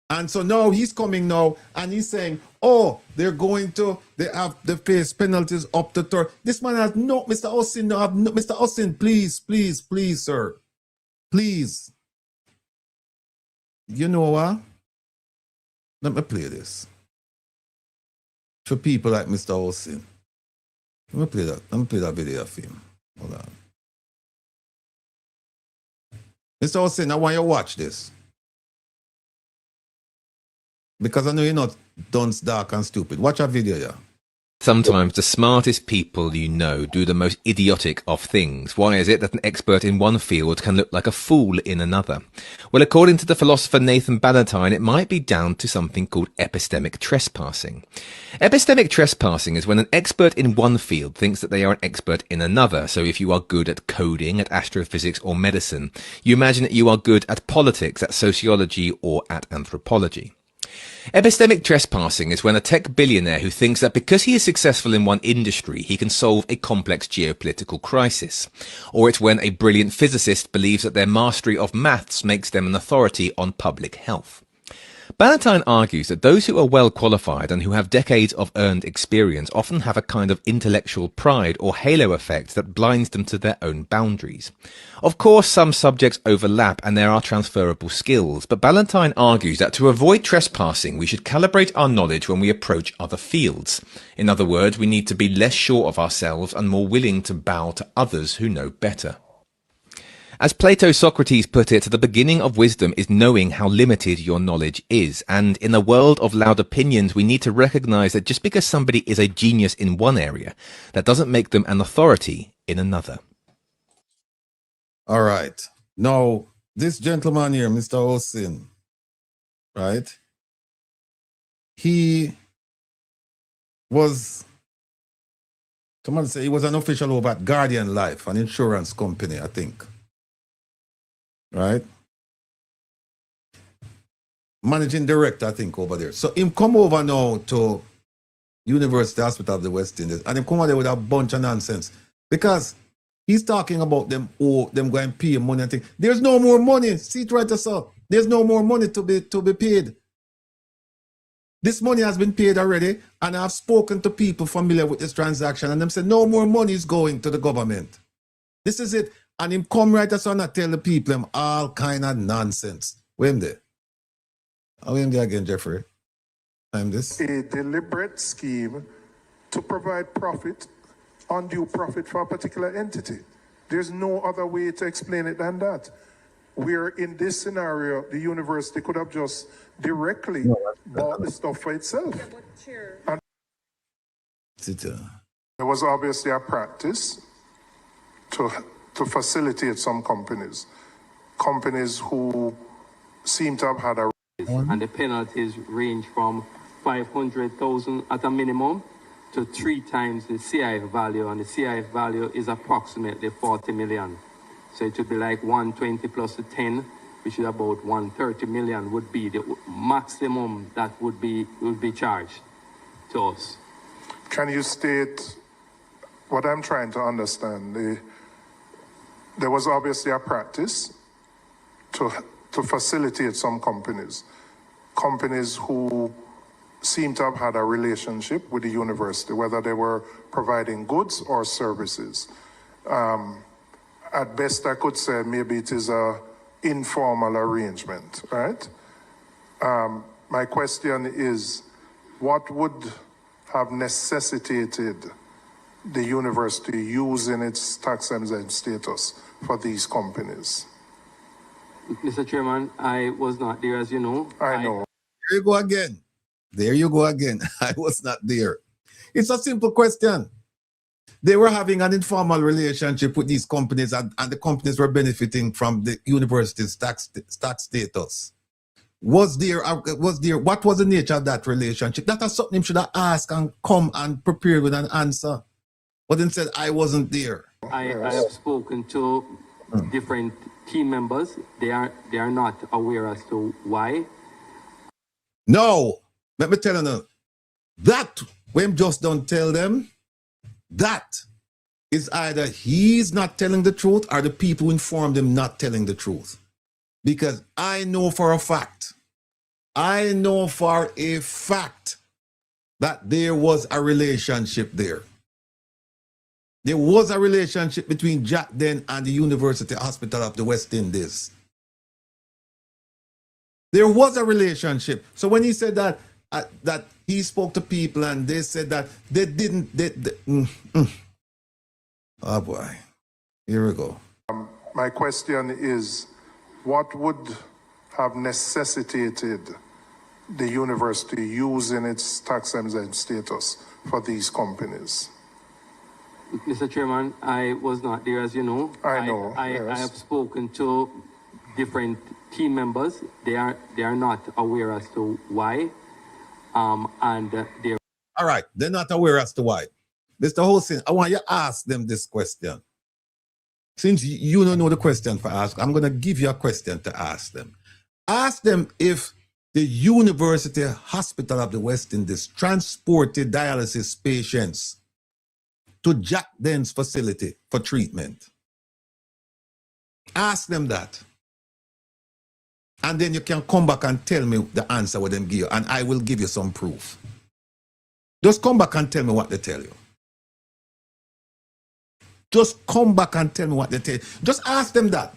And so now he's coming now and he's saying, oh, they face penalties up to 30. This man has no, Mr. Austin, no, Mr. Austin, please, sir. Please. You know what? Let me play this. For people like Mr. Austin. Let me play that video for him. Hold on. Mr. Austin, I want you to watch this. Because I know you're not dunce, dark, and stupid. Watch our video, yeah. Sometimes the smartest people you know do the most idiotic of things. Why is it that an expert in one field can look like a fool in another? Well, according to the philosopher Nathan Ballantyne, it might be down to something called epistemic trespassing. Epistemic trespassing is when an expert in one field thinks that they are an expert in another. So if you are good at coding, at astrophysics or medicine, you imagine that you are good at politics, at sociology or at anthropology. Epistemic trespassing is when a tech billionaire who thinks that because he is successful in one industry, he can solve a complex geopolitical crisis. Or it's when a brilliant physicist believes that their mastery of maths makes them an authority on public health. Ballantyne argues that those who are well qualified and who have decades of earned experience often have a kind of intellectual pride or halo effect that blinds them to their own boundaries. Of course, some subjects overlap and there are transferable skills, but Ballantyne argues that to avoid trespassing, we should calibrate our knowledge when we approach other fields. In other words, we need to be less sure of ourselves and more willing to bow to others who know better. As Plato's Socrates put it, the beginning of wisdom is knowing how limited your knowledge is. And in a world of loud opinions, we need to recognize that just because somebody is a genius in one area, that doesn't make them an authority in another. All right. Now, this gentleman here, Mr. Osin, right? He was, come on, say he was an official over at Guardian Life, an insurance company, I think. Right? Managing director, I think, over there. So him come over now to University Hospital of the West Indies, and him come over there with a bunch of nonsense. Because he's talking about them going to pay money and things. There's no more money. See it right, sir. There's no more money to be paid. This money has been paid already, and I've spoken to people familiar with this transaction, and them say no more money is going to the government. This is it. And him come right as and tell the people him all kind of nonsense. Where him there? How him there again, Jeffrey? I'm this. A deliberate scheme to provide profit, undue profit for a particular entity. There's no other way to explain it than that. Where in this scenario, the university could have just directly bought the stuff for itself. And there was obviously a practice to facilitate some companies who seem to have had a... And the penalties range from 500,000 at a minimum to 3 times the CIF value, and the CIF value is approximately 40 million. So it would be like 120 plus the 10, which is about 130 million would be the maximum that would be charged to us. Can you state what I'm trying to understand? There was obviously a practice to facilitate some companies who seem to have had a relationship with the university, whether they were providing goods or services. At best, I could say maybe it is an informal arrangement, right? My question is, what would have necessitated the university using its tax-exempt status for these companies? Mr. Chairman, I was not there, as you know. I know. There you go again. There you go again. I was not there. It's a simple question. They were having an informal relationship with these companies, and the companies were benefiting from the university's tax status. What was the nature of that relationship? That is something you should have asked and come and prepare with an answer. But then said, I wasn't there. I have spoken to different team members. They are not aware as to why. No, let me tell you now. That, when just don't tell them, that is either he's not telling the truth or the people who informed him not telling the truth. Because I know for a fact that there was a relationship there. There was a relationship between Jack Den and the University Hospital of the West Indies. There was a relationship. So when he said that he spoke to people and they said that they didn't. Oh boy, here we go. My question is, what would have necessitated the university using its tax-exempt status for these companies? Mr. Chairman, I was not there, as you know. I know. I have spoken to different team members. They are not aware as to why. All right, they're not aware as to why. Mr. Hossein, I want you to ask them this question. Since you don't know the question to ask, I'm going to give you a question to ask them. Ask them if the University Hospital of the West Indies transported dialysis patients to Jack Den's facility for treatment. Ask them that. And then you can come back and tell me the answer what them give you, and I will give you some proof. Just come back and tell me what they tell you. Just come back and tell me what they tell you. Just ask them that.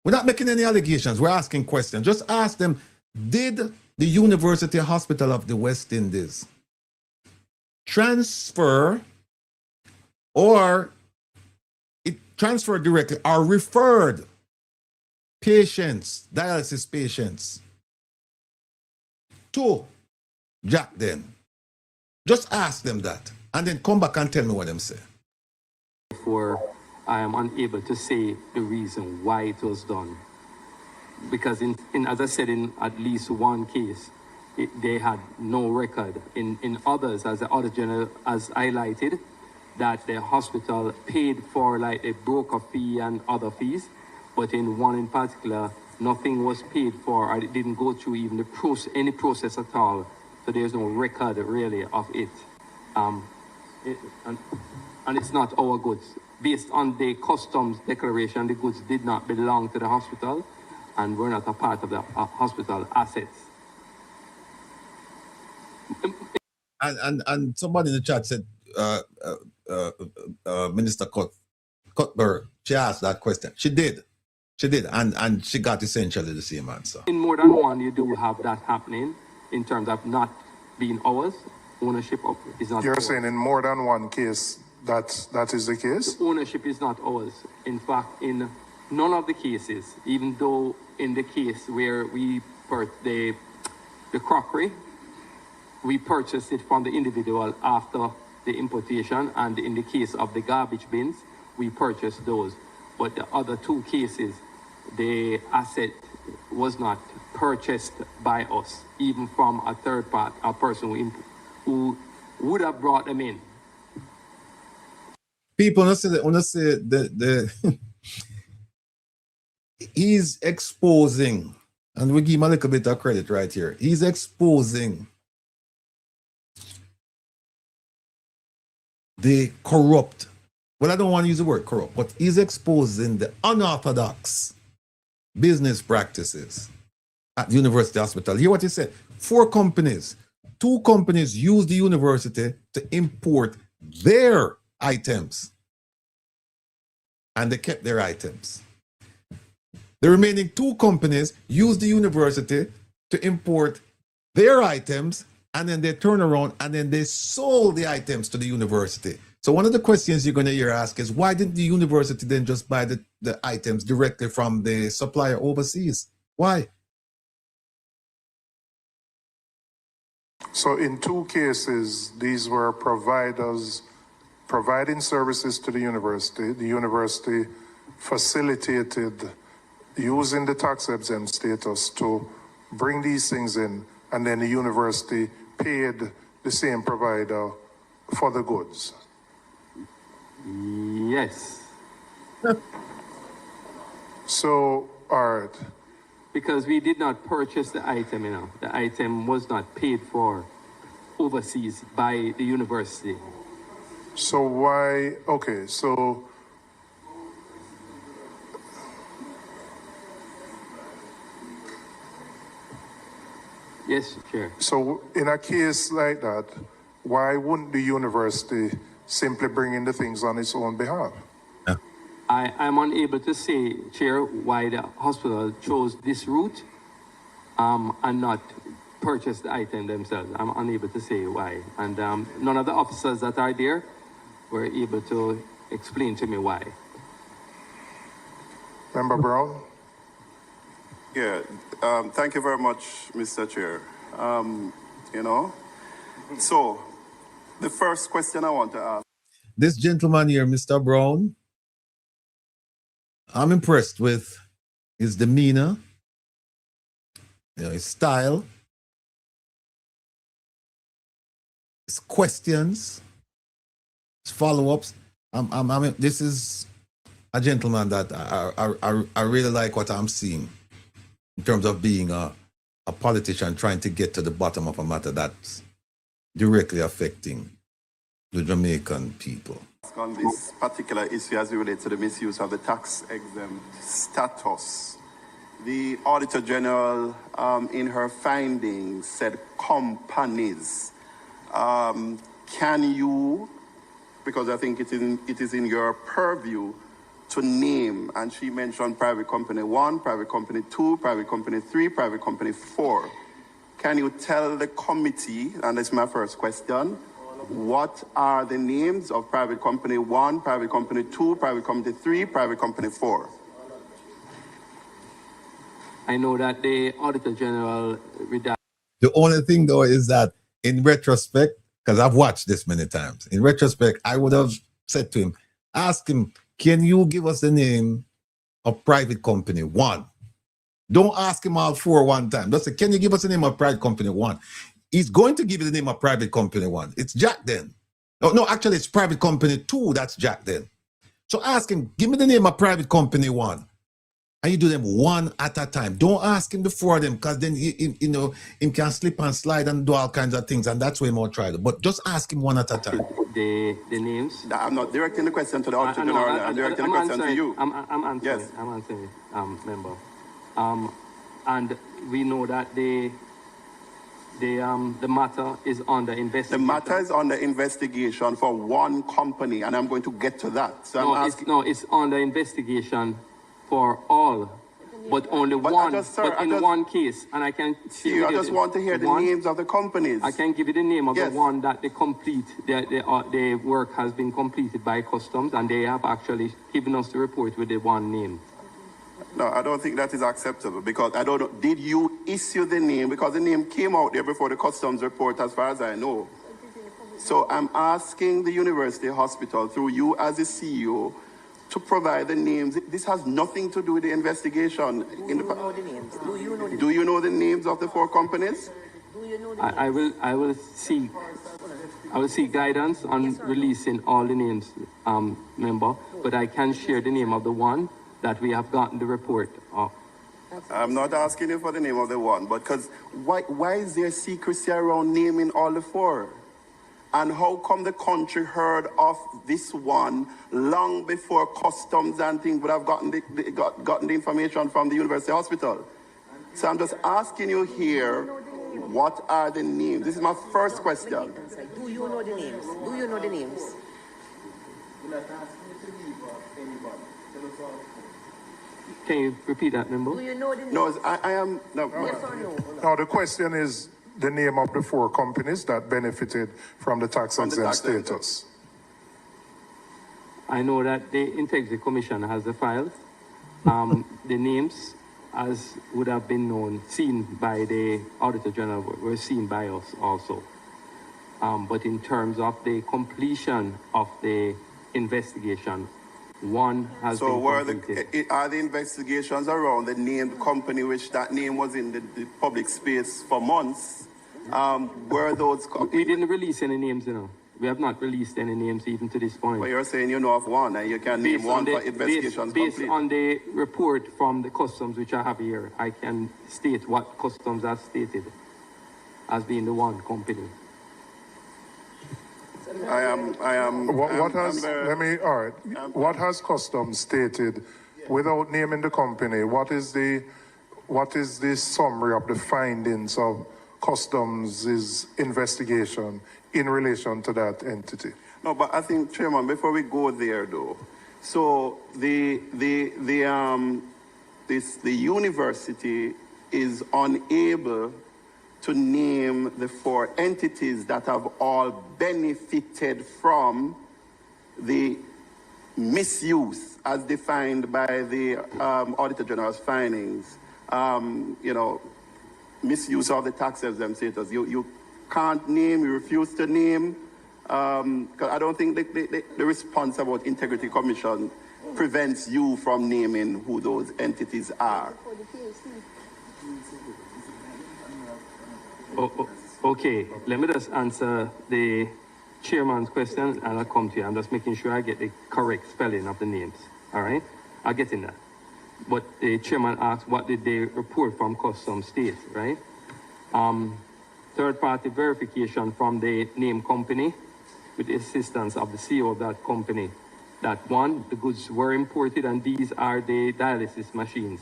We're not making any allegations. We're asking questions. Just ask them, did the University Hospital of the West Indies transfer or it transferred directly or referred patients, dialysis patients, to Jack then? Just ask them that and then come back and tell me what them say. Therefore, I am unable to say the reason why it was done. Because as I said, in at least one case, they had no record. In others, as the Auditor General has highlighted, that the hospital paid for like a broker fee and other fees, but in one in particular, nothing was paid for, or it didn't go through even the any process at all. So there's no record really of it. And it's not our goods. Based on the customs declaration, the goods did not belong to the hospital and were not a part of the hospital assets. And somebody in the chat said, Minister Cuthbert, she asked that question. She did. And she got essentially the same answer. In more than one, you do have that happening in terms of not being ours. Ownership of is not. You're ours. saying in more than one case that is the case? The ownership is not ours. In fact, in none of the cases, even though in the case where we the crockery, we purchased it from the individual after the importation, and in the case of the garbage bins, we purchased those. But the other two cases, the asset was not purchased by us, even from a third part, a person who would have brought them in. People want to say the he's exposing, and we give him a little bit of credit right here. He's exposing the corrupt. Well, I don't want to use the word corrupt, but he's exposing the unorthodox business practices at the University Hospital. Hear what he said. 4 companies, 2 companies use the university to import their items. And they kept their items. The remaining 2 companies use the university to import their items, and then they turn around and then they sold the items to the university. So one of the questions you're going to hear asked is, why didn't the university then just buy the items directly from the supplier overseas? Why? So in 2 cases, these were providers providing services to the university. The university facilitated using the tax exempt status to bring these things in, and then the university paid the same provider for the goods. Yes. So, all right. Because we did not purchase the item, The item was not paid for overseas by the university. So why, okay, so yes, Chair. So in a case like that, why wouldn't the university simply bring in the things on its own behalf? I'm unable to say, Chair, why the hospital chose this route and not purchase the item themselves. I'm unable to say why. And none of the officers that are there were able to explain to me why. Member Brown? Yeah, thank you very much, Mr. Chair. So the first question I want to ask. This gentleman here, Mr. Brown, I'm impressed with his demeanor, his style, his questions, his follow-ups. This is a gentleman that I really like what I'm seeing in terms of being a politician trying to get to the bottom of a matter that's directly affecting the Jamaican people. On this particular issue as it relates to the misuse of the tax-exempt status. The Auditor General, in her findings, said companies. Can you, because I think it is in your purview to name, and she mentioned private company 1, private company 2, private company 3, private company 4. Can you tell the committee, and that's my first question, what are the names of private company 1, private company 2, private company 3, private company 4? I know that the Auditor General... The only thing, though, is that in retrospect, because I've watched this many times, in retrospect, I would have said to him, ask him, can you give us the name of private company 1? Don't ask him all 4 one time. Just say, can you give us the name of private company 1? He's going to give you the name of private company 1. It's Jack then. No, actually, it's private company 2. That's Jack then. So ask him, give me the name of private company 1. And you do them one at a time. Don't ask him the 4 of them, because then he can slip and slide and do all kinds of things, and that's way more trial. But just ask him one at a time. The names? I'm not directing the question to the Auditor General. I'm directing the question to you. I'm answering. Yes. I'm answering, member. And we know that the matter is under investigation. The matter is under investigation for one company, and I'm going to get to that. So no, I'm asking. It's under investigation for all, but only one. One case, and I can see. I just want to hear the names of the companies. I can give you the name of the one that they complete. The work has been completed by customs, and they have actually given us the report with the one name. No, I don't think that is acceptable, because I don't know. Did you issue the name? Because the name came out there before the customs report, as far as I know. So I'm asking the university hospital, through you as the CEO, to provide the names. This has nothing to do with the investigation. Do you know the names? Do you know the names of the 4 companies? Do you know the names? I will seek guidance on releasing all the names, member, but I can share the name of the one that we have gotten the report of. I'm not asking you for the name of the one, but because why is there secrecy around naming all the 4? And how come the country heard of this one long before customs and things would have gotten the information from the university hospital? So I'm just asking you here, what are the names? This is my first question. Do you know the names? Do you know the names? Can you repeat that, member? Do you know the names? No, I am... No. Yes or no? Now, the question is the name of the 4 companies that benefited from the tax-exempt status. I know that the Integrity Commission has the files. The names, as would have been known, seen by the Auditor General, were seen by us also. But in terms of the completion of the investigation, one has been completed. Are the investigations around the named company, which that name was in the public space for months, were those... We didn't release any names, you know. We have not released any names even to this point. But you're saying you know of one, and you can name one for investigations based on the report from the customs, which I have here, I can state what customs has stated as being the one company. What has customs stated without naming the company? What is the summary of the findings of customs' investigation in relation to that entity? No, but I think, Chairman, before we go there, though, so the university is unable to name the 4 entities that have all benefited from the misuse as defined by the Auditor General's findings. Misuse of the tax-exempt status. You can't name, you refuse to name. Because I don't think the response about Integrity Commission prevents you from naming who those entities are. Okay, let me just answer the chairman's question and I'll come to you. I'm just making sure I get the correct spelling of the names. All right? I'll get in that. But the chairman asked, what did they report from customs state, right? Third-party verification from the name company with the assistance of the CEO of that company, that one, the goods were imported, and these are the dialysis machines.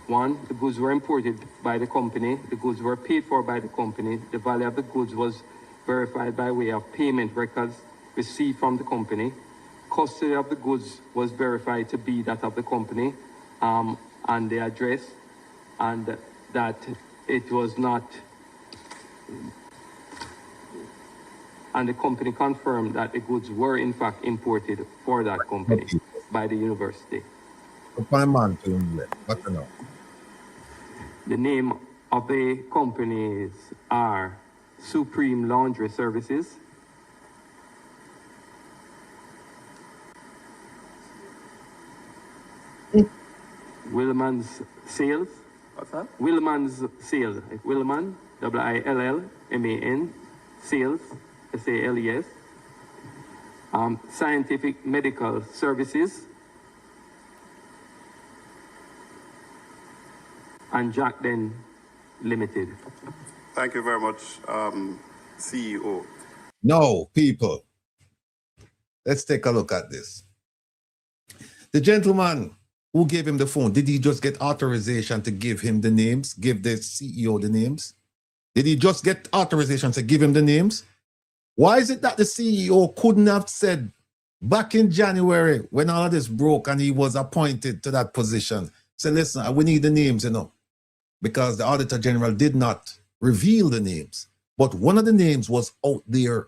One, the goods were imported by the company, the goods were paid for by the company, the value of the goods was verified by way of payment records received from the company, custody of the goods was verified to be that of the company, and the address, and that it was not, and the company confirmed that the goods were in fact imported for that company by the university. The name of the companies are Supreme Laundry Services, Willman's Sales. What's that? Willman's Sales. Willman, WILLMAN, Sales, SALES. Scientific Medical Services. And Jack Den Limited. Thank you very much, CEO. No, people. Let's take a look at this. The gentleman who gave him the phone, did he just get authorization to give him the names, give the CEO the names? Did he just get authorization to give him the names? Why is it that the CEO couldn't have said back in January when all of this broke and he was appointed to that position, say, listen, we need the names, you know, because the Auditor General did not reveal the names. But one of the names was out there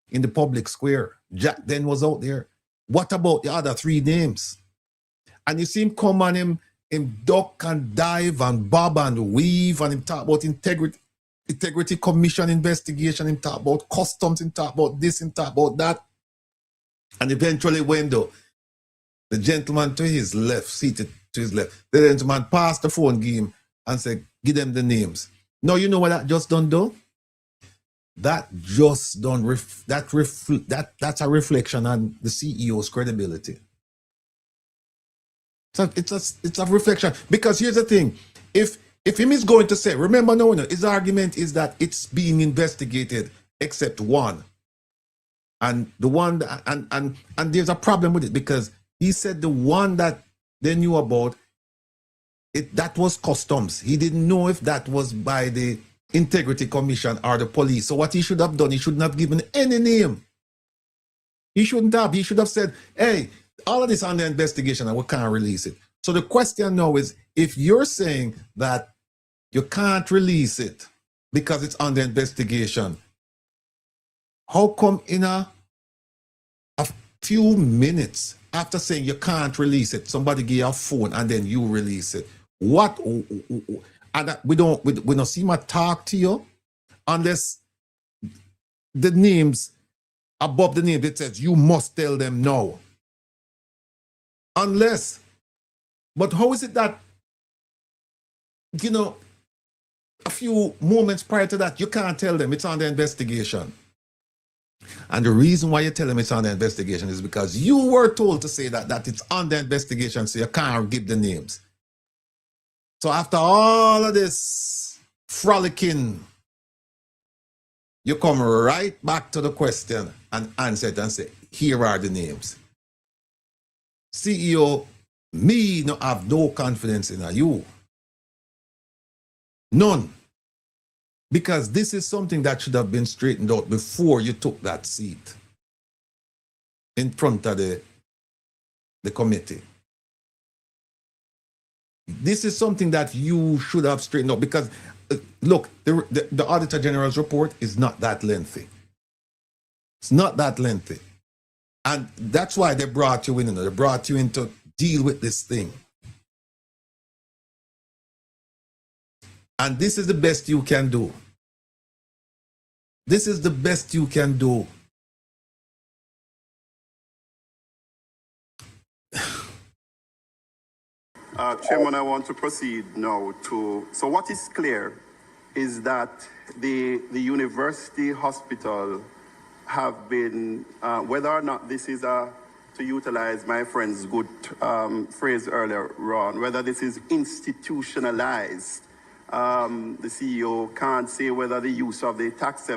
in the public square. Jack Den was out there. What about the other three names? And you see him come on him duck and dive and bob and weave, and him talk about integrity commission investigation, him talk about customs, him talk about this, him talk about that. And eventually when the gentleman to his left, seated to his left, the gentleman passed the phone game and said, give them the names. Now you know what that just done though? That just done, that's a reflection on the CEO's credibility. So it's a reflection, because here's the thing: if him is going to say, remember, no, his argument is that it's being investigated except one, and the one that, and there's a problem with it, because he said the one that they knew about it, that was customs. He didn't know if that was by the Integrity Commission or the police. So what he should have done, he shouldn't have given any name. He shouldn't have. He should have said, hey, all of this under investigation and we can't release it. So the question now is, if you're saying that you can't release it because it's under investigation, how come in a few minutes after saying you can't release it, somebody give you a phone and then you release it? What? And we don't see my talk to you unless the names, above the name, it says you must tell them no. Unless, but how is it that, you know, a few moments prior to that, you can't tell them it's under investigation? And the reason why you tell them it's under investigation is because you were told to say that it's under investigation, so you can't give the names. So after all of this frolicking, you come right back to the question and answer it and say, here are the names. CEO, me no have no confidence in you. None. Because this is something that should have been straightened out before you took that seat in front of the committee. This is something that you should have straightened out, because look, the Auditor General's report is not that lengthy. It's not that lengthy. And that's why they brought you in. They brought you in to deal with this thing. And this is the best you can do. This is the best you can do. Chairman, I want to proceed now to, so what is clear is that the university hospital have been, whether or not this is to utilize my friend's good phrase earlier, Ron, whether this is institutionalized, the CEO can't say whether the use of the tax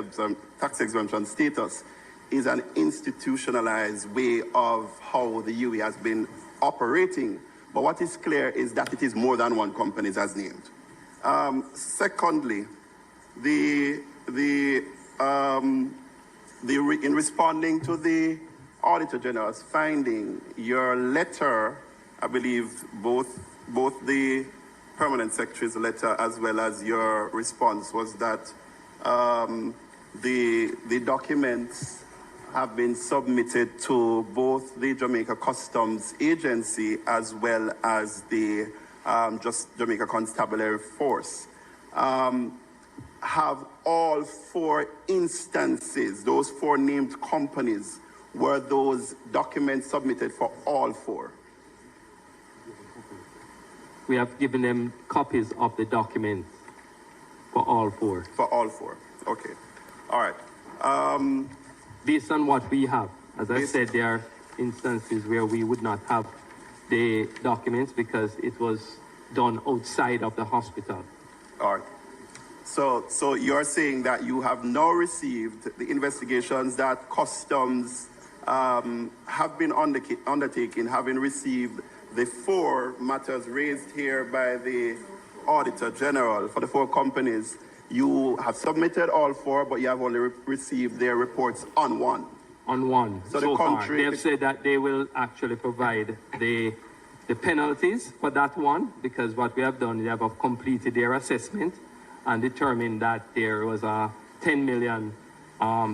exemption status is an institutionalized way of how the UE has been operating. But what is clear is that it is more than one company as named. Secondly, in responding to the Auditor General's finding, your letter, I believe both the Permanent Secretary's letter as well as your response was that the documents have been submitted to both the Jamaica Customs Agency as well as the Jamaica Constabulary Force. Have all 4 instances, those 4 named companies, were those documents submitted for all 4? We have given them copies of the documents for all 4. For all 4, okay. All right. Based on what we have, as I said, there are instances where we would not have the documents because it was done outside of the hospital. All right. So you're saying that you have now received the investigations that Customs have been undertaking, having received the 4 matters raised here by the Auditor General for the 4 companies. You have submitted all 4, but you have only received their reports on 1. On 1. So the country, far. They have said that they will actually provide the penalties for that one, because what we have done, they have completed their assessment and determined that there was a 10 million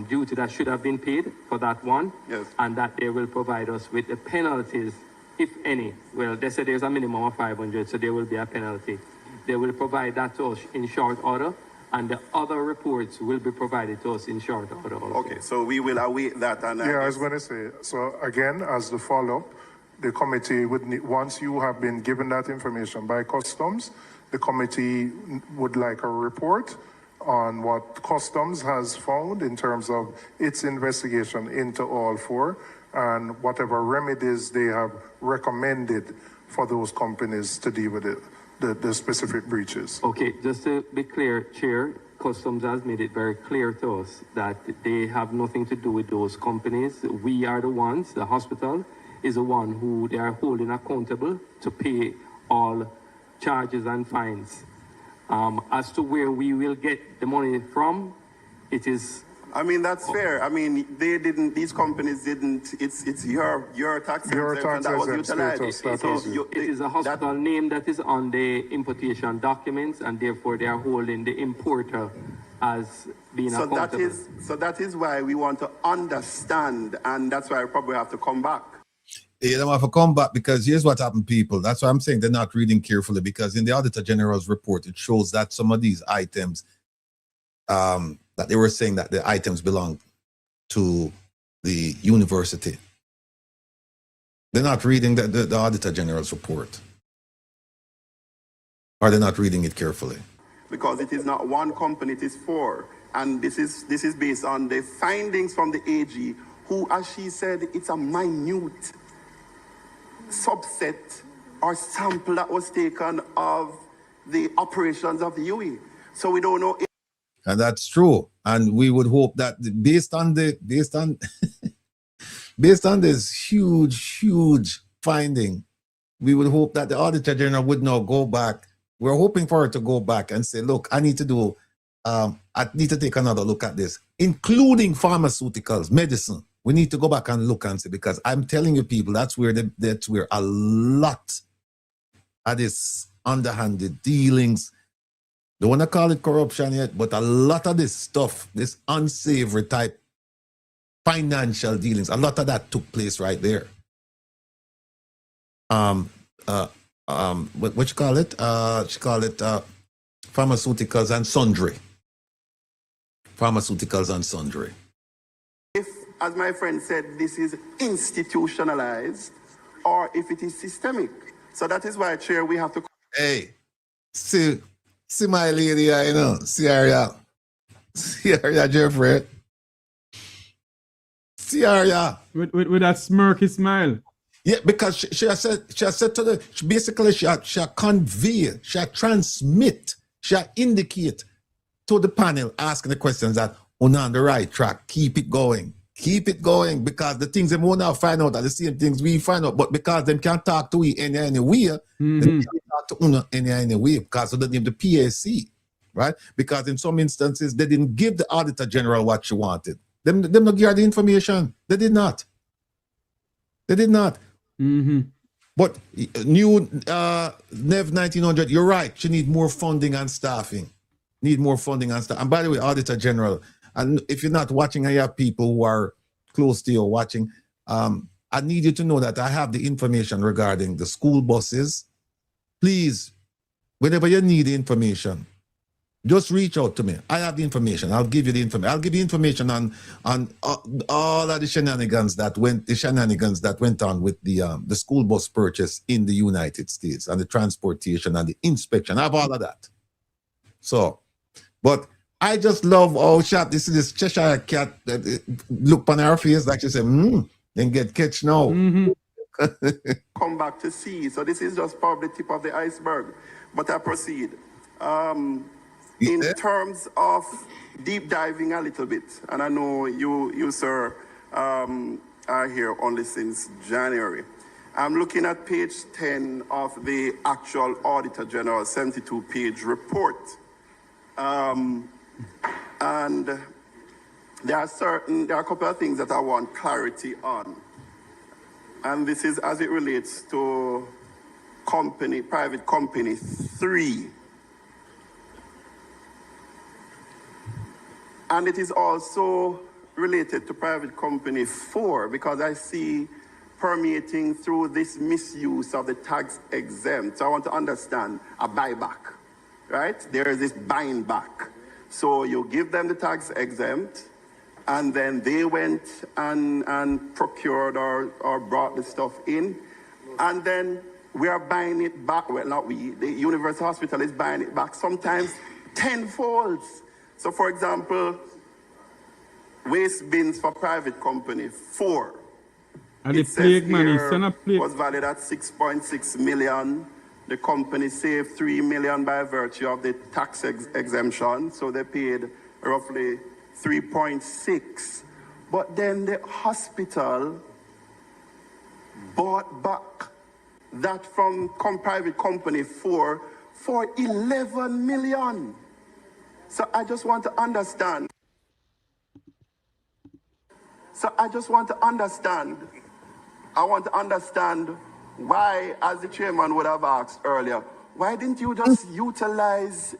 duty that should have been paid for that one, yes, and that they will provide us with the penalties, if any. Well, they said there's a minimum of 500, so there will be a penalty. They will provide that to us in short order, and the other reports will be provided to us in short order also. Okay, so we will await that. And I was going to say, so again, as the follow-up, the committee would need, once you have been given that information by Customs, the committee would like a report on what Customs has found in terms of its investigation into all 4 and whatever remedies they have recommended for those companies to deal with the specific breaches. Okay, just to be clear, Chair, Customs has made it very clear to us that they have nothing to do with those companies. We are the ones, the hospital is the one who they are holding accountable to pay all charges and fines. As to where we will get the money from, it is... I mean, that's fair. I mean, these companies didn't, it's your tax exempt that was utilized. It is a hospital name that is on the importation documents, and therefore they are holding the importer as being accountable. So that is why we want to understand, and that's why I probably have to come back. Yeah, they have to come back, because here's what happened, people. That's why I'm saying they're not reading carefully, because in the Auditor General's report, it shows that some of these items, that they were saying that the items belong to the university. They're not reading the Auditor General's report. Or they're not reading it carefully. Because it is not one company, it is 4. And this is based on the findings from the AG, who, as she said, it's a minute subset or sample that was taken of the operations of the UE. So we don't know. And that's true. And we would hope that based on this huge finding, we would hope that the Auditor General would now go back. We're hoping for her to go back and say, look, I need to take another look at this, including pharmaceuticals, medicine. We need to go back and look and see, because I'm telling you, people, that's where a lot of this underhanded dealings, don't want to call it corruption yet, but a lot of this stuff, this unsavory type financial dealings, a lot of that took place right there. What you call it? She called it pharmaceuticals and sundry. Pharmaceuticals and sundry. If, as my friend said, this is institutionalized, or if it is systemic. So that is why, Chair, we have to... Hey, see my lady, you know, see her, Jeffrey. See her, with that smirky smile. Yeah, because she has said to she convey, she transmit, she indicate to the panel asking the questions that we're on the right track. Keep it going. Keep it going, because the things they won't now find out are the same things we find out, but because them can't talk to we any way, they can't talk to una any way because of the name the PAC, right? Because in some instances they didn't give the Auditor General what she wanted. Them not give her the information. They did not. They did not. But new NEV 1900, you're right. She need more funding and staffing. Need more funding and staff. And by the way, Auditor General, and if you're not watching, I have people who are close to you watching. I need you to know that I have the information regarding the school buses. Please, whenever you need the information, just reach out to me. I have the information. I'll give you the information. I'll give you information on all of the shenanigans that went on with the school bus purchase in the United States, and the transportation and the inspection. I have all of that. So, but I just love this is this Cheshire cat that look on her face like she said, then get catch now. Come back to see. So this is just probably the tip of the iceberg. But I proceed. In terms of deep diving a little bit, and I know you sir, are here only since January. I'm looking at page 10 of the actual Auditor General 72-page report. And there are a couple of things that I want clarity on. And this is as it relates to private company 3. And it is also related to private company 4, because I see permeating through this misuse of the tax exempt. So I want to understand a buyback, right? There is this buying back. So you give them the tax exempt, and then they went and procured or brought the stuff in, and then we are buying it back. Well, not we, the University Hospital is buying it back, sometimes tenfold. So for example, waste bins for private company 4. And the plague money, was valued at 6.6 million. The company saved 3 million by virtue of the tax exemption, so they paid roughly 3.6. But then the hospital bought back that from private company 4 for 11 million. So I just want to understand. I want to understand why, as the chairman would have asked earlier, why didn't you just utilize...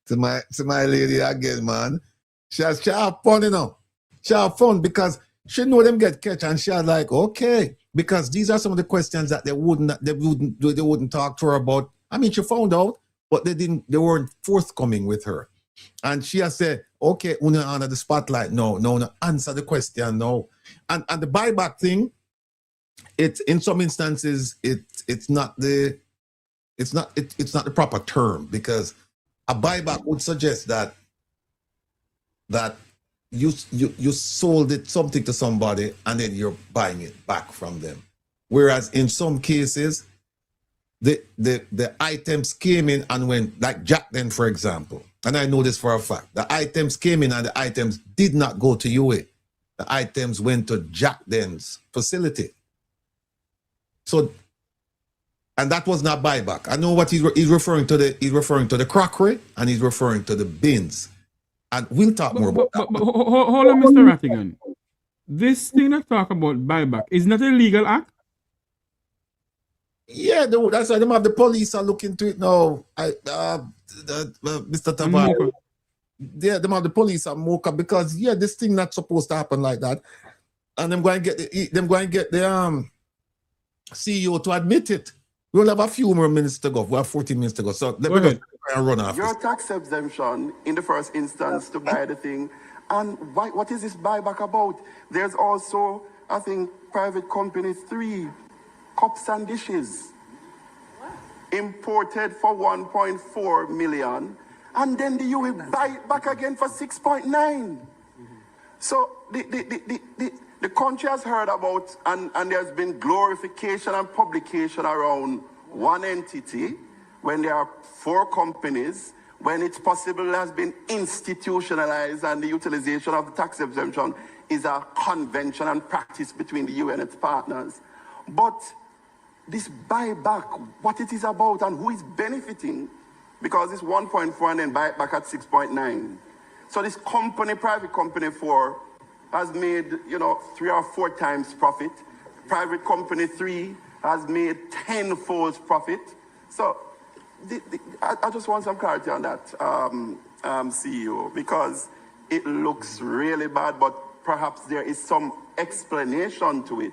To my lady again, man. She have fun, you know. She have fun because she know them get catch, and she was like, okay, because these are some of the questions that they wouldn't talk to her about. I mean, she found out, but they weren't forthcoming with her. And she has said, okay, una under the spotlight. No, answer the question, no. And the buyback thing, it's in some instances it's not the proper term, because a buyback would suggest that you sold something to somebody and then you're buying it back from them. Whereas in some cases, the items came in and went, like Jack Den, for example. And I know this for a fact. The items came in and the items did not go to UA. The items went to Jack Den's facility. So, and that was not buyback. I know what he's referring to. He's referring to the crockery and he's referring to the bins. And we'll talk more about that. Hold on, Mr. Rattigan. This thing that talk about buyback is not a legal act? Yeah, that's why them have the police are looking into it now. Mr. Tavar. Yeah, them have the police are mocha because this thing not supposed to happen like that. And them going to get the CEO to admit it. We'll have a few more minutes to go. We have 14 minutes to go. So let me just run off. Your tax exemption in the first instance to buy the thing. And what is this buyback about? There's also, I think, private company 3, cups and dishes. Imported for 1.4 million. And then the UE buy it back again for 6.9. So the country has heard about, and there's been glorification and publication around one entity when there are 4 companies, when it's possible it has been institutionalized and the utilization of the tax exemption is a convention and practice between the EU and its partners. But this buyback, what it is about and who is benefiting, because it's 1.4 and then buy it back at 6.9. So this company, private company 4, has made, 3 or 4 times profit. Private company 3 has made 10-fold profit. So I just want some clarity on that, CEO, because it looks really bad, but perhaps there is some explanation to it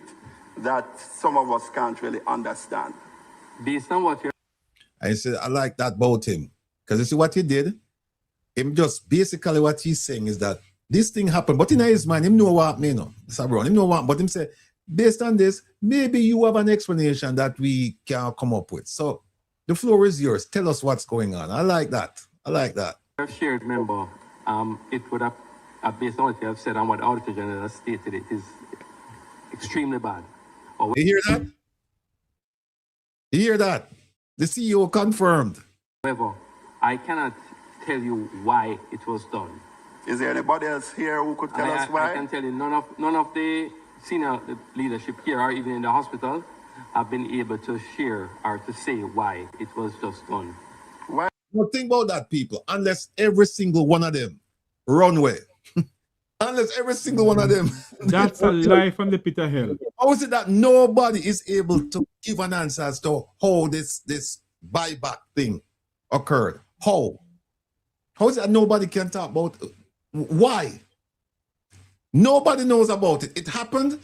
that some of us can't really understand. Based on what you're... I said, I like that about him. Because you see what he did? Him just basically what he's saying is that this thing happened, but in his mind, him know what me know. Him know what, but him say, based on this, maybe you have an explanation that we can come up with. So the floor is yours. Tell us what's going on. I like that. I like that. Shared member, it would have, based on what you have said and what the Auditor General has stated, it is extremely bad. You hear that? You hear that? The CEO confirmed. However, I cannot tell you why it was done. Is there anybody else here who could tell us why? I can tell you none of the senior leadership here or even in the hospital have been able to share or to say why it was just done. Why? Well, think about that, people. Unless every single one of them run away. Unless every single one of them. That's a lie from the pit of hell. How is it that nobody is able to give an answer as to how this buyback thing occurred? How? How is it that nobody can talk about why? Nobody knows about it. It happened.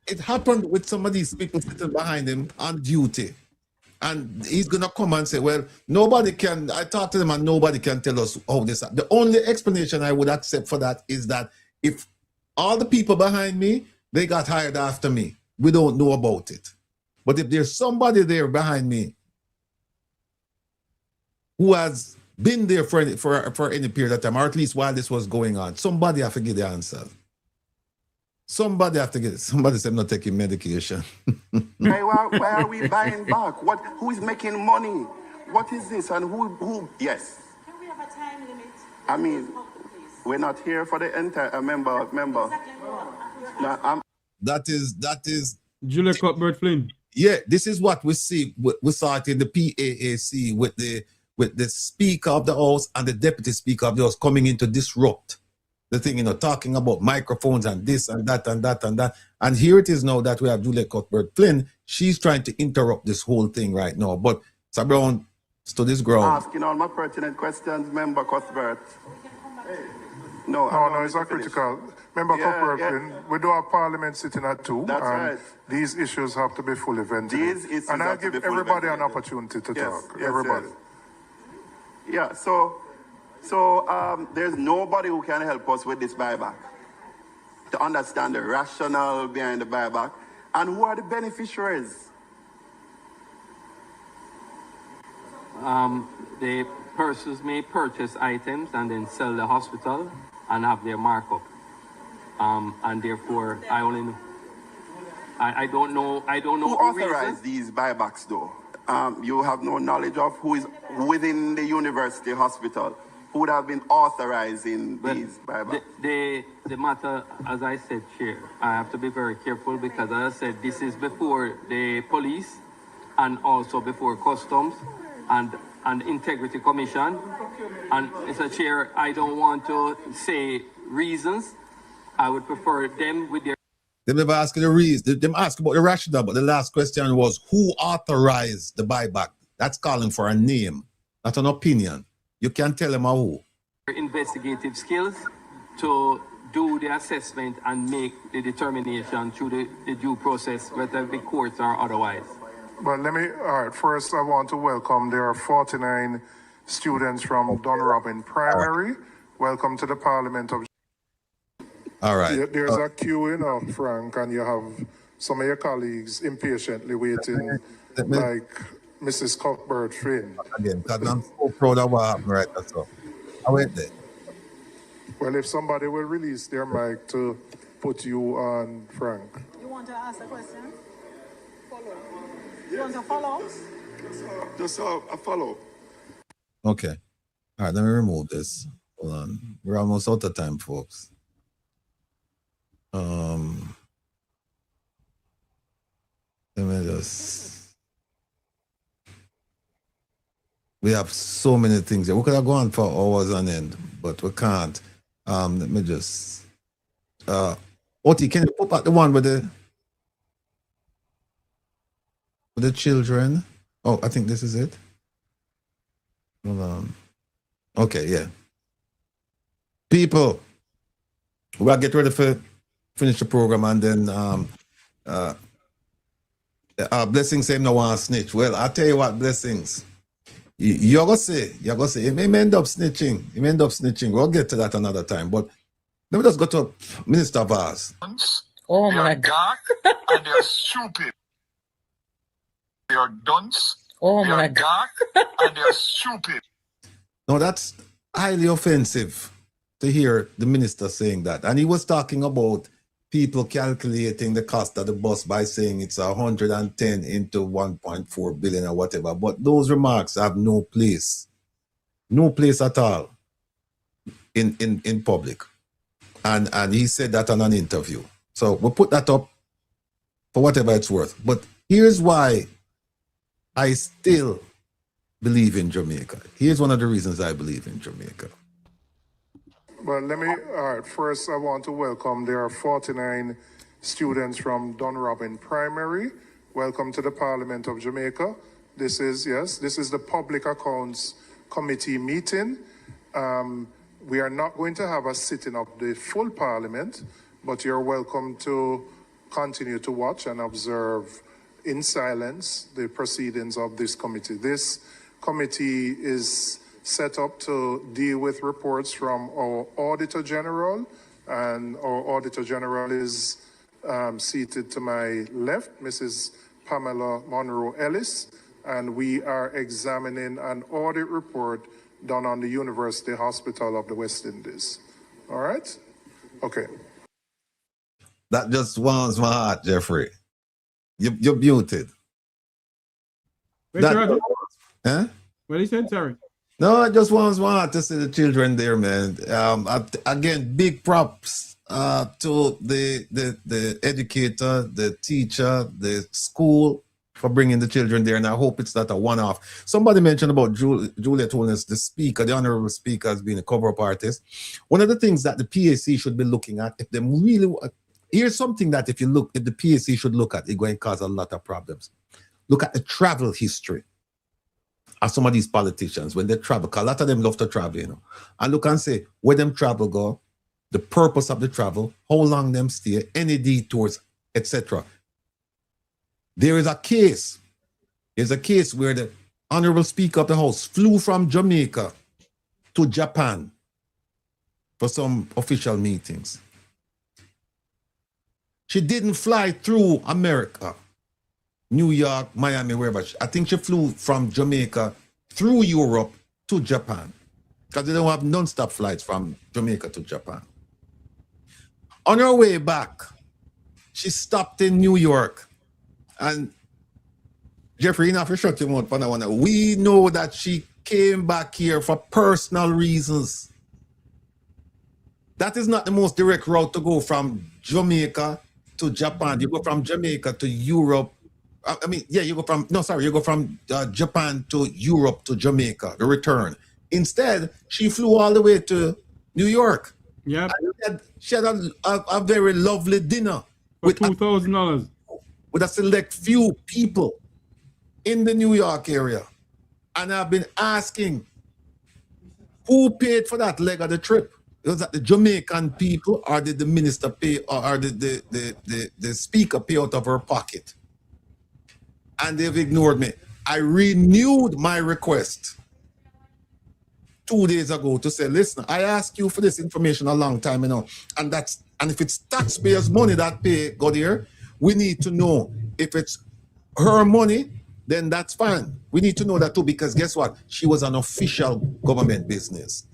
It happened with some of these people sitting behind him on duty. And he's going to come and say, well, nobody can, I talked to them and nobody can tell us how this happened. The only explanation I would accept for that is that if all the people behind me, they got hired after me, we don't know about it. But if there's somebody there behind me who has been there for any period of time, or at least while this was going on, somebody have to give the answer. Somebody have to get it. Somebody said I'm not taking medication. why are we buying back? Who is making money? What is this? And who? Yes. Can we have a time limit? I mean, we're not here for the entire member. No, that is Julia Cuthbert Flynn. Yeah, this is what we see. We saw it in the PAAC with the Speaker of the House and the Deputy Speaker of the House coming in to disrupt the thing, talking about microphones and this and that and that and that. And here it is now that we have Julia Cuthbert Flynn. She's trying to interrupt this whole thing right now. But Sir Brown stood his ground. Asking all my pertinent questions, Member Cuthbert. No, it's not critical. Member Cuthbert Flynn, we do have Parliament sitting at 2. That's right. These issues have to be fully ventilated. And I'll give everybody an opportunity to talk. Everybody. Yeah, so there's nobody who can help us with this buyback to understand the rationale behind the buyback and who are the beneficiaries. The persons may purchase items and then sell the hospital and have their markup. And therefore, I don't know. Who authorized these buybacks, though? You have no knowledge of who is within the university hospital who would have been authorizing these buybacks. The matter, as I said, Chair, I have to be very careful because, as I said, this is before the police and also before customs and integrity commission. And Mr. Chair, I don't want to say reasons. I would prefer them with their... They never ask the reason. They ask about the rationale, but the last question was who authorized the buyback? That's calling for a name, not an opinion. You can't tell them who. Investigative skills to do the assessment and make the determination through the due process, whether the courts or otherwise. But first I want to welcome, there are 49 students from Dunrobin Primary. Welcome to the Parliament of... All right. There's a queue, Frank, and you have some of your colleagues impatiently waiting, like Mrs. Cuthbert Flynn. Again, because I'm so proud of what happened right now. So I went there. Well, if somebody will release their mic to put you on, Frank. You want to ask a question? Follow. You want to follow? Just a follow. Okay. All right, let me remove this. Hold on. We're almost out of time, folks. Let me just. We have so many things here. We could have gone for hours on end, but we can't. Let me just. Oti, can you put out the one with the children? Oh, I think this is it. Hold on. Okay, yeah. People, we'll get ready for finish the program and then Blessings say no one snitch. Well, I'll tell you what, Blessings. You're gonna say, he may end up snitching. We'll get to that another time. But let me just go to Minister Vaz. Oh my God. And they're stupid. They are dunce. Oh they my are dark and they're stupid. No, that's highly offensive to hear the minister saying that. And he was talking about people calculating the cost of the bus by saying it's 110 into 1.4 billion or whatever. But those remarks have no place at all in public. And he said that on an interview. So we'll put that up for whatever it's worth. But here's why I still believe in Jamaica. Here's one of the reasons I believe in Jamaica. Well, all right, first I want to welcome, there are 49 students from Dunrobin Primary. Welcome to the Parliament of Jamaica. This is the Public Accounts Committee meeting. We are not going to have a sitting of the full Parliament, but you're welcome to continue to watch and observe in silence the proceedings of this committee. This committee is set up to deal with reports from our Auditor General, and our Auditor General is seated to my left, Mrs. Pamela Monroe-Ellis, and we are examining an audit report done on the University Hospital of the West Indies. All right? Okay. That just warms my heart, Jeffrey. You're muted. Wait, Huh? What he said, sorry. No, it just warms my heart to see the children there, man. Again, big props to the educator, the teacher, the school for bringing the children there, and I hope it's not a one-off. Somebody mentioned about Juliet Holness, the speaker, the honorable speaker, has been a cover-up artist. One of the things that the PAC should be looking at, if they really, here's something that if the PAC should look at, it's going to cause a lot of problems. Look at the travel history of some of these politicians when they travel, because a lot of them love to travel, you know. And look and say, where them travel go, the purpose of the travel, how long them stay, any detours, etc. There is a case. There's a case where the Honorable Speaker of the House flew from Jamaica to Japan for some official meetings. She didn't fly through America, New York, Miami, wherever. I think she flew from Jamaica through Europe to Japan, because they don't have non-stop flights from Jamaica to Japan. On her way back, she stopped in New York. And Jeffrey, you know, for shut him out for that one. We know that she came back here for personal reasons. That is not the most direct route to go from Jamaica to Japan. You go from Jamaica to Europe. I mean, yeah, you go from Japan to Europe to Jamaica, the return. Instead, she flew all the way to New York. Yeah. She had a very lovely dinner. For $2,000. With a select few people in the New York area. And I've been asking, who paid for that leg of the trip? Was that the Jamaican people, or did the minister pay, or did the speaker pay out of her pocket? And they've ignored me. I renewed my request 2 days ago to say, listen, I asked you for this information a long time, you know, and if it's taxpayers' money that go there, we need to know. If it's her money, then that's fine. We need to know that too, because guess what? She was an official government business.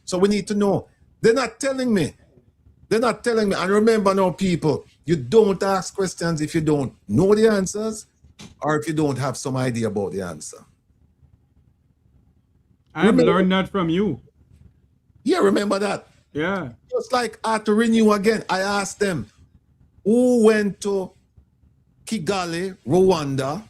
So we need to know. They're not telling me. And remember now, people, you don't ask questions if you don't know the answers, or if you don't have some idea about the answer. I've learned that from you. Yeah, remember that. Yeah. Just like I had to renew again. I asked them, who went to Kigali, Rwanda,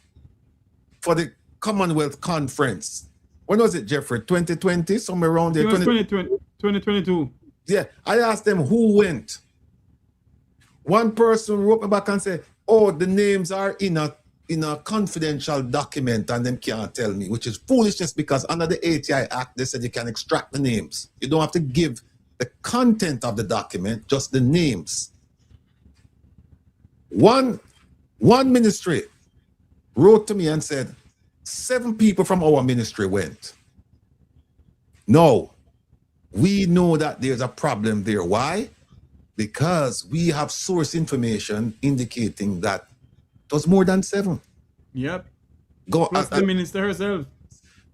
for the Commonwealth Conference. When was it, Jeffrey? 2020, somewhere around there. It was 2022. Yeah, I asked them who went. One person wrote me back and said, "Oh, the names are in a confidential document and them can't tell me," which is foolishness because under the ATI Act, they said you can extract the names. You don't have to give the content of the document, just the names. One ministry wrote to me and said, 7 people from our ministry went. No, we know that there's a problem there. Why? Because we have source information indicating that it was more than 7. Yep. Plus the minister herself.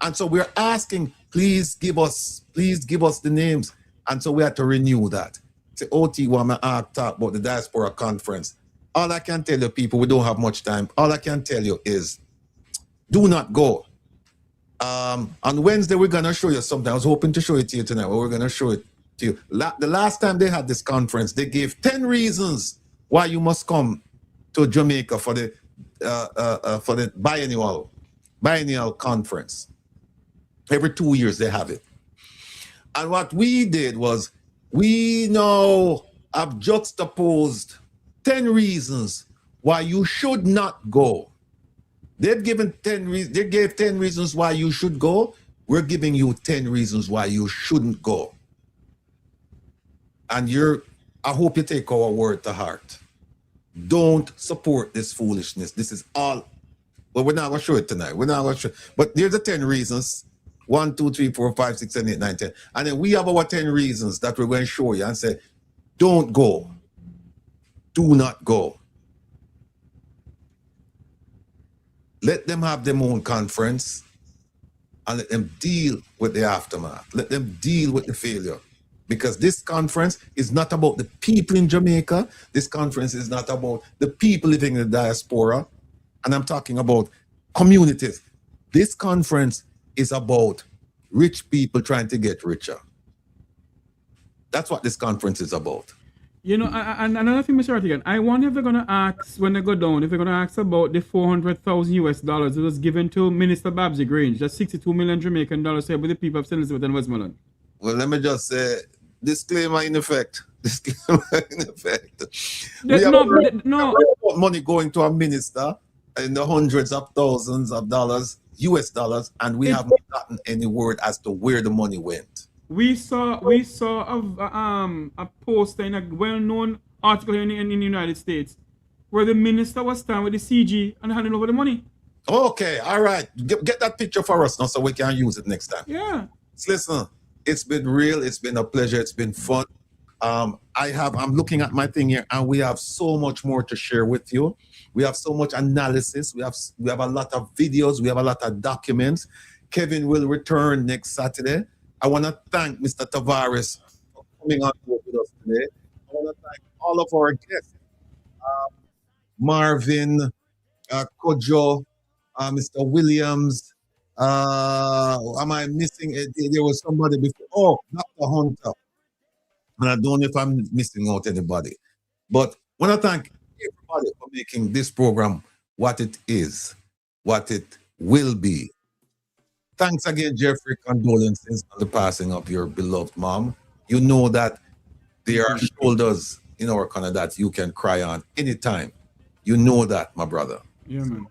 And so we're asking, please give us the names. And so we had to renew that. Say, OT, want to talk about the diaspora conference. All I can tell you, people, we don't have much time. All I can tell you is, do not go. On Wednesday, we're going to show you something. I was hoping to show it to you tonight, but we're going to show it to you. The last time they had this conference, they gave 10 reasons why you must come to Jamaica for the biennial conference. Every 2 years they have it. And what we did was we now have juxtaposed 10 reasons why you should not go. They've given 10 reasons. They gave 10 reasons why you should go. We're giving you 10 reasons why you shouldn't go. And I hope you take our word to heart. Don't support this foolishness. This is all. Well, we're not going to show it tonight. We're not going to show it. But there's the 10 reasons. 1, 2, 3, 4, 5, 6, 7, 8, 9, 10. And then we have our 10 reasons that we're going to show you and say, don't go. Do not go. Let them have their own conference and let them deal with the aftermath. Let them deal with the failure. Because this conference is not about the people in Jamaica. This conference is not about the people living in the diaspora. And I'm talking about communities. This conference is about rich people trying to get richer. That's what this conference is about. You know, and another thing, Mr. Ratigan, I wonder if they're going to ask, when they go down, if they're going to ask about the $400,000 that was given to Minister Babsy Grange, that's 62 million Jamaican dollars here with the people of St. Elizabeth and Westmoreland. Well, let me just say, disclaimer in effect. Disclaimer in effect. No. Money going to a minister in the hundreds of thousands of dollars, US dollars, and we haven't gotten any word as to where the money went. We saw a post in a well-known article in the United States where the minister was standing with the CG and handing over the money. Okay, all right. Get that picture for us now so we can use it next time. Yeah. Listen, it's been real. It's been a pleasure. It's been fun. I'm looking at my thing here, and we have so much more to share with you. We have so much analysis. We have a lot of videos. We have a lot of documents. Kevin will return next Saturday. I want to thank Mr. Tavares for coming on board with us today. I want to thank all of our guests. Marvin, Kojo, Mr. Williams. Am I missing it? There was somebody before. Oh, Dr. Hunter. And I don't know if I'm missing out anybody. But I want to thank everybody for making this program what it is, what it will be. Thanks again, Jeffrey. Condolences on the passing of your beloved mom. You know that there are shoulders in our corner that you can cry on anytime. You know that, my brother. Yeah, man.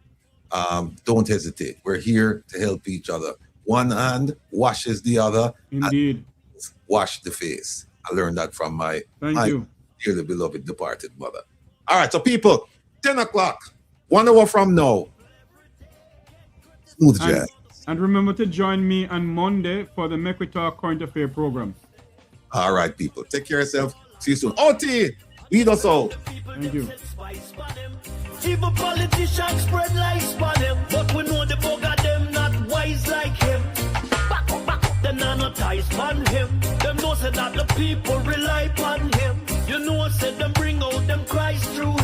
Don't hesitate. We're here to help each other. One hand washes the other. Indeed. Wash the face. I learned that from my dearly beloved departed mother. All right, so people, 10 o'clock, 1 hour from now, Smooth Jazz. And remember to join me on Monday for the Make We Talk Current Affair program. All right, people. Take care of yourself. See you soon. OT, lead us out. Thank you. Evil politicians spread lies for them, but we know the bugger them not wise like him. Back up, them not ties on him. Them know say that the people rely upon him. You know said them bring out them cries through